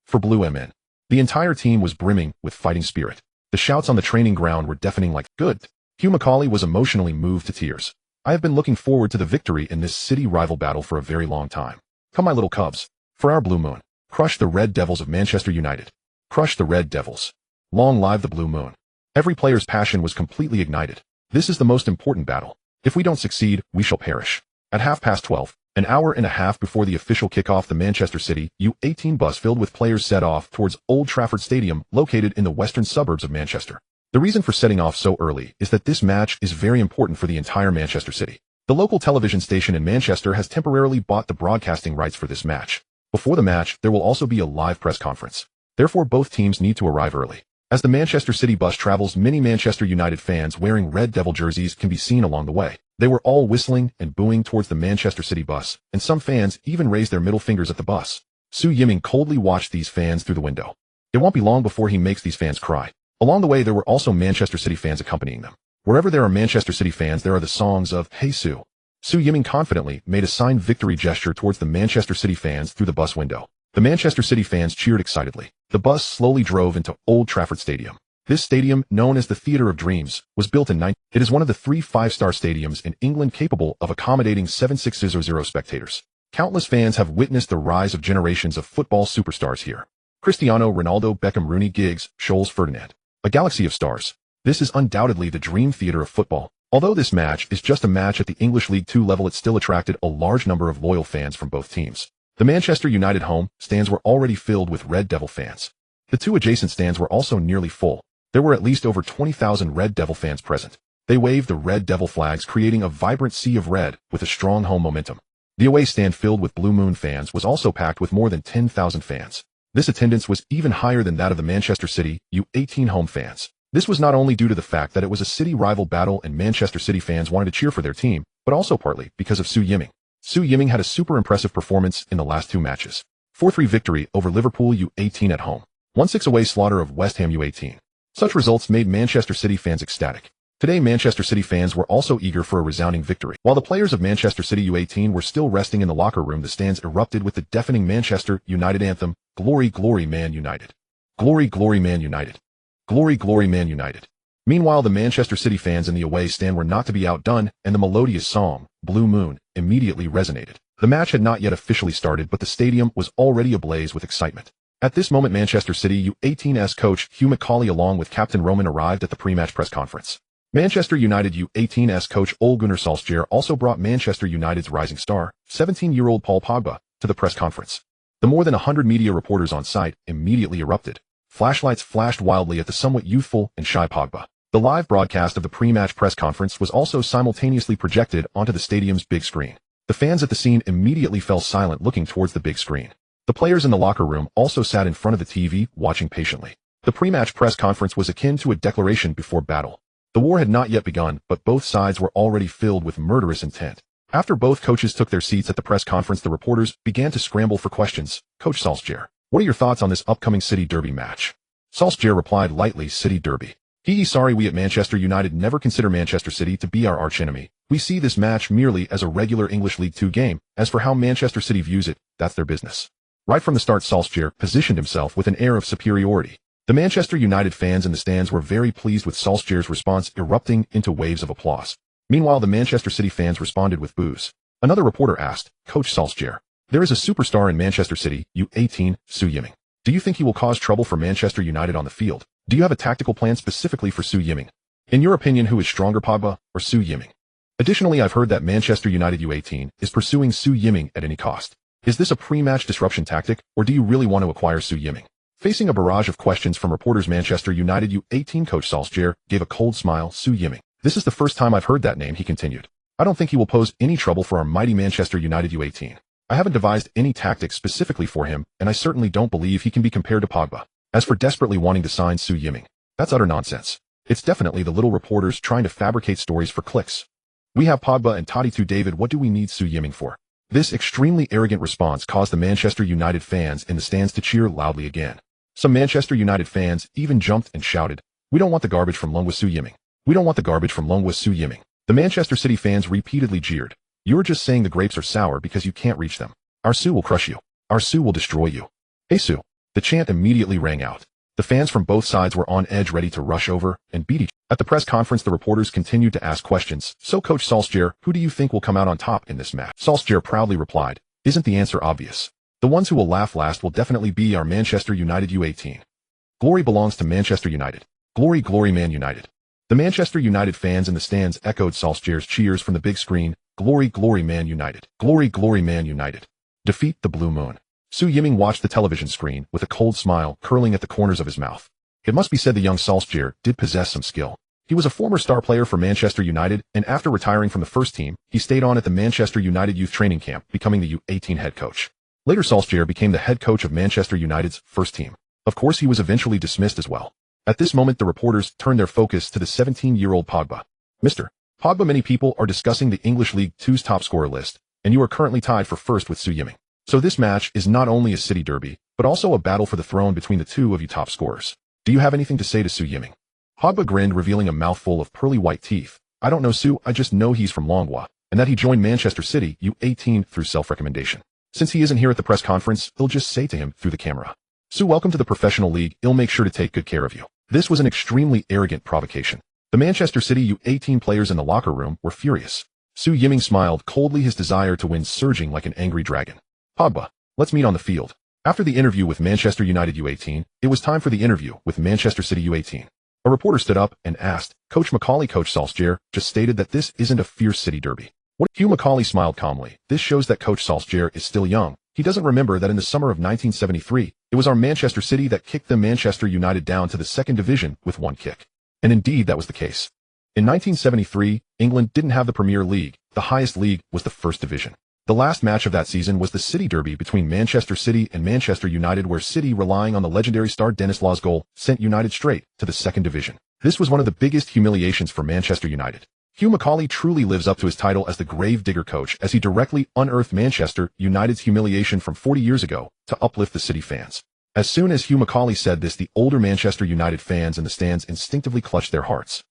For Blue MN. The entire team was brimming with fighting spirit. The shouts on the training ground were deafening like, good. Hugh Macaulay was emotionally moved to tears. I have been looking forward to the victory in this city rival battle for a very long time. Come, my little cubs. For our Blue Moon. Crush the Red Devils of Manchester United. Crush the Red Devils. Long live the Blue Moon. Every player's passion was completely ignited. This is the most important battle. If we don't succeed, we shall perish. At 12:30, an hour and a half before the official kickoff, the Manchester City U18 bus filled with players set off towards Old Trafford Stadium, located in the western suburbs of Manchester. The reason for setting off so early is that this match is very important for the entire Manchester City. The local television station in Manchester has temporarily bought the broadcasting rights for this match. Before the match, there will also be a live press conference. Therefore, both teams need to arrive early. As the Manchester City bus travels, many Manchester United fans wearing Red Devil jerseys can be seen along the way. They were all whistling and booing towards the Manchester City bus, and some fans even raised their middle fingers at the bus. Su Yiming coldly watched these fans through the window. It won't be long before he makes these fans cry. Along the way, there were also Manchester City fans accompanying them. Wherever there are Manchester City fans, there are the songs of Hey Su. Su Yiming confidently made a signed victory gesture towards the Manchester City fans through the bus window. The Manchester City fans cheered excitedly. The bus slowly drove into Old Trafford Stadium. This stadium, known as the Theatre of Dreams, was built in It is one of the 3 5-star stadiums in England capable of accommodating 7,600 spectators. Countless fans have witnessed the rise of generations of football superstars here. Cristiano Ronaldo, Beckham, Rooney, Giggs, Scholes, Ferdinand. A galaxy of stars. This is undoubtedly the dream theater of football. Although this match is just a match at the English League Two level, it still attracted a large number of loyal fans from both teams. The Manchester United home stands were already filled with Red Devil fans. The two adjacent stands were also nearly full. There were at least over 20,000 Red Devil fans present. They waved the Red Devil flags, creating a vibrant sea of red with a strong home momentum. The away stand, filled with Blue Moon fans, was also packed with more than 10,000 fans. This attendance was even higher than that of the Manchester City U18 home fans. This was not only due to the fact that it was a city rival battle and Manchester City fans wanted to cheer for their team, but also partly because of Su Yiming. Su Yiming had a super impressive performance in the last two matches. 4-3 victory over Liverpool U18 at home. 1-6 away slaughter of West Ham U18. Such results made Manchester City fans ecstatic. Today, Manchester City fans were also eager for a resounding victory. While the players of Manchester City U18 were still resting in the locker room, the stands erupted with the deafening Manchester United anthem, "Glory, Glory, Man United. Glory, Glory, Man United. Glory, Glory, Man United." Meanwhile, the Manchester City fans in the away stand were not to be outdone, and the melodious song, "Blue Moon," immediately resonated. The match had not yet officially started, but the stadium was already ablaze with excitement. At this moment, Manchester City U18's coach Hugh McCauley along with Captain Roman arrived at the pre-match press conference. Manchester United U18's coach Ole Gunnar Solskjaer also brought Manchester United's rising star, 17-year-old Paul Pogba, to the press conference. The more than 100 media reporters on site immediately erupted. Flashlights flashed wildly at the somewhat youthful and shy Pogba. The live broadcast of the pre-match press conference was also simultaneously projected onto the stadium's big screen. The fans at the scene immediately fell silent, looking towards the big screen. The players in the locker room also sat in front of the TV, watching patiently. The pre-match press conference was akin to a declaration before battle. The war had not yet begun, but both sides were already filled with murderous intent. After both coaches took their seats at the press conference, the reporters began to scramble for questions. "Coach Solskjaer, what are your thoughts on this upcoming City Derby match?" Solskjaer replied lightly, "City Derby. Sorry, we at Manchester United never consider Manchester City to be our archenemy. We see this match merely as a regular English League Two game. As for how Manchester City views it, that's their business." Right from the start, Solskjaer positioned himself with an air of superiority. The Manchester United fans in the stands were very pleased with Solskjaer's response, erupting into waves of applause. Meanwhile, the Manchester City fans responded with boos. Another reporter asked, "Coach Solskjaer, there is a superstar in Manchester City U18, Su Yiming. Do you think he will cause trouble for Manchester United on the field? Do you have a tactical plan specifically for Su Yiming? In your opinion, who is stronger, Pogba or Su Yiming? Additionally, I've heard that Manchester United U18 is pursuing Su Yiming at any cost. Is this a pre-match disruption tactic, or do you really want to acquire Su Yiming?" Facing a barrage of questions from reporters, Manchester United U18 coach Solskjaer gave a cold smile. "Su Yiming. This is the first time I've heard that name," he continued. "I don't think he will pose any trouble for our mighty Manchester United U18. I haven't devised any tactics specifically for him, and I certainly don't believe he can be compared to Pogba. As for desperately wanting to sign Su Yiming, that's utter nonsense. It's definitely the little reporters trying to fabricate stories for clicks. We have Pogba and Toddy too, David. What do we need Su Yiming for?" This extremely arrogant response caused the Manchester United fans in the stands to cheer loudly again. Some Manchester United fans even jumped and shouted, "We don't want the garbage from Lung with Su Yiming. We don't want the garbage from Lung with Su Yiming." The Manchester City fans repeatedly jeered, "You're just saying the grapes are sour because you can't reach them. Our Su will crush you. Our Su will destroy you. Hey Su." The chant immediately rang out. The fans from both sides were on edge, ready to rush over and beat each other. At the press conference, the reporters continued to ask questions. "So Coach Solskjaer, who do you think will come out on top in this match?" Solskjaer proudly replied, "Isn't the answer obvious? The ones who will laugh last will definitely be our Manchester United U18. Glory belongs to Manchester United. Glory, Glory, Man United." The Manchester United fans in the stands echoed Solskjaer's cheers from the big screen. "Glory, Glory, Man United. Glory, Glory, Man United. Defeat the Blue Moon." Su Yiming watched the television screen with a cold smile curling at the corners of his mouth. It must be said the young Solskjaer did possess some skill. He was a former star player for Manchester United, and after retiring from the first team, he stayed on at the Manchester United youth training camp, becoming the U18 head coach. Later, Solskjaer became the head coach of Manchester United's first team. Of course, he was eventually dismissed as well. At this moment, the reporters turned their focus to the 17-year-old Pogba. "Mr. Pogba, many people are discussing the English League Two's top scorer list, and you are currently tied for first with Su Yiming. So this match is not only a city derby, but also a battle for the throne between the two of you top scorers. Do you have anything to say to Su Yiming?" Pogba grinned, revealing a mouthful of pearly white teeth. "I don't know Su, I just know he's from Longwa, and that he joined Manchester City U18 through self-recommendation. Since he isn't here at the press conference, I'll just say to him through the camera, Su, welcome to the professional league. I'll make sure to take good care of you." This was an extremely arrogant provocation. The Manchester City U18 players in the locker room were furious. Su Yiming smiled coldly, his desire to win surging like an angry dragon. "Pogba, let's meet on the field. After the interview with Manchester United U18, it was time for the interview with Manchester City U18. A reporter stood up and asked, Coach Macaulay, Coach Solskjaer just stated that this isn't a fierce city derby. Hugh Macaulay smiled calmly. This shows that Coach Solskjaer is still young. He doesn't remember that in the summer of 1973, it was our Manchester City that kicked the Manchester United down to the second division with one kick. And indeed, that was the case. In 1973, England didn't have the Premier League. The highest league was the First Division. The last match of that season was the City Derby between Manchester City and Manchester United, where City, relying on the legendary star Denis Law's goal, sent United straight to the second division. This was one of the biggest humiliations for Manchester United. Hugh Macaulay truly lives up to his title as the grave digger coach, as he directly unearthed Manchester United's humiliation from 40 years ago to uplift the City fans. As soon as Hugh Macaulay said this, the older Manchester United fans in the stands instinctively clutched their hearts.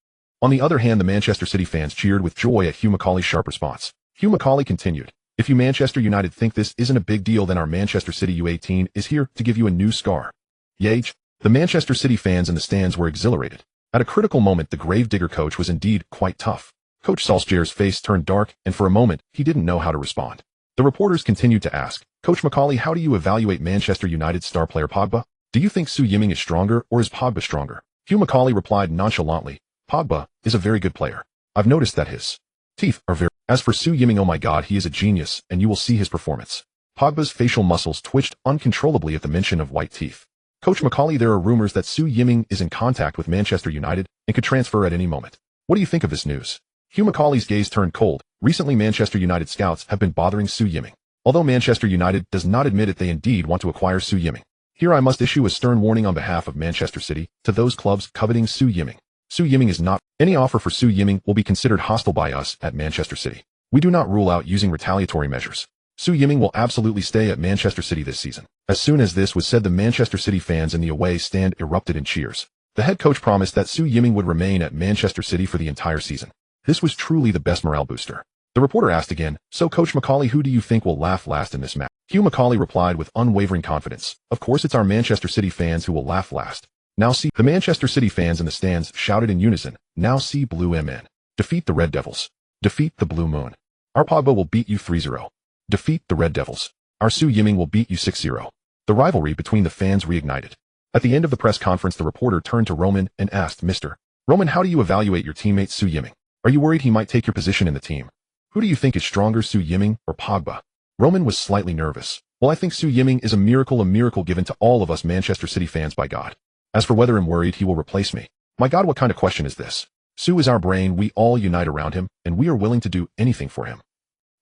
On the other hand, the Manchester City fans cheered with joy at Hugh Macaulay's sharp response. Hugh Macaulay continued, "If you Manchester United think this isn't a big deal, then our Manchester City U18 is here to give you a new scar." Yage. The Manchester City fans in the stands were exhilarated. At a critical moment, the gravedigger coach was indeed quite tough. Coach Solskjaer's face turned dark, and for a moment, he didn't know how to respond. The reporters continued to ask, Coach Macaulay, how do you evaluate Manchester United's star player Pogba? Do you think Su Yiming is stronger, or is Pogba stronger? Hugh Macaulay replied nonchalantly, Pogba is a very good player. I've noticed that his teeth are very... As for Su Yiming, oh my god, he is a genius, and you will see his performance. Pogba's facial muscles twitched uncontrollably at the mention of white teeth. Coach Macaulay, there are rumors that Su Yiming is in contact with Manchester United and could transfer at any moment. What do you think of this news? Hugh Macaulay's gaze turned cold. Recently, Manchester United scouts have been bothering Su Yiming. Although Manchester United does not admit it, they indeed want to acquire Su Yiming. Here I must issue a stern warning on behalf of Manchester City to those clubs coveting Su Yiming. Su Yiming is not. Any offer for Su Yiming will be considered hostile by us at Manchester City. We do not rule out using retaliatory measures. Su Yiming will absolutely stay at Manchester City this season. As soon as this was said, the Manchester City fans in the away stand erupted in cheers. The head coach promised that Su Yiming would remain at Manchester City for the entire season. This was truly the best morale booster. The reporter asked again, so Coach Macaulay, who do you think will laugh last in this match? Hugh Macaulay replied with unwavering confidence, of course it's our Manchester City fans who will laugh last. Now see, the Manchester City fans in the stands shouted in unison, now see Blue MN. Defeat the Red Devils. Defeat the Blue Moon. Our Pogba will beat you 3-0. Defeat the Red Devils. Our Su Yiming will beat you 6-0. The rivalry between the fans reignited. At the end of the press conference, the reporter turned to Roman and asked, Mr. Roman, how do you evaluate your teammate Su Yiming? Are you worried he might take your position in the team? Who do you think is stronger, Su Yiming or Pogba? Roman was slightly nervous. Well, I think Su Yiming is a miracle given to all of us Manchester City fans by God. As for whether I'm worried he will replace me, my God, what kind of question is this? Su is our brain, we all unite around him, and we are willing to do anything for him.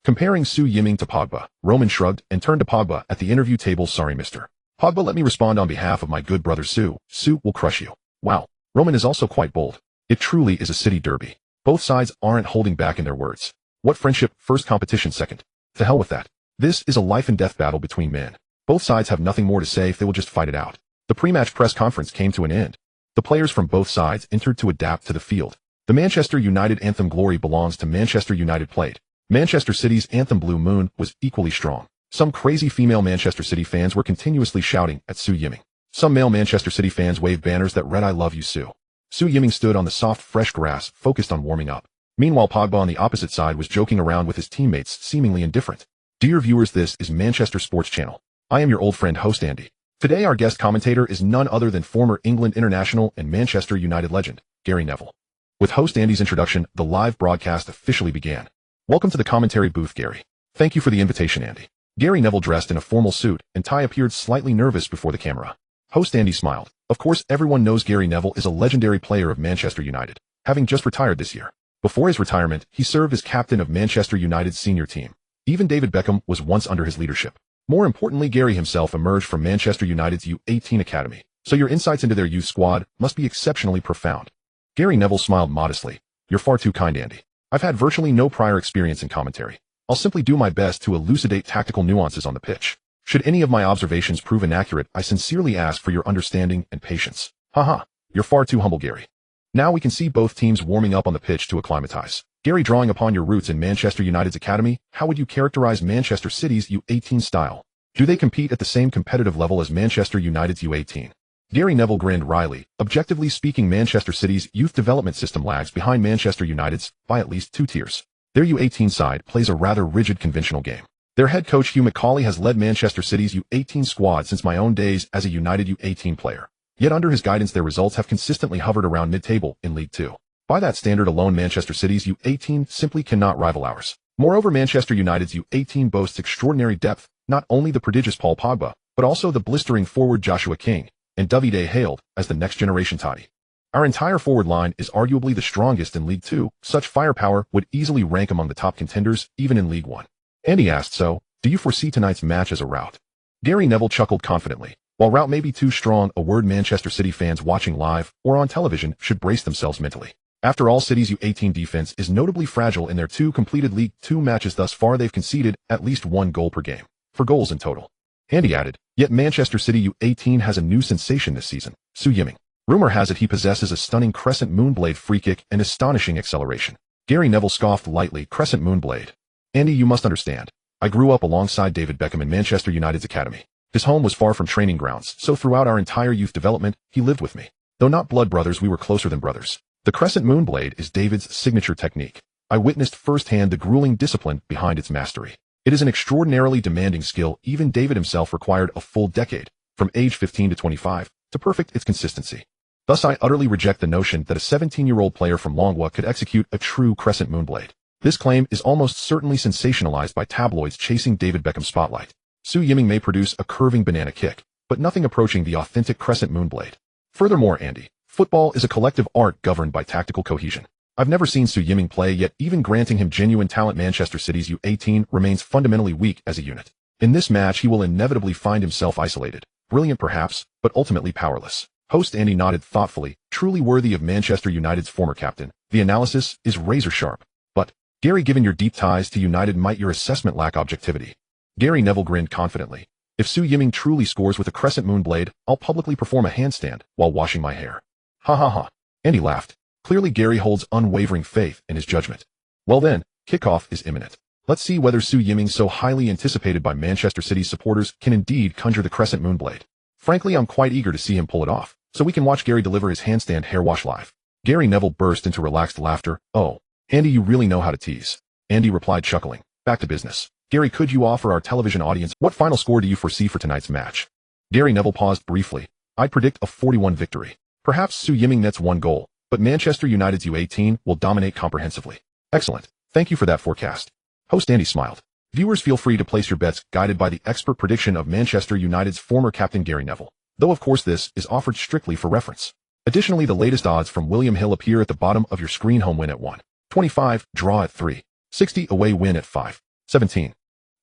Comparing Su Yiming to Pogba, Roman shrugged and turned to Pogba at the interview table. Sorry, Mr. Pogba, let me respond on behalf of my good brother Su. Su will crush you. Wow. Roman is also quite bold. It truly is a city derby. Both sides aren't holding back in their words. What friendship first, competition second? To hell with that. This is a life and death battle between men. Both sides have nothing more to say if they will just fight it out. The pre-match press conference came to an end. The players from both sides entered to adapt to the field. The Manchester United anthem Glory belongs to Manchester United played. Manchester City's anthem Blue Moon was equally strong. Some crazy female Manchester City fans were continuously shouting at Su Yiming. Some male Manchester City fans waved banners that read I love you Su. Su Yiming stood on the soft fresh grass, focused on warming up. Meanwhile, Pogba on the opposite side was joking around with his teammates, seemingly indifferent. Dear viewers, this is Manchester Sports Channel. I am your old friend host Andy. Today our guest commentator is none other than former England international and Manchester United legend, Gary Neville. With host Andy's introduction, the live broadcast officially began. Welcome to the commentary booth, Gary. Thank you for the invitation, Andy. Gary Neville, dressed in a formal suit and tie, appeared slightly nervous before the camera. Host Andy smiled. Of course, everyone knows Gary Neville is a legendary player of Manchester United, having just retired this year. Before his retirement, he served as captain of Manchester United's senior team. Even David Beckham was once under his leadership. More importantly, Gary himself emerged from Manchester United's U18 academy, so your insights into their youth squad must be exceptionally profound. Gary Neville smiled modestly. You're far too kind, Andy. I've had virtually no prior experience in commentary. I'll simply do my best to elucidate tactical nuances on the pitch. Should any of my observations prove inaccurate, I sincerely ask for your understanding and patience. Haha, you're far too humble, Gary. Now we can see both teams warming up on the pitch to acclimatize. Gary, drawing upon your roots in Manchester United's academy, how would you characterize Manchester City's U18 style? Do they compete at the same competitive level as Manchester United's U18? Gary Neville grinned wryly. Objectively speaking, Manchester City's youth development system lags behind Manchester United's by at least 2 tiers. Their U18 side plays a rather rigid conventional game. Their head coach Hugh McCauley has led Manchester City's U18 squad since my own days as a United U18 player. Yet under his guidance their results have consistently hovered around mid-table in League Two. By that standard alone, Manchester City's U18 simply cannot rival ours. Moreover, Manchester United's U18 boasts extraordinary depth, not only the prodigious Paul Pogba, but also the blistering forward Joshua King, and Davide hailed as the next generation Totti. Our entire forward line is arguably the strongest in League Two. Such firepower would easily rank among the top contenders, even in League One. Andy asked, so, do you foresee tonight's match as a rout? Gary Neville chuckled confidently. While rout may be too strong a word, Manchester City fans watching live or on television should brace themselves mentally. After all, City's U18 defense is notably fragile. In their 2 completed League Two matches thus far, they've conceded at least 1 goal per game, 4 goals in total. Andy added, yet Manchester City U18 has a new sensation this season, Su Yiming. Rumor has it he possesses a stunning crescent moonblade free kick and astonishing acceleration. Gary Neville scoffed lightly, crescent moonblade. Andy, you must understand. I grew up alongside David Beckham in Manchester United's academy. His home was far from training grounds, so throughout our entire youth development, he lived with me. Though not blood brothers, we were closer than brothers. The crescent moonblade is David's signature technique. I witnessed firsthand the grueling discipline behind its mastery. It is an extraordinarily demanding skill. Even David himself required a full decade, from age 15 to 25, to perfect its consistency. Thus I utterly reject the notion that a 17-year-old player from Longwa could execute a true crescent moonblade. This claim is almost certainly sensationalized by tabloids chasing David Beckham's spotlight. Su Yiming may produce a curving banana kick, but nothing approaching the authentic crescent moonblade. Furthermore, Andy, football is a collective art governed by tactical cohesion. I've never seen Su Yiming play, yet even granting him genuine talent, Manchester City's U18 remains fundamentally weak as a unit. In this match, he will inevitably find himself isolated. Brilliant perhaps, but ultimately powerless. Host Andy nodded thoughtfully, truly worthy of Manchester United's former captain. The analysis is razor sharp. But, Gary, given your deep ties to United, might your assessment lack objectivity? Gary Neville grinned confidently. If Su Yiming truly scores with a crescent moonblade, I'll publicly perform a handstand while washing my hair. Ha ha ha. Andy laughed. Clearly Gary holds unwavering faith in his judgment. Well then, kickoff is imminent. Let's see whether Su Yiming, so highly anticipated by Manchester City supporters, can indeed conjure the crescent moonblade. Frankly, I'm quite eager to see him pull it off, so we can watch Gary deliver his handstand hair wash live. Gary Neville burst into relaxed laughter. Oh, Andy, you really know how to tease. Andy replied, chuckling. Back to business. Gary, could you offer our television audience what final score do you foresee for tonight's match? Gary Neville paused briefly. I'd predict a 41 victory. Perhaps Su Yiming nets 1 goal, but Manchester United's U18 will dominate comprehensively. Excellent. Thank you for that forecast. Host Andy smiled. Viewers, feel free to place your bets guided by the expert prediction of Manchester United's former captain Gary Neville, though of course this is offered strictly for reference. Additionally, the latest odds from William Hill appear at the bottom of your screen. Home win at 1.25, draw at 3.60, away win at 5.17.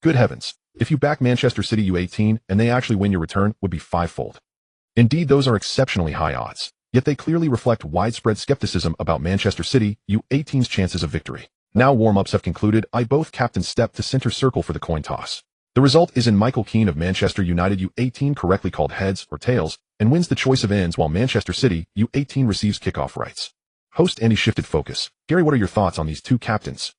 Good heavens, if you back Manchester City U18 and they actually win, your return would be 5-fold. Indeed, those are exceptionally high odds, yet they clearly reflect widespread skepticism about Manchester City U18's chances of victory. Now warm-ups have concluded. Both captains step to center circle for the coin toss. The result is in Michael Keane of Manchester United U18 correctly called heads or tails and wins the choice of ends, while Manchester City U18 receives kickoff rights. Host Andy shifted focus. Gary, what are your thoughts on these 2 captains?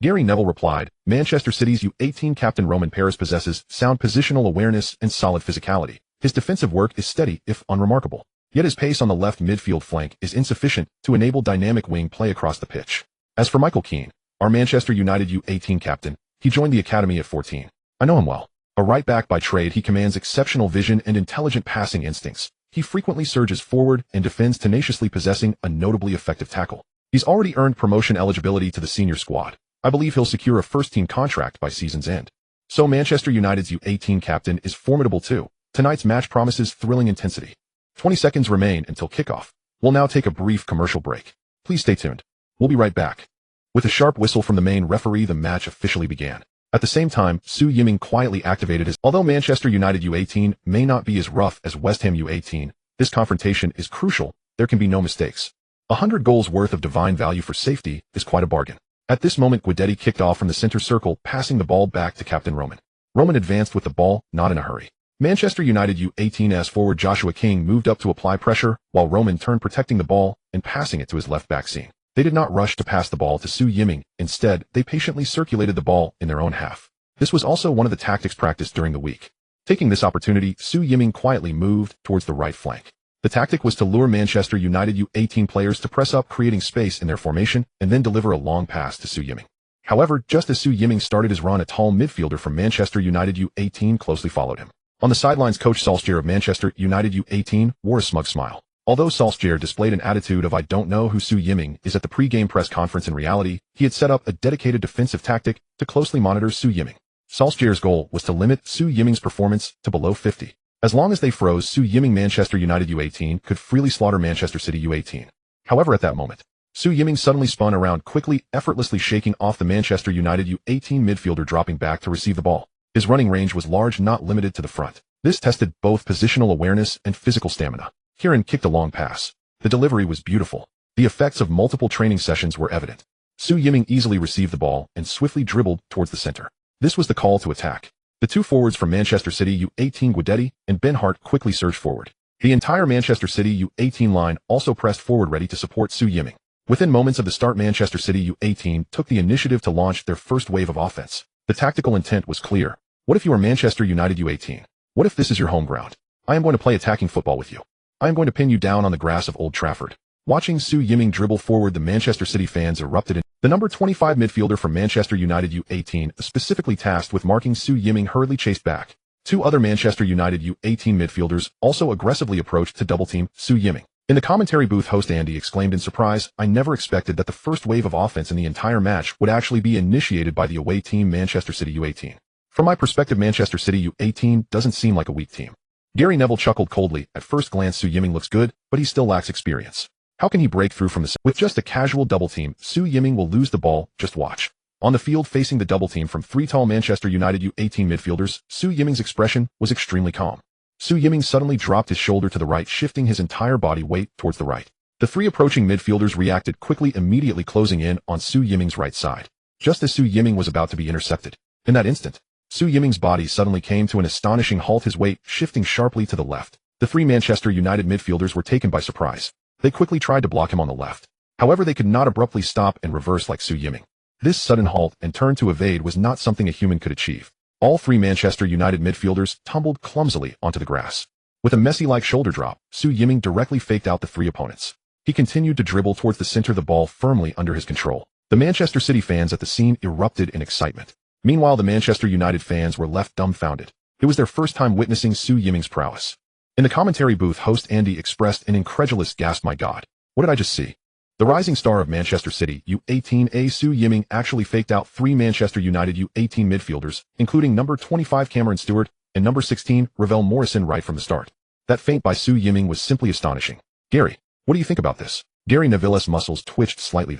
Gary Neville replied, Manchester City's U18 captain Roman Paris possesses sound positional awareness and solid physicality. His defensive work is steady, if unremarkable. Yet his pace on the left midfield flank is insufficient to enable dynamic wing play across the pitch. As for Michael Keane, our Manchester United U18 captain, he joined the academy at 14. I know him well. A right back by trade, he commands exceptional vision and intelligent passing instincts. He frequently surges forward and defends tenaciously, possessing a notably effective tackle. He's already earned promotion eligibility to the senior squad. I believe he'll secure a first-team contract by season's end. So Manchester United's U18 captain is formidable too. Tonight's match promises thrilling intensity. 20 seconds remain until kickoff. We'll now take a brief commercial break. Please stay tuned. We'll be right back. With a sharp whistle from the main referee, the match officially began. At the same time, Su Yiming quietly activated his. Although Manchester United U18 may not be as rough as West Ham U18, this confrontation is crucial. There can be no mistakes. 100 goals worth of divine value for safety is quite a bargain. At this moment, Guidetti kicked off from the center circle, passing the ball back to captain Roman. Roman advanced with the ball, not in a hurry. Manchester United U18's forward Joshua King moved up to apply pressure, while Roman turned, protecting the ball and passing it to his left back Scene. They did not rush to pass the ball to Su Yiming. Instead, they patiently circulated the ball in their own half. This was also one of the tactics practiced during the week. Taking this opportunity, Su Yiming quietly moved towards the right flank. The tactic was to lure Manchester United U18 players to press up, creating space in their formation, and then deliver a long pass to Su Yiming. However, just as Su Yiming started his run, a tall midfielder from Manchester United U18 closely followed him. On the sidelines, coach Solskjaer of Manchester United U18 wore a smug smile. Although Solskjaer displayed an attitude of "I don't know who Su Yiming is" at the pre-game press conference, in reality, he had set up a dedicated defensive tactic to closely monitor Su Yiming. Solskjaer's goal was to limit Su Yiming's performance to below 50. As long as they froze Su Yiming, Manchester United U18 could freely slaughter Manchester City U18. However, at that moment, Su Yiming suddenly spun around quickly, effortlessly shaking off the Manchester United U18 midfielder, dropping back to receive the ball. His running range was large, not limited to the front. This tested both positional awareness and physical stamina. Kieran kicked a long pass. The delivery was beautiful. The effects of multiple training sessions were evident. Su Yiming easily received the ball and swiftly dribbled towards the center. This was the call to attack. The two forwards from Manchester City U18, Guidetti and Ben Hart, quickly surged forward. The entire Manchester City U18 line also pressed forward, ready to support Su Yiming. Within moments of the start, Manchester City U18 took the initiative to launch their first wave of offense. The tactical intent was clear. What if you are Manchester United U18? What if this is your home ground? I am going to play attacking football with you. I am going to pin you down on the grass of Old Trafford. Watching Su Yiming dribble forward, the Manchester City fans erupted in. The number 25 midfielder from Manchester United U18, specifically tasked with marking Su Yiming, hurriedly chased back. Two other Manchester United U18 midfielders also aggressively approached to double-team Su Yiming. In the commentary booth, host Andy exclaimed in surprise, "I never expected that the first wave of offense in the entire match would actually be initiated by the away team, Manchester City U18. From my perspective, Manchester City U18 doesn't seem like a weak team." Gary Neville chuckled coldly. At first glance, Su Yiming looks good, but he still lacks experience. How can he break through from the... With just a casual double team, Su Yiming will lose the ball, just watch. On the field, facing the double team from three tall Manchester United U18 midfielders, Su Yiming's expression was extremely calm. Su Yiming suddenly dropped his shoulder to the right, shifting his entire body weight towards the right. The three approaching midfielders reacted quickly, immediately closing in on Su Yiming's right side. Just as Su Yiming was about to be intercepted, in that instant, Su Yiming's body suddenly came to an astonishing halt, his weight shifting sharply to the left. The three Manchester United midfielders were taken by surprise. They quickly tried to block him on the left. However, they could not abruptly stop and reverse like Su Yiming. This sudden halt and turn to evade was not something a human could achieve. All three Manchester United midfielders tumbled clumsily onto the grass. With a Messi-like shoulder drop, Su Yiming directly faked out the three opponents. He continued to dribble towards the center, the ball firmly under his control. The Manchester City fans at the scene erupted in excitement. Meanwhile, the Manchester United fans were left dumbfounded. It was their first time witnessing Su Yiming's prowess. In the commentary booth, host Andy expressed an incredulous gasp. "My God, what did I just see?" The rising star of Manchester City U18, Su Yiming, actually faked out three Manchester United U18 midfielders, including number 25 Cameron Stewart and number 16 Ravel Morrison, right from the start. That feint by Su Yiming was simply astonishing. "Gary, what do you think about this?" Gary Neville's muscles twitched slightly.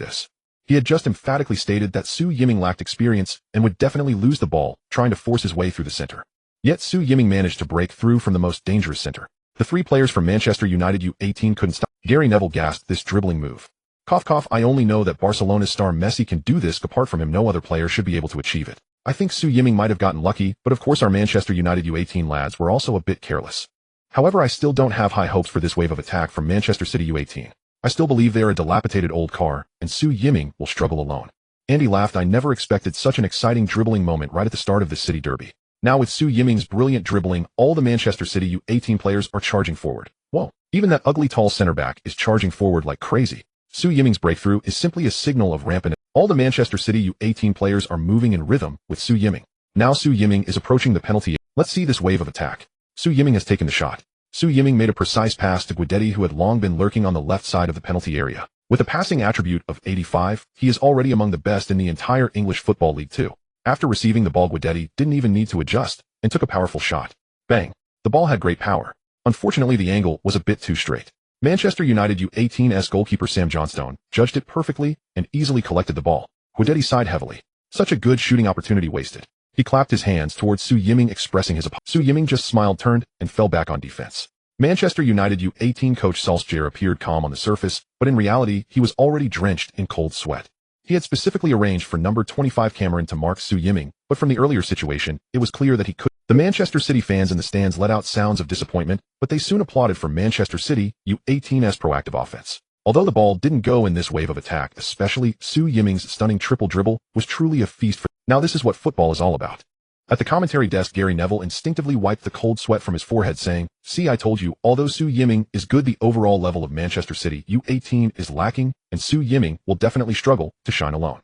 He had just emphatically stated that Su Yiming lacked experience and would definitely lose the ball trying to force his way through the center. Yet Su Yiming managed to break through from the most dangerous center. The three players from Manchester United U18 couldn't stop. Gary Neville gasped, "This dribbling move. Cough cough, I only know that Barcelona's star Messi can do this. Apart from him, no other player should be able to achieve it. I think Su Yiming might have gotten lucky, but of course our Manchester United U18 lads were also a bit careless. However, I still don't have high hopes for this wave of attack from Manchester City U18. I still believe they are a dilapidated old car, and Su Yiming will struggle alone." Andy laughed. "I never expected such an exciting dribbling moment right at the start of this city derby." Now with Su Yiming's brilliant dribbling, all the Manchester City U18 players are charging forward. Whoa, even that ugly tall center back is charging forward like crazy. Su Yiming's breakthrough is simply a signal of rampant. All the Manchester City U18 players are moving in rhythm with Su Yiming. Now Su Yiming is approaching the penalty. Let's see this wave of attack. Su Yiming has taken the shot. Su Yiming made a precise pass to Guidetti, who had long been lurking on the left side of the penalty area. With a passing attribute of 85, he is already among the best in the entire English Football League too. After receiving the ball, Guidetti didn't even need to adjust and took a powerful shot. Bang! The ball had great power. Unfortunately, the angle was a bit too straight. Manchester United U18's goalkeeper Sam Johnstone judged it perfectly and easily collected the ball. Guidetti sighed heavily. Such a good shooting opportunity wasted. He clapped his hands towards Su Yiming, expressing his apology. Su Yiming just smiled, turned, and fell back on defense. Manchester United U18 coach Solskjaer appeared calm on the surface, but in reality, he was already drenched in cold sweat. He had specifically arranged for number 25 Cameron to mark Su Yiming, but from the earlier situation, it was clear that he could. The Manchester City fans in the stands let out sounds of disappointment, but they soon applauded for Manchester City U18's proactive offense. Although the ball didn't go in this wave of attack, especially Su Yiming's stunning triple dribble was truly a feast for. Now this is what football is all about. At the commentary desk, Gary Neville instinctively wiped the cold sweat from his forehead, saying, "See, I told you, although Su Yiming is good, the overall level of Manchester City U18 is lacking, and Su Yiming will definitely struggle to shine alone."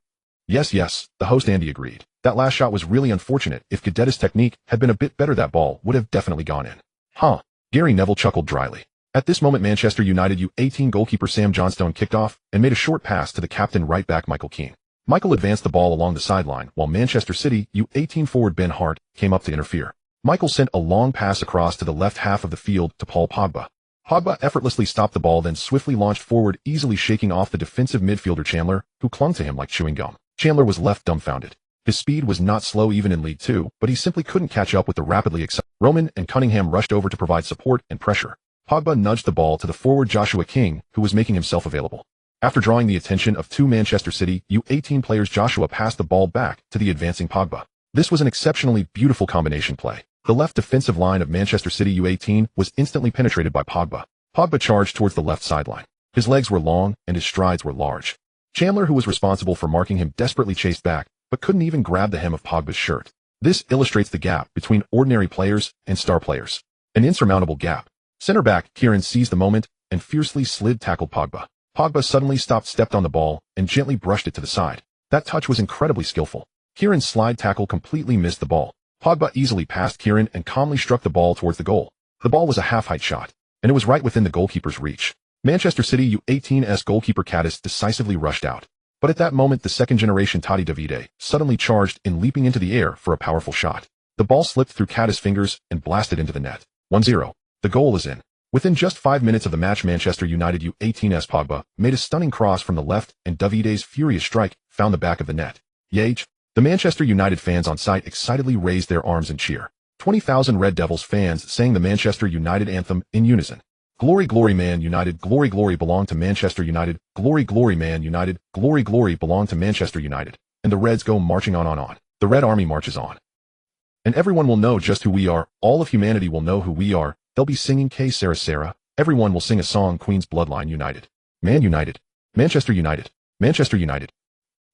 Yes, yes, the host Andy agreed. That last shot was really unfortunate. If Guedetta's technique had been a bit better, that ball would have definitely gone in. Huh. Gary Neville chuckled dryly. At this moment, Manchester United U18 goalkeeper Sam Johnstone kicked off and made a short pass to the captain right back Michael Keane. Michael advanced the ball along the sideline, while Manchester City U18 forward Ben Hart came up to interfere. Michael sent a long pass across to the left half of the field to Paul Pogba. Pogba effortlessly stopped the ball, then swiftly launched forward, easily shaking off the defensive midfielder Chandler, who clung to him like chewing gum. Chandler was left dumbfounded. His speed was not slow even in League Two, but he simply couldn't catch up with the rapidly excited. Roman and Cunningham rushed over to provide support and pressure. Pogba nudged the ball to the forward Joshua King, who was making himself available. After drawing the attention of two Manchester City U18 players, Joshua passed the ball back to the advancing Pogba. This was an exceptionally beautiful combination play. The left defensive line of Manchester City U18 was instantly penetrated by Pogba. Pogba charged towards the left sideline. His legs were long and his strides were large. Chandler, who was responsible for marking him, desperately chased back, but couldn't even grab the hem of Pogba's shirt. This illustrates the gap between ordinary players and star players. An insurmountable gap. Center back Kieran seized the moment and fiercely tackled Pogba. Pogba suddenly stepped on the ball and gently brushed it to the side. That touch was incredibly skillful. Kieran's slide tackle completely missed the ball. Pogba easily passed Kieran and calmly struck the ball towards the goal. The ball was a half-height shot, and it was right within the goalkeeper's reach. Manchester City U18's goalkeeper Caddis decisively rushed out. But at that moment, the second-generation Tati Davide suddenly charged in, leaping into the air for a powerful shot. The ball slipped through Caddis' fingers and blasted into the net. 1-0. The goal is in. Within just 5 minutes of the match, Manchester United U18's Pogba made a stunning cross from the left, and Davide's furious strike found the back of the net. Yage! The Manchester United fans on site excitedly raised their arms and cheer. 20,000 Red Devils fans sang the Manchester United anthem in unison. Glory, glory, Man United, glory, glory belong to Manchester United, glory, glory, Man United, glory, glory belong to Manchester United. And the Reds go marching on. The Red Army marches on. And everyone will know just who we are. All of humanity will know who we are. They'll be singing K Sarah Sarah. Everyone will sing a song, Queen's Bloodline United. Man United. Manchester United. Manchester United.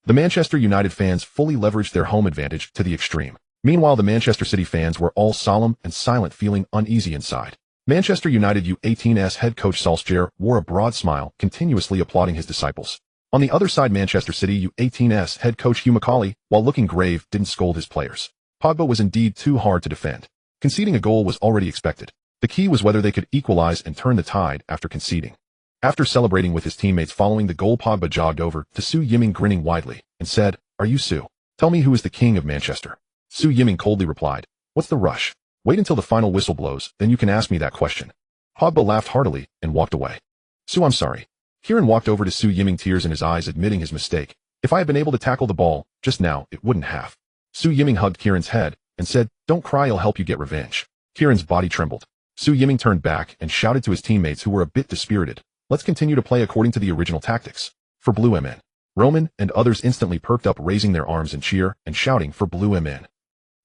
The Manchester United fans fully leveraged their home advantage to the extreme. Meanwhile, the Manchester City fans were all solemn and silent, feeling uneasy inside. Manchester United U18's head coach Solskjaer wore a broad smile, continuously applauding his disciples. On the other side, Manchester City U18's head coach Hugh McCauley, while looking grave, didn't scold his players. Pogba was indeed too hard to defend. Conceding a goal was already expected. The key was whether they could equalize and turn the tide after conceding. After celebrating with his teammates following the goal, Pogba jogged over to Su Yiming, grinning widely, and said, "Are you Su? Tell me who is the king of Manchester." Su Yiming coldly replied, "What's the rush? Wait until the final whistle blows, then you can ask me that question." Pogba laughed heartily and walked away. "Su, I'm sorry." Kieran walked over to Su Yiming, tears in his eyes, admitting his mistake. "If I had been able to tackle the ball just now, it wouldn't have." Su Yiming hugged Kieran's head and said, "Don't cry, I'll help you get revenge." Kieran's body trembled. Su Yiming turned back and shouted to his teammates, who were a bit dispirited, "Let's continue to play according to the original tactics. For Blue MN." Roman and others instantly perked up, raising their arms in cheer and shouting for Blue MN.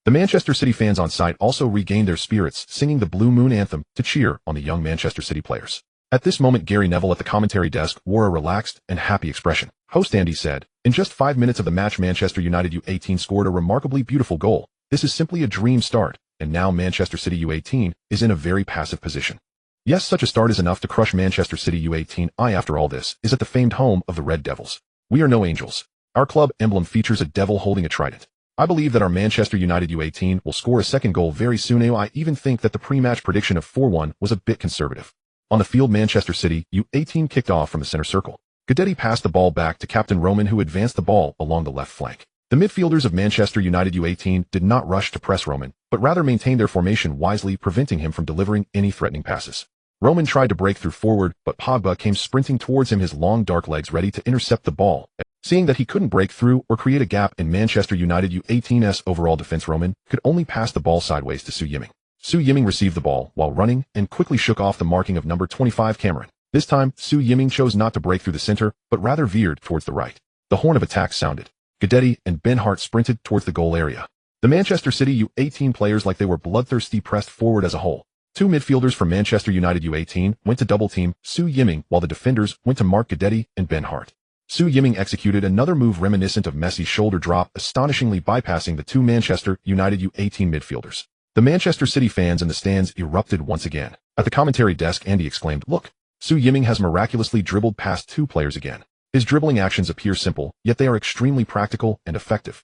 The Manchester City fans on site also regained their spirits, singing the Blue Moon anthem to cheer on the young Manchester City players. At this moment, Gary Neville at the commentary desk wore a relaxed and happy expression. Host Andy said, "In just 5 minutes of the match, Manchester United U18 scored a remarkably beautiful goal. This is simply a dream start, and now Manchester City U18 is in a very passive position. Yes, such a start is enough to crush Manchester City U18. After all, this is at the famed home of the Red Devils. We are no angels. Our club emblem features a devil holding a trident. I believe that our Manchester United U18 will score a second goal very soon. I even think that the pre-match prediction of 4-1 was a bit conservative." On the field, Manchester City U18 kicked off from the center circle. Guedetti passed the ball back to Captain Roman, who advanced the ball along the left flank. The midfielders of Manchester United U18 did not rush to press Roman, but rather maintained their formation wisely, preventing him from delivering any threatening passes. Roman tried to break through forward, but Pogba came sprinting towards him, his long dark legs ready to intercept the ball. Seeing that he couldn't break through or create a gap in Manchester United U18's overall defense, Roman could only pass the ball sideways to Su Yiming. Su Yiming received the ball while running and quickly shook off the marking of number 25 Cameron. This time, Su Yiming chose not to break through the center, but rather veered towards the right. The horn of attack sounded. Guedetti and Ben Hart sprinted towards the goal area. The Manchester City U18 players, like they were bloodthirsty, pressed forward as a whole. Two midfielders from Manchester United U18 went to double-team Su Yiming, while the defenders went to mark Guedetti and Ben Hart. Su Yiming executed another move reminiscent of Messi's shoulder drop, astonishingly bypassing the two Manchester United U18 midfielders. The Manchester City fans in the stands erupted once again. At the commentary desk, Andy exclaimed, "Look, Su Yiming has miraculously dribbled past two players again." His dribbling actions appear simple, yet they are extremely practical and effective.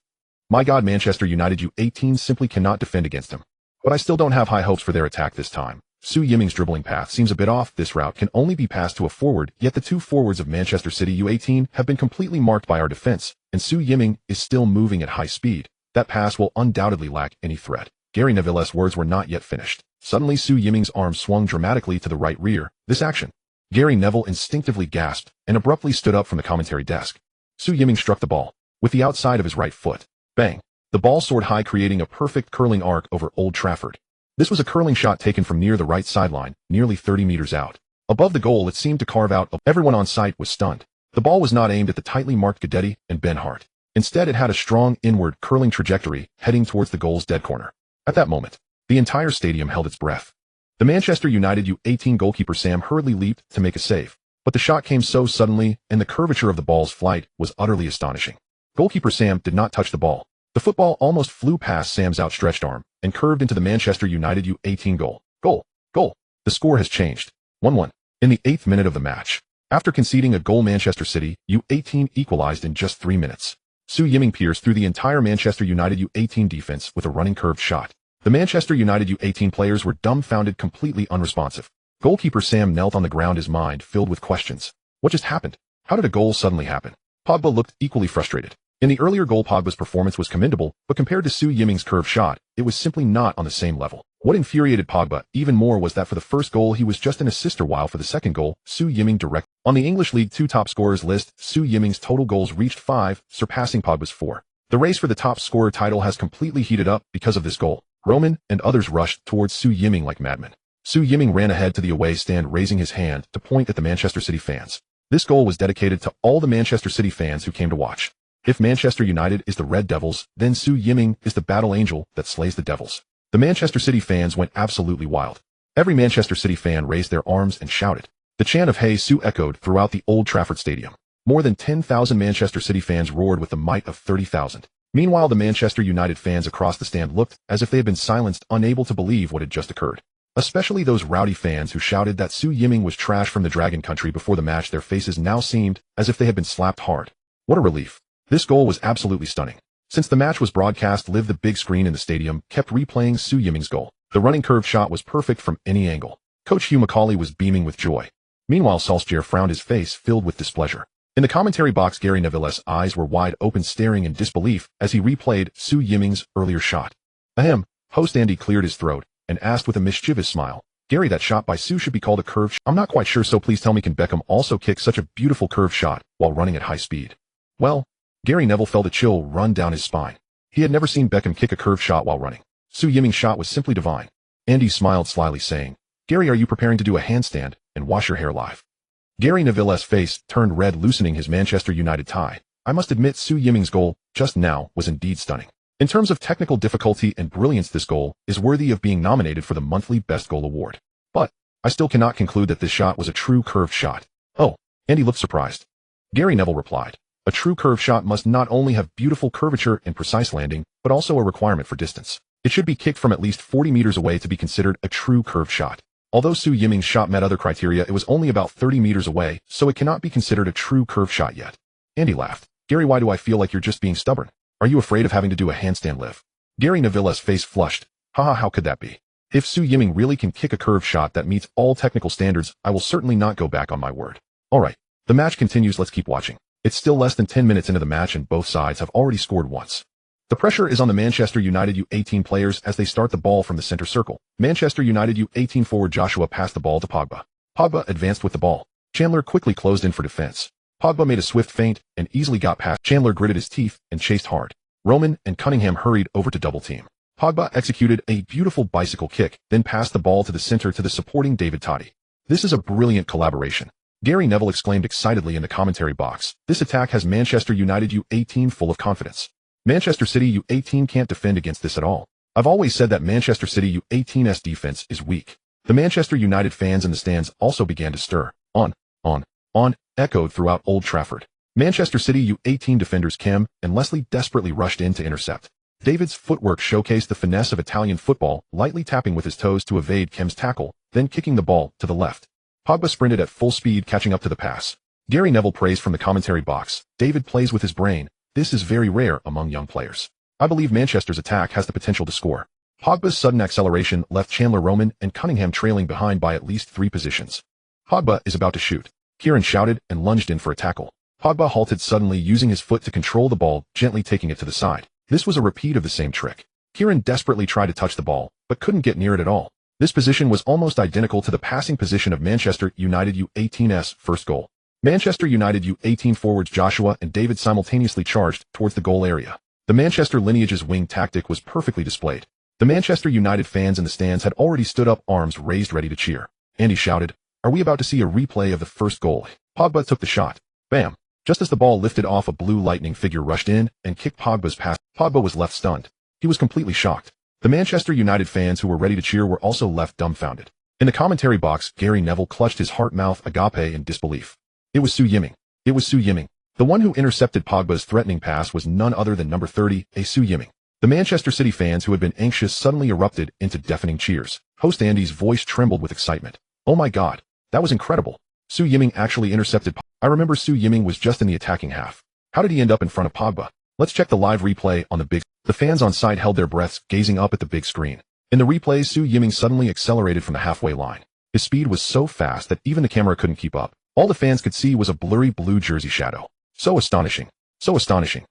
My God, Manchester United U18 simply cannot defend against him. But I still don't have high hopes for their attack this time. Su Yiming's dribbling path seems a bit off. This route can only be passed to a forward, yet the two forwards of Manchester City U18 have been completely marked by our defense, and Su Yiming is still moving at high speed. That pass will undoubtedly lack any threat. Gary Neville's words were not yet finished. Suddenly Su Yiming's arm swung dramatically to the right rear. This action. Gary Neville instinctively gasped and abruptly stood up from the commentary desk. Su Yiming struck the ball with the outside of his right foot. Bang! The ball soared high, creating a perfect curling arc over Old Trafford. This was a curling shot taken from near the right sideline, nearly 30 meters out. Above the goal, it seemed to carve out. Everyone on site was stunned. The ball was not aimed at the tightly marked Guidetti and Ben Hart. Instead, it had a strong inward curling trajectory heading towards the goal's dead corner. At that moment, the entire stadium held its breath. The Manchester United U18 goalkeeper Sam hurriedly leaped to make a save, but the shot came so suddenly, and the curvature of the ball's flight was utterly astonishing. Goalkeeper Sam did not touch the ball. The football almost flew past Sam's outstretched arm and curved into the Manchester United U18 goal. Goal. The score has changed. 1-1. In the 8th minute of the match, after conceding a goal, Manchester City U18 equalized in just 3 minutes. Su Yiming pierced through the entire Manchester United U18 defense with a running curved shot. The Manchester United U18 players were dumbfounded, completely unresponsive. Goalkeeper Sam knelt on the ground, his mind filled with questions. What just happened? How did a goal suddenly happen? Pogba looked equally frustrated. In the earlier goal, Pogba's performance was commendable, but compared to Su Yiming's curved shot, it was simply not on the same level. What infuriated Pogba even more was that for the first goal he was just an assister, while for the second goal, Su Yiming directed. On the English League 2 top scorers list, Su Yiming's total goals reached 5, surpassing Pogba's 4. The race for the top scorer title has completely heated up because of this goal. Roman and others rushed towards Su Yiming like madmen. Su Yiming ran ahead to the away stand, raising his hand to point at the Manchester City fans. This goal was dedicated to all the Manchester City fans who came to watch. If Manchester United is the Red Devils, then Su Yiming is the battle angel that slays the devils. The Manchester City fans went absolutely wild. Every Manchester City fan raised their arms and shouted. The chant of "Hey Su" echoed throughout the Old Trafford Stadium. More than 10,000 Manchester City fans roared with the might of 30,000. Meanwhile, the Manchester United fans across the stand looked as if they had been silenced, unable to believe what had just occurred. Especially those rowdy fans who shouted that Su Yiming was trash from the Dragon Country before the match. Their faces now seemed as if they had been slapped hard. What a relief. This goal was absolutely stunning. Since the match was broadcast live, the big screen in the stadium kept replaying Su Yiming's goal. The running curved shot was perfect from any angle. Coach Hugh Macaulay was beaming with joy. Meanwhile, Solskjaer frowned, his face filled with displeasure. In the commentary box, Gary Neville's eyes were wide open, staring in disbelief as he replayed Su Yiming's earlier shot. Ahem. Host Andy cleared his throat and asked with a mischievous smile, Gary, that shot by Su should be called a curved shot. I'm not quite sure, so please tell me, can Beckham also kick such a beautiful curved shot while running at high speed? Well, Gary Neville felt a chill run down his spine. He had never seen Beckham kick a curved shot while running. Su Yiming's shot was simply divine. Andy smiled slyly, saying, Gary, are you preparing to do a handstand and wash your hair live? Gary Neville's face turned red, loosening his Manchester United tie. I must admit, Su Yiming's goal just now was indeed stunning. In terms of technical difficulty and brilliance, this goal is worthy of being nominated for the monthly Best Goal Award. But I still cannot conclude that this shot was a true curved shot. Oh, Andy looked surprised. Gary Neville replied, a true curved shot must not only have beautiful curvature and precise landing, but also a requirement for distance. It should be kicked from at least 40 meters away to be considered a true curved shot. Although Su Yiming's shot met other criteria, it was only about 30 meters away, so it cannot be considered a true curved shot yet. Andy laughed. Gary, why do I feel like you're just being stubborn? Are you afraid of having to do a handstand live? Gary Neville's face flushed. Haha, how could that be? If Su Yiming really can kick a curved shot that meets all technical standards, I will certainly not go back on my word. Alright, the match continues, let's keep watching. It's still less than 10 minutes into the match and both sides have already scored once. The pressure is on the Manchester United U18 players as they start the ball from the center circle. Manchester United U18 forward Joshua passed the ball to Pogba. Pogba advanced with the ball. Chandler quickly closed in for defense. Pogba made a swift feint and easily got past. Chandler gritted his teeth and chased hard. Roman and Cunningham hurried over to double team. Pogba executed a beautiful bicycle kick, then passed the ball to the center to the supporting David Totti. This is a brilliant collaboration. Gary Neville exclaimed excitedly in the commentary box. This attack has Manchester United U18 full of confidence. Manchester City U18 can't defend against this at all. I've always said that Manchester City U18's defense is weak. The Manchester United fans in the stands also began to stir. On, echoed throughout Old Trafford. Manchester City U18 defenders Kim and Leslie desperately rushed in to intercept. David's footwork showcased the finesse of Italian football, lightly tapping with his toes to evade Kim's tackle, then kicking the ball to the left. Pogba sprinted at full speed, catching up to the pass. Gary Neville praised from the commentary box. David plays with his brain. This is very rare among young players. I believe Manchester's attack has the potential to score. Pogba's sudden acceleration left Chandler Roman and Cunningham trailing behind by at least 3 positions. Pogba is about to shoot. Kieran shouted and lunged in for a tackle. Pogba halted suddenly, using his foot to control the ball, gently taking it to the side. This was a repeat of the same trick. Kieran desperately tried to touch the ball, but couldn't get near it at all. This position was almost identical to the passing position of Manchester United U18's first goal. Manchester United U18 forwards Joshua and David simultaneously charged towards the goal area. The Manchester lineage's wing tactic was perfectly displayed. The Manchester United fans in the stands had already stood up, arms raised, ready to cheer. Andy shouted, "Are we about to see a replay of the first goal?" Pogba took the shot. Bam! Just as the ball lifted off, a blue lightning figure rushed in and kicked Pogba's pass. Pogba was left stunned. He was completely shocked. The Manchester United fans who were ready to cheer were also left dumbfounded. In the commentary box, Gary Neville clutched his heart-mouth agape in disbelief. It was Su Yiming. It was Su Yiming. The one who intercepted Pogba's threatening pass was none other than number 30, Su Yiming. The Manchester City fans who had been anxious suddenly erupted into deafening cheers. Host Andy's voice trembled with excitement. "Oh my God, that was incredible. Su Yiming actually intercepted Pogba. I remember Su Yiming was just in the attacking half. How did he end up in front of Pogba? Let's check the live replay on the big." The fans on site held their breaths, gazing up at the big screen. In the replay, Su Yiming suddenly accelerated from the halfway line. His speed was so fast that even the camera couldn't keep up. All the fans could see was a blurry blue jersey shadow. So astonishing. So astonishing.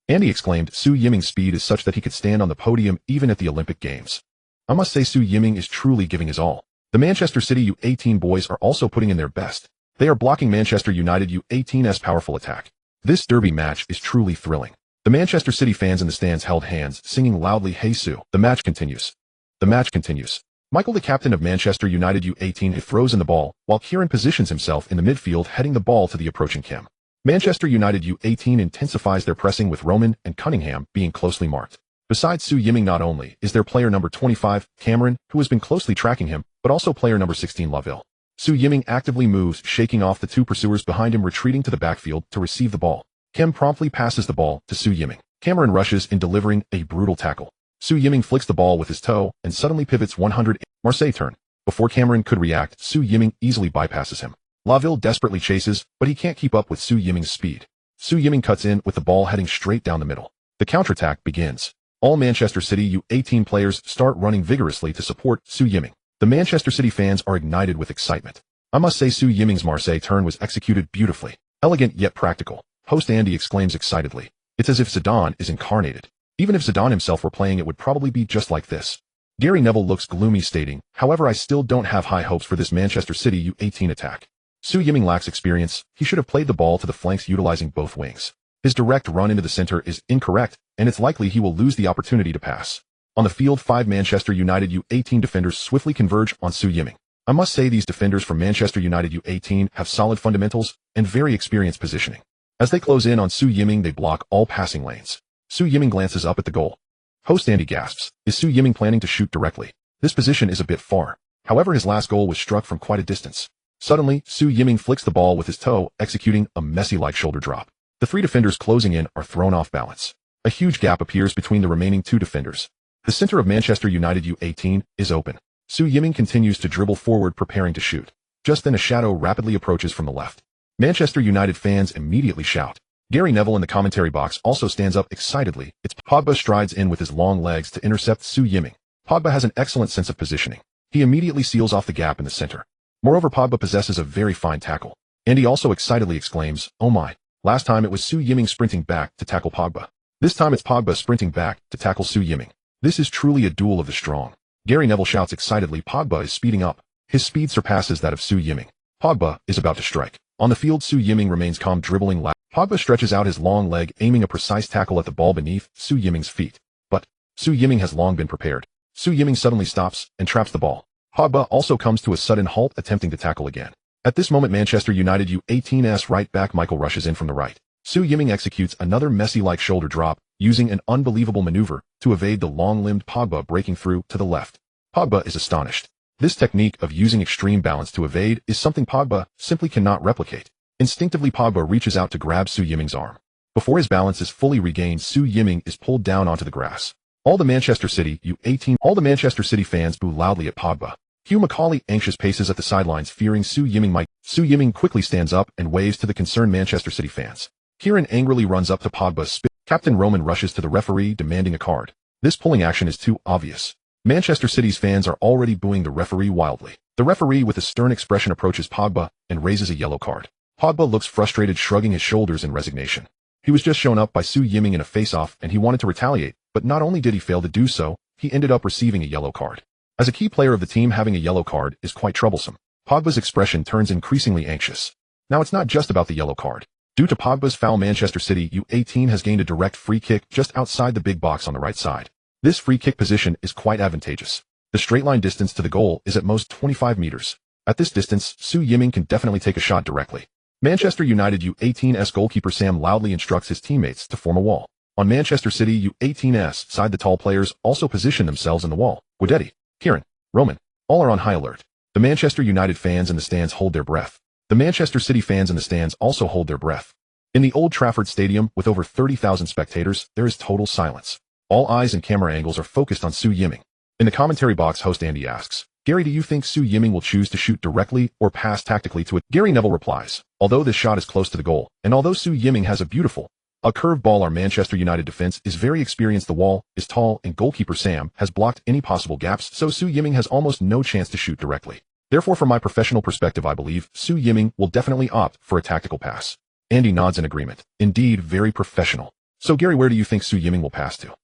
Andy exclaimed, "Su Yiming's speed is such that he could stand on the podium even at the Olympic Games." I must say Su Yiming is truly giving his all. The Manchester City U18 boys are also putting in their best. They are blocking Manchester United U18's powerful attack. This derby match is truly thrilling. The Manchester City fans in the stands held hands, singing loudly, "Hey Su." The match continues. The match continues. Michael, the captain of Manchester United U18, throws in the ball, while Kieran positions himself in the midfield, heading the ball to the approaching Kim. Manchester United U18 intensifies their pressing, with Roman and Cunningham being closely marked. Besides Su Yiming, not only is there player number 25, Cameron, who has been closely tracking him, but also player number 16, Laville. Su Yiming actively moves, shaking off the 2 pursuers behind him, retreating to the backfield to receive the ball. Kim promptly passes the ball to Su Yiming. Cameron rushes in, delivering a brutal tackle. Su Yiming flicks the ball with his toe and suddenly pivots 100. Marseille turn. Before Cameron could react, Su Yiming easily bypasses him. Laville desperately chases, but he can't keep up with Su Yiming's speed. Su Yiming cuts in with the ball heading straight down the middle. The counterattack begins. All Manchester City U18 players start running vigorously to support Su Yiming. The Manchester City fans are ignited with excitement. I must say Su Yiming's Marseille turn was executed beautifully. Elegant yet practical. Host Andy exclaims excitedly. It's as if Zidane is incarnated. Even if Zidane himself were playing, it would probably be just like this. Gary Neville looks gloomy, stating, "However, I still don't have high hopes for this Manchester City U18 attack. Su Yiming lacks experience. He should have played the ball to the flanks, utilizing both wings. His direct run into the center is incorrect, and it's likely he will lose the opportunity to pass." On the field, 5 Manchester United U18 defenders swiftly converge on Su Yiming. I must say these defenders from Manchester United U18 have solid fundamentals and very experienced positioning. As they close in on Su Yiming, they block all passing lanes. Su Yiming glances up at the goal. Host Andy gasps. Is Su Yiming planning to shoot directly? This position is a bit far. However, his last goal was struck from quite a distance. Suddenly, Su Yiming flicks the ball with his toe, executing a Messi-like shoulder drop. The 3 defenders closing in are thrown off balance. A huge gap appears between the remaining 2 defenders. The center of Manchester United U18 is open. Su Yiming continues to dribble forward, preparing to shoot. Just then a shadow rapidly approaches from the left. Manchester United fans immediately shout. Gary Neville in the commentary box also stands up excitedly. It's Pogba strides in with his long legs to intercept Su Yiming. Pogba has an excellent sense of positioning. He immediately seals off the gap in the center. Moreover, Pogba possesses a very fine tackle. And he also excitedly exclaims, "Oh my." Last time it was Su Yiming sprinting back to tackle Pogba. This time it's Pogba sprinting back to tackle Su Yiming. This is truly a duel of the strong. Gary Neville shouts excitedly. Pogba is speeding up. His speed surpasses that of Su Yiming. Pogba is about to strike. On the field, Su Yiming remains calm, dribbling left. Pogba stretches out his long leg, aiming a precise tackle at the ball beneath Su Yiming's feet. But Su Yiming has long been prepared. Su Yiming suddenly stops and traps the ball. Pogba also comes to a sudden halt, attempting to tackle again. At this moment, Manchester United U18's right back Michael rushes in from the right. Su Yiming executes another Messi-like shoulder drop, using an unbelievable maneuver to evade the long-limbed Pogba breaking through to the left. Pogba is astonished. This technique of using extreme balance to evade is something Pogba simply cannot replicate. Instinctively, Pogba reaches out to grab Su Yiming's arm. Before his balance is fully regained, Su Yiming is pulled down onto the grass. All the Manchester City fans boo loudly at Pogba. Hugh Macaulay anxious paces at the sidelines fearing Su Yiming might. Su Yiming quickly stands up and waves to the concerned Manchester City fans. Kieran angrily runs up to Pogba's spit. Captain Roman rushes to the referee demanding a card. This pulling action is too obvious. Manchester City's fans are already booing the referee wildly. The referee with a stern expression approaches Pogba and raises a yellow card. Pogba looks frustrated, shrugging his shoulders in resignation. He was just shown up by Su Yiming in a face-off and he wanted to retaliate, but not only did he fail to do so, he ended up receiving a yellow card. As a key player of the team, having a yellow card is quite troublesome. Pogba's expression turns increasingly anxious. Now it's not just about the yellow card. Due to Pogba's foul, Manchester City U18 has gained a direct free kick just outside the big box on the right side. This free kick position is quite advantageous. The straight line distance to the goal is at most 25 meters. At this distance, Su Yiming can definitely take a shot directly. Manchester United U18's goalkeeper Sam loudly instructs his teammates to form a wall. On Manchester City U18's side, the tall players also position themselves in the wall. Guidetti, Kieran, Roman, all are on high alert. The Manchester United fans in the stands hold their breath. The Manchester City fans in the stands also hold their breath. In the Old Trafford Stadium, with over 30,000 spectators, there is total silence. All eyes and camera angles are focused on Su Yiming. In the commentary box, host Andy asks, "Gary, do you think Su Yiming will choose to shoot directly or pass tactically to it?" Gary Neville replies, "Although this shot is close to the goal, and although Su Yiming has a curved ball, our Manchester United defense is very experienced. The wall is tall and goalkeeper Sam has blocked any possible gaps, so Su Yiming has almost no chance to shoot directly. Therefore, from my professional perspective, I believe Su Yiming will definitely opt for a tactical pass." Andy nods in agreement. Indeed, very professional. So Gary, where do you think Su Yiming will pass to?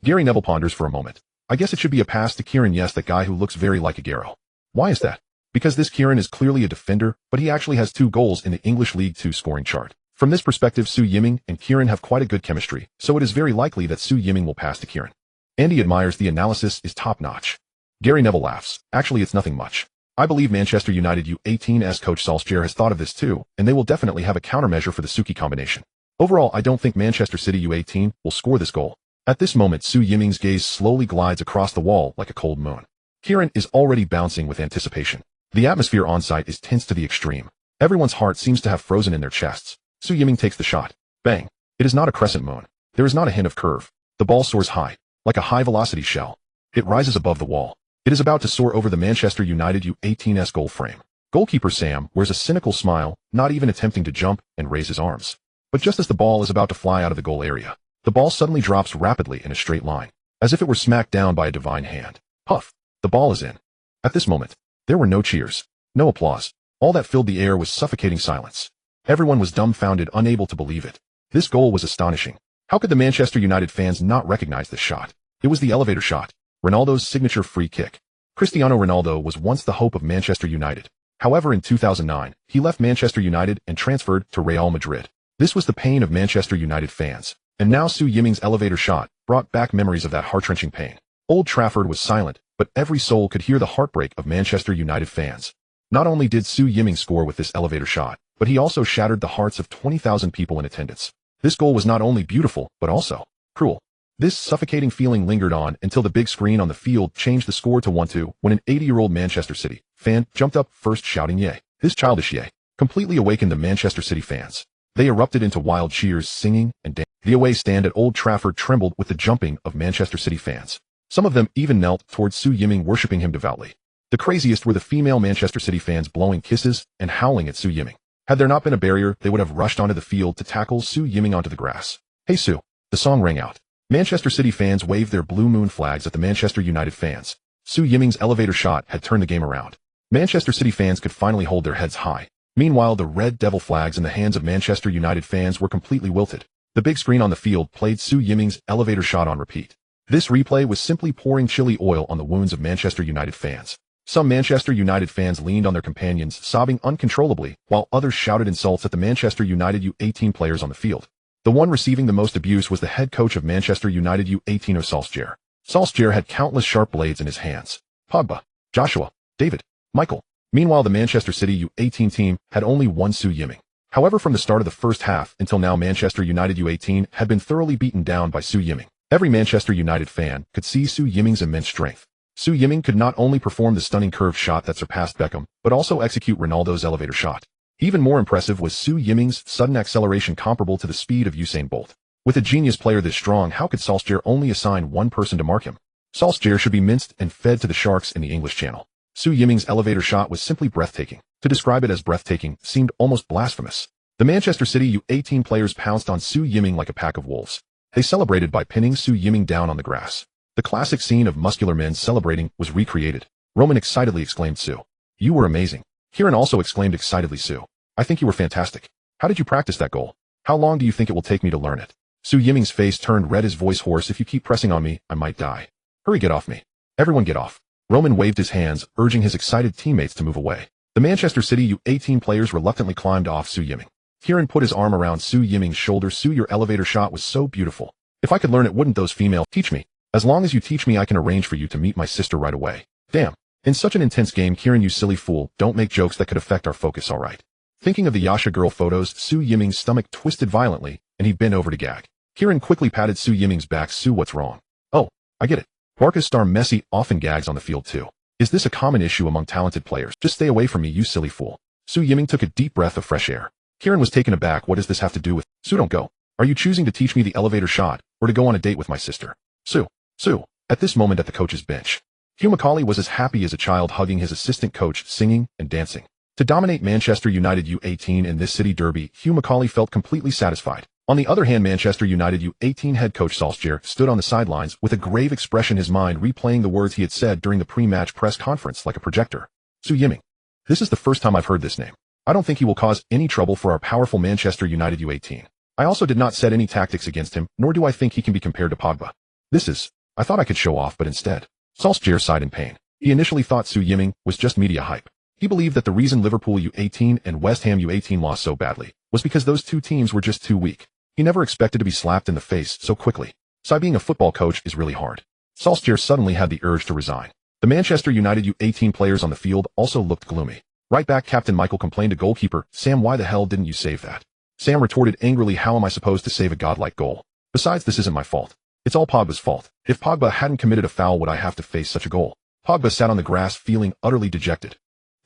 Gary Neville ponders for a moment. I guess it should be a pass to Kieran. Yes, that guy who looks very like a Garo. Why is that? Because this Kieran is clearly a defender, but he actually has 2 goals in the English League 2 scoring chart. From this perspective, Su Yiming and Kieran have quite a good chemistry, so it is very likely that Su Yiming will pass to Kieran. Andy admires the analysis is top-notch. Gary Neville laughs. Actually, it's nothing much. I believe Manchester United U18's coach Solskjaer has thought of this too, and they will definitely have a countermeasure for the Suki combination. Overall, I don't think Manchester City U18 will score this goal. At this moment, Su Yiming's gaze slowly glides across the wall like a cold moon. Kieran is already bouncing with anticipation. The atmosphere on site is tense to the extreme. Everyone's heart seems to have frozen in their chests. Su Yiming takes the shot. Bang. It is not a crescent moon. There is not a hint of curve. The ball soars high, like a high-velocity shell. It rises above the wall. It is about to soar over the Manchester United U18's goal frame. Goalkeeper Sam wears a cynical smile, not even attempting to jump and raise his arms. But just as the ball is about to fly out of the goal area, the ball suddenly drops rapidly in a straight line, as if it were smacked down by a divine hand. Puff! The ball is in. At this moment, there were no cheers, no applause. All that filled the air was suffocating silence. Everyone was dumbfounded, unable to believe it. This goal was astonishing. How could the Manchester United fans not recognize this shot? It was the elevator shot, Ronaldo's signature free kick. Cristiano Ronaldo was once the hope of Manchester United. However, in 2009, he left Manchester United and transferred to Real Madrid. This was the pain of Manchester United fans. And now Su Yiming's elevator shot brought back memories of that heart-wrenching pain. Old Trafford was silent, but every soul could hear the heartbreak of Manchester United fans. Not only did Su Yiming score with this elevator shot, but he also shattered the hearts of 20,000 people in attendance. This goal was not only beautiful, but also cruel. This suffocating feeling lingered on until the big screen on the field changed the score to 1-2 when an 80-year-old Manchester City fan jumped up first shouting yay. This childish yay completely awakened the Manchester City fans. They erupted into wild cheers, singing and dancing. The away stand at Old Trafford trembled with the jumping of Manchester City fans. Some of them even knelt towards Su Yiming, worshipping him devoutly. The craziest were the female Manchester City fans blowing kisses and howling at Su Yiming. Had there not been a barrier, they would have rushed onto the field to tackle Su Yiming onto the grass. Hey Su! The song rang out. Manchester City fans waved their blue moon flags at the Manchester United fans. Su Yiming's elevator shot had turned the game around. Manchester City fans could finally hold their heads high. Meanwhile, the red devil flags in the hands of Manchester United fans were completely wilted. The big screen on the field played Su Yiming's elevator shot on repeat. This replay was simply pouring chili oil on the wounds of Manchester United fans. Some Manchester United fans leaned on their companions, sobbing uncontrollably, while others shouted insults at the Manchester United U18 players on the field. The one receiving the most abuse was the head coach of Manchester United U18, Solskjaer. Solskjaer had countless sharp blades in his hands. Pogba, Joshua, David, Michael. Meanwhile, the Manchester City U18 team had only one Su Yiming. However, from the start of the first half until now, Manchester United U18 had been thoroughly beaten down by Su Yiming. Every Manchester United fan could see Su Yiming's immense strength. Su Yiming could not only perform the stunning curved shot that surpassed Beckham, but also execute Ronaldo's elevator shot. Even more impressive was Su Yiming's sudden acceleration comparable to the speed of Usain Bolt. With a genius player this strong, how could Solskjaer only assign one person to mark him? Solskjaer should be minced and fed to the sharks in the English Channel. Su Yiming's elevator shot was simply breathtaking. To describe it as breathtaking seemed almost blasphemous. The Manchester City U18 players pounced on Su Yiming like a pack of wolves. They celebrated by pinning Su Yiming down on the grass. The classic scene of muscular men celebrating was recreated. Roman excitedly exclaimed, "Su, you were amazing." Kieran also exclaimed excitedly, "Su, I think you were fantastic. How did you practice that goal? How long do you think it will take me to learn it?" Su Yiming's face turned red, his voice hoarse. "If you keep pressing on me, I might die. Hurry, get off me. Everyone get off." Roman waved his hands, urging his excited teammates to move away. The Manchester City U18 players reluctantly climbed off Su Yiming. Kieran put his arm around Su Yiming's shoulder. "Su, your elevator shot was so beautiful. If I could learn it, wouldn't those female teach me? As long as you teach me, I can arrange for you to meet my sister right away." "Damn. In such an intense game, Kieran, you silly fool, don't make jokes that could affect our focus, alright?" Thinking of the Yasha girl photos, Su Yiming's stomach twisted violently, and he bent over to gag. Kieran quickly patted Su Yiming's back. "Su, what's wrong?" "Oh, I get it. Barca star Messi often gags on the field too. Is this a common issue among talented players? Just stay away from me, you silly fool." Su Yiming took a deep breath of fresh air. Kieran was taken aback. "What does this have to do with—" "Su, don't go. Are you choosing to teach me the elevator shot, or to go on a date with my sister?" Su. At this moment at the coach's bench, Hugh Macaulay was as happy as a child hugging his assistant coach, singing and dancing. To dominate Manchester United U18 in this city derby, Hugh Macaulay felt completely satisfied. On the other hand, Manchester United U18 head coach Solskjaer stood on the sidelines with a grave expression, his mind replaying the words he had said during the pre-match press conference like a projector. "Su Yiming. This is the first time I've heard this name. I don't think he will cause any trouble for our powerful Manchester United U18. I also did not set any tactics against him, nor do I think he can be compared to Pogba. I thought I could show off, but instead." Solskjaer sighed in pain. He initially thought Su Yiming was just media hype. He believed that the reason Liverpool U18 and West Ham U18 lost so badly was because those two teams were just too weak. He never expected to be slapped in the face so quickly. Being a football coach is really hard. Solskjaer suddenly had the urge to resign. The Manchester United U18 players on the field also looked gloomy. Right back captain Michael complained to goalkeeper Sam, "Why the hell didn't you save that?" Sam retorted angrily, "How am I supposed to save a godlike goal? Besides, this isn't my fault. It's all Pogba's fault. If Pogba hadn't committed a foul, would I have to face such a goal?" Pogba sat on the grass feeling utterly dejected.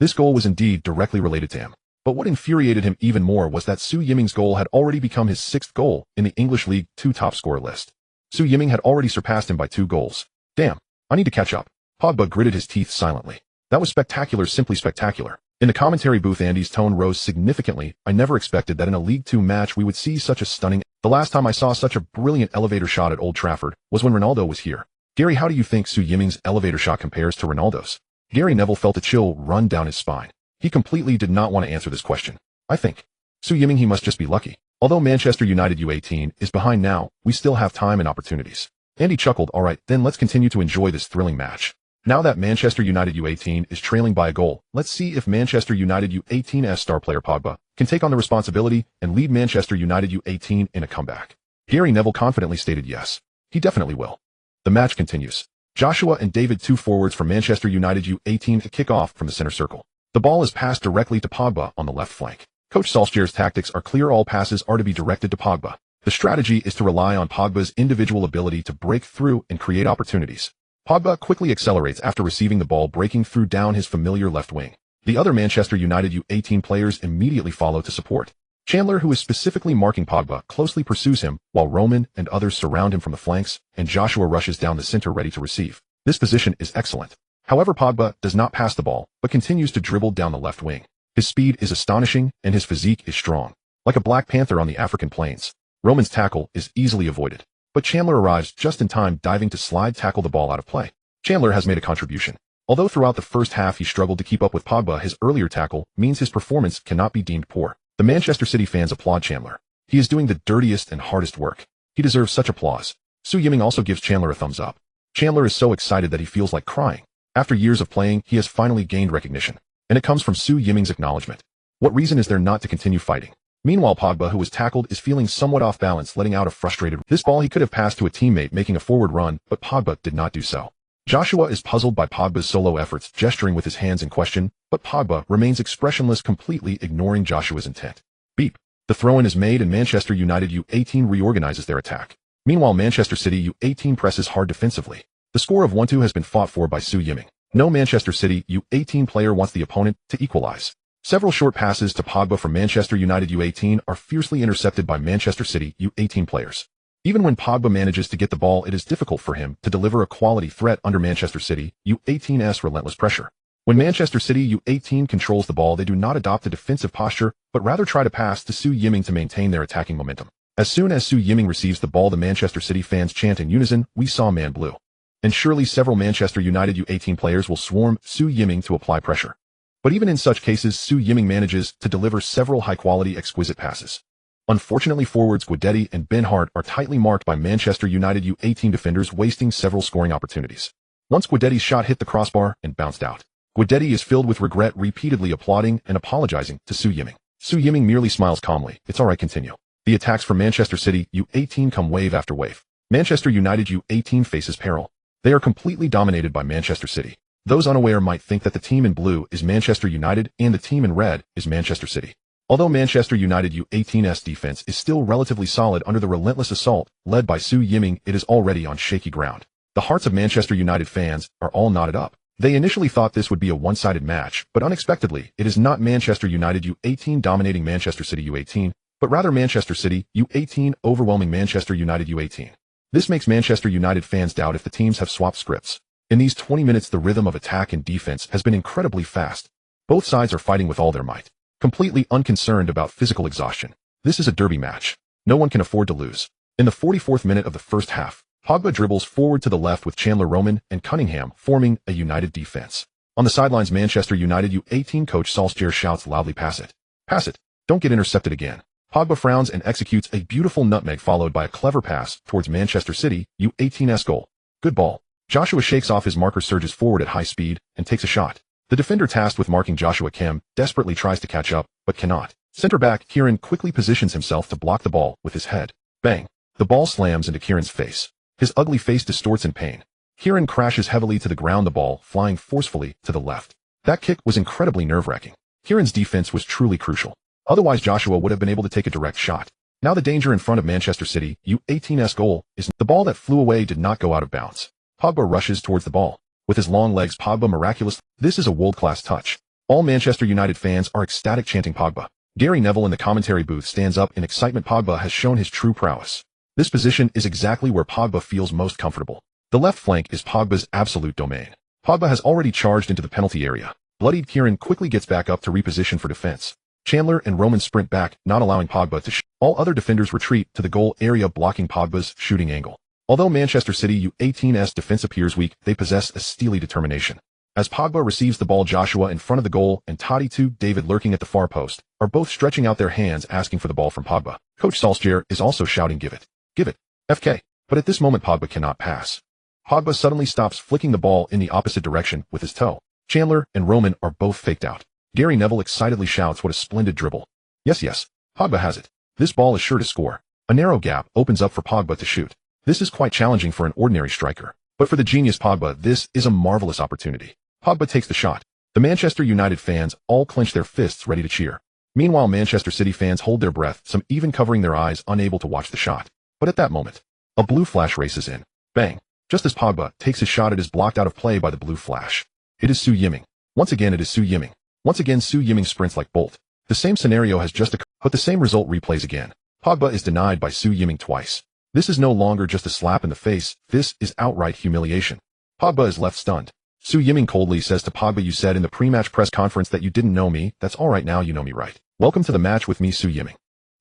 This goal was indeed directly related to him. But what infuriated him even more was that Su Yiming's goal had already become his 6th goal in the English League 2 top scorer list. Su Yiming had already surpassed him by 2 goals. "Damn, I need to catch up." Pogba gritted his teeth silently. "That was spectacular, simply spectacular." In the commentary booth, Andy's tone rose significantly. "I never expected that in a League 2 match we would see such a stunning— The last time I saw such a brilliant elevator shot at Old Trafford was when Ronaldo was here." "Gary, how do you think Su Yiming's elevator shot compares to Ronaldo's?" Gary Neville felt a chill run down his spine. He completely did not want to answer this question. "I think Su Yiming, he must just be lucky. Although Manchester United U18 is behind now, we still have time and opportunities." Andy chuckled. "All right, then let's continue to enjoy this thrilling match. Now that Manchester United U18 is trailing by a goal, let's see if Manchester United U18's star player Pogba can take on the responsibility and lead Manchester United U18 in a comeback." Gary Neville confidently stated yes, he definitely will. The match continues. Joshua and David, 2 forwards for Manchester United U18, to kick off from the center circle. The ball is passed directly to Pogba on the left flank. Coach Solskjaer's tactics are clear. All passes are to be directed to Pogba. The strategy is to rely on Pogba's individual ability to break through and create opportunities. Pogba quickly accelerates after receiving the ball, breaking through down his familiar left wing. The other Manchester United U18 players immediately follow to support. Chandler, who is specifically marking Pogba, closely pursues him, while Roman and others surround him from the flanks, and Joshua rushes down the center ready to receive. This position is excellent. However, Pogba does not pass the ball, but continues to dribble down the left wing. His speed is astonishing, and his physique is strong. Like a black panther on the African plains. Roman's tackle is easily avoided, but Chandler arrives just in time, diving to slide tackle the ball out of play. Chandler has made a contribution. Although throughout the first half he struggled to keep up with Pogba, his earlier tackle means his performance cannot be deemed poor. The Manchester City fans applaud Chandler. He is doing the dirtiest and hardest work. He deserves such applause. Su Yiming also gives Chandler a thumbs up. Chandler is so excited that he feels like crying. After years of playing, he has finally gained recognition, and it comes from Su Yiming's acknowledgement. What reason is there not to continue fighting? Meanwhile, Pogba, who was tackled, is feeling somewhat off balance, letting out a frustrated— This ball he could have passed to a teammate making a forward run, but Pogba did not do so. Joshua is puzzled by Pogba's solo efforts, gesturing with his hands in question, but Pogba remains expressionless, completely ignoring Joshua's intent. Beep. The throw-in is made and Manchester United U18 reorganizes their attack. Meanwhile, Manchester City U18 presses hard defensively. The score of 1-2 has been fought for by Su Yiming. No Manchester City U18 player wants the opponent to equalize. Several short passes to Pogba from Manchester United U18 are fiercely intercepted by Manchester City U18 players. Even when Pogba manages to get the ball, it is difficult for him to deliver a quality threat under Manchester City U18's relentless pressure. When Manchester City U18 controls the ball, they do not adopt a defensive posture, but rather try to pass to Su Yiming to maintain their attacking momentum. As soon as Su Yiming receives the ball, the Manchester City fans chant in unison, "We saw man blue." And surely several Manchester United U18 players will swarm Su Yiming to apply pressure. But even in such cases, Su Yiming manages to deliver several high-quality, exquisite passes. Unfortunately, forwards Guedetti and Ben Hart are tightly marked by Manchester United U18 defenders, wasting several scoring opportunities. Once Guedetti's shot hit the crossbar and bounced out, Guedetti is filled with regret, repeatedly applauding and apologizing to Su Yiming. Su Yiming merely smiles calmly. "It's alright, continue." The attacks from Manchester City U18 come wave after wave. Manchester United U18 faces peril. They are completely dominated by Manchester City. Those unaware might think that the team in blue is Manchester United and the team in red is Manchester City. Although Manchester United U18's defense is still relatively solid under the relentless assault led by Su Yiming, it is already on shaky ground. The hearts of Manchester United fans are all knotted up. They initially thought this would be a one-sided match, but unexpectedly, it is not Manchester United U18 dominating Manchester City U18, but rather Manchester City U18 overwhelming Manchester United U18. This makes Manchester United fans doubt if the teams have swapped scripts. In these 20 minutes, the rhythm of attack and defense has been incredibly fast. Both sides are fighting with all their might, completely unconcerned about physical exhaustion. This is a derby match. No one can afford to lose. In the 44th minute of the first half, Pogba dribbles forward to the left with Chandler Roman and Cunningham forming a united defense. On the sidelines, Manchester United U18 coach Solskjaer shouts loudly, "Pass it. Pass it. Don't get intercepted again." Pogba frowns and executes a beautiful nutmeg followed by a clever pass towards Manchester City U18's goal. Good ball. Joshua shakes off his marker, surges forward at high speed, and takes a shot. The defender tasked with marking Joshua Kim desperately tries to catch up, but cannot. Center-back Kieran quickly positions himself to block the ball with his head. Bang! The ball slams into Kieran's face. His ugly face distorts in pain. Kieran crashes heavily to the ground, the ball flying forcefully to the left. That kick was incredibly nerve-wracking. Kieran's defense was truly crucial. Otherwise, Joshua would have been able to take a direct shot. Now the danger in front of Manchester City U18's goal is the ball that flew away did not go out of bounds. Pogba rushes towards the ball. With his long legs, Pogba miraculous. This is a world-class touch. All Manchester United fans are ecstatic, chanting Pogba. Gary Neville in the commentary booth stands up in excitement. Pogba has shown his true prowess. This position is exactly where Pogba feels most comfortable. The left flank is Pogba's absolute domain. Pogba has already charged into the penalty area. Bloodied Kieran quickly gets back up to reposition for defense. Chandler and Roman sprint back, not allowing Pogba to shoot. All other defenders retreat to the goal area, blocking Pogba's shooting angle. Although Manchester City U18's defense appears weak, they possess a steely determination. As Pogba receives the ball, Joshua in front of the goal and Toddy to David lurking at the far post are both stretching out their hands asking for the ball from Pogba. Coach Solskjaer is also shouting, "Give it. Give it. FK." But at this moment, Pogba cannot pass. Pogba suddenly stops, flicking the ball in the opposite direction with his toe. Chandler and Roman are both faked out. Gary Neville excitedly shouts, "What a splendid dribble." Yes, Pogba has it. This ball is sure to score. A narrow gap opens up for Pogba to shoot. This is quite challenging for an ordinary striker. But for the genius Pogba, this is a marvelous opportunity. Pogba takes the shot. The Manchester United fans all clench their fists, ready to cheer. Meanwhile, Manchester City fans hold their breath, some even covering their eyes, unable to watch the shot. But at that moment, a blue flash races in. Bang! Just as Pogba takes his shot, it is blocked out of play by the blue flash. It is Su Yiming. Once again, it is Su Yiming. Once again, Su Yiming sprints like Bolt. The same scenario has just occurred, but the same result replays again. Pogba is denied by Su Yiming twice. This is no longer just a slap in the face, this is outright humiliation. Pogba is left stunned. Su Yiming coldly says to Pogba, "You said in the pre-match press conference that you didn't know me. That's alright, now you know me, right? Welcome to the match with me, Su Yiming."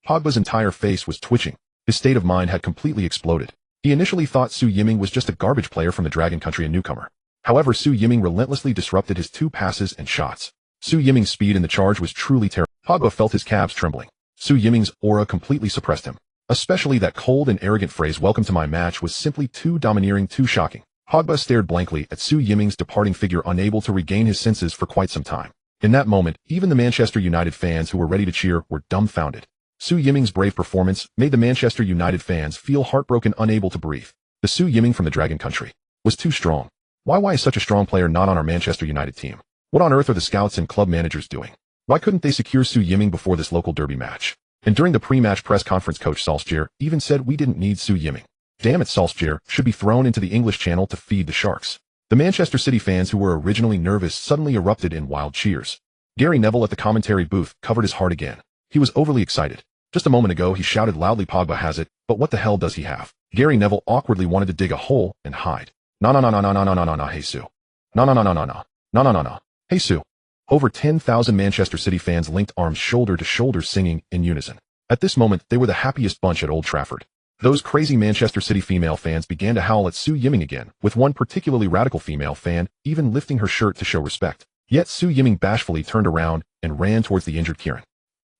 Pogba's entire face was twitching. His state of mind had completely exploded. He initially thought Su Yiming was just a garbage player from the Dragon Country, a newcomer. However, Su Yiming relentlessly disrupted his 2 passes and shots. Su Yiming's speed in the charge was truly terrible. Pogba felt his calves trembling. Su Yiming's aura completely suppressed him. Especially that cold and arrogant phrase, "Welcome to my match," was simply too domineering, too shocking. Pogba stared blankly at Su Yiming's departing figure, unable to regain his senses for quite some time. In that moment, even the Manchester United fans who were ready to cheer were dumbfounded. Su Yiming's brave performance made the Manchester United fans feel heartbroken, unable to breathe. The Su Yiming from the Dragon Country was too strong. Why is such a strong player not on our Manchester United team? What on earth are the scouts and club managers doing? Why couldn't they secure Su Yiming before this local derby match? And during the pre-match press conference, Coach Solskjaer even said we didn't need Su Yiming. Damn it, Solskjaer should be thrown into the English Channel to feed the sharks. The Manchester City fans, who were originally nervous, suddenly erupted in wild cheers. Gary Neville at the commentary booth covered his heart again. He was overly excited. Just a moment ago, he shouted loudly, "Pogba has it," but what the hell does he have? Gary Neville awkwardly wanted to dig a hole and hide. No, hey Su. No. Hey Sue. Over 10,000 Manchester City fans linked arms shoulder to shoulder singing in unison. At this moment, they were the happiest bunch at Old Trafford. Those crazy Manchester City female fans began to howl at Su Yiming again, with one particularly radical female fan even lifting her shirt to show respect. Yet Su Yiming bashfully turned around and ran towards the injured Kieran.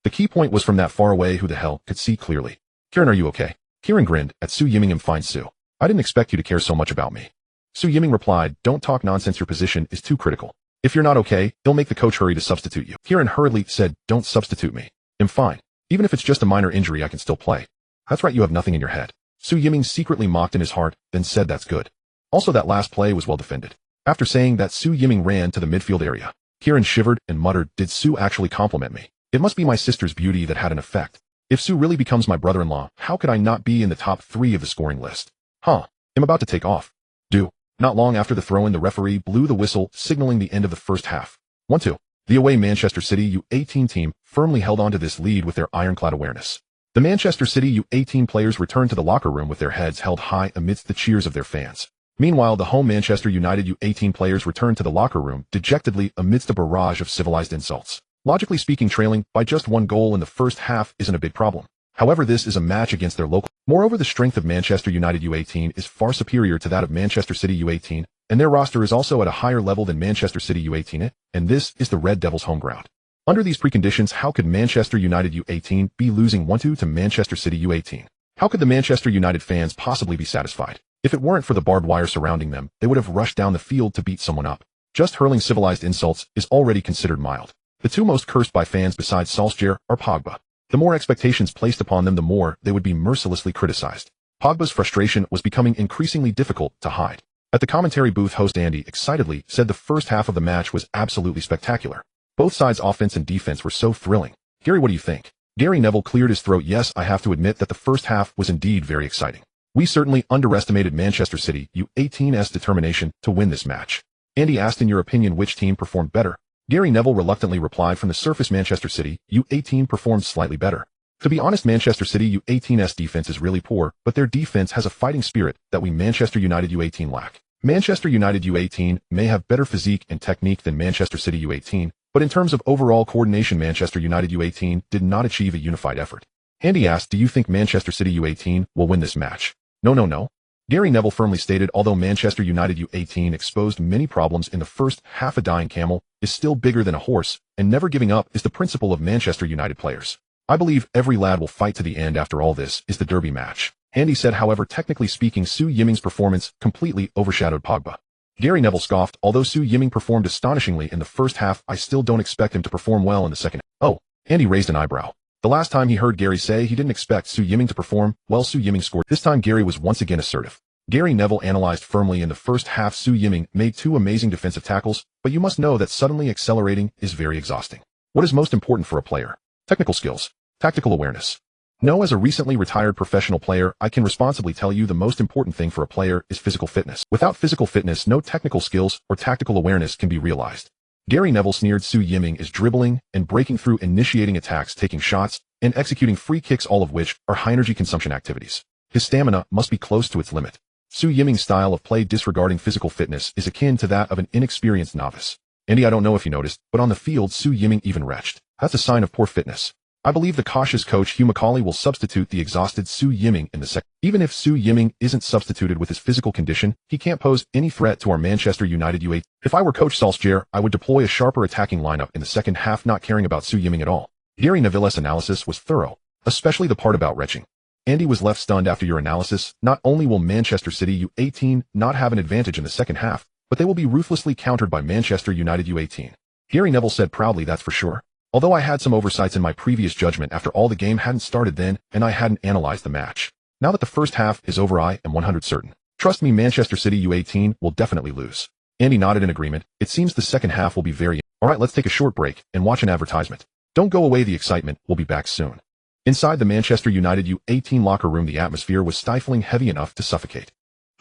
The key point was from that far away who the hell could see clearly. Kieran, are you okay? Kieran grinned at Su Yiming. I'm fine, Sue. I didn't expect you to care so much about me. Su Yiming replied, don't talk nonsense, your position is too critical. If you're not okay, he'll make the coach hurry to substitute you. Kieran hurriedly said, don't substitute me. I'm fine. Even if it's just a minor injury, I can still play. That's right, you have nothing in your head. Su Yiming secretly mocked in his heart, then said that's good. Also, that last play was well defended. After saying that, Su Yiming ran to the midfield area. Kieran shivered and muttered, did Su actually compliment me? It must be my sister's beauty that had an effect. If Su really becomes my brother-in-law, how could I not be in the top 3 of the scoring list? I'm about to take off. Not long after the throw-in, the referee blew the whistle, signaling the end of the first half. 1-2. The away Manchester City U18 team firmly held on to this lead with their ironclad awareness. The Manchester City U18 players returned to the locker room with their heads held high amidst the cheers of their fans. Meanwhile, the home Manchester United U18 players returned to the locker room dejectedly amidst a barrage of civilized insults. Logically speaking, trailing by just 1 goal in the first half isn't a big problem. However, this is a match against their local. Moreover, the strength of Manchester United U18 is far superior to that of Manchester City U18, and their roster is also at a higher level than Manchester City U18, and this is the Red Devils' home ground. Under these preconditions, how could Manchester United U18 be losing 1-2 to Manchester City U18? How could the Manchester United fans possibly be satisfied? If it weren't for the barbed wire surrounding them, they would have rushed down the field to beat someone up. Just hurling civilized insults is already considered mild. The two most cursed by fans besides Solskjaer are Pogba. The more expectations placed upon them, the more they would be mercilessly criticized. Pogba's frustration was becoming increasingly difficult to hide. At the commentary booth, host Andy excitedly said the first half of the match was absolutely spectacular. Both sides' offense and defense were so thrilling. Gary, what do you think? Gary Neville cleared his throat. Yes, I have to admit that the first half was indeed very exciting. We certainly underestimated Manchester City U18's determination to win this match. Andy asked, in your opinion, which team performed better? Gary Neville reluctantly replied, from the surface, Manchester City U18 performed slightly better. To be honest, Manchester City U18's defense is really poor, but their defense has a fighting spirit that we Manchester United U18 lack. Manchester United U18 may have better physique and technique than Manchester City U18, but in terms of overall coordination, Manchester United U18 did not achieve a unified effort. Andy asked, do you think Manchester City U18 will win this match? No. Gary Neville firmly stated, although Manchester United U18 exposed many problems in the first half, a dying camel is still bigger than a horse, and never giving up is the principle of Manchester United players. I believe every lad will fight to the end. After all, this is the derby match. Andy said, however, technically speaking, Su Yiming's performance completely overshadowed Pogba. Gary Neville scoffed, although Su Yiming performed astonishingly in the first half, I still don't expect him to perform well in the second. Oh, Andy raised an eyebrow. The last time he heard Gary say he didn't expect Su Yiming to perform well, Su Yiming scored. This time Gary was once again assertive. Gary Neville analyzed firmly, in the first half Su Yiming made 2 amazing defensive tackles, but you must know that suddenly accelerating is very exhausting. What is most important for a player? Technical skills. Tactical awareness. No, as a recently retired professional player, I can responsibly tell you the most important thing for a player is physical fitness. Without physical fitness, no technical skills or tactical awareness can be realized. Gary Neville sneered, Su Yiming is dribbling and breaking through, initiating attacks, taking shots, and executing free kicks, all of which are high-energy consumption activities. His stamina must be close to its limit. Su Yiming's style of play, disregarding physical fitness, is akin to that of an inexperienced novice. Andy, I don't know if you noticed, but on the field, Su Yiming even retched. That's a sign of poor fitness. I believe the cautious coach Hugh Macaulay will substitute the exhausted Su Yiming in the second. Even if Su Yiming isn't substituted with his physical condition, he can't pose any threat to our Manchester United U18. If I were Coach Solskjaer, I would deploy a sharper attacking lineup in the second half, not caring about Su Yiming at all. Gary Neville's analysis was thorough, especially the part about retching. Andy was left stunned. After your analysis, not only will Manchester City U18 not have an advantage in the second half, but they will be ruthlessly countered by Manchester United U18. Gary Neville said proudly, that's for sure. Although I had some oversights in my previous judgment, after all, the game hadn't started then, and I hadn't analyzed the match. Now that the first half is over, I am 100% certain. Trust me, Manchester City U18 will definitely lose. Andy nodded in agreement. It seems the second half will be very... Alright, let's take a short break and watch an advertisement. Don't go away, the excitement will be back soon. Inside the Manchester United U18 locker room, the atmosphere was stifling, heavy enough to suffocate.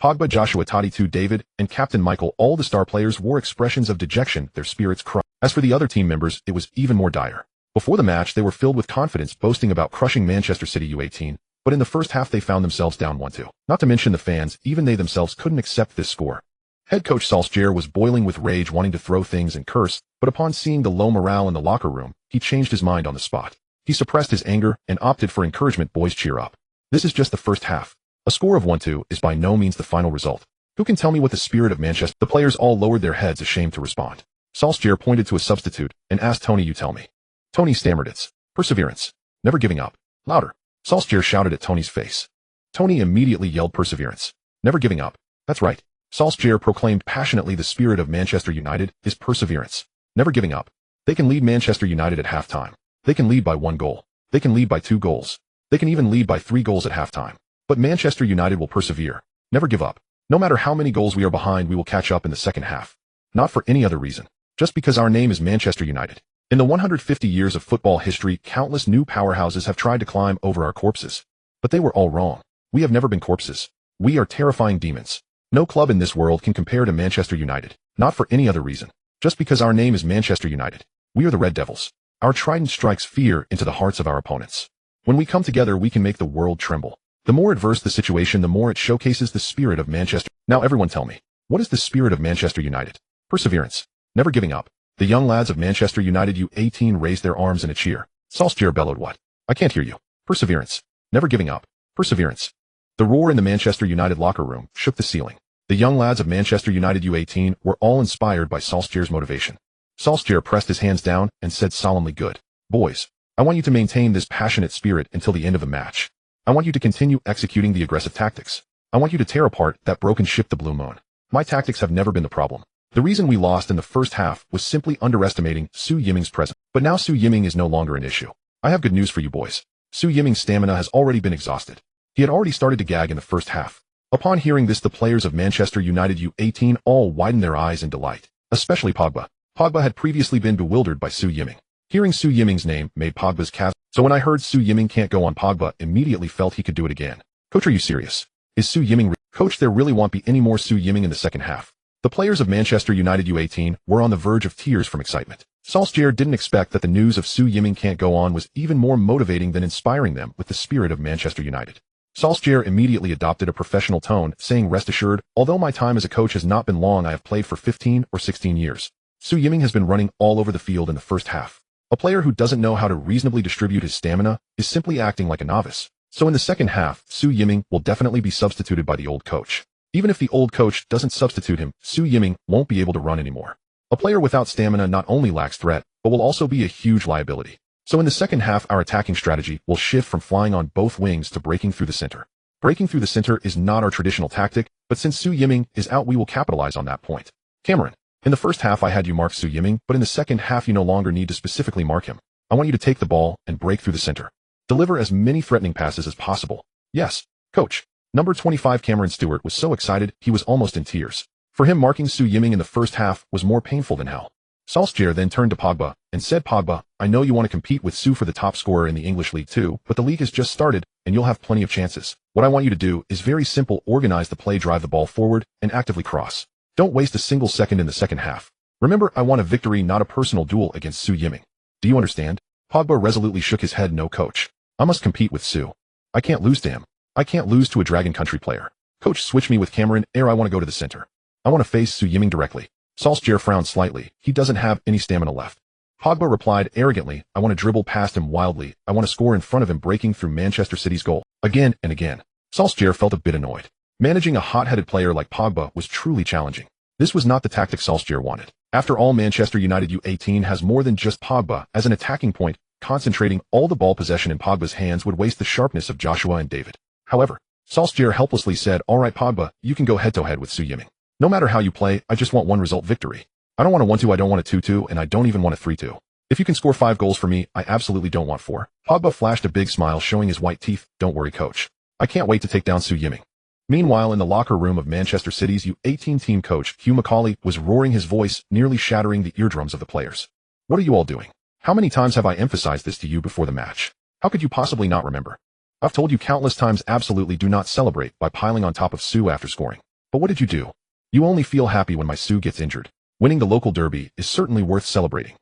Pogba, Joshua Tadic, David, and Captain Michael, all the star players, wore expressions of dejection, their spirits crushed. As for the other team members, it was even more dire. Before the match, they were filled with confidence, boasting about crushing Manchester City U18, but in the first half they found themselves down 1-2. Not to mention the fans, even they themselves couldn't accept this score. Head coach Solskjaer was boiling with rage, wanting to throw things and curse, but upon seeing the low morale in the locker room, he changed his mind on the spot. He suppressed his anger and opted for encouragement. Boys, cheer up. This is just the first half. A score of 1-2 is by no means the final result. Who can tell me what the spirit of Manchester? The players all lowered their heads, ashamed to respond. Solskjaer pointed to a substitute and asked Tony, "You tell me." Tony stammered, "It's perseverance. Never giving up." Louder. Solskjaer shouted at Tony's face. Tony immediately yelled, "Perseverance. Never giving up." That's right. Solskjaer proclaimed passionately, the spirit of Manchester United is perseverance. Never giving up. They can lead Manchester United at halftime. They can lead by 1 goal. They can lead by 2 goals. They can even lead by 3 goals at halftime. But Manchester United will persevere. Never give up. No matter how many goals we are behind, we will catch up in the second half. Not for any other reason. Just because our name is Manchester United. In the 150 years of football history, countless new powerhouses have tried to climb over our corpses. But they were all wrong. We have never been corpses. We are terrifying demons. No club in this world can compare to Manchester United. Not for any other reason. Just because our name is Manchester United. We are the Red Devils. Our trident strikes fear into the hearts of our opponents. When we come together, we can make the world tremble. The more adverse the situation, the more it showcases the spirit of Manchester. Now everyone tell me, what is the spirit of Manchester United? Perseverance. Never giving up. The young lads of Manchester United U18 raised their arms in a cheer. Solskjaer bellowed, "What? I can't hear you." Perseverance. Never giving up. Perseverance. The roar in the Manchester United locker room shook the ceiling. The young lads of Manchester United U18 were all inspired by Solskjaer's motivation. Solskjaer pressed his hands down and said solemnly, "Good. Boys, I want you to maintain this passionate spirit until the end of the match. I want you to continue executing the aggressive tactics. I want you to tear apart that broken ship, the Blue Moon. My tactics have never been the problem. The reason we lost in the first half was simply underestimating Su Yiming's presence. But now Su Yiming is no longer an issue. I have good news for you boys. Su Yiming's stamina has already been exhausted. He had already started to gag in the first half." Upon hearing this, the players of Manchester United U18 all widened their eyes in delight, especially Pogba. Pogba had previously been bewildered by Su Yiming. Hearing Su Yiming's name made Pogba's calves. So when I heard Su Yiming can't go on, Pogba immediately felt he could do it again. "Coach, are you serious? Is Su Yiming Coach, there really won't be any more Su Yiming in the second half." The players of Manchester United U18 were on the verge of tears from excitement. Solskjaer didn't expect that the news of Su Yiming can't go on was even more motivating than inspiring them with the spirit of Manchester United. Solskjaer immediately adopted a professional tone, saying, "Rest assured, although my time as a coach has not been long, I have played for 15 or 16 years. Su Yiming has been running all over the field in the first half. A player who doesn't know how to reasonably distribute his stamina is simply acting like a novice. So in the second half, Su Yiming will definitely be substituted by the old coach. Even if the old coach doesn't substitute him, Su Yiming won't be able to run anymore. A player without stamina not only lacks threat, but will also be a huge liability. So in the second half, our attacking strategy will shift from flying on both wings to breaking through the center. Breaking through the center is not our traditional tactic, but since Su Yiming is out, we will capitalize on that point. Cameron, in the first half I had you mark Su Yiming, but in the second half you no longer need to specifically mark him. I want you to take the ball and break through the center. Deliver as many threatening passes as possible." "Yes, coach." Number 25 Cameron Stewart was so excited he was almost in tears. For him, marking Su Yiming in the first half was more painful than hell. Solskjaer then turned to Pogba and said, "Pogba, I know you want to compete with Su for the top scorer in the English League too, but the league has just started and you'll have plenty of chances. What I want you to do is very simple: organize the play, drive the ball forward, and actively cross. Don't waste a single second in the second half. Remember, I want a victory, not a personal duel against Su Yiming. Do you understand?" Pogba resolutely shook his head. "No, coach. I must compete with Su. I can't lose to him. I can't lose to a Dragon Country player. Coach, switch me with Cameron. I want to go to the center. I want to face Su Yiming directly." Solskjaer frowned slightly. He doesn't have any stamina left. Pogba replied arrogantly, "I want to dribble past him wildly. I want to score in front of him, breaking through Manchester City's goal." Again and again. Solskjaer felt a bit annoyed. Managing a hot-headed player like Pogba was truly challenging. This was not the tactic Solskjaer wanted. After all, Manchester United U18 has more than just Pogba as an attacking point. Concentrating all the ball possession in Pogba's hands would waste the sharpness of Joshua and David. However, Solskjaer helplessly said, "All right, Pogba, you can go head-to-head with Su Yiming. No matter how you play, I just want one result: victory. I don't want a 1-2, I don't want a 2-2, and I don't even want a 3-2. If you can score 5 goals for me, I absolutely don't want 4. Pogba flashed a big smile, showing his white teeth. "Don't worry, coach. I can't wait to take down Su Yiming." Meanwhile, in the locker room of Manchester City's U18 team, coach Hugh Macaulay was roaring, his voice nearly shattering the eardrums of the players. "What are you all doing? How many times have I emphasized this to you before the match? How could you possibly not remember? I've told you countless times, absolutely do not celebrate by piling on top of Su after scoring. But what did you do? You only feel happy when my Su gets injured. Winning the local derby is certainly worth celebrating.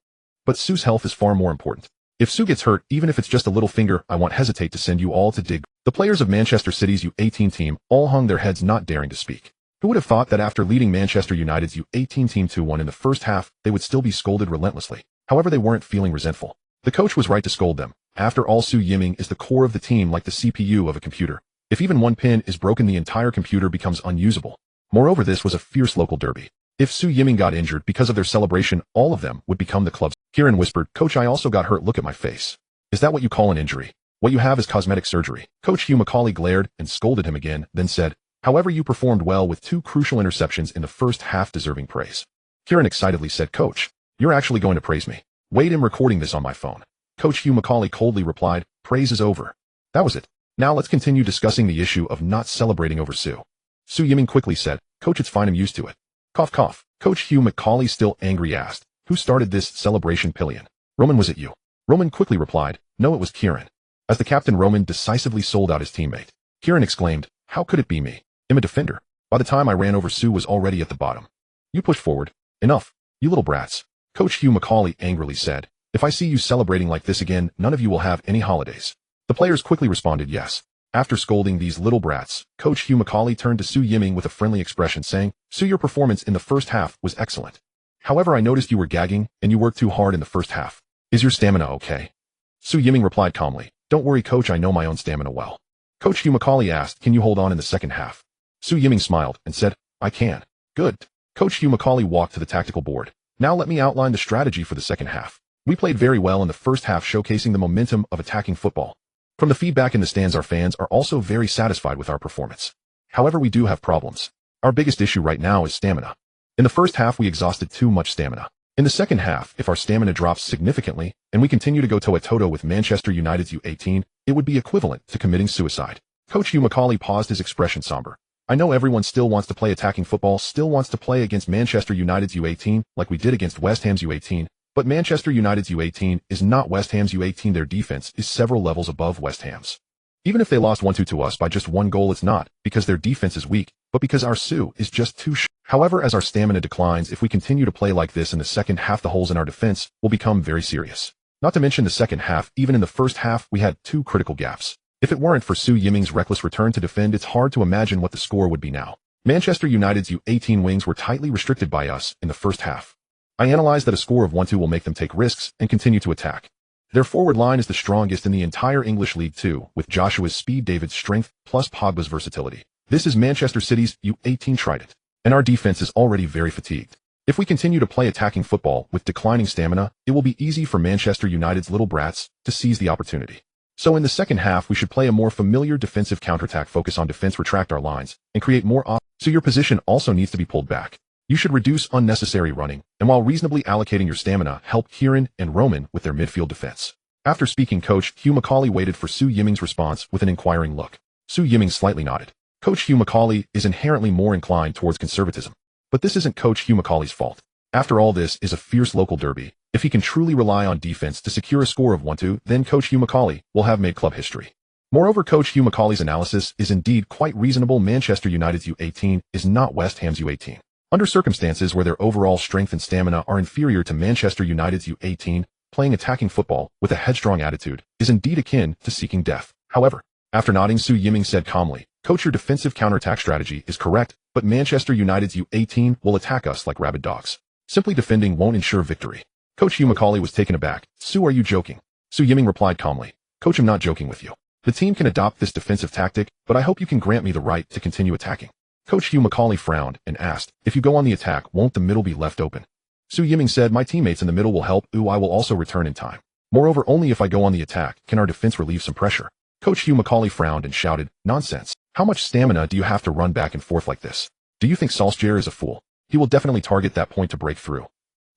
But Su's health is far more important. If Su gets hurt, even if it's just a little finger, I won't hesitate to send you all to dig." The players of Manchester City's U18 team all hung their heads, not daring to speak. Who would have thought that after leading Manchester United's U18 team 2-1 in the first half, they would still be scolded relentlessly? However, they weren't feeling resentful. The coach was right to scold them. After all, Su Yiming is the core of the team, like the CPU of a computer. If even one pin is broken, the entire computer becomes unusable. Moreover, this was a fierce local derby. If Su Yiming got injured because of their celebration, all of them would become the club's. Kieran whispered, "Coach, I also got hurt. Look at my face. Is that what you call an injury? What you have is cosmetic surgery." Coach Hugh Macaulay glared and scolded him again, then said, "However, you performed well with 2 crucial interceptions in the first half, deserving praise." Kieran excitedly said, "Coach, you're actually going to praise me? Wait, I'm recording this on my phone." Coach Hugh Macaulay coldly replied, "Praise is over. That was it. Now let's continue discussing the issue of not celebrating over Su." Su Yiming quickly said, "Coach, it's fine, I'm used to it." Cough, cough. Coach Hugh Macaulay, still angry, asked, "Who started this celebration, Pillion?" "Roman, was it you?" Roman quickly replied, "No, it was Kieran." As the captain, Roman decisively sold out his teammate. Kieran exclaimed, "How could it be me? I'm a defender. By the time I ran over, Su was already at the bottom." "You push forward. Enough, you little brats." Coach Hugh Macaulay angrily said, "If I see you celebrating like this again, none of you will have any holidays." The players quickly responded, "Yes." After scolding these little brats, Coach Hugh Macaulay turned to Su Yiming with a friendly expression, saying, "Su, your performance in the first half was excellent. However, I noticed you were gagging, and you worked too hard in the first half. Is your stamina okay?" Su Yiming replied calmly, "Don't worry, coach, I know my own stamina well." Coach Hugh Macaulay asked, "Can you hold on in the second half?" Su Yiming smiled and said, "I can." "Good." Coach Hugh Macaulay walked to the tactical board. "Now let me outline the strategy for the second half. We played very well in the first half, showcasing the momentum of attacking football. From the feedback in the stands, our fans are also very satisfied with our performance. However, we do have problems. Our biggest issue right now is stamina. In the first half, we exhausted too much stamina. In the second half, if our stamina drops significantly, and we continue to go toe-to-toe with Manchester United's U18, it would be equivalent to committing suicide." Coach Hugh Macaulay paused, his expression somber. "I know everyone still wants to play attacking football, still wants to play against Manchester United's U18, like we did against West Ham's U18, but Manchester United's U18 is not West Ham's U18. Their defense is several levels above West Ham's. Even if they lost 1-2 to us by just 1 goal, it's not because their defense is weak, but because our Su is just too However, as our stamina declines, if we continue to play like this in the second half, the holes in our defense will become very serious. Not to mention the second half, even in the first half, we had 2 critical gaps. If it weren't for Su Yiming's reckless return to defend, it's hard to imagine what the score would be now. Manchester United's U18 wings were tightly restricted by us in the first half. I analyzed that a score of 1-2 will make them take risks and continue to attack. Their forward line is the strongest in the entire English League too, with Joshua's speed, David's strength, plus Pogba's versatility. This is Manchester City's U18 trident, and our defense is already very fatigued. If we continue to play attacking football with declining stamina, it will be easy for Manchester United's little brats to seize the opportunity. So in the second half, we should play a more familiar defensive counterattack, focus on defense, retract our lines, and create more so your position also needs to be pulled back. You should reduce unnecessary running, and while reasonably allocating your stamina, help Kieran and Roman with their midfield defense." After speaking, Coach Hugh Macaulay waited for Su Yiming's response with an inquiring look. Su Yiming slightly nodded. Coach Hugh Macaulay is inherently more inclined towards conservatism. But this isn't Coach Hugh Macaulay's fault. After all, this is a fierce local derby. If he can truly rely on defense to secure a score of 1-2, then Coach Hugh Macaulay will have made club history. Moreover, Coach Hugh Macaulay's analysis is indeed quite reasonable. Manchester United's U18 is not West Ham's U18. Under circumstances where their overall strength and stamina are inferior to Manchester United's U18, playing attacking football with a headstrong attitude is indeed akin to seeking death. However, after nodding, Su Yiming said calmly, "Coach, your defensive counterattack strategy is correct, but Manchester United's U18 will attack us like rabid dogs. Simply defending won't ensure victory." Coach Hugh Macaulay was taken aback. "Su, are you joking?" Su Yiming replied calmly, "Coach, I'm not joking with you. The team can adopt this defensive tactic, but I hope you can grant me the right to continue attacking." Coach Hugh Macaulay frowned and asked, "If you go on the attack, won't the middle be left open?" Su Yiming said, "My teammates in the middle will help. I will also return in time. Moreover, only if I go on the attack can our defense relieve some pressure." Coach Hugh Macaulay frowned and shouted, "Nonsense. How much stamina do you have to run back and forth like this? Do you think Solskjaer is a fool? He will definitely target that point to break through."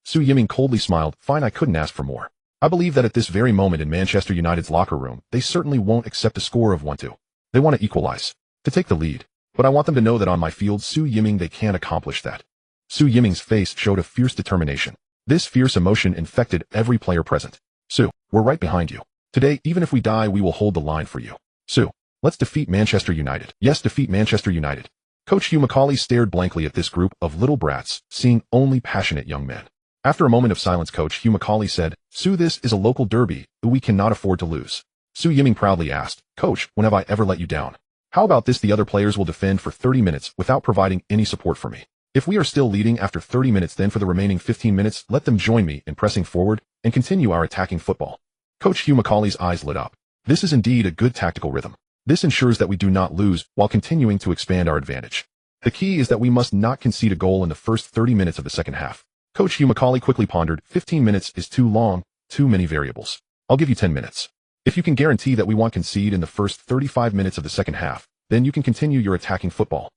Su Yiming coldly smiled, "Fine, I couldn't ask for more. I believe that at this very moment in Manchester United's locker room, they certainly won't accept a score of 1-2. They want to equalize, to take the lead. But I want them to know that on my field, Su Yiming, they can't accomplish that." Su Yiming's face showed a fierce determination. This fierce emotion infected every player present. "Su, we're right behind you. Today, even if we die, we will hold the line for you. Su, let's defeat Manchester United. Yes, defeat Manchester United." Coach Hugh Macaulay stared blankly at this group of little brats, seeing only passionate young men. After a moment of silence, Coach Hugh Macaulay said, "Su, this is a local derby. We cannot afford to lose." Su Yiming proudly asked, "Coach, when have I ever let you down?" How about this? The other players will defend for 30 minutes without providing any support for me. If we are still leading after 30 minutes, then for the remaining 15 minutes, let them join me in pressing forward and continue our attacking football. Coach Hugh Macaulay's eyes lit up. This is indeed a good tactical rhythm. This ensures that we do not lose while continuing to expand our advantage. The key is that we must not concede a goal in the first 30 minutes of the second half. Coach Hugh Macaulay quickly pondered, 15 minutes is too long, too many variables. I'll give you 10 minutes. If you can guarantee that we won't concede in the first 35 minutes of the second half, then you can continue your attacking football.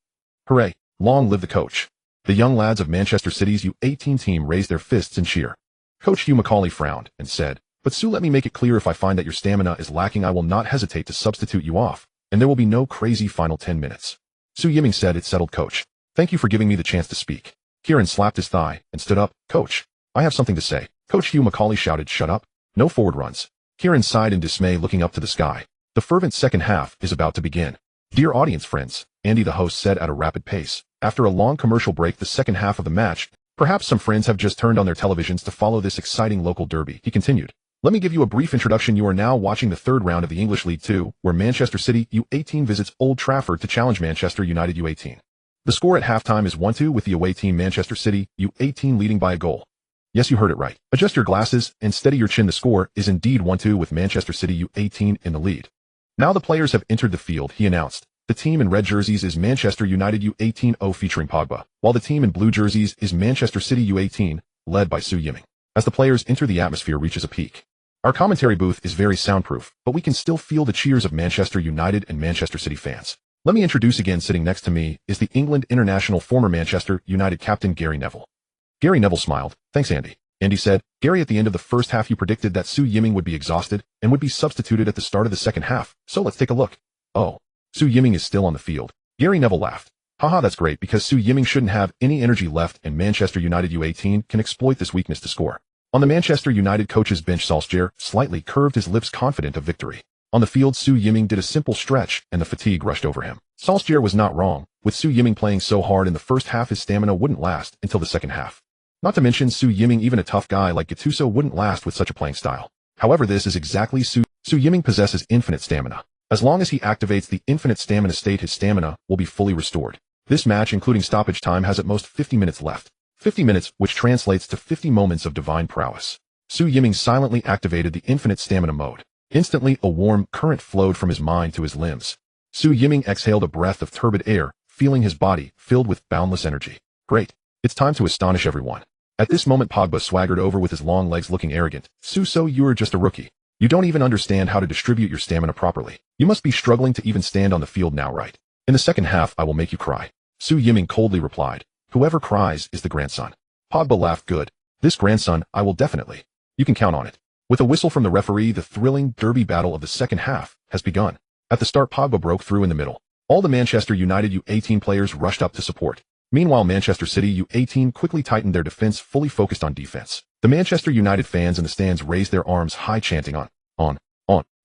Hooray, long live the coach. The young lads of Manchester City's U18 team raised their fists in cheer. Coach Hugh Macaulay frowned and said, but Sue, let me make it clear, if I find that your stamina is lacking, I will not hesitate to substitute you off, and there will be no crazy final 10 minutes. Su Yiming said, it's settled, coach. Thank you for giving me the chance to speak. Kieran slapped his thigh and stood up. Coach, I have something to say. Coach Hugh Macaulay shouted, shut up. No forward runs. Kieran sighed in dismay, looking up to the sky. The fervent second half is about to begin. Dear audience friends, Andy the host said at a rapid pace. After a long commercial break, the second half of the match, perhaps some friends have just turned on their televisions to follow this exciting local derby. He continued. Let me give you a brief introduction. You are now watching the third round of the English League 2, where Manchester City U18 visits Old Trafford to challenge Manchester United U18. The score at halftime is 1-2, with the away team Manchester City U18 leading by a goal. Yes, you heard it right. Adjust your glasses and steady your chin. The score is indeed 1-2, with Manchester City U18 in the lead. Now the players have entered the field, he announced. The team in red jerseys is Manchester United U18-0 featuring Pogba, while the team in blue jerseys is Manchester City U18, led by Su Yiming. As the players enter, the atmosphere reaches a peak. Our commentary booth is very soundproof, but we can still feel the cheers of Manchester United and Manchester City fans. Let me introduce again, sitting next to me is the England international former Manchester United captain Gary Neville. Gary Neville smiled. Thanks, Andy. Andy said, Gary, at the end of the first half you predicted that Su Yiming would be exhausted and would be substituted at the start of the second half, so let's take a look. Oh, Su Yiming is still on the field. Gary Neville laughed. Haha, that's great, because Su Yiming shouldn't have any energy left and Manchester United U18 can exploit this weakness to score. On the Manchester United coach's bench, Solskjaer slightly curved his lips, confident of victory. On the field, Su Yiming did a simple stretch and the fatigue rushed over him. Solskjaer was not wrong. With Su Yiming playing so hard in the first half, his stamina wouldn't last until the second half. Not to mention, Su Yiming, even a tough guy like Gattuso, wouldn't last with such a playing style. However, this is exactly Su Yiming possesses infinite stamina. As long as he activates the infinite stamina state, his stamina will be fully restored. This match, including stoppage time, has at most 50 minutes left. 50 minutes, which translates to 50 moments of divine prowess. Su Yiming silently activated the infinite stamina mode. Instantly, a warm current flowed from his mind to his limbs. Su Yiming exhaled a breath of turbid air, feeling his body filled with boundless energy. Great. It's time to astonish everyone. At this moment, Pogba swaggered over with his long legs, looking arrogant. Su, so you're just a rookie. You don't even understand how to distribute your stamina properly. You must be struggling to even stand on the field now, right? In the second half, I will make you cry. Su Yiming coldly replied. Whoever cries is the grandson. Pogba laughed. Good. This grandson, I will definitely. You can count on it. With a whistle from the referee, the thrilling derby battle of the second half has begun. At the start, Pogba broke through in the middle. All the Manchester United U18 players rushed up to support. Meanwhile, Manchester City U18 quickly tightened their defense, fully focused on defense. The Manchester United fans in the stands raised their arms high, chanting on.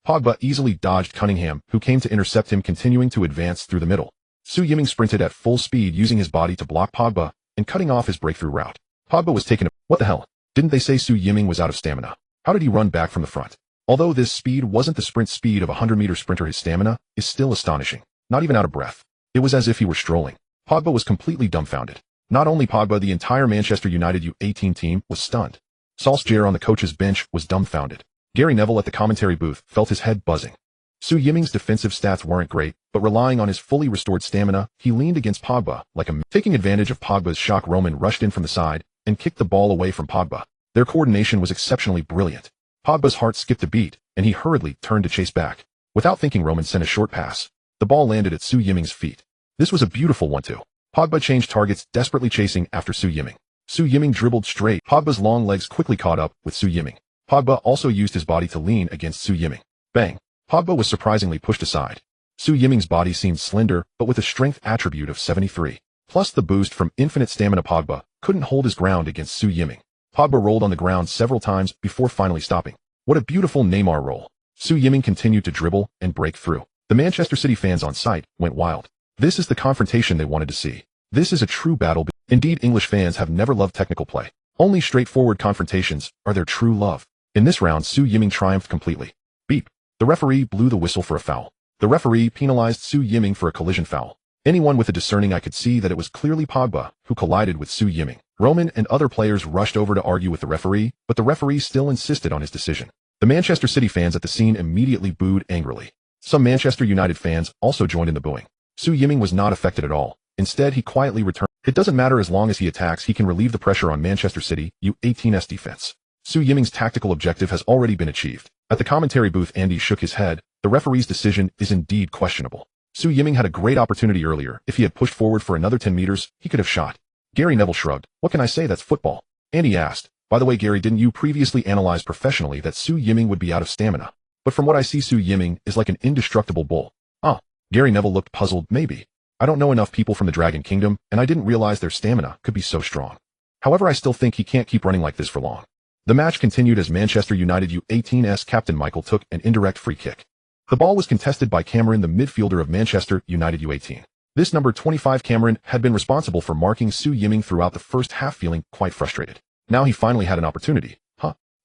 Pogba easily dodged Cunningham, who came to intercept him, continuing to advance through the middle. Su Yiming sprinted at full speed, using his body to block Pogba and cutting off his breakthrough route. Pogba was taken. What the hell? Didn't they say Su Yiming was out of stamina? How did he run back from the front? Although this speed wasn't the sprint speed of a 100-meter sprinter, his stamina is still astonishing. Not even out of breath. It was as if he were strolling. Pogba was completely dumbfounded. Not only Pogba, the entire Manchester United U18 team was stunned. Solskjaer on the coach's bench was dumbfounded. Gary Neville at the commentary booth felt his head buzzing. Su Yiming's defensive stats weren't great, but relying on his fully restored stamina, he leaned against Pogba like a man. Taking advantage of Pogba's shock, Roman rushed in from the side and kicked the ball away from Pogba. Their coordination was exceptionally brilliant. Pogba's heart skipped a beat, and he hurriedly turned to chase back. Without thinking, Roman sent a short pass. The ball landed at Su Yiming's feet. This was a beautiful 1-2. Pogba changed targets, desperately chasing after Su Yiming. Su Yiming dribbled straight. Pogba's long legs quickly caught up with Su Yiming. Pogba also used his body to lean against Su Yiming. Bang! Pogba was surprisingly pushed aside. Su Yiming's body seemed slender, but with a strength attribute of 73. Plus the boost from infinite stamina, Pogba couldn't hold his ground against Su Yiming. Pogba rolled on the ground several times before finally stopping. What a beautiful Neymar roll. Su Yiming continued to dribble and break through. The Manchester City fans on site went wild. This is the confrontation they wanted to see. This is a true battle. Indeed, English fans have never loved technical play. Only straightforward confrontations are their true love. In this round, Su Yiming triumphed completely. Beep. The referee blew the whistle for a foul. The referee penalized Su Yiming for a collision foul. Anyone with a discerning eye could see that it was clearly Pogba who collided with Su Yiming. Roman and other players rushed over to argue with the referee, but the referee still insisted on his decision. The Manchester City fans at the scene immediately booed angrily. Some Manchester United fans also joined in the booing. Su Yiming was not affected at all. Instead, he quietly returned. It doesn't matter as long as he attacks, he can relieve the pressure on Manchester City U18's defense. Su Yiming's tactical objective has already been achieved. At the commentary booth, Andy shook his head. The referee's decision is indeed questionable. Su Yiming had a great opportunity earlier. If he had pushed forward for another 10 meters, he could have shot. Gary Neville shrugged. What can I say, that's football? Andy asked. By the way, Gary, didn't you previously analyze professionally that Su Yiming would be out of stamina? But from what I see, Su Yiming is like an indestructible bull. Ah. Gary Neville looked puzzled. Maybe. I don't know enough people from the Dragon Kingdom, and I didn't realize their stamina could be so strong. However, I still think he can't keep running like this for long. The match continued as Manchester United U18's captain Michael took an indirect free kick. The ball was contested by Cameron, the midfielder of Manchester United U18. This number 25 Cameron had been responsible for marking Su Yiming throughout the first half, feeling quite frustrated. Now he finally had an opportunity.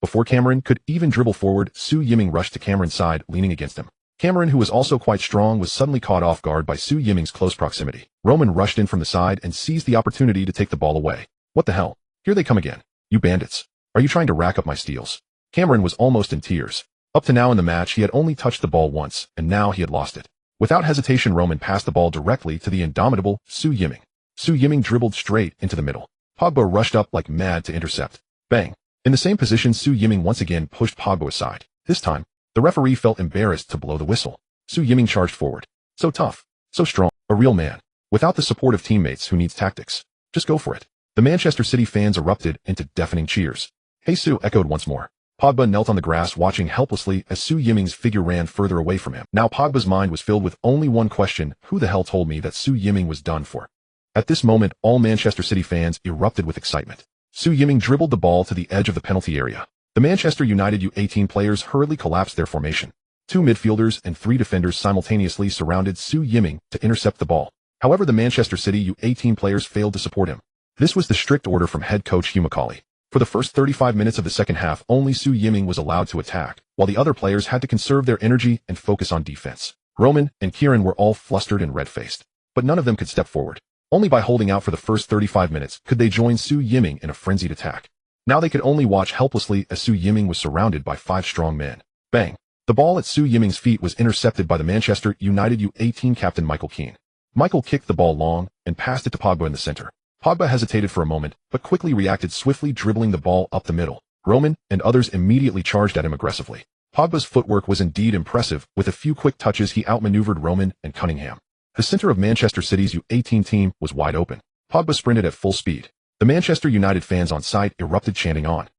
Before Cameron could even dribble forward, Su Yiming rushed to Cameron's side, leaning against him. Cameron, who was also quite strong, was suddenly caught off guard by Su Yiming's close proximity. Roman rushed in from the side and seized the opportunity to take the ball away. What the hell? Here they come again. You bandits. Are you trying to rack up my steals? Cameron was almost in tears. Up to now in the match, he had only touched the ball once, and now he had lost it. Without hesitation, Roman passed the ball directly to the indomitable Su Yiming. Su Yiming dribbled straight into the middle. Pogba rushed up like mad to intercept. Bang. In the same position, Su Yiming once again pushed Pogba aside. This time, the referee felt embarrassed to blow the whistle. Su Yiming charged forward. So tough. So strong. A real man. Without the support of teammates who needs tactics. Just go for it. The Manchester City fans erupted into deafening cheers. Hey Su, echoed once more. Pogba knelt on the grass, watching helplessly as Su Yiming's figure ran further away from him. Now Pogba's mind was filled with only one question: who the hell told me that Su Yiming was done for? At this moment, all Manchester City fans erupted with excitement. Su Yiming dribbled the ball to the edge of the penalty area. The Manchester United U18 players hurriedly collapsed their formation. 2 midfielders and 3 defenders simultaneously surrounded Su Yiming to intercept the ball. However, the Manchester City U18 players failed to support him. This was the strict order from head coach Hugh McCauley. For the first 35 minutes of the second half, only Su Yiming was allowed to attack, while the other players had to conserve their energy and focus on defense. Roman and Kieran were all flustered and red-faced, but none of them could step forward. Only by holding out for the first 35 minutes could they join Su Yiming in a frenzied attack. Now they could only watch helplessly as Su Yiming was surrounded by 5 strong men. Bang! The ball at Su Yiming's feet was intercepted by the Manchester United U18 captain Michael Keane. Michael kicked the ball long and passed it to Pogba in the center. Pogba hesitated for a moment, but quickly reacted, swiftly dribbling the ball up the middle. Roman and others immediately charged at him aggressively. Pogba's footwork was indeed impressive. With a few quick touches, he outmaneuvered Roman and Cunningham. The center of Manchester City's U18 team was wide open. Pogba sprinted at full speed. The Manchester United fans on site erupted, chanting on.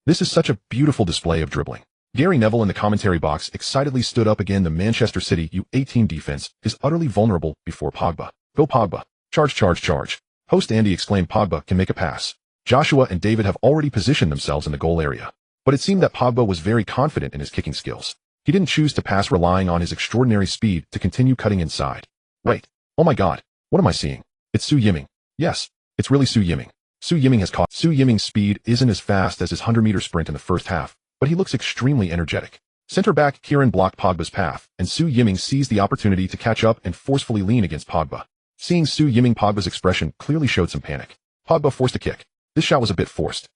This is such a beautiful display of dribbling. Gary Neville in the commentary box excitedly stood up again. The Manchester City U18 defense is utterly vulnerable before Pogba. Go Pogba. Charge, charge, charge. Host Andy exclaimed Pogba can make a pass. Joshua and David have already positioned themselves in the goal area. But it seemed that Pogba was very confident in his kicking skills. He didn't choose to pass, relying on his extraordinary speed to continue cutting inside. Wait. Oh my god. What am I seeing? It's Su Yiming. Yes. It's really Su Yiming. Su Yiming has caught. Su Yiming's speed isn't as fast as his 100-meter sprint in the first half, but he looks extremely energetic. Center-back Kieran blocked Pogba's path, and Su Yiming seized the opportunity to catch up and forcefully lean against Pogba. Seeing Su Yiming, Pogba's expression clearly showed some panic. Pogba forced a kick. This shot was a bit forced.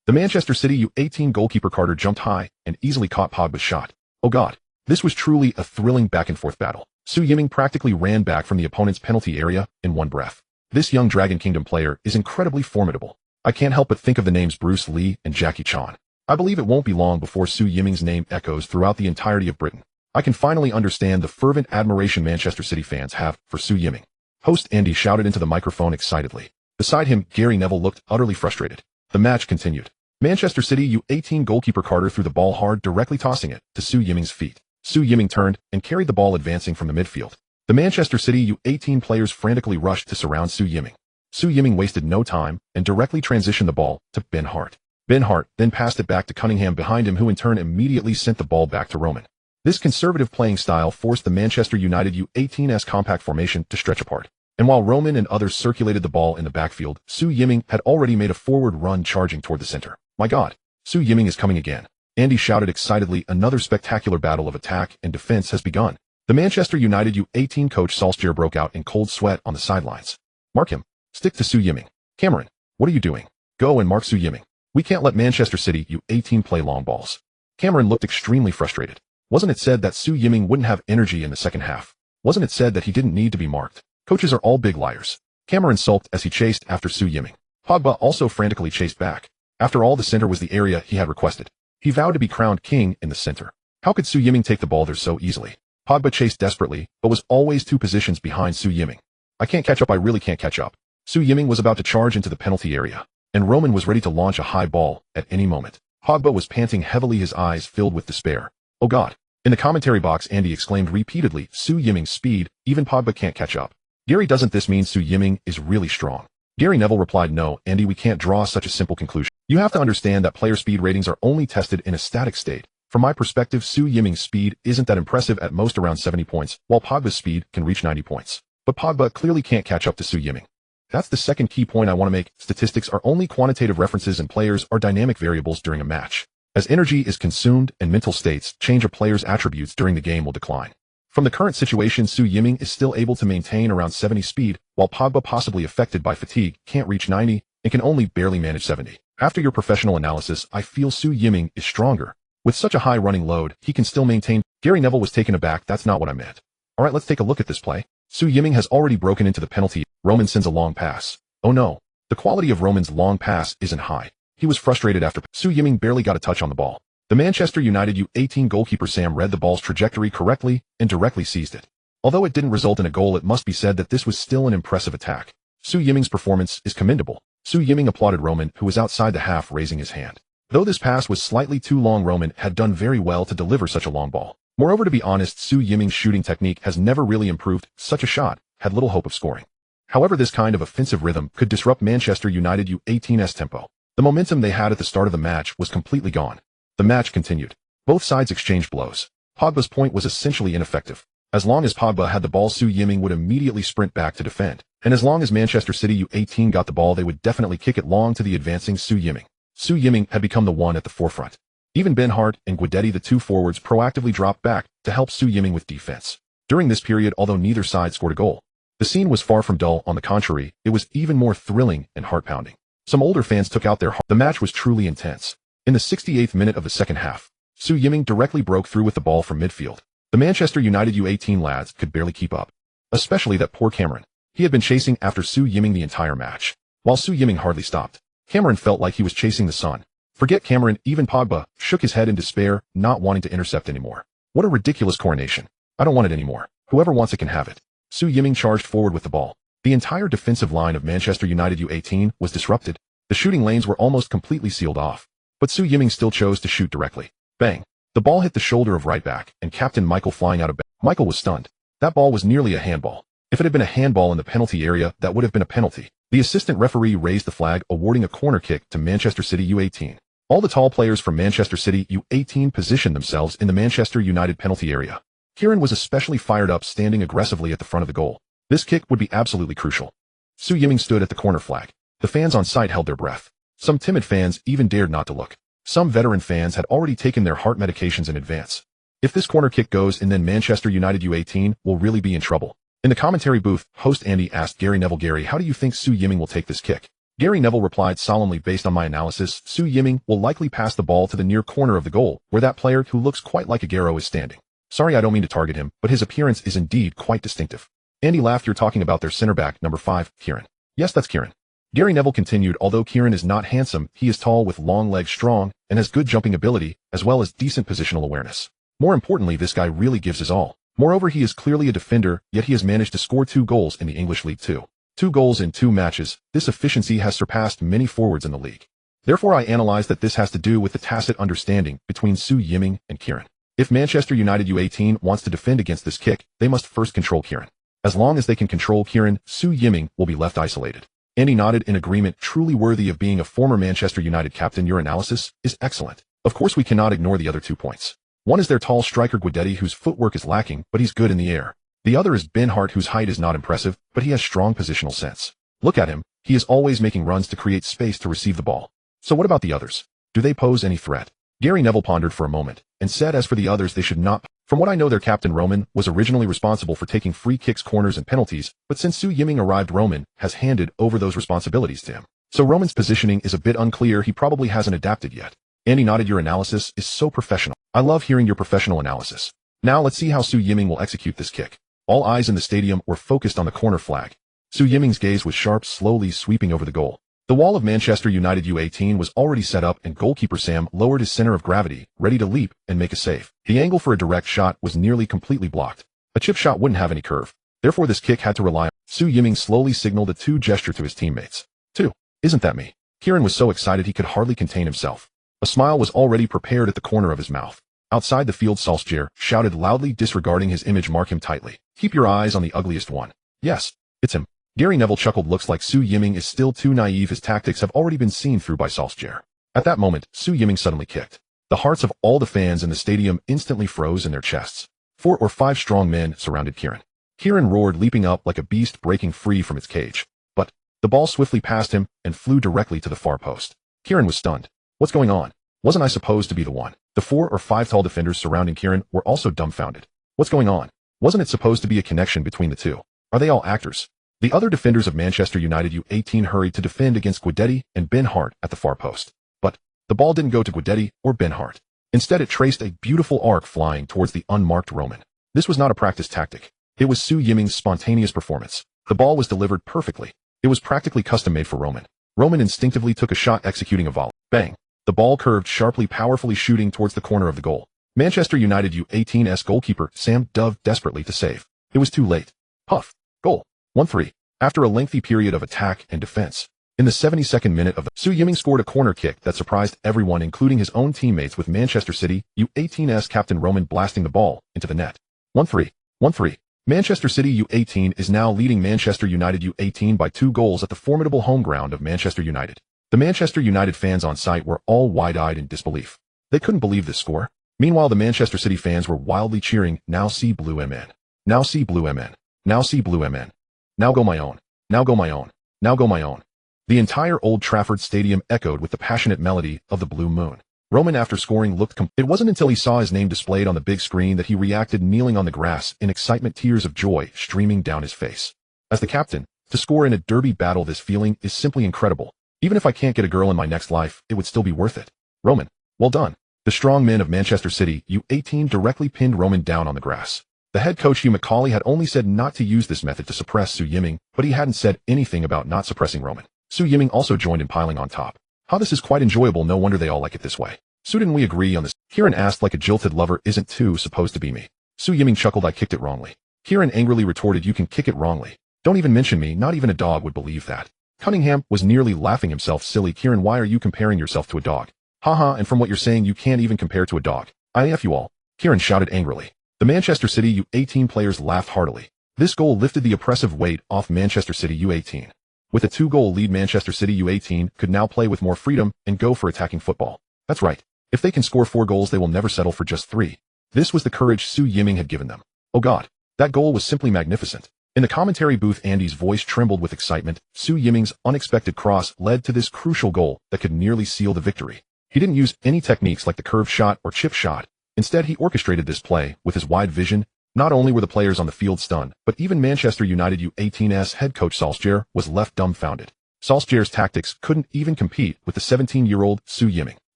The Manchester City U18 goalkeeper Carter jumped high and easily caught Pogba's shot. Oh god. This was truly a thrilling back-and-forth battle. Su Yiming practically ran back from the opponent's penalty area in one breath. This young Dragon Kingdom player is incredibly formidable. I can't help but think of the names Bruce Lee and Jackie Chan. I believe it won't be long before Su Yiming's name echoes throughout the entirety of Britain. I can finally understand the fervent admiration Manchester City fans have for Su Yiming. Host Andy shouted into the microphone excitedly. Beside him, Gary Neville looked utterly frustrated. The match continued. Manchester City U18 goalkeeper Carter threw the ball hard, directly tossing it to Su Yiming's feet. Su Yiming turned and carried the ball, advancing from the midfield. The Manchester City U18 players frantically rushed to surround Su Yiming. Su Yiming wasted no time and directly transitioned the ball to Ben Hart. Ben Hart then passed it back to Cunningham behind him, who in turn immediately sent the ball back to Roman. This conservative playing style forced the Manchester United U18's compact formation to stretch apart. And while Roman and others circulated the ball in the backfield, Su Yiming had already made a forward run, charging toward the center. My god, Su Yiming is coming again. Andy shouted excitedly. Another spectacular battle of attack and defense has begun. The Manchester United U18 coach Solskjaer broke out in cold sweat on the sidelines. Mark him. Stick to Su Yiming. Cameron, what are you doing? Go and mark Su Yiming. We can't let Manchester City U18 play long balls. Cameron looked extremely frustrated. Wasn't it said that Su Yiming wouldn't have energy in the second half? Wasn't it said that he didn't need to be marked? Coaches are all big liars. Cameron sulked as he chased after Su Yiming. Pogba also frantically chased back. After all, the center was the area he had requested. He vowed to be crowned king in the center. How could Su Yiming take the ball there so easily? Pogba chased desperately, but was always 2 positions behind Su Yiming. I can't catch up, I really can't catch up. Su Yiming was about to charge into the penalty area, and Roman was ready to launch a high ball at any moment. Pogba was panting heavily, his eyes filled with despair. Oh God. In the commentary box, Andy exclaimed repeatedly, Su Yiming's speed, even Pogba can't catch up. Gary, doesn't this mean Su Yiming is really strong? Gary Neville replied, no, Andy, we can't draw such a simple conclusion. You have to understand that player speed ratings are only tested in a static state. From my perspective, Su Yiming's speed isn't that impressive, at most around 70 points, while Pogba's speed can reach 90 points. But Pogba clearly can't catch up to Su Yiming. That's the second key point I want to make. Statistics are only quantitative references and players are dynamic variables during a match. As energy is consumed and mental states change, a player's attributes during the game will decline. From the current situation, Su Yiming is still able to maintain around 70 speed, while Pogba, possibly affected by fatigue, can't reach 90 and can only barely manage 70. After your professional analysis, I feel Su Yiming is stronger. With such a high running load, he can still maintain. Gary Neville was taken aback. That's not what I meant. Alright, let's take a look at this play. Su Yiming has already broken into the penalty. Roman sends a long pass. Oh no. The quality of Roman's long pass isn't high. He was frustrated after Su Yiming barely got a touch on the ball. The Manchester United U18 goalkeeper Sam read the ball's trajectory correctly and directly seized it. Although it didn't result in a goal, it must be said that this was still an impressive attack. Su Yiming's performance is commendable. Su Yiming applauded Roman, who was outside the half, raising his hand. Though this pass was slightly too long, Roman had done very well to deliver such a long ball. Moreover, to be honest, Su Yiming's shooting technique has never really improved. Such a shot had little hope of scoring. However, this kind of offensive rhythm could disrupt Manchester United U18's tempo. The momentum they had at the start of the match was completely gone. The match continued. Both sides exchanged blows. Pogba's point was essentially ineffective. As long as Pogba had the ball, Su Yiming would immediately sprint back to defend. And as long as Manchester City U18 got the ball, they would definitely kick it long to the advancing Su Yiming. Su Yiming had become the one at the forefront. Even Ben Hart and Guidetti, the two forwards, proactively dropped back to help Su Yiming with defense. During this period, although neither side scored a goal, the scene was far from dull. On the contrary, it was even more thrilling and heart-pounding. Some older fans took out their heart. The match was truly intense. In the 68th minute of the second half, Su Yiming directly broke through with the ball from midfield. The Manchester United U18 lads could barely keep up. Especially that poor Cameron. He had been chasing after Su Yiming the entire match, while Su Yiming hardly stopped. Cameron felt like he was chasing the sun. Forget Cameron, even Pogba shook his head in despair, not wanting to intercept anymore. What a ridiculous coronation. I don't want it anymore. Whoever wants it can have it. Su Yiming charged forward with the ball. The entire defensive line of Manchester United U18 was disrupted. The shooting lanes were almost completely sealed off. But Su Yiming still chose to shoot directly. Bang. The ball hit the shoulder of right back, and Captain Michael flying out of bed. Michael was stunned. That ball was nearly a handball. If it had been a handball in the penalty area, that would have been a penalty. The assistant referee raised the flag, awarding a corner kick to Manchester City U18. All the tall players from Manchester City U18 positioned themselves in the Manchester United penalty area. Kieran was especially fired up, standing aggressively at the front of the goal. This kick would be absolutely crucial. Su Yiming stood at the corner flag. The fans on site held their breath. Some timid fans even dared not to look. Some veteran fans had already taken their heart medications in advance. If this corner kick goes in, then Manchester United U18 will really be in trouble. In the commentary booth, host Andy asked Gary Neville, Gary, how do you think Su Yiming will take this kick? Gary Neville replied solemnly, based on my analysis, Su Yiming will likely pass the ball to the near corner of the goal, where that player who looks quite like Aguero is standing. Sorry, I don't mean to target him, but his appearance is indeed quite distinctive. Andy laughed. You're talking about their center back, number 5, Kieran. Yes, that's Kieran. Gary Neville continued, although Kieran is not handsome, he is tall with long legs, strong, and has good jumping ability, as well as decent positional awareness. More importantly, this guy really gives his all. Moreover, he is clearly a defender, yet he has managed to score 2 goals in the English League too. 2 goals in 2 matches. This efficiency has surpassed many forwards in the league. Therefore, I analyze that this has to do with the tacit understanding between Su Yiming and Kieran. If Manchester United U18 wants to defend against this kick, they must first control Kieran. As long as they can control Kieran, Su Yiming will be left isolated. Andy nodded in agreement, truly worthy of being a former Manchester United captain. Your analysis is excellent. Of course, we cannot ignore the other 2 points. One is their tall striker Guidetti, whose footwork is lacking, but he's good in the air. The other is Ben Hart, whose height is not impressive, but he has strong positional sense. Look at him. He is always making runs to create space to receive the ball. So what about the others? Do they pose any threat? Gary Neville pondered for a moment, and said as for the others, they should not. From what I know, their captain Roman was originally responsible for taking free kicks, corners, and penalties, but since Su Yiming arrived, Roman has handed over those responsibilities to him. So Roman's positioning is a bit unclear. He probably hasn't adapted yet. Andy nodded. Your analysis is so professional. I love hearing your professional analysis. Now let's see how Su Yiming will execute this kick. All eyes in the stadium were focused on the corner flag. Su Yiming's gaze was sharp, slowly sweeping over the goal. The wall of Manchester United U18 was already set up, and goalkeeper Sam lowered his center of gravity, ready to leap and make a save. The angle for a direct shot was nearly completely blocked. A chip shot wouldn't have any curve. Therefore, this kick had to rely on. Su Yiming slowly signaled a 2 gesture to his teammates. 2. Isn't that me? Kieran was so excited he could hardly contain himself. A smile was already prepared at the corner of his mouth. Outside the field, Solskjaer shouted loudly, disregarding his image. Mark him tightly. Keep your eyes on the ugliest one. Yes, it's him. Gary Neville chuckled. Looks like Su Yiming is still too naive. His tactics have already been seen through by Solskjaer. At that moment, Su Yiming suddenly kicked. The hearts of all the fans in the stadium instantly froze in their chests. 4 or 5 strong men surrounded Kieran. Kieran roared, leaping up like a beast breaking free from its cage. But the ball swiftly passed him and flew directly to the far post. Kieran was stunned. What's going on? Wasn't I supposed to be the one? The 4 or 5 tall defenders surrounding Kieran were also dumbfounded. What's going on? Wasn't it supposed to be a connection between the two? Are they all actors? The other defenders of Manchester United U18 hurried to defend against Guidetti and Ben Hart at the far post. But the ball didn't go to Guidetti or Ben Hart. Instead, it traced a beautiful arc flying towards the unmarked Roman. This was not a practice tactic. It was Su Yiming's spontaneous performance. The ball was delivered perfectly. It was practically custom-made for Roman. Roman instinctively took a shot, executing a volley. Bang! The ball curved sharply, powerfully shooting towards the corner of the goal. Manchester United U18's goalkeeper Sam dove desperately to save. It was too late. Puff. Goal. 1-3. After a lengthy period of attack and defense. In the 72nd minute of the Su Yiming scored a corner kick that surprised everyone, including his own teammates, with Manchester City U18's captain Roman blasting the ball into the net. 1-3. 1-3. Manchester City U18 is now leading Manchester United U18 by 2 goals at the formidable home ground of Manchester United. The Manchester United fans on site were all wide-eyed in disbelief. They couldn't believe this score. Meanwhile, the Manchester City fans were wildly cheering, "Now see Blue MN. Now see Blue MN. Now see Blue MN. Now go my own. Now go my own. Now go my own." The entire Old Trafford Stadium echoed with the passionate melody of the Blue Moon. Roman, after scoring, looked It wasn't until he saw his name displayed on the big screen that he reacted, kneeling on the grass in excitement, tears of joy streaming down his face. As the captain, to score in a derby battle, this feeling is simply incredible. Even if I can't get a girl in my next life, it would still be worth it. Roman, well done. The strong men of Manchester City U18 directly pinned Roman down on the grass. The head coach Hugh McCauley had only said not to use this method to suppress Su Yiming, but he hadn't said anything about not suppressing Roman. Su Yiming also joined in piling on top. "How this is quite enjoyable. No wonder they all like it this way. Su, didn't we agree on this?" Kieran asked like a jilted lover. "Isn't 2 supposed to be me?" Su Yiming chuckled. "I kicked it wrongly." Kieran angrily retorted, "You can kick it wrongly. Don't even mention me. Not even a dog would believe that." Cunningham was nearly laughing himself silly. "Kieran, why are you comparing yourself to a dog?" "Haha, and from what you're saying, you can't even compare to a dog. I F you all," Kieran shouted angrily. The Manchester City U18 players laughed heartily. This goal lifted the oppressive weight off Manchester City U18. With a 2-goal lead, Manchester City U18 could now play with more freedom and go for attacking football. That's right. If they can score 4 goals, they will never settle for just 3. This was the courage Su Yiming had given them. Oh God, that goal was simply magnificent. In the commentary booth, Andy's voice trembled with excitement. Su Yiming's unexpected cross led to this crucial goal that could nearly seal the victory. He didn't use any techniques like the curved shot or chip shot. Instead, he orchestrated this play with his wide vision. Not only were the players on the field stunned, but even Manchester United U18's head coach Solskjaer was left dumbfounded. Solskjaer's tactics couldn't even compete with the 17-year-old Su Yiming.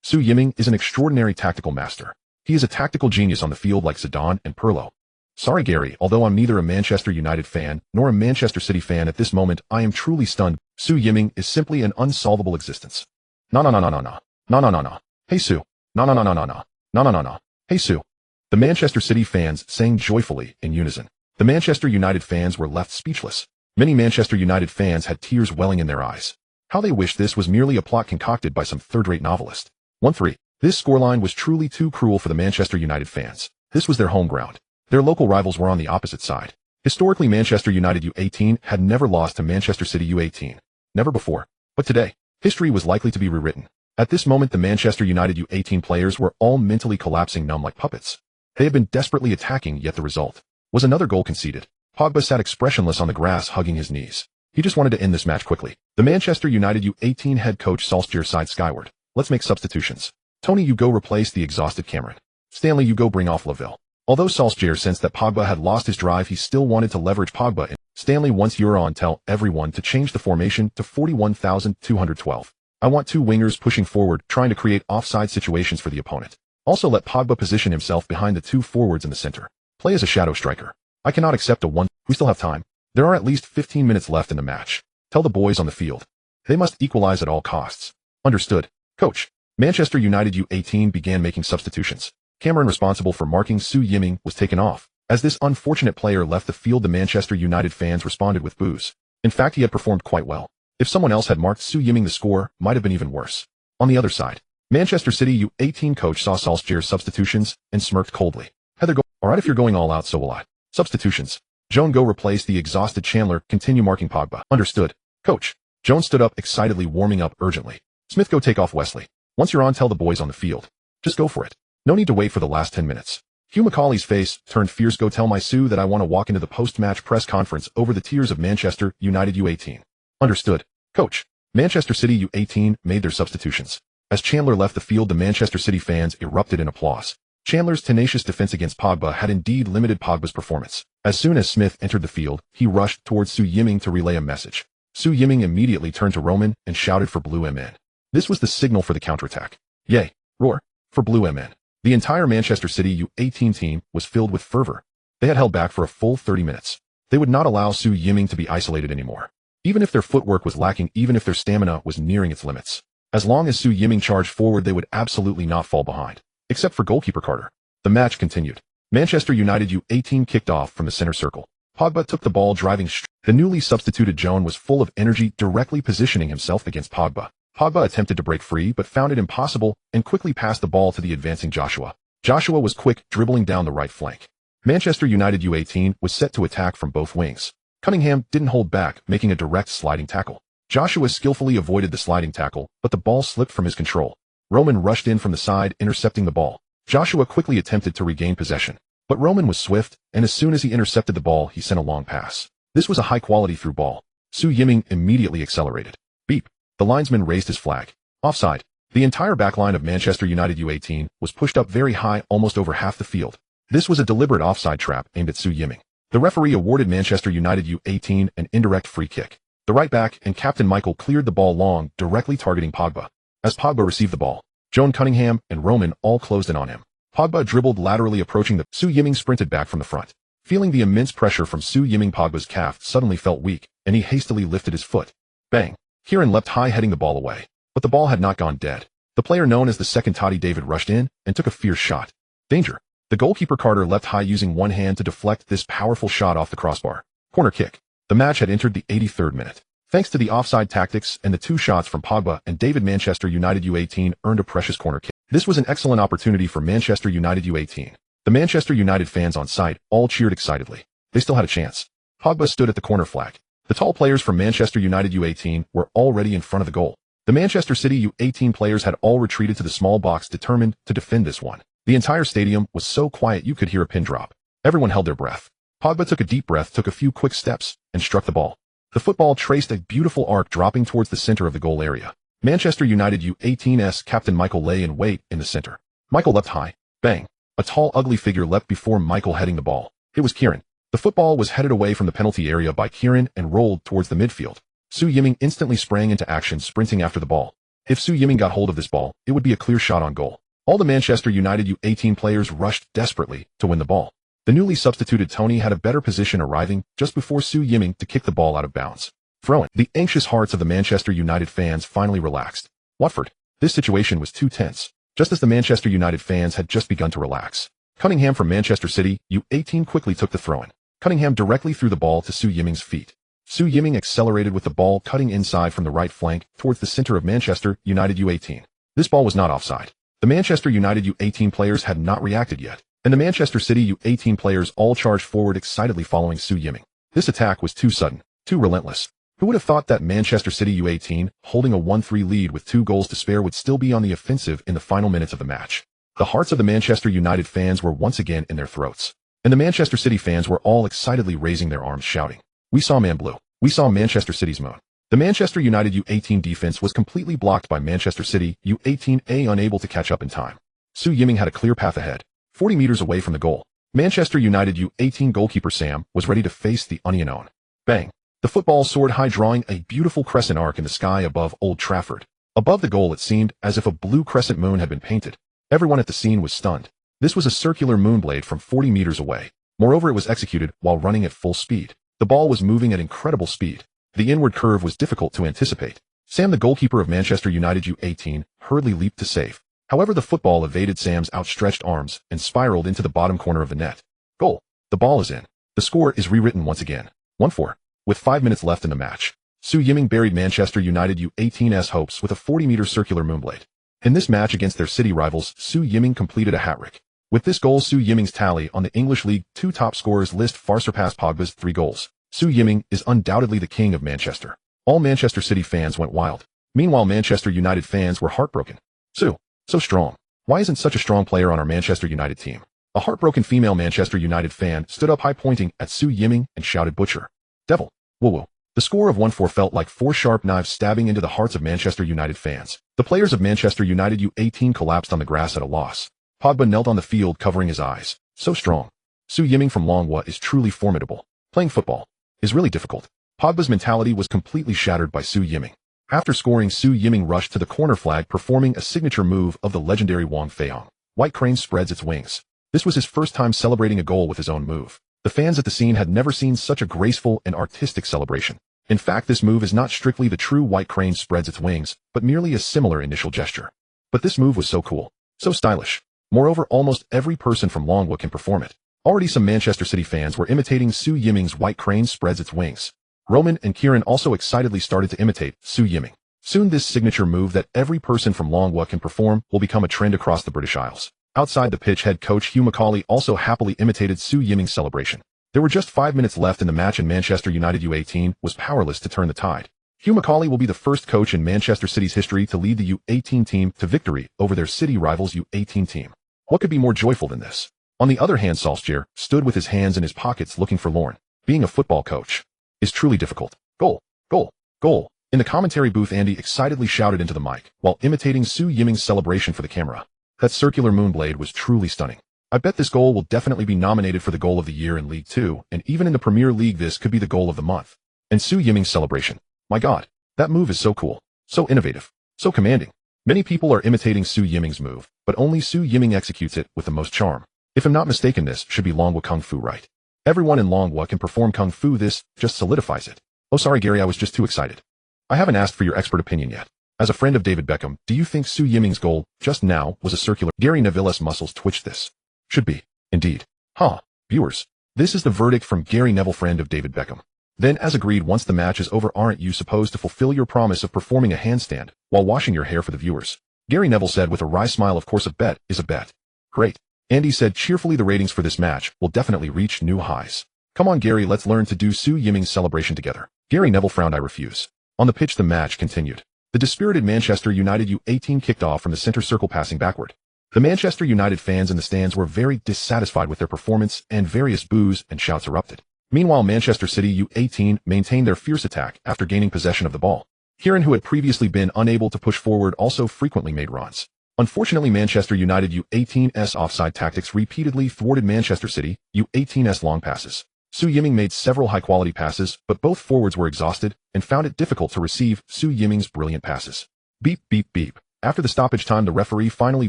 Su Yiming is an extraordinary tactical master. He is a tactical genius on the field like Zidane and Pirlo. Sorry, Gary, although I'm neither a Manchester United fan nor a Manchester City fan at this moment, I am truly stunned. Su Yiming is simply an unsolvable existence. No. No. Hey Su. No. No. Hey Su. The Manchester City fans sang joyfully in unison. The Manchester United fans were left speechless. Many Manchester United fans had tears welling in their eyes. How they wished this was merely a plot concocted by some third-rate novelist. 1-3. This scoreline was truly too cruel for the Manchester United fans. This was their home ground. Their local rivals were on the opposite side. Historically, Manchester United U18 had never lost to Manchester City U18. Never before. But today, history was likely to be rewritten. At this moment, the Manchester United U18 players were all mentally collapsing, numb like puppets. They had been desperately attacking, yet the result was another goal conceded. Pogba sat expressionless on the grass, hugging his knees. He just wanted to end this match quickly. The Manchester United U18 head coach Solskjaer sighed skyward. "Let's make substitutions. Tony, you go replace the exhausted Cameron. Stanley, you go bring off Laville. Although Solskjaer sensed that Pogba had lost his drive, he still wanted to leverage Pogba in. Stanley once you're on, tell everyone to change the formation to 41,212. I want two wingers pushing forward, trying to create offside situations for the opponent. Also let Pogba position himself behind the two forwards in the center. Play as a shadow striker. I cannot accept a one. We still have time. There are at least 15 minutes left in the match. Tell the boys on the field. They must equalize at all costs. Understood. Coach. Manchester United U18 began making substitutions. Cameron, responsible for marking Su Yiming, was taken off. As this unfortunate player left the field, the Manchester United fans responded with boos. In fact, he had performed quite well. If someone else had marked Su Yiming, the score might have been even worse. On the other side, Manchester City U18 coach saw Solskjaer's substitutions and smirked coldly. Heather, go. Alright, if you're going all out, so will I. Substitutions. Joan, go replace the exhausted Chandler, continue marking Pogba. Understood. Coach. Joan stood up excitedly, warming up urgently. Smith, go take off Wesley. Once you're on, tell the boys on the field. Just go for it. No need to wait for the last 10 minutes. Hugh Macaulay's face turned fierce. Go tell my Sue that I want to walk into the post-match press conference over the tears of Manchester United U18. Understood. Coach. Manchester City U18 made their substitutions. As Chandler left the field, the Manchester City fans erupted in applause. Chandler's tenacious defense against Pogba had indeed limited Pogba's performance. As soon as Smith entered the field, he rushed towards Su Yiming to relay a message. Su Yiming immediately turned to Roman and shouted for Blue MN. This was the signal for the counterattack. Yay! Roar! For Blue MN. The entire Manchester City U18 team was filled with fervor. They had held back for a full 30 minutes. They would not allow Su Yiming to be isolated anymore. Even if their footwork was lacking, even if their stamina was nearing its limits. As long as Su Yiming charged forward, they would absolutely not fall behind. Except for goalkeeper Carter. The match continued. Manchester United U18 kicked off from the center circle. Pogba took the ball, driving The newly substituted Joan was full of energy, directly positioning himself against Pogba. Pogba attempted to break free but found it impossible and quickly passed the ball to the advancing Joshua. Joshua was quick, dribbling down the right flank. Manchester United U18 was set to attack from both wings. Cunningham didn't hold back, making a direct sliding tackle. Joshua skillfully avoided the sliding tackle, but the ball slipped from his control. Roman rushed in from the side, intercepting the ball. Joshua quickly attempted to regain possession, but Roman was swift, and as soon as he intercepted the ball, he sent a long pass. This was a high-quality through ball. Su Yiming immediately accelerated. Beep. The linesman raised his flag. Offside. The entire backline of Manchester United U18 was pushed up very high, almost over half the field. This was a deliberate offside trap aimed at Su Yiming. The referee awarded Manchester United U18 an indirect free kick. The right back and captain Michael cleared the ball long, directly targeting Pogba. As Pogba received the ball, Joan, Cunningham, and Roman all closed in on him. Pogba dribbled laterally, approaching the Su Yiming sprinted back from the front. Feeling the immense pressure from Su Yiming, Pogba's calf suddenly felt weak, and he hastily lifted his foot. Bang! Kieran leapt high, heading the ball away. But the ball had not gone dead. The player known as the second Toddy David rushed in and took a fierce shot. Danger! The goalkeeper Carter leapt high, using one hand to deflect this powerful shot off the crossbar. Corner kick. The match had entered the 83rd minute. Thanks to the offside tactics and the two shots from Pogba and David, Manchester United U18 earned a precious corner kick. This was an excellent opportunity for Manchester United U18. The Manchester United fans on site all cheered excitedly. They still had a chance. Pogba stood at the corner flag. The tall players from Manchester United U18 were already in front of the goal. The Manchester City U18 players had all retreated to the small box, determined to defend this one. The entire stadium was so quiet you could hear a pin drop. Everyone held their breath. Pogba took a deep breath, took a few quick steps, and struck the ball. The football traced a beautiful arc, dropping towards the center of the goal area. Manchester United U18's captain Michael lay in wait in the center. Michael leapt high. Bang! A tall, ugly figure leapt before Michael, heading the ball. It was Kieran. The football was headed away from the penalty area by Kieran and rolled towards the midfield. Su Yiming instantly sprang into action, sprinting after the ball. If Su Yiming got hold of this ball, it would be a clear shot on goal. All the Manchester United U18 players rushed desperately to win the ball. The newly substituted Tony had a better position, arriving just before Su Yiming to kick the ball out of bounds. Throw it. The anxious hearts of the Manchester United fans finally relaxed. Watford. This situation was too tense. Just as the Manchester United fans had just begun to relax, Cunningham from Manchester City U18 quickly took the throw-in. Cunningham directly threw the ball to Su Yiming's feet. Su Yiming accelerated with the ball, cutting inside from the right flank towards the center of Manchester United U18. This ball was not offside. The Manchester United U18 players had not reacted yet, and the Manchester City U18 players all charged forward excitedly following Su Yiming. This attack was too sudden, too relentless. Who would have thought that Manchester City U18, holding a 1-3 lead with 2 goals to spare, would still be on the offensive in the final minutes of the match? The hearts of the Manchester United fans were once again in their throats, and the Manchester City fans were all excitedly raising their arms, shouting, "We saw Man Blue. We saw Manchester City's moon." The Manchester United U18 defense was completely blocked by Manchester City U18A, unable to catch up in time. Su Yiming had a clear path ahead, 40 meters away from the goal. Manchester United U18 goalkeeper Sam was ready to face the unknown. Bang! The football soared high, drawing a beautiful crescent arc in the sky above Old Trafford. Above the goal, it seemed as if a blue crescent moon had been painted. Everyone at the scene was stunned. This was a circular moonblade from 40 meters away. Moreover, it was executed while running at full speed. The ball was moving at incredible speed. The inward curve was difficult to anticipate. Sam, the goalkeeper of Manchester United U18, hurriedly leaped to save. However, the football evaded Sam's outstretched arms and spiraled into the bottom corner of the net. Goal. The ball is in. The score is rewritten once again. 1-4. With 5 minutes left in the match, Su Yiming buried Manchester United U18's hopes with a 40-meter circular moonblade. In this match against their city rivals, Su Yiming completed a hat-trick. With this goal, Su Yiming's tally on the English League 2 top scorers list far surpassed Pogba's 3 goals. Su Yiming is undoubtedly the king of Manchester. All Manchester City fans went wild. Meanwhile, Manchester United fans were heartbroken. Su, so strong. Why isn't such a strong player on our Manchester United team? A heartbroken female Manchester United fan stood up high, pointing at Su Yiming and shouted, "Butcher. Devil. Woo-woo." The score of 1-4 felt like 4 sharp knives stabbing into the hearts of Manchester United fans. The players of Manchester United U18 collapsed on the grass at a loss. Pogba knelt on the field covering his eyes. So strong. Su Yiming from Longwa is truly formidable. Playing football is really difficult. Pogba's mentality was completely shattered by Su Yiming. After scoring, Su Yiming rushed to the corner flag, performing a signature move of the legendary Wang Feiyong. White crane spreads its wings. This was his first time celebrating a goal with his own move. The fans at the scene had never seen such a graceful and artistic celebration. In fact, this move is not strictly the true white crane spreads its wings, but merely a similar initial gesture. But this move was so cool, so stylish. Moreover, almost every person from Longwa can perform it. Already some Manchester City fans were imitating Su Yiming's white crane spreads its wings. Roman and Kieran also excitedly started to imitate Su Yiming. Soon this signature move that every person from Longwa can perform will become a trend across the British Isles. Outside the pitch, head coach Hugh Macaulay also happily imitated Su Yiming's celebration. There were just 5 minutes left in the match and Manchester United U18 was powerless to turn the tide. Hugh Macaulay will be the first coach in Manchester City's history to lead the U18 team to victory over their city rivals U18 team. What could be more joyful than this? On the other hand, Solskjaer stood with his hands in his pockets looking forlorn. Being a football coach is truly difficult. Goal, goal, goal. In the commentary booth, Andy excitedly shouted into the mic while imitating Su Yiming's celebration for the camera. That circular moonblade was truly stunning. I bet this goal will definitely be nominated for the goal of the year in League 2, and even in the Premier League this could be the goal of the month. And Su Yiming's celebration. My God, that move is so cool, so innovative, so commanding. Many people are imitating Su Yiming's move, but only Su Yiming executes it with the most charm. If I'm not mistaken, this should be Longwa Kung Fu, right? Everyone in Longwa can perform Kung Fu, this just solidifies it. Oh sorry Gary, I was just too excited. I haven't asked for your expert opinion yet. As a friend of David Beckham, do you think Su Yiming's goal just now was a circular? Gary Neville's muscles twitched. This should be. Indeed. Huh. Viewers. This is the verdict from Gary Neville, friend of David Beckham. Then as agreed, once the match is over, aren't you supposed to fulfill your promise of performing a handstand while washing your hair for the viewers? Gary Neville said with a wry smile, of course a bet is a bet. Great. Andy said cheerfully, the ratings for this match will definitely reach new highs. Come on Gary, let's learn to do Su Yiming's celebration together. Gary Neville frowned. I refuse. On the pitch the match continued. The dispirited Manchester United U18 kicked off from the center circle, passing backward. The Manchester United fans in the stands were very dissatisfied with their performance and various boos and shouts erupted. Meanwhile, Manchester City U18 maintained their fierce attack after gaining possession of the ball. Kieran, who had previously been unable to push forward, also frequently made runs. Unfortunately, Manchester United U18's offside tactics repeatedly thwarted Manchester City U18's long passes. Su Yiming made several high-quality passes, but both forwards were exhausted and found it difficult to receive Su Yiming's brilliant passes. Beep, beep, beep. After the stoppage time, the referee finally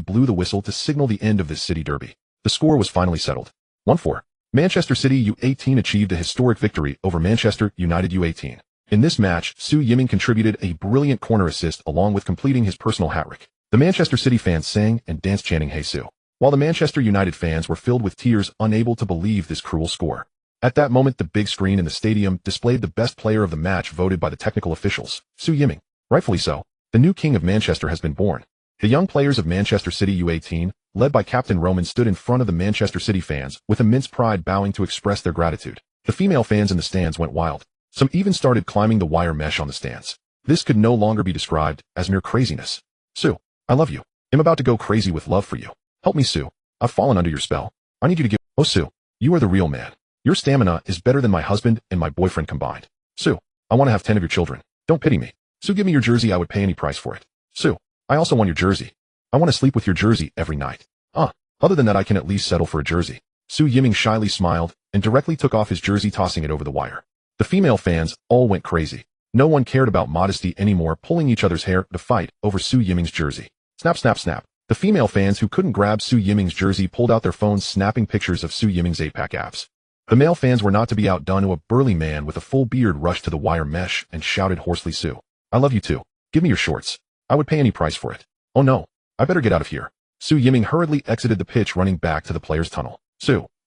blew the whistle to signal the end of this city derby. The score was finally settled. 1-4. Manchester City U18 achieved a historic victory over Manchester United U18. In this match, Su Yiming contributed a brilliant corner assist along with completing his personal hat-trick. The Manchester City fans sang and danced chanting "Hey Su," while the Manchester United fans were filled with tears, unable to believe this cruel score. At that moment, the big screen in the stadium displayed the best player of the match voted by the technical officials, Su Yiming. Rightfully so. The new king of Manchester has been born. The young players of Manchester City U18, led by Captain Roman, stood in front of the Manchester City fans with immense pride, bowing to express their gratitude. The female fans in the stands went wild. Some even started climbing the wire mesh on the stands. This could no longer be described as mere craziness. Su, I love you. I'm about to go crazy with love for you. Help me, Su. I've fallen under your spell. I need you to give. Oh, Su, you are the real man. Your stamina is better than my husband and my boyfriend combined. Su, I want to have 10 of your children. Don't pity me. Su, give me your jersey. I would pay any price for it. Su, I also want your jersey. I want to sleep with your jersey every night. Other than that, I can at least settle for a jersey. Su Yiming shyly smiled and directly took off his jersey, tossing it over the wire. The female fans all went crazy. No one cared about modesty anymore, pulling each other's hair to fight over Su Yiming's jersey. Snap, snap, snap. The female fans who couldn't grab Su Yiming's jersey pulled out their phones, snapping pictures of Su Yiming's 8-pack abs. The male fans were not to be outdone. A burly man with a full beard rushed to the wire mesh and shouted hoarsely, "Su, I love you too. Give me your shorts. I would pay any price for it. Oh no, I better get out of here." Su Yiming hurriedly exited the pitch, running back to the players' tunnel.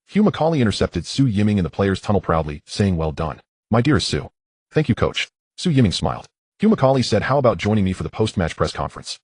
Hugh Macaulay intercepted Su Yiming in the players' tunnel proudly, saying, "Well done, my dearest Su." "Thank you, coach." Su Yiming smiled. Hugh Macaulay said, "How about joining me for the post-match press conference?"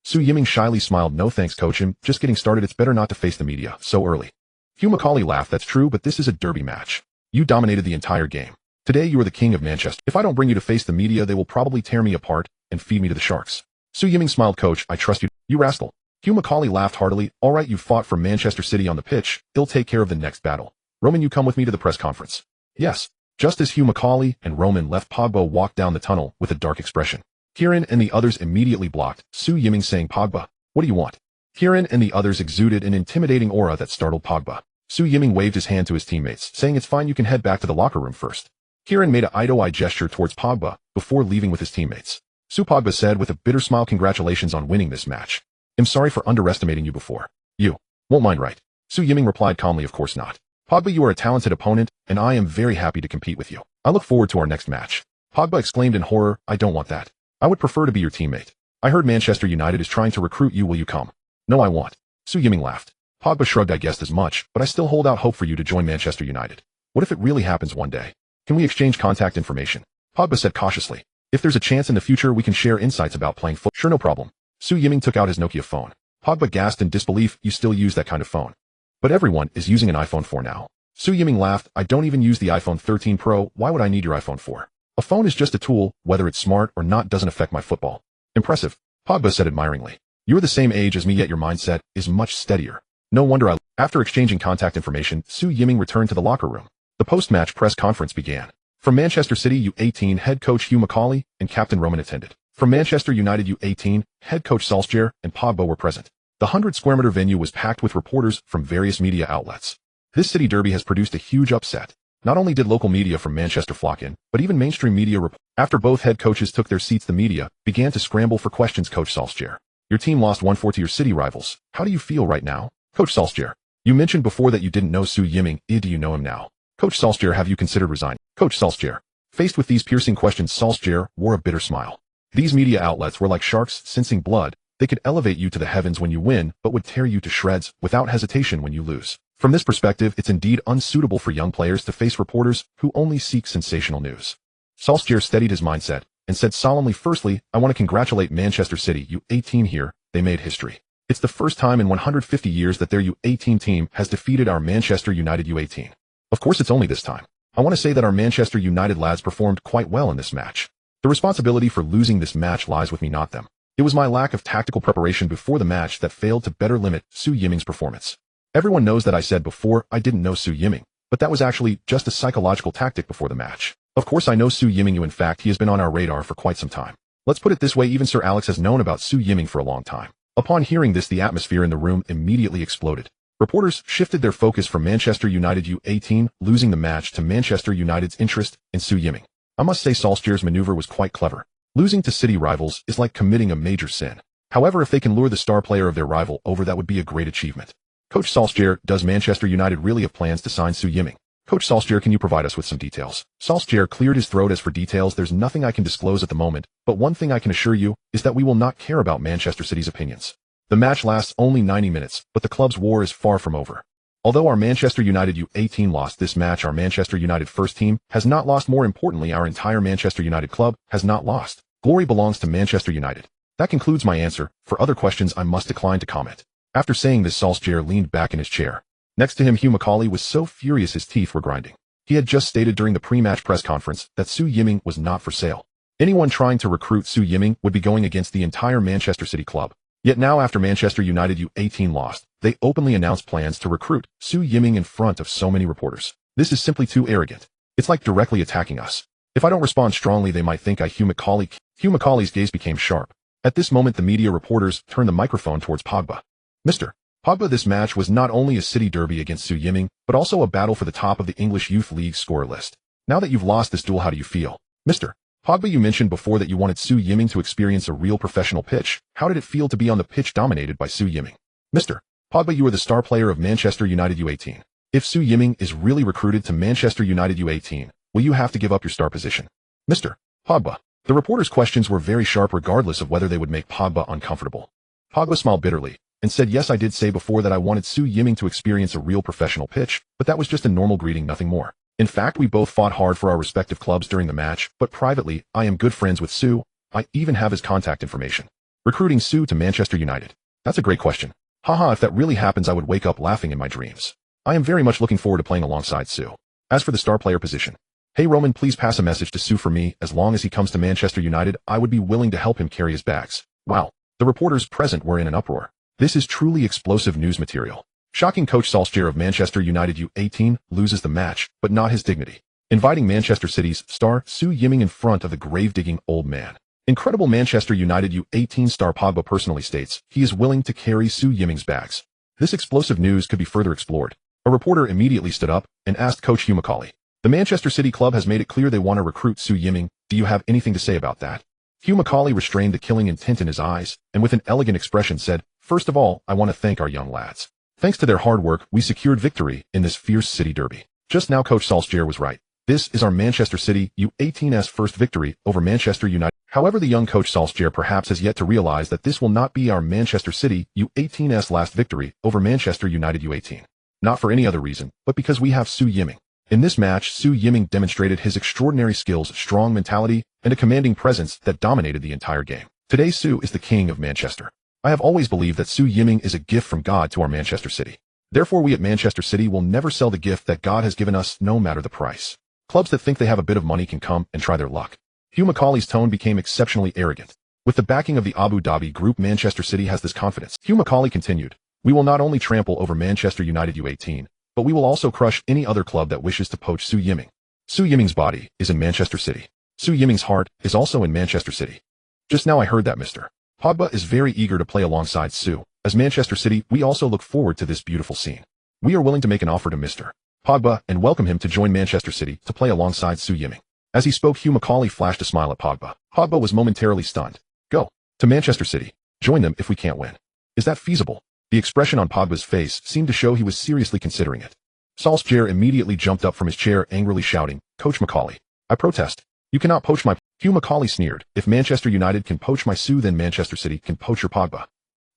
Su Yiming shyly smiled, "No thanks, coach. I'm just getting started. It's better not to face the media so early." Hugh Macaulay laughed. "That's true, but this is a derby match. You dominated the entire game. Today you are the king of Manchester. If I don't bring you to face the media, they will probably tear me apart and feed me to the sharks." Su Yiming smiled. "Coach, I trust you, you rascal." Hugh Macaulay laughed heartily. "All right, you fought for Manchester City on the pitch. They'll take care of the next battle. Roman, you come with me to the press conference." "Yes." Just as Hugh Macaulay and Roman left, Pogba walked down the tunnel with a dark expression. Kieran and the others immediately blocked Su Yiming, saying, "Pogba, what do you want?" Kieran and the others exuded an intimidating aura that startled Pogba. Su Yiming waved his hand to his teammates, saying, "It's fine, you can head back to the locker room first." Kieran made an eye-to-eye gesture towards Pogba before leaving with his teammates. Pogba said with a bitter smile, "Congratulations on winning this match. I'm sorry for underestimating you before. You won't mind, right?" Su Yiming replied calmly, "Of course not. Pogba, you are a talented opponent, and I am very happy to compete with you. I look forward to our next match." Pogba exclaimed in horror, "I don't want that. I would prefer to be your teammate. I heard Manchester United is trying to recruit you. Will you come?" "No, I won't." Su Yiming laughed. Pogba shrugged. "I guessed as much, but I still hold out hope for you to join Manchester United. What if it really happens one day? Can we exchange contact information?" Pogba said cautiously. "If there's a chance in the future, we can share insights about playing football." "Sure, no problem." Su Yiming took out his Nokia phone. Pogba gasped in disbelief. "You still use that kind of phone?" "But everyone is using an iPhone 4 now." Su Yiming laughed. "I don't even use the iPhone 13 Pro. Why would I need your iPhone 4? A phone is just a tool. Whether it's smart or not doesn't affect my football." "Impressive," Pogba said admiringly. "You're the same age as me, yet your mindset is much steadier. No wonder After exchanging contact information, Su Yiming returned to the locker room. The post-match press conference began. From Manchester City, U18 head coach Hugh Macaulay and captain Roman attended. From Manchester United, U18 head coach Solskjaer and Pogba were present. The 100-square-meter venue was packed with reporters from various media outlets. This city derby has produced a huge upset. Not only did local media from Manchester flock in, but even mainstream media. After both head coaches took their seats, the media began to scramble for questions. "Coach Solskjaer, your team lost 1-4 to your city rivals. How do you feel right now?" "Coach Solskjaer, you mentioned before that you didn't know Su Yiming. Do you know him now?" "Coach Solskjaer, have you considered resigning?" "Coach Solskjaer." Faced with these piercing questions, Solskjaer wore a bitter smile. These media outlets were like sharks sensing blood. They could elevate you to the heavens when you win, but would tear you to shreds without hesitation when you lose. From this perspective, it's indeed unsuitable for young players to face reporters who only seek sensational news. Solskjaer steadied his mindset and said solemnly, "Firstly, I want to congratulate Manchester City U18 here. They made history. It's the first time in 150 years that their U18 team has defeated our Manchester United U18. Of course, it's only this time. I want to say that our Manchester United lads performed quite well in this match. The responsibility for losing this match lies with me, not them. It was my lack of tactical preparation before the match that failed to better limit Su Yiming's performance." Everyone knows that I said before I didn't know Su Yiming, but that was actually just a psychological tactic before the match. Of course I know Su Yiming. In fact, he has been on our radar for quite some time. Let's put it this way, even Sir Alex has known about Su Yiming for a long time. Upon hearing this, the atmosphere in the room immediately exploded. Reporters shifted their focus from Manchester United U18 losing the match to Manchester United's interest in Su Yiming. I must say Solskjaer's maneuver was quite clever. Losing to city rivals is like committing a major sin. However, if they can lure the star player of their rival over, that would be a great achievement. "Coach Solskjaer, does Manchester United really have plans to sign Su Yiming?" "Coach Solskjaer, can you provide us with some details?" Solskjaer cleared his throat. "As for details, there's nothing I can disclose at the moment, but one thing I can assure you is that we will not care about Manchester City's opinions. The match lasts only 90 minutes, but the club's war is far from over. Although our Manchester United U18 lost this match, our Manchester United first team has not lost. More importantly, our entire Manchester United club has not lost. Glory belongs to Manchester United." That concludes my answer. For other questions, I must decline to comment. After saying this, Solskjaer leaned back in his chair. Next to him, Hugh Macaulay was so furious his teeth were grinding. He had just stated during the pre-match press conference that Su Yiming was not for sale. Anyone trying to recruit Su Yiming would be going against the entire Manchester City club. Yet now, after Manchester United U18 lost, they openly announced plans to recruit Su Yiming in front of so many reporters. This is simply too arrogant. It's like directly attacking us. If I don't respond strongly, they might think I Hugh Macaulay. Hugh Macaulay's gaze became sharp. At this moment, the media reporters turned the microphone towards Pogba. "Mr. Pogba, this match was not only a city derby against Su Yiming, but also a battle for the top of the English Youth League scorer list. Now that you've lost this duel, how do you feel? Mr. Pogba, you mentioned before that you wanted Su Yiming to experience a real professional pitch. How did it feel to be on the pitch dominated by Su Yiming? Mr. Pogba, you are the star player of Manchester United U18. If Su Yiming is really recruited to Manchester United U18, will you have to give up your star position? Mr. Pogba. The reporters' questions were very sharp regardless of whether they would make Pogba uncomfortable. Pogba smiled bitterly and said, yes, I did say before that I wanted Su Yiming to experience a real professional pitch, but that was just a normal greeting, nothing more. In fact, we both fought hard for our respective clubs during the match, but privately, I am good friends with Su. I even have his contact information. Recruiting Su to Manchester United. That's a great question. Haha, if that really happens, I would wake up laughing in my dreams. I am very much looking forward to playing alongside Su. As for the star player position, hey Roman, please pass a message to Su for me. As long as he comes to Manchester United, I would be willing to help him carry his bags. Wow. The reporters present were in an uproar. This is truly explosive news material. Shocking. Coach Solskjaer of Manchester United U18 loses the match, but not his dignity, inviting Manchester City's star Su Yiming in front of the grave-digging old man. Incredible. Manchester United U18 star Pogba personally states he is willing to carry Su Yiming's bags. This explosive news could be further explored. A reporter immediately stood up and asked Coach Hugh Macaulay. The Manchester City club has made it clear they want to recruit Su Yiming. Do you have anything to say about that? Hugh Macaulay restrained the killing intent in his eyes and with an elegant expression said, first of all, I want to thank our young lads. Thanks to their hard work, we secured victory in this fierce city derby. Just now Coach Solskjaer was right. This is our Manchester City U18's first victory over Manchester United. However, the young Coach Solskjaer perhaps has yet to realize that this will not be our Manchester City U18's last victory over Manchester United U18. Not for any other reason, but because we have Su Yiming. In this match, Su Yiming demonstrated his extraordinary skills, strong mentality, and a commanding presence that dominated the entire game. Today, Su is the king of Manchester. I have always believed that Su Yiming is a gift from God to our Manchester City. Therefore, we at Manchester City will never sell the gift that God has given us, no matter the price. Clubs that think they have a bit of money can come and try their luck. Hugh Macaulay's tone became exceptionally arrogant. With the backing of the Abu Dhabi Group, Manchester City has this confidence. Hugh Macaulay continued, we will not only trample over Manchester United U18, but we will also crush any other club that wishes to poach Su Yiming. Su Yiming's body is in Manchester City. Su Yiming's heart is also in Manchester City. Just now I heard that Mr. Pogba is very eager to play alongside Su. As Manchester City, we also look forward to this beautiful scene. We are willing to make an offer to Mr. Pogba and welcome him to join Manchester City to play alongside Su Yiming. As he spoke, Hugh Macaulay flashed a smile at Pogba. Pogba was momentarily stunned. Go to Manchester City. Join them if we can't win. Is that feasible? The expression on Pogba's face seemed to show he was seriously considering it. Solskjaer immediately jumped up from his chair, angrily shouting, Coach Macaulay, I protest. You cannot poach my... Hugh Macaulay sneered. If Manchester United can poach my Su, then Manchester City can poach your Pogba.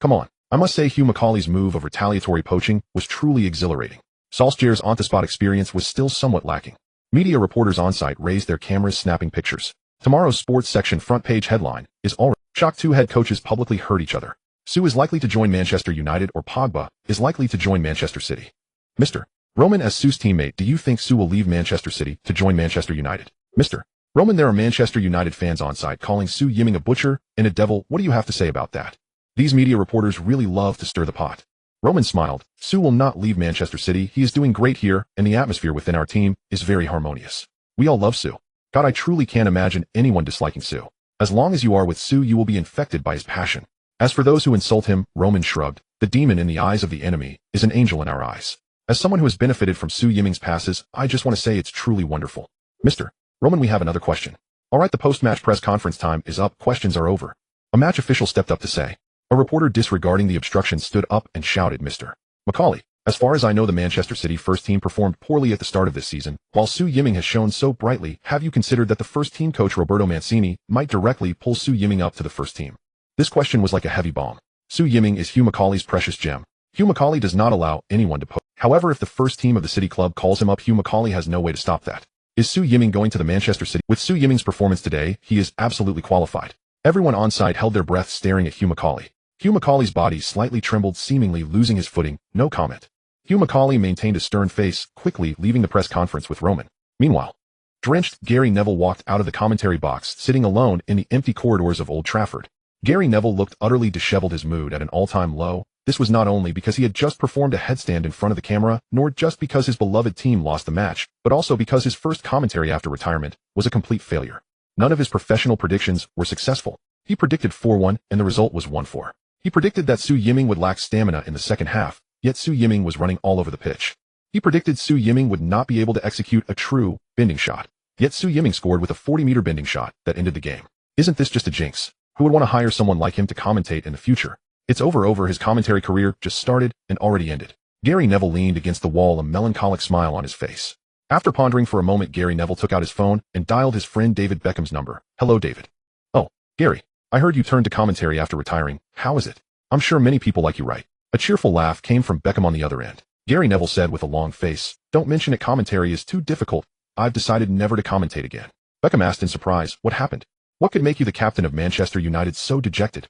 Come on. I must say Hugh Macaulay's move of retaliatory poaching was truly exhilarating. Solskjaer's on-the-spot experience was still somewhat lacking. Media reporters on site raised their cameras, snapping pictures. Tomorrow's sports section front page headline is already shocked. Two head coaches publicly hurt each other. Su is likely to join Manchester United, or Pogba is likely to join Manchester City. Mr. Roman, as Su's teammate, do you think Su will leave Manchester City to join Manchester United? Mr. Roman, there are Manchester United fans on site calling Su Yiming a butcher and a devil. What do you have to say about that? These media reporters really love to stir the pot. Roman smiled. Su will not leave Manchester City. He is doing great here, and the atmosphere within our team is very harmonious. We all love Su. God, I truly can't imagine anyone disliking Su. As long as you are with Su, you will be infected by his passion. As for those who insult him, Roman shrugged. The demon in the eyes of the enemy is an angel in our eyes. As someone who has benefited from Su Yiming's passes, I just want to say it's truly wonderful. Mr. Roman, we have another question. All right, the post-match press conference time is up. Questions are over. A match official stepped up to say. A reporter disregarding the obstruction stood up and shouted, Mr. Macaulay, as far as I know, the Manchester City first team performed poorly at the start of this season, while Su Yiming has shown so brightly. Have you considered that the first team coach Roberto Mancini might directly pull Su Yiming up to the first team? This question was like a heavy bomb. Su Yiming is Hugh Macaulay's precious gem. Hugh Macaulay does not allow anyone to poach. However, if the first team of the City Club calls him up, Hugh Macaulay has no way to stop that. Is Su Yiming going to the Manchester City? With Su Yiming's performance today, he is absolutely qualified. Everyone on site held their breath staring at Hugh Macaulay. Hugh Macaulay's body slightly trembled, seemingly losing his footing. No comment. Hugh Macaulay maintained a stern face, quickly leaving the press conference with Roman. Meanwhile, drenched, Gary Neville walked out of the commentary box, sitting alone in the empty corridors of Old Trafford. Gary Neville looked utterly disheveled, his mood at an all-time low. This was not only because he had just performed a headstand in front of the camera, nor just because his beloved team lost the match, but also because his first commentary after retirement was a complete failure. None of his professional predictions were successful. He predicted 4-1, and the result was 1-4. He predicted that Su Yiming would lack stamina in the second half, yet Su Yiming was running all over the pitch. He predicted Su Yiming would not be able to execute a true bending shot, yet Su Yiming scored with a 40-meter bending shot that ended the game. Isn't this just a jinx? Who would want to hire someone like him to commentate in the future? It's over. His commentary career just started and already ended. Gary Neville leaned against the wall, a melancholic smile on his face. After pondering for a moment, Gary Neville took out his phone and dialed his friend David Beckham's number. Hello, David. Oh, Gary. I heard you turned to commentary after retiring. How is it? I'm sure many people like you, right? A cheerful laugh came from Beckham on the other end. Gary Neville said with a long face, Don't mention it, commentary is too difficult. I've decided never to commentate again. Beckham asked in surprise, What happened? What could make you the captain of Manchester United so dejected?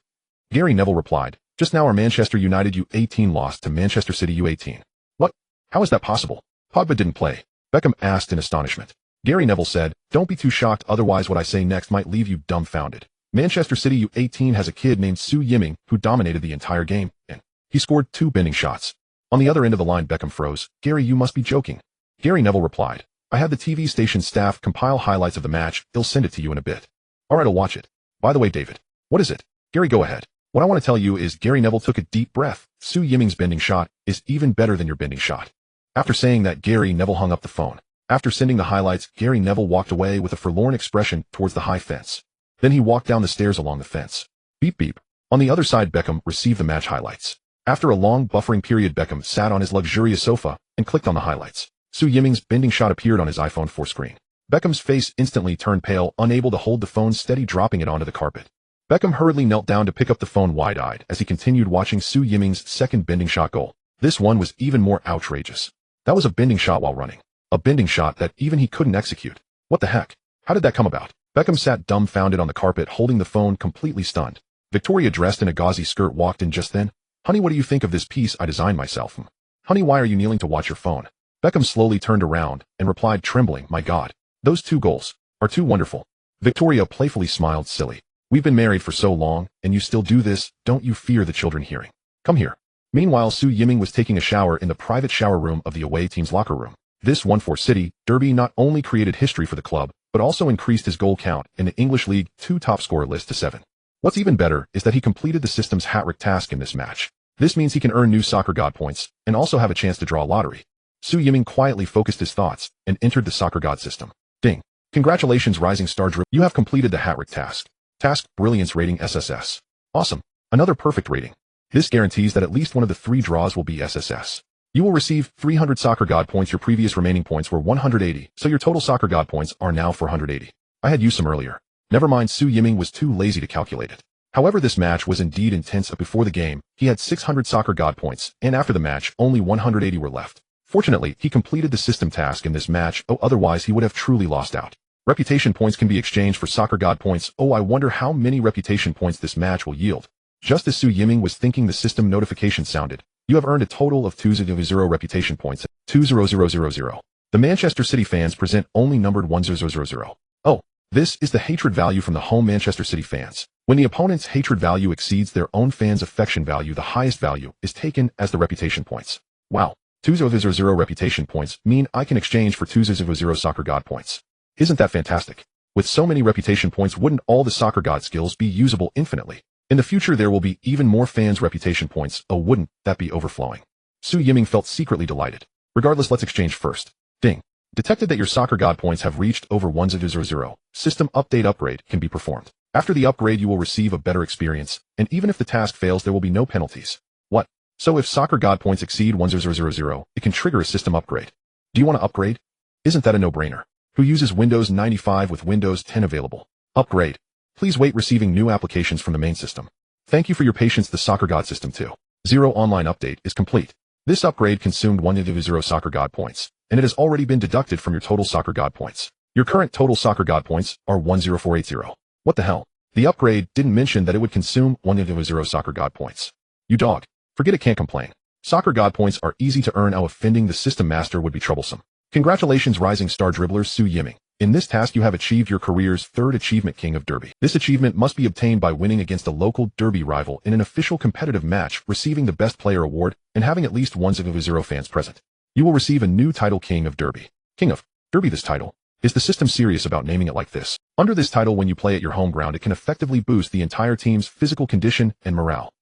Gary Neville replied, Just now our Manchester United U18 lost to Manchester City U18. What? How is that possible? Pogba didn't play. Beckham asked in astonishment. Gary Neville said, Don't be too shocked, otherwise what I say next might leave you dumbfounded. Manchester City U18 has a kid named Su Yiming who dominated the entire game, and he scored 2 bending shots. On the other end of the line, Beckham froze. Gary, you must be joking. Gary Neville replied, I had the TV station staff compile highlights of the match. They'll send it to you in a bit. Alright, I'll watch it. By the way, David, what is it? Gary, go ahead. What I want to tell you is Gary Neville took a deep breath. Su Yiming's bending shot is even better than your bending shot. After saying that, Gary Neville hung up the phone. After sending the highlights, Gary Neville walked away with a forlorn expression towards the high fence. Then he walked down the stairs along the fence. Beep beep. On the other side, Beckham received the match highlights. After a long buffering period, Beckham sat on his luxurious sofa and clicked on the highlights. Su Yiming's bending shot appeared on his iPhone 4 screen. Beckham's face instantly turned pale, unable to hold the phone steady, dropping it onto the carpet. Beckham hurriedly knelt down to pick up the phone, wide-eyed, as he continued watching Su Yiming's second bending shot goal. This one was even more outrageous. That was a bending shot while running. A bending shot that even he couldn't execute. What the heck? How did that come about? Beckham sat dumbfounded on the carpet, holding the phone, completely stunned. Victoria, dressed in a gauzy skirt, walked in just then. Honey, what do you think of this piece I designed myself? Honey, why are you kneeling to watch your phone? Beckham slowly turned around and replied, trembling, My God, those 2 goals are too wonderful. Victoria playfully smiled, Silly. We've been married for so long, and you still do this. Don't you fear the children hearing? Come here. Meanwhile, Su Yiming was taking a shower in the private shower room of the away team's locker room. This 1-4 City derby not only created history for the club, but also increased his goal count in the English League 2 top scorer list to 7. What's even better is that he completed the system's hat-trick task in this match. This means he can earn new soccer god points and also have a chance to draw a lottery. Su Yiming quietly focused his thoughts and entered the soccer god system. Ding. Congratulations, rising star dribbler. You have completed the hat-trick task. Task Brilliance rating SSS. Awesome. Another perfect rating. This guarantees that at least one of the 3 draws will be SSS. You will receive 300 soccer god points. Your previous remaining points were 180, so your total soccer god points are now 480. I had used some earlier. Never mind, Su Yiming was too lazy to calculate it. However, this match was indeed intense. Before the game, he had 600 soccer god points, and after the match, only 180 were left. Fortunately, he completed the system task in this match, otherwise he would have truly lost out. Reputation points can be exchanged for soccer god points. I wonder how many reputation points this match will yield. Just as Su Yiming was thinking, the system notification sounded. You have earned a total of 200 reputation points. 20000. The Manchester City fans present only numbered 1000. Oh, this is the hatred value from the home Manchester City fans. When the opponent's hatred value exceeds their own fans' affection value, the highest value is taken as the reputation points. Wow, 200 reputation points mean I can exchange for 200 soccer god points. Isn't that fantastic? With so many reputation points, wouldn't all the soccer god skills be usable infinitely? In the future, there will be even more fans' reputation points. Oh, wouldn't that be overflowing? Su Yiming felt secretly delighted. Regardless, let's exchange first. Ding. Detected that your soccer god points have reached over 100. System update upgrade can be performed. After the upgrade, you will receive a better experience, and even if the task fails, there will be no penalties. What? So if soccer god points exceed 1000, it can trigger a system upgrade. Do you want to upgrade? Isn't that a no-brainer? Who uses Windows 95 with Windows 10 available? Upgrade. Please wait, receiving new applications from the main system. Thank you for your patience. The soccer god system 2.0 online update is complete. This upgrade consumed 100 soccer god points, and it has already been deducted from your total soccer god points. Your current total soccer god points are 10480. What the hell? The upgrade didn't mention that it would consume 100 soccer god points. You dog. Forget it, can't complain. Soccer god points are easy to earn. Offending the system master would be troublesome. Congratulations, rising star dribbler Su Yiming. In this task, you have achieved your career's 3rd achievement, King of Derby. This achievement must be obtained by winning against a local derby rival in an official competitive match, receiving the Best Player award, and having at least 100 fans present. You will receive a new title, King of Derby. King of Derby. This title. Is the system serious about naming it like this? Under this title, when you play at your home ground, it can effectively boost the entire team's physical condition and morale.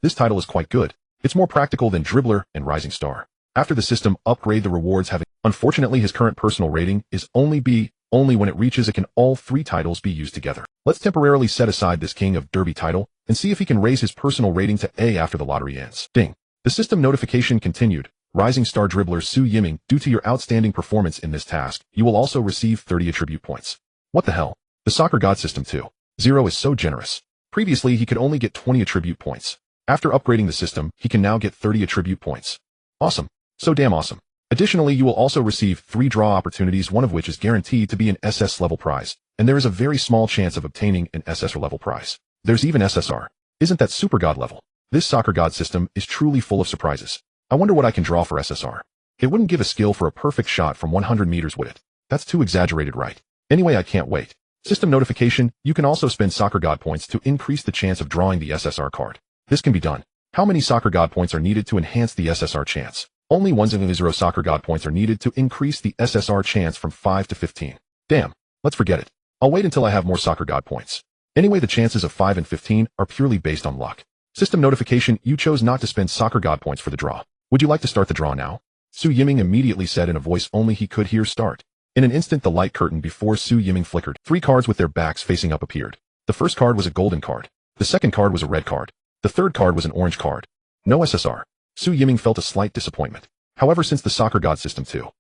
This title is quite good. It's more practical than dribbler and rising star. After the system upgrade the rewards having. Unfortunately, his current personal rating is only B. Only when it reaches it can all three titles be used together. Let's temporarily set aside this King of Derby title and see if he can raise his personal rating to A after the lottery ends. Ding. The system notification continued. Rising star dribbler Su Yiming, due to your outstanding performance in this task, you will also receive 30 attribute points. What the hell? The soccer god system 2.0 is so generous. Previously, he could only get 20 attribute points. After upgrading the system, he can now get 30 attribute points. Awesome. So damn awesome. Additionally, you will also receive 3 draw opportunities, one of which is guaranteed to be an SS level prize, and there is a very small chance of obtaining an SS level prize. There's even SSR. Isn't that super god level? This soccer god system is truly full of surprises. I wonder what I can draw for SSR. It wouldn't give a skill for a perfect shot from 100 meters, would it? That's too exaggerated, right? Anyway, I can't wait. System notification, you can also spend soccer god points to increase the chance of drawing the SSR card. This can be done. How many soccer god points are needed to enhance the SSR chance? Only 1,000 soccer god points are needed to increase the SSR chance from 5 to 15. Damn, let's forget it. I'll wait until I have more soccer god points. Anyway, the chances of 5 and 15 are purely based on luck. System notification, you chose not to spend soccer god points for the draw. Would you like to start the draw now? Su Yiming immediately said in a voice only he could hear, start. In an instant, the light curtain before Su Yiming flickered. 3 cards with their backs facing up appeared. The first card was a golden card. The second card was a red card. The third card was an orange card. No SSR. Su Yiming felt a slight disappointment. However, since the soccer god system 2.0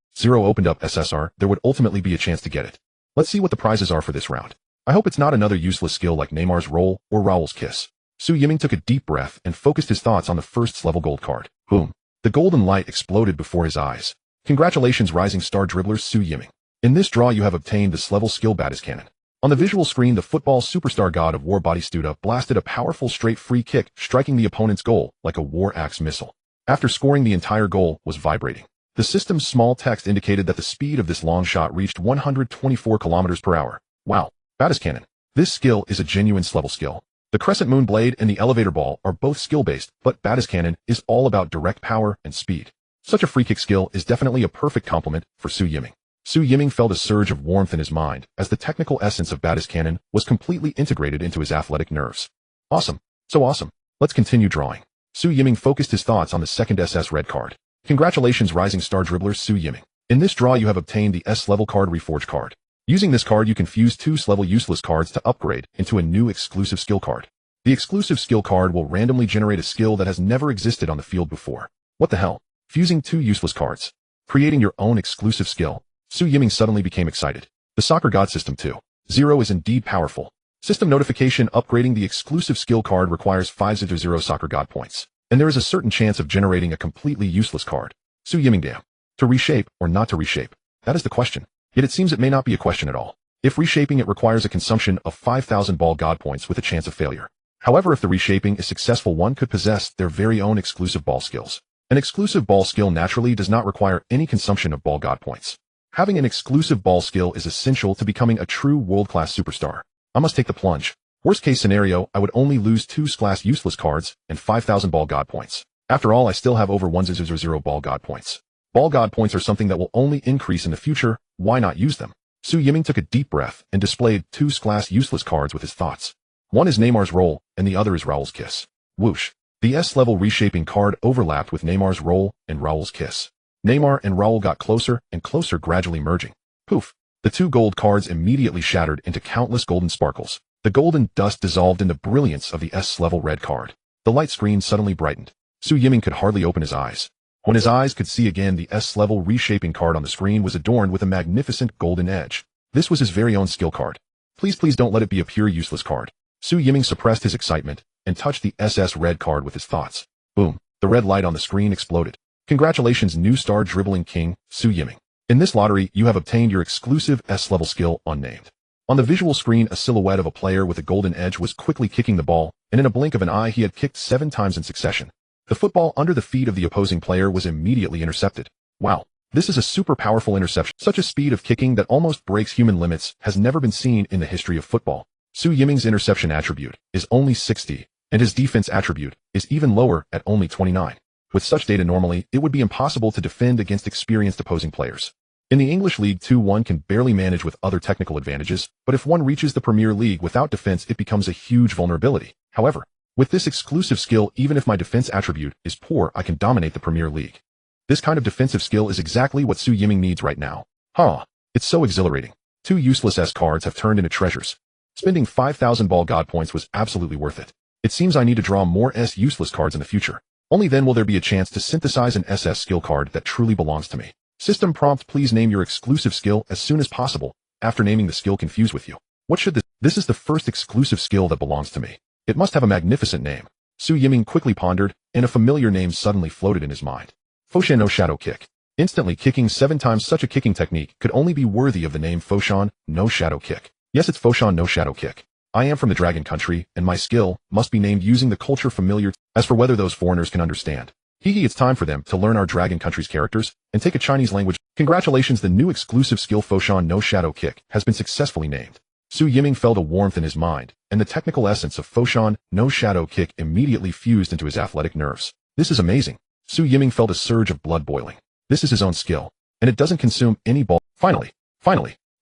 opened up SSR, there would ultimately be a chance to get it. Let's see what the prizes are for this round. I hope it's not another useless skill like Neymar's roll or Raul's kiss. Su Yiming took a deep breath and focused his thoughts on the first level gold card. Boom. The golden light exploded before his eyes. Congratulations, rising star dribbler Su Yiming. In this draw, you have obtained this level skill Batis Cannon. On the visual screen, the football superstar god of war body stood up, blasted a powerful straight free kick, striking the opponent's goal like a war axe missile. After scoring, the entire goal was vibrating. The system's small text indicated that the speed of this long shot reached 124 kilometers per hour. Wow. Batis Cannon. This skill is a genuine level skill. The crescent moon blade and the elevator ball are both skill-based, but Batis Cannon is all about direct power and speed. Such a free kick skill is definitely a perfect complement for Su Yiming. Su Yiming felt a surge of warmth in his mind as the technical essence of Batis Cannon was completely integrated into his athletic nerves. Awesome. So awesome. Let's continue drawing. Su Yiming focused his thoughts on the second SS red card. Congratulations, rising star dribbler Su Yiming. In this draw, you have obtained the S-level card Reforge card. Using this card, you can fuse 2 S-level useless cards to upgrade into a new exclusive skill card. The exclusive skill card will randomly generate a skill that has never existed on the field before. What the hell? Fusing 2 useless cards. Creating your own exclusive skill. Su Yiming suddenly became excited. The soccer god system 2.0 is indeed powerful. System notification, upgrading the exclusive skill card requires 500 soccer god points. And there is a certain chance of generating a completely useless card. Su Yiming, damn. To reshape or not to reshape? That is the question. Yet it seems it may not be a question at all. If reshaping it requires a consumption of 5,000 ball god points with a chance of failure. However, if the reshaping is successful, one could possess their very own exclusive ball skills. An exclusive ball skill naturally does not require any consumption of ball god points. Having an exclusive ball skill is essential to becoming a true world-class superstar. I must take the plunge. Worst case scenario, I would only lose 2 class useless cards and 5,000 ball god points. After all, I still have over 1,000 ball god points. Ball god points are something that will only increase in the future. Why not use them? Su Yiming took a deep breath and displayed 2 class useless cards with his thoughts. One is Neymar's roll and the other is Raul's kiss. Whoosh. The S-level reshaping card overlapped with Neymar's roll and Raul's kiss. Neymar and Raul got closer and closer, gradually merging. Poof. The 2 gold cards immediately shattered into countless golden sparkles. The golden dust dissolved in the brilliance of the S-level red card. The light screen suddenly brightened. Su Yiming could hardly open his eyes. When his eyes could see again, the S-level reshaping card on the screen was adorned with a magnificent golden edge. This was his very own skill card. Please don't let it be a pure useless card. Su Yiming suppressed his excitement and touched the SS red card with his thoughts. Boom. The red light on the screen exploded. Congratulations, new star dribbling king, Su Yiming. In this lottery, you have obtained your exclusive S-level skill, unnamed. On the visual screen, a silhouette of a player with a golden edge was quickly kicking the ball, and in a blink of an eye, he had kicked 7 times in succession. The football under the feet of the opposing player was immediately intercepted. Wow. This is a super powerful interception. Such a speed of kicking that almost breaks human limits has never been seen in the history of football. Su Yiming's interception attribute is only 60, and his defense attribute is even lower at only 29. With such data, normally, it would be impossible to defend against experienced opposing players. In the English League 2, one can barely manage with other technical advantages, but if one reaches the Premier League without defense, it becomes a huge vulnerability. However, With this exclusive skill, even if my defense attribute is poor, I can dominate the Premier League. This kind of defensive skill is exactly what Su Yiming needs right now. It's so exhilarating. 2 useless S cards have turned into treasures. Spending 5,000 ball god points was absolutely worth it. It seems I need to draw more S useless cards in the future. Only then will there be a chance to synthesize an SS skill card that truly belongs to me. System prompt: please name your exclusive skill as soon as possible. After naming the skill, confused with you. What should this? This is the first exclusive skill that belongs to me. It must have a magnificent name. Su Yiming quickly pondered, and a familiar name suddenly floated in his mind. Foshan no Shadow Kick. Instantly kicking 7 times such a kicking technique could only be worthy of the name Foshan no Shadow Kick. Yes, it's Foshan no Shadow Kick. I am from the Dragon Country, and my skill must be named using the culture familiar. As for whether those foreigners can understand, it's time for them to learn our Dragon Country's characters and take a Chinese language. Congratulations, the new exclusive skill Foshan no Shadow Kick has been successfully named. Su Yiming felt a warmth in his mind, and the technical essence of Foshan no Shadow Kick immediately fused into his athletic nerves. This is amazing. Su Yiming felt a surge of blood boiling. This is his own skill, and it doesn't consume any ball. Finally,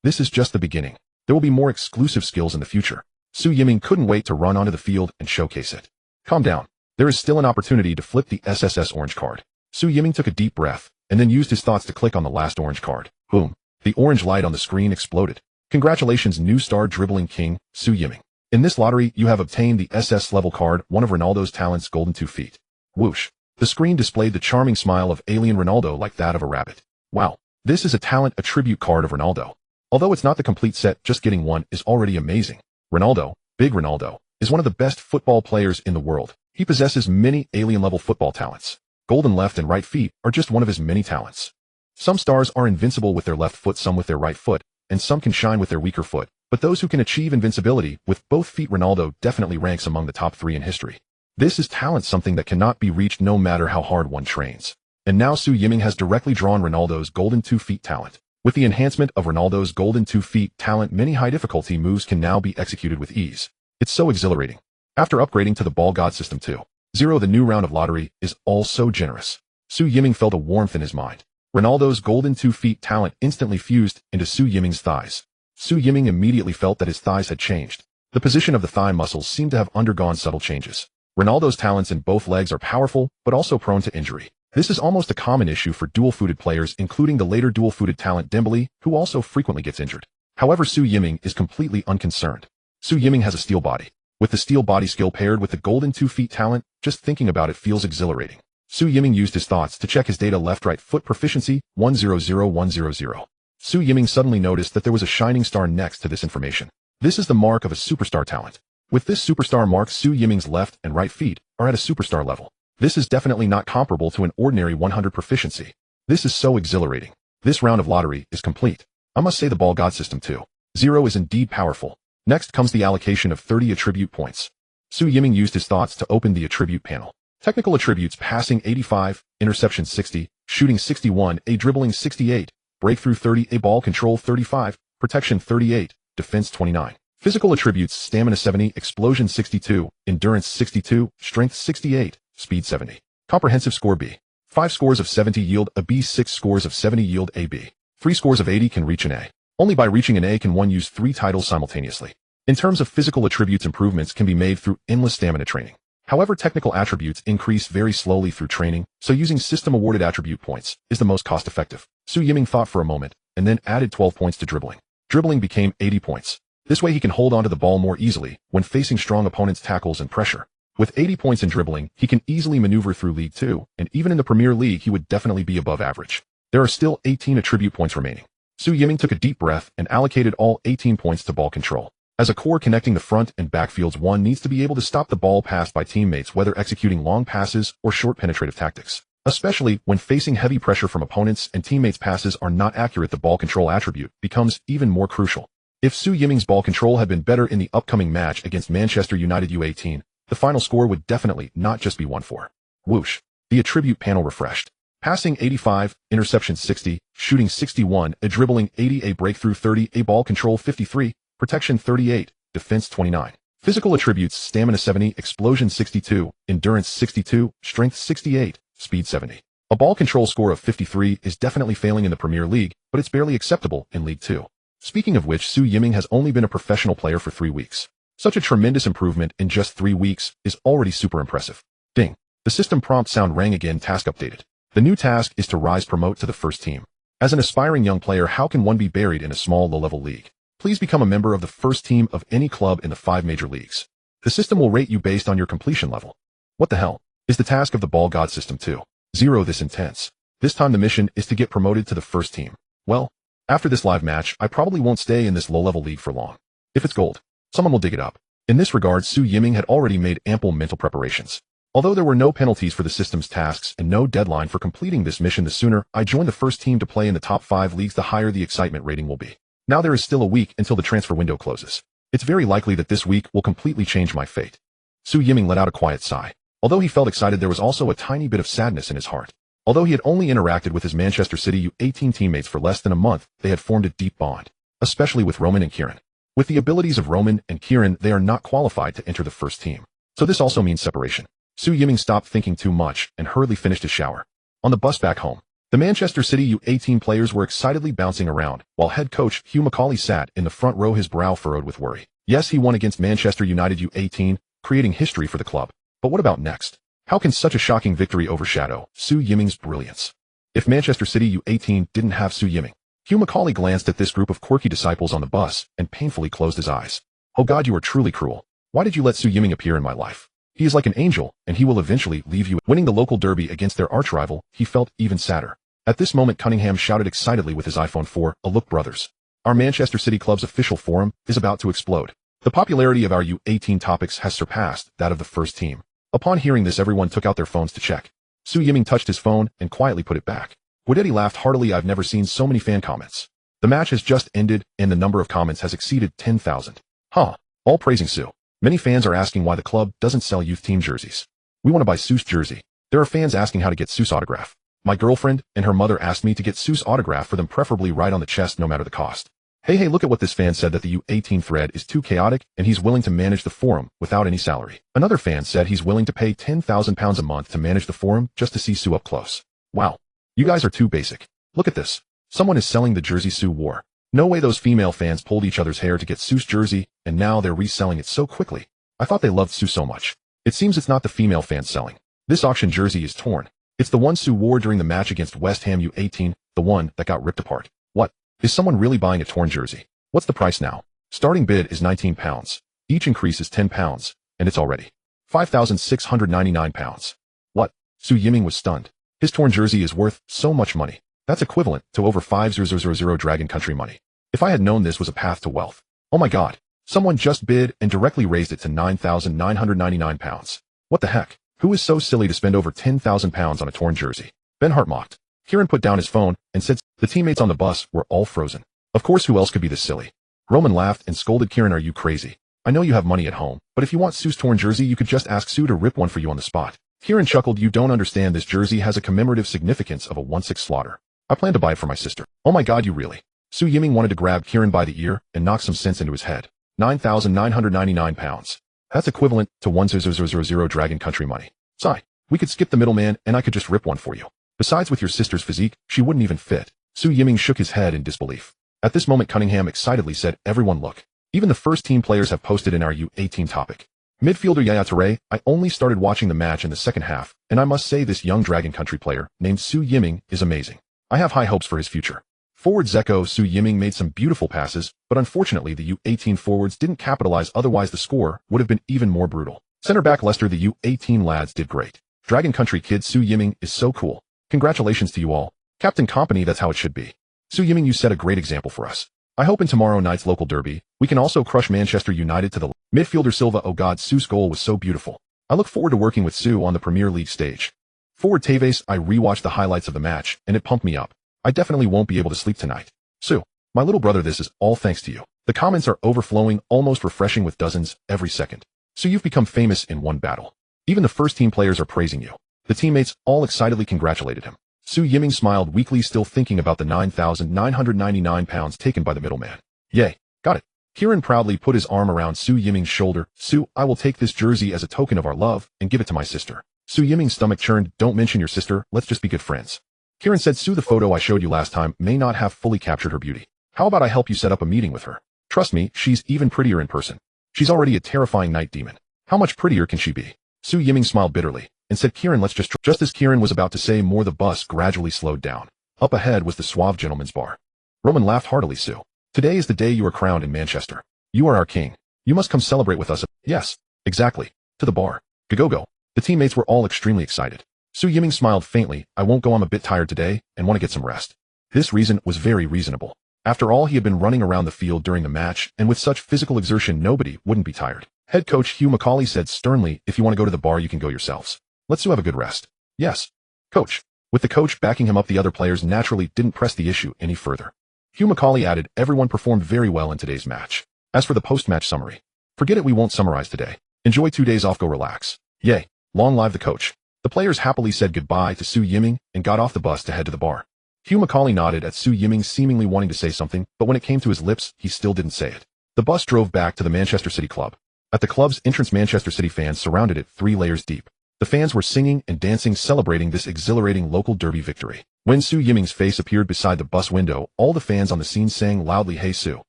this is just the beginning. There will be more exclusive skills in the future. Su Yiming couldn't wait to run onto the field and showcase it. Calm down. There is still an opportunity to flip the SSS orange card. Su Yiming took a deep breath, and then used his thoughts to click on the last orange card. Boom. The orange light on the screen exploded. Congratulations, new star dribbling king, Su Yiming. In this lottery, you have obtained the SS level card, one of Ronaldo's talents, golden 2 feet. Whoosh. The screen displayed the charming smile of alien Ronaldo like that of a rabbit. Wow. This is a talent attribute card of Ronaldo. Although it's not the complete set, just getting one is already amazing. Ronaldo, Big Ronaldo, is one of the best football players in the world. He possesses many alien-level football talents. Golden left and right feet are just one of his many talents. Some stars are invincible with their left foot, some with their right foot, and some can shine with their weaker foot. But those who can achieve invincibility with both feet, Ronaldo definitely ranks among the top 3 in history. This is talent, something that cannot be reached no matter how hard one trains. And now Su Yiming has directly drawn Ronaldo's golden 2 feet talent. With the enhancement of Ronaldo's golden 2 feet talent, many high difficulty moves can now be executed with ease. It's so exhilarating. After upgrading to the Ball God System 2.0, the new round of lottery is all so generous. Su Yiming felt a warmth in his mind. Ronaldo's golden 2 feet talent instantly fused into Su Yiming's thighs. Su Yiming immediately felt that his thighs had changed. The position of the thigh muscles seemed to have undergone subtle changes. Ronaldo's talents in both legs are powerful, but also prone to injury. This is almost a common issue for dual-footed players, including the later dual-footed talent Dembele, who also frequently gets injured. However, Su Yiming is completely unconcerned. Su Yiming has a steel body. With the steel body skill paired with the golden 2 feet talent, just thinking about it feels exhilarating. Su Yiming used his thoughts to check his data: left-right foot proficiency, 100100. Su Yiming suddenly noticed that there was a shining star next to this information. This is the mark of a superstar talent. With this superstar mark, Su Yiming's left and right feet are at a superstar level. This is definitely not comparable to an ordinary 100 proficiency. This is so exhilarating. This round of lottery is complete. I must say the Ball God System 2.0 is indeed powerful. Next comes the allocation of 30 attribute points. Su Yiming used his thoughts to open the attribute panel. Technical attributes: passing 85, interception 60, shooting 61, a dribbling 68, breakthrough 30, a ball control 35, protection 38, defense 29. Physical attributes: stamina 70, explosion 62, endurance 62, strength 68, speed 70. Comprehensive score: B. 5 scores of 70 yield a B, 6 scores of 70 yield a B. 3 scores of 80 can reach an A. Only by reaching an A can one use 3 titles simultaneously. In terms of physical attributes, improvements can be made through endless stamina training. However, technical attributes increase very slowly through training, so using system-awarded attribute points is the most cost-effective. Su Yiming thought for a moment, and then added 12 points to dribbling. Dribbling became 80 points. This way he can hold onto the ball more easily when facing strong opponents' tackles and pressure. With 80 points in dribbling, he can easily maneuver through League 2, and even in the Premier League he would definitely be above average. There are still 18 attribute points remaining. Su Yiming took a deep breath and allocated all 18 points to ball control. As a core connecting the front and back fields, one needs to be able to stop the ball passed by teammates, whether executing long passes or short penetrative tactics. Especially when facing heavy pressure from opponents and teammates' passes are not accurate, the ball control attribute becomes even more crucial. If Su Yiming's ball control had been better in the upcoming match against Manchester United U18, the final score would definitely not just be 1-4. Whoosh. The attribute panel refreshed. Passing 85, interception 60, shooting 61, a dribbling 80, a breakthrough 30, a ball control 53, protection 38, defense 29. Physical attributes: stamina 70, explosion 62, endurance 62, strength 68, speed 70. A ball control score of 53 is definitely failing in the Premier League, but it's barely acceptable in League 2. Speaking of which, Su Yiming has only been a professional player for 3 weeks. Such a tremendous improvement in just 3 weeks is already super impressive. Ding. The system prompt sound rang again. Task updated. The new task is to rise promote to the first team. As an aspiring young player, how can one be buried in a small low-level league? Please become a member of the first team of any club in the 5 major leagues. The system will rate you based on your completion level. What the hell? Is the task of the ball god system too? 0 this intense. This time the mission is to get promoted to the first team. Well, after this live match, I probably won't stay in this low-level league for long. If it's gold, someone will dig it up. In this regard, Su Yiming had already made ample mental preparations. Although there were no penalties for the system's tasks and no deadline for completing this mission, the sooner I join the first team to play in the top 5 leagues, the higher the excitement rating will be. Now there is still a week until the transfer window closes. It's very likely that this week will completely change my fate. Su Yiming let out a quiet sigh. Although he felt excited, there was also a tiny bit of sadness in his heart. Although he had only interacted with his Manchester City U18 teammates for less than a month, they had formed a deep bond, especially with Roman and Kieran. With the abilities of Roman and Kieran, they are not qualified to enter the first team. So this also means separation. Su Yiming stopped thinking too much and hurriedly finished his shower. On the bus back home, the Manchester City U18 players were excitedly bouncing around, while head coach Hugh Macaulay sat in the front row, his brow furrowed with worry. Yes, he won against Manchester United U18, creating history for the club. But what about next? How can such a shocking victory overshadow Su Yiming's brilliance? If Manchester City U18 didn't have Su Yiming, Hugh Macaulay glanced at this group of quirky disciples on the bus and painfully closed his eyes. Oh God, you are truly cruel. Why did you let Su Yiming appear in my life? He is like an angel, and he will eventually leave you. Winning the local derby against their archrival, he felt even sadder. At this moment, Cunningham shouted excitedly with his iPhone 4, "Look, brothers. Our Manchester City club's official forum is about to explode. The popularity of our U18 topics has surpassed that of the first team." Upon hearing this, everyone took out their phones to check. Su Yiming touched his phone and quietly put it back. Guidetti laughed heartily. I've never seen so many fan comments. The match has just ended, and the number of comments has exceeded 10,000. Huh. All praising Su. Many fans are asking why the club doesn't sell youth team jerseys. We want to buy Su's jersey. There are fans asking how to get Su's autograph. My girlfriend and her mother asked me to get Su's autograph for them, preferably right on the chest no matter the cost. Hey, look at what this fan said, that the U18 thread is too chaotic and he's willing to manage the forum without any salary. Another fan said he's willing to pay £10,000 a month to manage the forum just to see Su up close. Wow. You guys are too basic. Look at this. Someone is selling the jersey Su wore. No way those female fans pulled each other's hair to get Su's jersey, and now they're reselling it so quickly. I thought they loved Su so much. It seems it's not the female fans selling. This auction jersey is torn. It's the one Su wore during the match against West Ham U18, the one that got ripped apart. What? Is someone really buying a torn jersey? What's the price now? Starting bid is £19. Each increase is £10, and it's already £5,699. What? Su Yiming was stunned. His torn jersey is worth so much money. That's equivalent to over 5,000 Dragon Country money. If I had known this was a path to wealth. Oh my God. Someone just bid and directly raised it to £9,999. What the heck? Who is so silly to spend over £10,000 on a torn jersey? Ben Hart mocked. Kieran put down his phone and said the teammates on the bus were all frozen. Of course, who else could be this silly? Roman laughed and scolded Kieran, "Are you crazy? I know you have money at home, but if you want Su's torn jersey, you could just ask Su to rip one for you on the spot." Kieran chuckled. "You don't understand. This jersey has a commemorative significance of a 1/6 slaughter. I plan to buy it for my sister." Oh my God, you really? Su Yiming wanted to grab Kieran by the ear and knock some sense into his head. £9,999. That's equivalent to 1,000 Dragon Country money. Sigh. We could skip the middleman and I could just rip one for you. Besides, with your sister's physique, she wouldn't even fit. Su Yiming shook his head in disbelief. At this moment, Cunningham excitedly said, "Everyone look. Even the first team players have posted in our U18 topic. Midfielder Yaya Touré, I only started watching the match in the second half, and I must say this young Dragon Country player, named Su Yiming, is amazing. I have high hopes for his future." Forward Zeko Su Yiming made some beautiful passes, but unfortunately the U18 forwards didn't capitalize, otherwise the score would have been even more brutal. Center back Lester, the U18 lads did great. Dragon Country kid Su Yiming is so cool. Congratulations to you all. Captain Company, that's how it should be. Su Yiming, you set a great example for us. I hope in tomorrow night's local derby, we can also crush Manchester United to the midfielder Silva. Oh God, Su's goal was so beautiful. I look forward to working with Su on the Premier League stage. Forward Tevez, I rewatched the highlights of the match, and it pumped me up. I definitely won't be able to sleep tonight. Su, my little brother, this is all thanks to you. The comments are overflowing, almost refreshing with dozens every second. So you've become famous in one battle. Even the first team players are praising you. The teammates all excitedly congratulated him. Su Yiming smiled weakly, still thinking about the £9,999 taken by the middleman. Yay, got it. Kieran proudly put his arm around Su Yiming's shoulder. "Su, I will take this jersey as a token of our love and give it to my sister." Su Yiming's stomach churned. "Don't mention your sister, let's just be good friends." Kieran said, "Su, the photo I showed you last time may not have fully captured her beauty. How about I help you set up a meeting with her? Trust me, she's even prettier in person. She's already a terrifying night demon. How much prettier can she be? Su Yiming smiled bitterly and said, Kieran, let's just as Kieran was about to say more, the bus gradually slowed down. Up ahead was the suave gentleman's bar. Roman laughed heartily. Su, today is the day you are crowned in Manchester. You are our king. You must come celebrate with us. Yes, exactly. To the bar. Go. The teammates were all extremely excited. Su Yiming smiled faintly. I won't go. I'm a bit tired today and want to get some rest. This reason was very reasonable. After all, he had been running around the field during the match, and with such physical exertion, nobody wouldn't be tired. Head coach Hugh Macaulay said sternly, if you want to go to the bar, you can go yourselves. Let's have a good rest. Yes, coach. With the coach backing him up, the other players naturally didn't press the issue any further. Hugh Macaulay added, everyone performed very well in today's match. As for the post-match summary, forget it, we won't summarize today. Enjoy 2 days off, go relax. Yay, long live the coach. The players happily said goodbye to Su Yiming and got off the bus to head to the bar. Hugh Macaulay nodded at Su Yiming, seemingly wanting to say something, but when it came to his lips, he still didn't say it. The bus drove back to the Manchester City Club. At the club's entrance, Manchester City fans surrounded it 3 layers deep. The fans were singing and dancing, celebrating this exhilarating local derby victory. When Su Yiming's face appeared beside the bus window, all the fans on the scene sang loudly, Hey Su.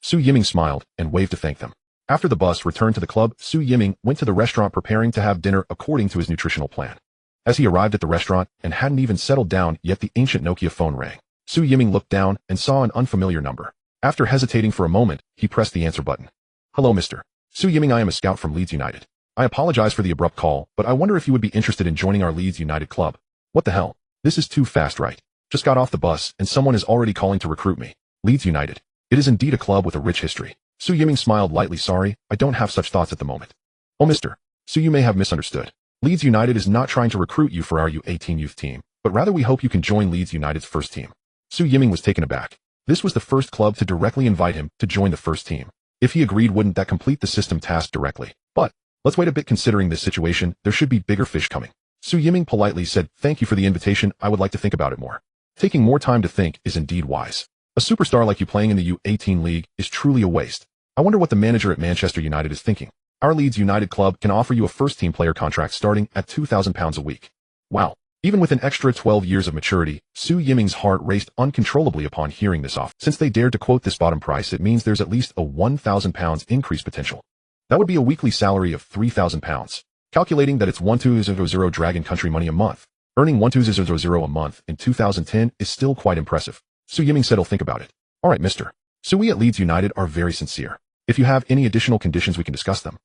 Su Yiming smiled and waved to thank them. After the bus returned to the club, Su Yiming went to the restaurant preparing to have dinner according to his nutritional plan. As he arrived at the restaurant and hadn't even settled down yet, the ancient Nokia phone rang. Su Yiming looked down and saw an unfamiliar number. After hesitating for a moment, he pressed the answer button. Hello, Mr. Su Yiming, I am a scout from Leeds United. I apologize for the abrupt call, but I wonder if you would be interested in joining our Leeds United club. What the hell? This is too fast, right? Just got off the bus and someone is already calling to recruit me. Leeds United. It is indeed a club with a rich history. Su Yiming smiled lightly. Sorry, I don't have such thoughts at the moment. Oh, Mr. Su, you may have misunderstood. Leeds United is not trying to recruit you for our U18 youth team, but rather we hope you can join Leeds United's first team. Su Yiming was taken aback. This was the first club to directly invite him to join the first team. If he agreed, wouldn't that complete the system task directly? But let's wait a bit. Considering this situation, there should be bigger fish coming. Su Yiming politely said, thank you for the invitation. I would like to think about it more. Taking more time to think is indeed wise. A superstar like you playing in the U18 league is truly a waste. I wonder what the manager at Manchester United is thinking. Our Leeds United club can offer you a first-team player contract starting at £2,000 a week. Wow. Even with an extra 12 years of maturity, Su Yiming's heart raced uncontrollably upon hearing this offer. Since they dared to quote this bottom price, it means there's at least a £1,000 increase potential. That would be a weekly salary of £3,000. Calculating that it's 1200 Dragon Country money a month. Earning 1200 a month in 2010 is still quite impressive. Su Yiming said, I'll think about it. Alright, Mr. So we at Leeds United are very sincere. If you have any additional conditions, we can discuss them.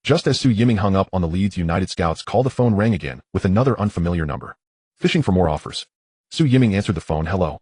Just as Su Yiming hung up on the Leeds United scouts call, the phone rang again with another unfamiliar number. Fishing for more offers. Su Yiming answered the phone. Hello.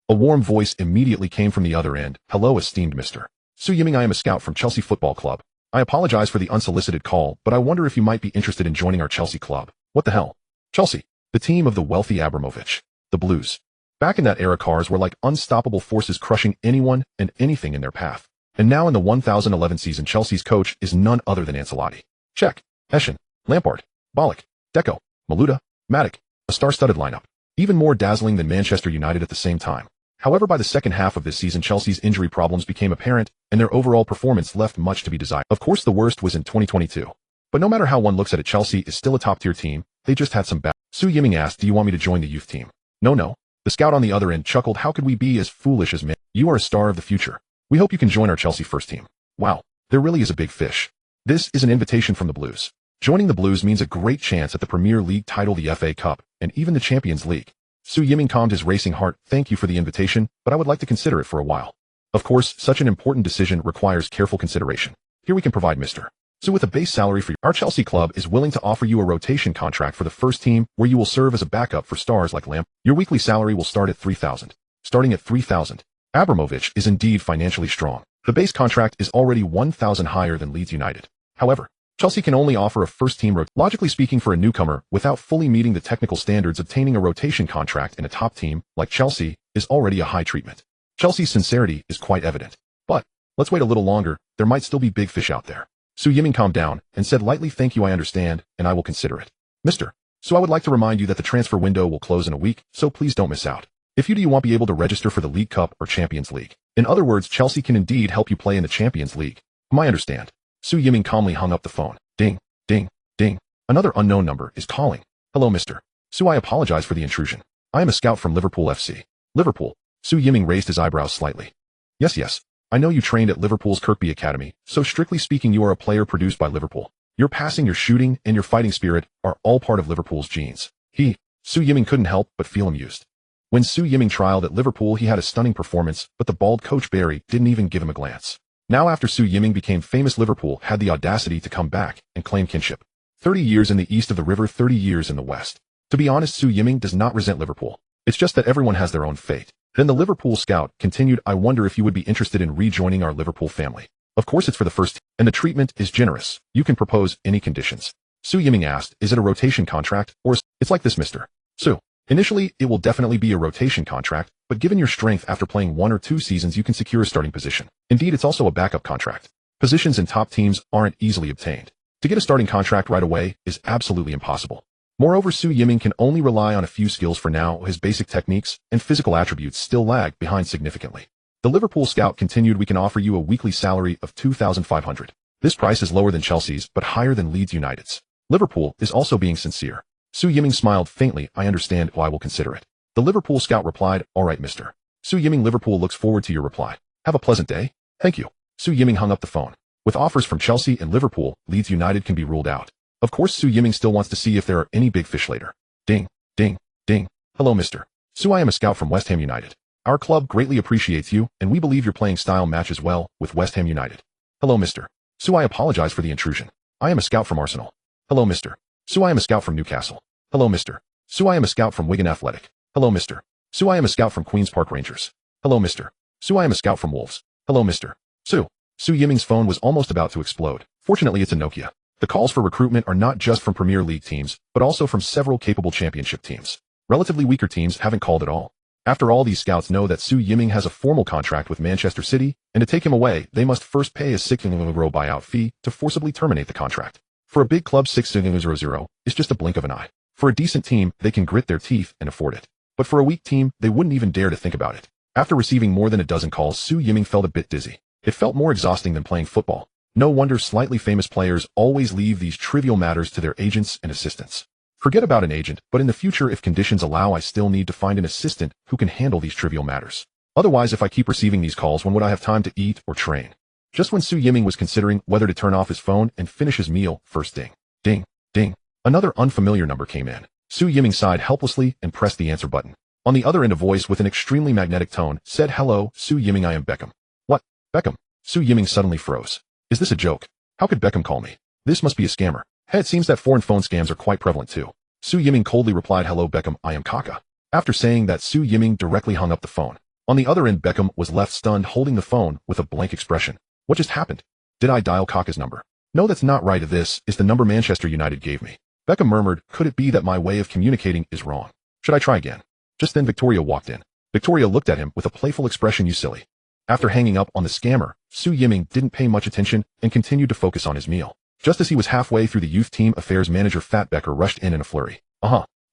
A warm voice immediately came from the other end. Hello, esteemed Mr. Su Yiming, I am a scout from Chelsea Football Club. I apologize for the unsolicited call, but I wonder if you might be interested in joining our Chelsea club. What the hell? Chelsea. The team of the wealthy Abramovich. The Blues. Back in that era, cars were like unstoppable forces, crushing anyone and anything in their path. And now in the 1011 season, Chelsea's coach is none other than Ancelotti. Check. Eschen, Lampard, Ballack, Deco, Maluda, Matic, a star-studded lineup. Even more dazzling than Manchester United at the same time. However, by the second half of this season, Chelsea's injury problems became apparent, and their overall performance left much to be desired. Of course, the worst was in 2022. But no matter how one looks at it, Chelsea is still a top-tier team. They just had some bad. Su Yiming asked, do you want me to join the youth team? No. The scout on the other end chuckled. How could we be as foolish as man? You are a star of the future. We hope you can join our Chelsea first team. Wow, there really is a big fish. This is an invitation from the Blues. Joining the Blues means a great chance at the Premier League title, the FA Cup, and even the Champions League. Su Yiming calmed his racing heart. Thank you for the invitation, but I would like to consider it for a while. Of course, such an important decision requires careful consideration. Here we can provide Mr. So with a base salary for our Chelsea club is willing to offer you a rotation contract for the first team where you will serve as a backup for stars like Lamp. Your weekly salary will start at $3,000. Starting at $3,000. Abramovich is indeed financially strong. The base contract is already $1,000 higher than Leeds United. However, Chelsea can only offer a first-team rotation. Logically speaking, for a newcomer, without fully meeting the technical standards, obtaining a rotation contract in a top team like Chelsea is already a high treatment. Chelsea's sincerity is quite evident. But let's wait a little longer. There might still be big fish out there. Su Yiming calmed down and said lightly, thank you, I understand, and I will consider it. Mr. So I would like to remind you that the transfer window will close in a week, so please don't miss out. If you do, you won't be able to register for the League Cup or Champions League. In other words, Chelsea can indeed help you play in the Champions League. I understand. Su Yiming calmly hung up the phone. Ding, ding, ding. Another unknown number is calling. Hello, Mr. Su, I apologize for the intrusion. I am a scout from Liverpool FC. Liverpool. Su Yiming raised his eyebrows slightly. Yes. I know you trained at Liverpool's Kirkby Academy, so strictly speaking you are a player produced by Liverpool. Your passing, your shooting, and your fighting spirit are all part of Liverpool's genes. Su Yiming couldn't help but feel amused. When Su Yiming trialed at Liverpool he had a stunning performance, but the bald coach Barry didn't even give him a glance. Now after Su Yiming became famous, Liverpool had the audacity to come back and claim kinship. 30 years in the east of the river, 30 years in the west. To be honest, Su Yiming does not resent Liverpool. It's just that everyone has their own fate. Then the Liverpool scout continued, I wonder if you would be interested in rejoining our Liverpool family. Of course it's for the first team, and the treatment is generous. You can propose any conditions. Su Yiming asked, is it a rotation contract, or it's like this, Mr. Su. Initially, it will definitely be a rotation contract, but given your strength after playing 1 or 2 seasons you can secure a starting position. Indeed, it's also a backup contract. Positions in top teams aren't easily obtained. To get a starting contract right away is absolutely impossible. Moreover, Su Yiming can only rely on a few skills for now. His basic techniques and physical attributes still lag behind significantly. The Liverpool scout continued, we can offer you a weekly salary of $2,500. This price is lower than Chelsea's, but higher than Leeds United's. Liverpool is also being sincere. Su Yiming smiled faintly, I understand, I will consider it. The Liverpool scout replied, all right, Mr. Su Yiming, Liverpool looks forward to your reply. Have a pleasant day. Thank you. Su Yiming hung up the phone. With offers from Chelsea and Liverpool, Leeds United can be ruled out. Of course, Su Yiming still wants to see if there are any big fish later. Ding, ding, ding. Hello, Mr. Su, I am a scout from West Ham United. Our club greatly appreciates you, and we believe your playing style matches well with West Ham United. Hello, Mr. Su, I apologize for the intrusion. I am a scout from Arsenal. Hello, Mr. Su, I am a scout from Newcastle. Hello, Mr. Su, I am a scout from Wigan Athletic. Hello, Mr. Su, I am a scout from Queen's Park Rangers. Hello, Mr. Su, I am a scout from Wolves. Hello, Mr. Su. Su Yiming's phone was almost about to explode. Fortunately, it's a Nokia. The calls for recruitment are not just from Premier League teams, but also from several capable championship teams. Relatively weaker teams haven't called at all. After all, these scouts know that Su Yiming has a formal contract with Manchester City, and to take him away, they must first pay a €6 million buyout fee to forcibly terminate the contract. For a big club, €6 million is just a blink of an eye. For a decent team, they can grit their teeth and afford it. But for a weak team, they wouldn't even dare to think about it. After receiving more than a dozen calls, Su Yiming felt a bit dizzy. It felt more exhausting than playing football. No wonder slightly famous players always leave these trivial matters to their agents and assistants. Forget about an agent, but in the future, if conditions allow, I still need to find an assistant who can handle these trivial matters. Otherwise, if I keep receiving these calls, when would I have time to eat or train? Just when Su Yiming was considering whether to turn off his phone and finish his meal, first ding, ding, ding. Another unfamiliar number came in. Su Yiming sighed helplessly and pressed the answer button. On the other end, a voice with an extremely magnetic tone said, hello, Su Yiming, I am Beckham. What? Beckham? Su Yiming suddenly froze. Is this a joke? How could Beckham call me? This must be a scammer. Hey, it seems that foreign phone scams are quite prevalent too. Su Yiming coldly replied, hello Beckham, I am Kaka. After saying that, Su Yiming directly hung up the phone. On the other end, Beckham was left stunned, holding the phone with a blank expression. What just happened? Did I dial Kaka's number? No, that's not right. This is the number Manchester United gave me. Beckham murmured, could it be that my way of communicating is wrong? Should I try again? Just then Victoria walked in. Victoria looked at him with a playful expression, you silly. After hanging up on the scammer, Su Yiming didn't pay much attention and continued to focus on his meal. Just as he was halfway through, the youth team affairs manager Fat Becker rushed in a flurry.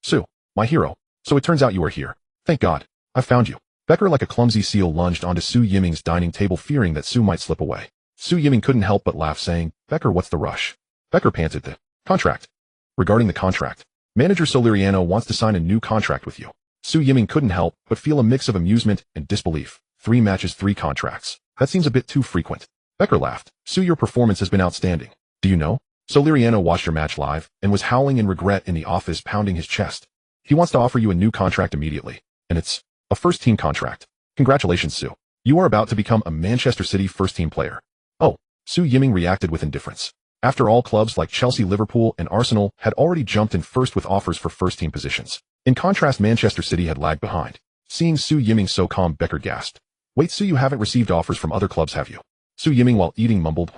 Su, my hero. So it turns out you are here. Thank God. I found you. Becker, like a clumsy seal, lunged onto Su Yiming's dining table, fearing that Su might slip away. Su Yiming couldn't help but laugh, saying, Becker, what's the rush? Becker panted, the contract. Regarding the contract, manager Soleriano wants to sign a new contract with you. Su Yiming couldn't help but feel a mix of amusement and disbelief. 3 matches, 3 contracts. That seems a bit too frequent. Becker laughed. Su, your performance has been outstanding. Do you know? Soleriano watched your match live and was howling in regret in the office, pounding his chest. He wants to offer you a new contract immediately, and it's a first-team contract. Congratulations, Su. You are about to become a Manchester City first-team player. Oh, Su Yiming reacted with indifference. After all, clubs like Chelsea, Liverpool, and Arsenal had already jumped in first with offers for first-team positions. In contrast, Manchester City had lagged behind. Seeing Su Yiming so calm, Becker gasped. Wait, Su, you haven't received offers from other clubs, have you? Su Yiming, while eating, mumbled,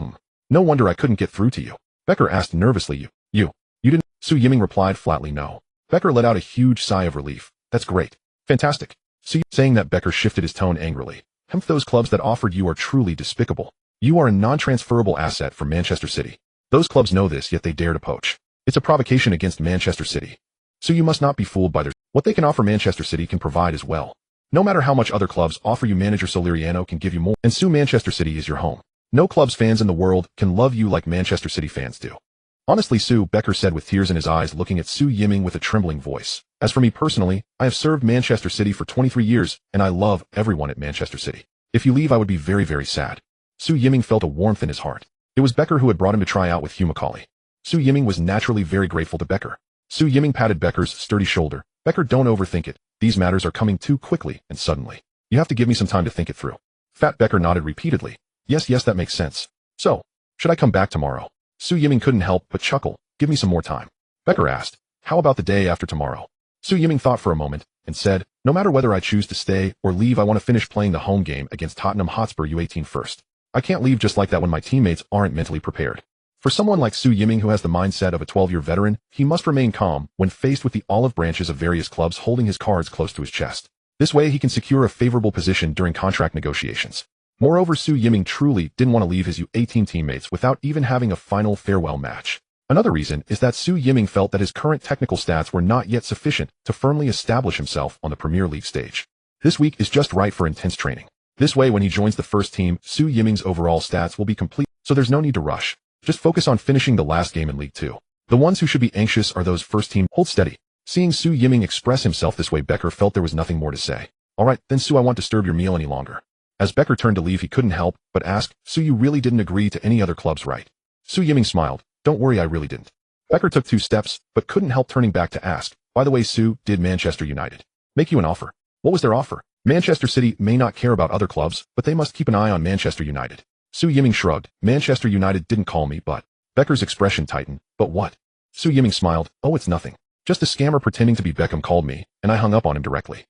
No wonder I couldn't get through to you. Becker asked nervously, You didn't? Su Yiming replied flatly, no. Becker let out a huge sigh of relief. That's great. Fantastic. Su, saying that, Becker shifted his tone angrily. Those clubs that offered you are truly despicable. You are a non-transferable asset for Manchester City. Those clubs know this, yet they dare to poach. It's a provocation against Manchester City. So you must not be fooled by what they can offer. Manchester City can provide as well. No matter how much other clubs offer you, manager Soleriano can give you more. And Su, Manchester City is your home. No club's fans in the world can love you like Manchester City fans do. Honestly, Su, Becker said with tears in his eyes, looking at Su Yiming with a trembling voice. As for me personally, I have served Manchester City for 23 years, and I love everyone at Manchester City. If you leave, I would be very, very sad. Su Yiming felt a warmth in his heart. It was Becker who had brought him to try out with Hugh Macaulay. Su Yiming was naturally very grateful to Becker. Su Yiming patted Becker's sturdy shoulder. Becker, don't overthink it. These matters are coming too quickly and suddenly. You have to give me some time to think it through. Fat Becker nodded repeatedly. Yes, that makes sense. So, should I come back tomorrow? Su Yiming couldn't help but chuckle. Give me some more time. Becker asked, how about the day after tomorrow? Su Yiming thought for a moment and said, no matter whether I choose to stay or leave, I want to finish playing the home game against Tottenham Hotspur U18 first. I can't leave just like that when my teammates aren't mentally prepared. For someone like Su Yiming who has the mindset of a 12-year veteran, he must remain calm when faced with the olive branches of various clubs holding his cards close to his chest. This way he can secure a favorable position during contract negotiations. Moreover, Su Yiming truly didn't want to leave his U18 teammates without even having a final farewell match. Another reason is that Su Yiming felt that his current technical stats were not yet sufficient to firmly establish himself on the Premier League stage. This week is just right for intense training. This way, when he joins the first team, Su Yiming's overall stats will be complete, so there's no need to rush. Just focus on finishing the last game in League 2. The ones who should be anxious are those first team. Hold steady. Seeing Su Yiming express himself this way, Becker felt there was nothing more to say. Alright, then Su, I won't disturb your meal any longer. As Becker turned to leave, he couldn't help but ask, Su, you really didn't agree to any other clubs, right? Su Yiming smiled. Don't worry, I really didn't. Becker took 2 steps, but couldn't help turning back to ask, by the way, Su, did Manchester United make you an offer? What was their offer? Manchester City may not care about other clubs, but they must keep an eye on Manchester United. Su Yiming shrugged. Manchester United didn't call me, but... Becker's expression tightened. But what? Su Yiming smiled. Oh, it's nothing. Just a scammer pretending to be Beckham called me, and I hung up on him directly.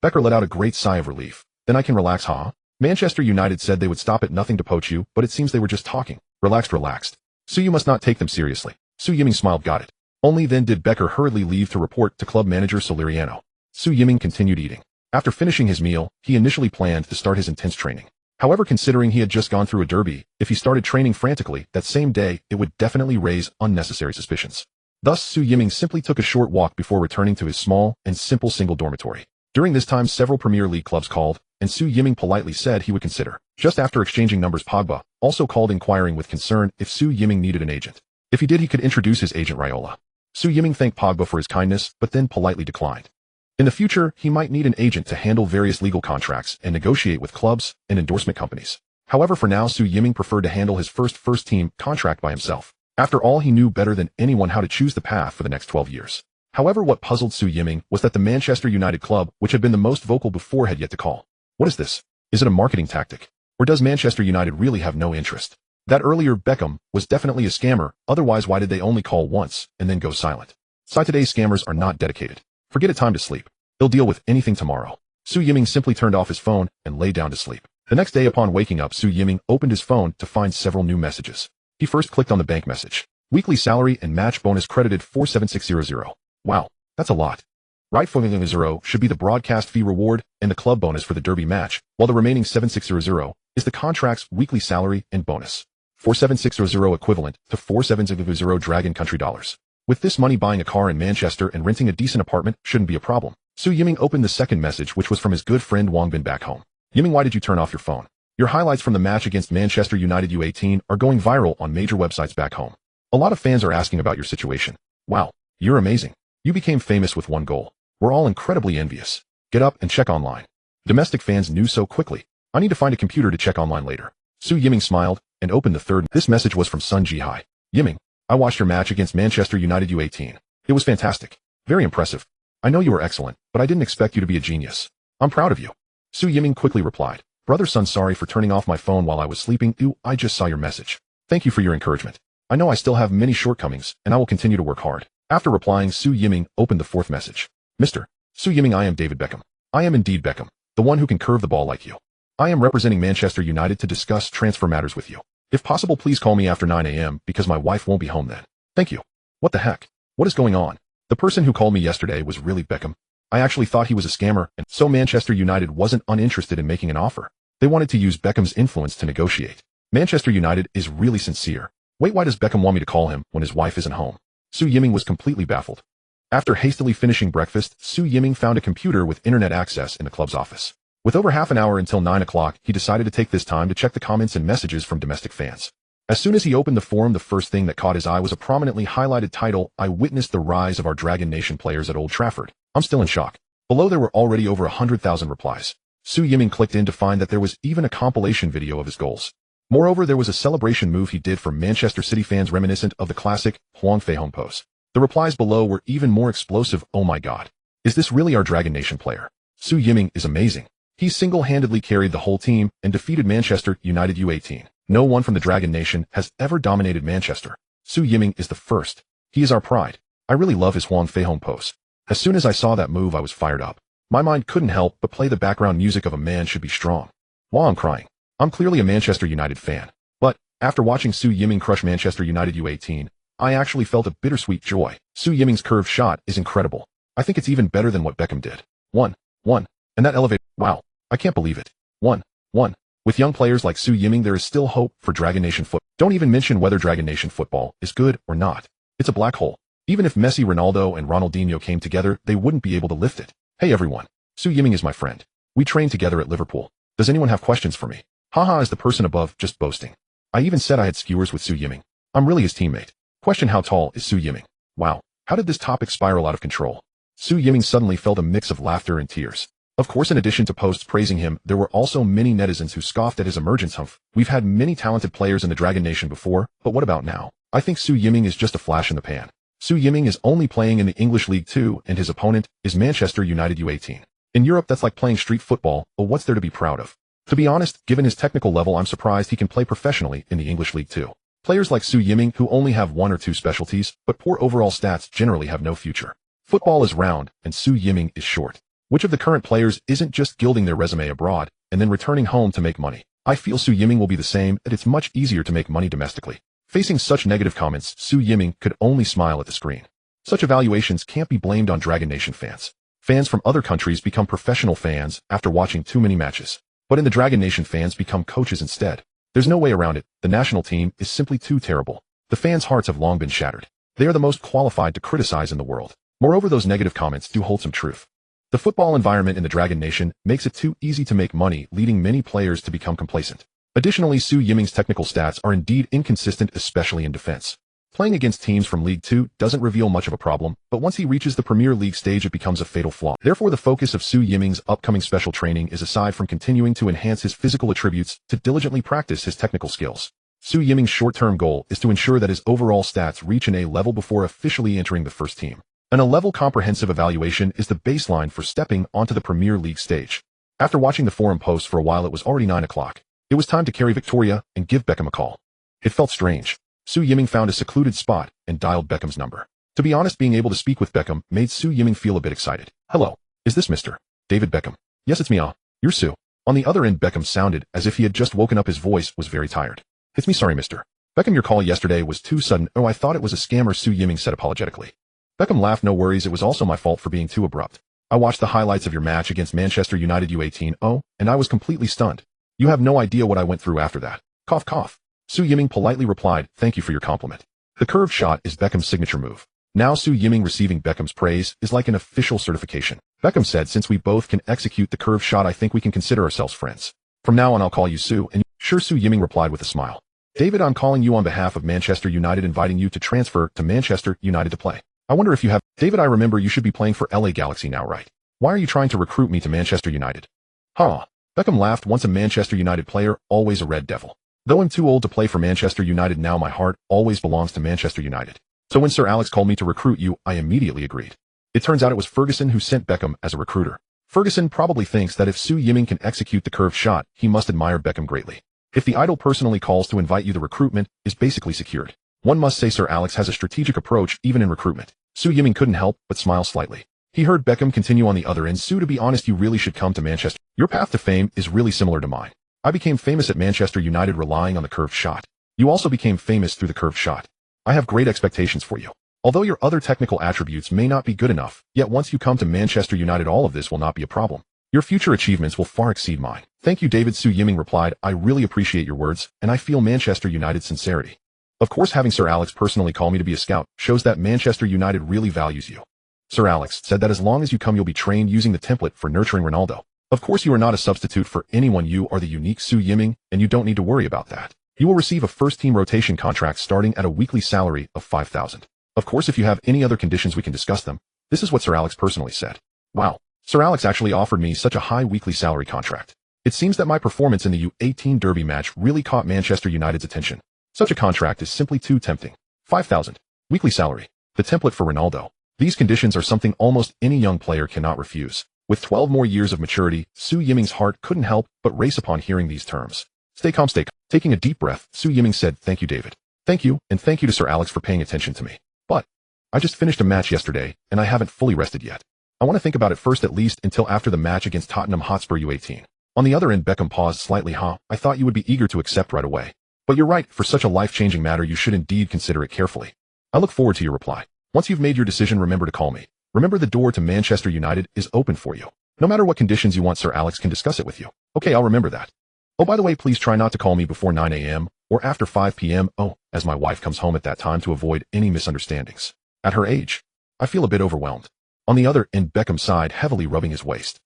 Becker let out a great sigh of relief. Then I can relax, huh? Manchester United said they would stop at nothing to poach you, but it seems they were just talking. Relaxed. Su, you must not take them seriously. Su Yiming smiled. Got it. Only then did Becker hurriedly leave to report to club manager Soleriano. Su Yiming continued eating. After finishing his meal, he initially planned to start his intense training. However, considering he had just gone through a derby, if he started training frantically that same day, it would definitely raise unnecessary suspicions. Thus, Su Yiming simply took a short walk before returning to his small and simple single dormitory. During this time, several Premier League clubs called, and Su Yiming politely said he would consider. Just after exchanging numbers, Pogba also called, inquiring with concern if Su Yiming needed an agent. If he did, he could introduce his agent Raiola. Su Yiming thanked Pogba for his kindness, but then politely declined. In the future, he might need an agent to handle various legal contracts and negotiate with clubs and endorsement companies. However, for now, Su Yiming preferred to handle his first team contract by himself. After all, he knew better than anyone how to choose the path for the next 12 years. However, what puzzled Su Yiming was that the Manchester United club, which had been the most vocal before, had yet to call. What is this? Is it a marketing tactic? Or does Manchester United really have no interest? That earlier Beckham was definitely a scammer, otherwise why did they only call once and then go silent? Today's scammers are not dedicated. Forget it, time to sleep. They'll deal with anything tomorrow. Su Yiming simply turned off his phone and lay down to sleep. The next day, upon waking up, Su Yiming opened his phone to find several new messages. He first clicked on the bank message. Weekly salary and match bonus credited 47600. Wow, that's a lot. Right, 400 should be the broadcast fee reward and the club bonus for the derby match, while the remaining 7600 is the contract's weekly salary and bonus. 47600 equivalent to 4700 Dragon Country dollars. With this money, buying a car in Manchester and renting a decent apartment shouldn't be a problem. Su Yiming opened the second message, which was from his good friend Wang Bin back home. Yiming, why did you turn off your phone? Your highlights from the match against Manchester United U18 are going viral on major websites back home. A lot of fans are asking about your situation. Wow, you're amazing. You became famous with 1 goal. We're all incredibly envious. Get up and check online. Domestic fans knew so quickly. I need to find a computer to check online later. Su Yiming smiled and opened the third. This message was from Sun Jihai. Yiming, I watched your match against Manchester United U18. It was fantastic. Very impressive. I know you were excellent, but I didn't expect you to be a genius. I'm proud of you. Su Yiming quickly replied. Brother Sun, sorry for turning off my phone while I was sleeping. I just saw your message. Thank you for your encouragement. I know I still have many shortcomings, and I will continue to work hard. After replying, Su Yiming opened the fourth message. Mr. Su Yiming, I am David Beckham. I am indeed Beckham, the one who can curve the ball like you. I am representing Manchester United to discuss transfer matters with you. If possible, please call me after 9 a.m. because my wife won't be home then. Thank you. What the heck? What is going on? The person who called me yesterday was really Beckham. I actually thought he was a scammer, and so Manchester United wasn't uninterested in making an offer. They wanted to use Beckham's influence to negotiate. Manchester United is really sincere. Wait, why does Beckham want me to call him when his wife isn't home? Su Yiming was completely baffled. After hastily finishing breakfast, Su Yiming found a computer with internet access in the club's office. With over half an hour until 9 o'clock, he decided to take this time to check the comments and messages from domestic fans. As soon as he opened the forum, the first thing that caught his eye was a prominently highlighted title, I witnessed the rise of our Dragon Nation players at Old Trafford. I'm still in shock. Below there were already over 100,000 replies. Su Yiming clicked in to find that there was even a compilation video of his goals. Moreover, there was a celebration move he did for Manchester City fans reminiscent of the classic Huang Fei home pose. The replies below were even more explosive. Oh my god. Is this really our Dragon Nation player? Su Yiming is amazing. He single-handedly carried the whole team and defeated Manchester United U18. No one from the Dragon Nation has ever dominated Manchester. Su Yiming is the first. He is our pride. I really love his Huang Fei home pose. As soon as I saw that move, I was fired up. My mind couldn't help but play the background music of A Man Should Be Strong. While I'm crying. I'm clearly a Manchester United fan. But, after watching Su Yiming crush Manchester United U18, I actually felt a bittersweet joy. Su Yiming's curved shot is incredible. I think it's even better than what Beckham did. 1-1. And that elevator. Wow. I can't believe it. 1-1. With young players like Su Yiming, there is still hope for Dragon Nation football. Don't even mention whether Dragon Nation football is good or not. It's a black hole. Even if Messi-Ronaldo and Ronaldinho came together, they wouldn't be able to lift it. Hey everyone. Su Yiming is my friend. We trained together at Liverpool. Does anyone have questions for me? Haha is the person above just boasting. I even said I had skewers with Su Yiming. I'm really his teammate. Question: how tall is Su Yiming? Wow. How did this topic spiral out of control? Su Yiming suddenly felt a mix of laughter and tears. Of course, in addition to posts praising him, there were also many netizens who scoffed at his emergence. We've had many talented players in the Dragon Nation before, but what about now? I think Su Yiming is just a flash in the pan. Su Yiming is only playing in the English League 2, and his opponent is Manchester United U18. In Europe, that's like playing street football, but what's there to be proud of? To be honest, given his technical level, I'm surprised he can play professionally in the English League 2. Players like Su Yiming, who only have one or two specialties, but poor overall stats, generally have no future. Football is round, and Su Yiming is short. Which of the current players isn't just gilding their resume abroad, and then returning home to make money? I feel Su Yiming will be the same, and it's much easier to make money domestically. Facing such negative comments, Su Yiming could only smile at the screen. Such evaluations can't be blamed on Dragon Nation fans. Fans from other countries become professional fans after watching too many matches. But in the Dragon Nation, fans become coaches instead. There's no way around it. The national team is simply too terrible. The fans' hearts have long been shattered. They are the most qualified to criticize in the world. Moreover, those negative comments do hold some truth. The football environment in the Dragon Nation makes it too easy to make money, leading many players to become complacent. Additionally, Su Yiming's technical stats are indeed inconsistent, especially in defense. Playing against teams from League 2 doesn't reveal much of a problem, but once he reaches the Premier League stage, it becomes a fatal flaw. Therefore, the focus of Su Yiming's upcoming special training is, aside from continuing to enhance his physical attributes, to diligently practice his technical skills. Su Yiming's short-term goal is to ensure that his overall stats reach an A level before officially entering the first team. An A-level comprehensive evaluation is the baseline for stepping onto the Premier League stage. After watching the forum post for a while, it was already 9 o'clock. It was time to carry Victoria and give Beckham a call. It felt strange. Su Yiming found a secluded spot and dialed Beckham's number. To be honest, being able to speak with Beckham made Su Yiming feel a bit excited. Hello. Is this Mr. David Beckham? Yes, it's me. You're Su. On the other end, Beckham sounded as if he had just woken up. His voice was very tired. It's me, sorry, Mr. Beckham. Your call yesterday was too sudden. Oh, I thought it was a scammer, Su Yiming said apologetically. Beckham laughed. No worries, it was also my fault for being too abrupt. I watched the highlights of your match against Manchester United U18, and I was completely stunned. You have no idea what I went through after that. Cough, cough. Su Yiming politely replied, thank you for your compliment. The curved shot is Beckham's signature move. Now Su Yiming receiving Beckham's praise is like an official certification. Beckham said, since we both can execute the curved shot, I think we can consider ourselves friends. From now on, I'll call you Su, and sure, Su Yiming replied with a smile. David, I'm calling you on behalf of Manchester United, inviting you to transfer to Manchester United to play. I wonder if you have... David, I remember you should be playing for LA Galaxy now, right? Why are you trying to recruit me to Manchester United? Huh. Beckham laughed. Once a Manchester United player, always a Red Devil. Though I'm too old to play for Manchester United now, my heart always belongs to Manchester United. So when Sir Alex called me to recruit you, I immediately agreed. It turns out it was Ferguson who sent Beckham as a recruiter. Ferguson probably thinks that if Su Yiming can execute the curved shot, he must admire Beckham greatly. If the idol personally calls to invite you, the recruitment is basically secured. One must say Sir Alex has a strategic approach even in recruitment. Su Yiming couldn't help but smile slightly. He heard Beckham continue on the other end. Su, to be honest, you really should come to Manchester. Your path to fame is really similar to mine. I became famous at Manchester United relying on the curved shot. You also became famous through the curved shot. I have great expectations for you. Although your other technical attributes may not be good enough, yet once you come to Manchester United, all of this will not be a problem. Your future achievements will far exceed mine. Thank you, David. Su Yiming replied, I really appreciate your words, and I feel Manchester United's sincerity. Of course, having Sir Alex personally call me to be a scout shows that Manchester United really values you. Sir Alex said that as long as you come, you'll be trained using the template for nurturing Ronaldo. Of course, you are not a substitute for anyone. You are the unique Su Yiming, and you don't need to worry about that. You will receive a first-team rotation contract starting at a weekly salary of 5,000. Of course, if you have any other conditions, we can discuss them. This is what Sir Alex personally said. Wow. Sir Alex actually offered me such a high weekly salary contract. It seems that my performance in the U18 Derby match really caught Manchester United's attention. Such a contract is simply too tempting. 5,000. Weekly salary. The template for Ronaldo. These conditions are something almost any young player cannot refuse. With 12 more years of maturity, Su Yiming's heart couldn't help but race upon hearing these terms. Stay calm, stay calm. Taking a deep breath, Su Yiming said, "Thank you, David. Thank you, and thank you to Sir Alex for paying attention to me. But I just finished a match yesterday, and I haven't fully rested yet. I want to think about it first, at least until after the match against Tottenham Hotspur U18. On the other end, Beckham paused slightly. I thought you would be eager to accept right away. But you're right, for such a life-changing matter you should indeed consider it carefully. I look forward to your reply. Once you've made your decision, remember to call me. Remember, the door to Manchester United is open for you. No matter what conditions you want, Sir Alex can discuss it with you." "Okay, I'll remember that. Oh, by the way, please try not to call me before 9 a.m. or after 5 p.m. As my wife comes home at that time, to avoid any misunderstandings. At her age, I feel a bit overwhelmed." On the other end, Beckham sighed, heavily rubbing his waist.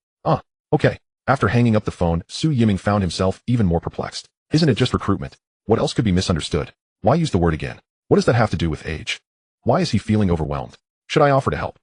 Okay." After hanging up the phone, Su Yiming found himself even more perplexed. Isn't it just recruitment? What else could be misunderstood? Why use the word again? What does that have to do with age? Why is he feeling overwhelmed? Should I offer to help?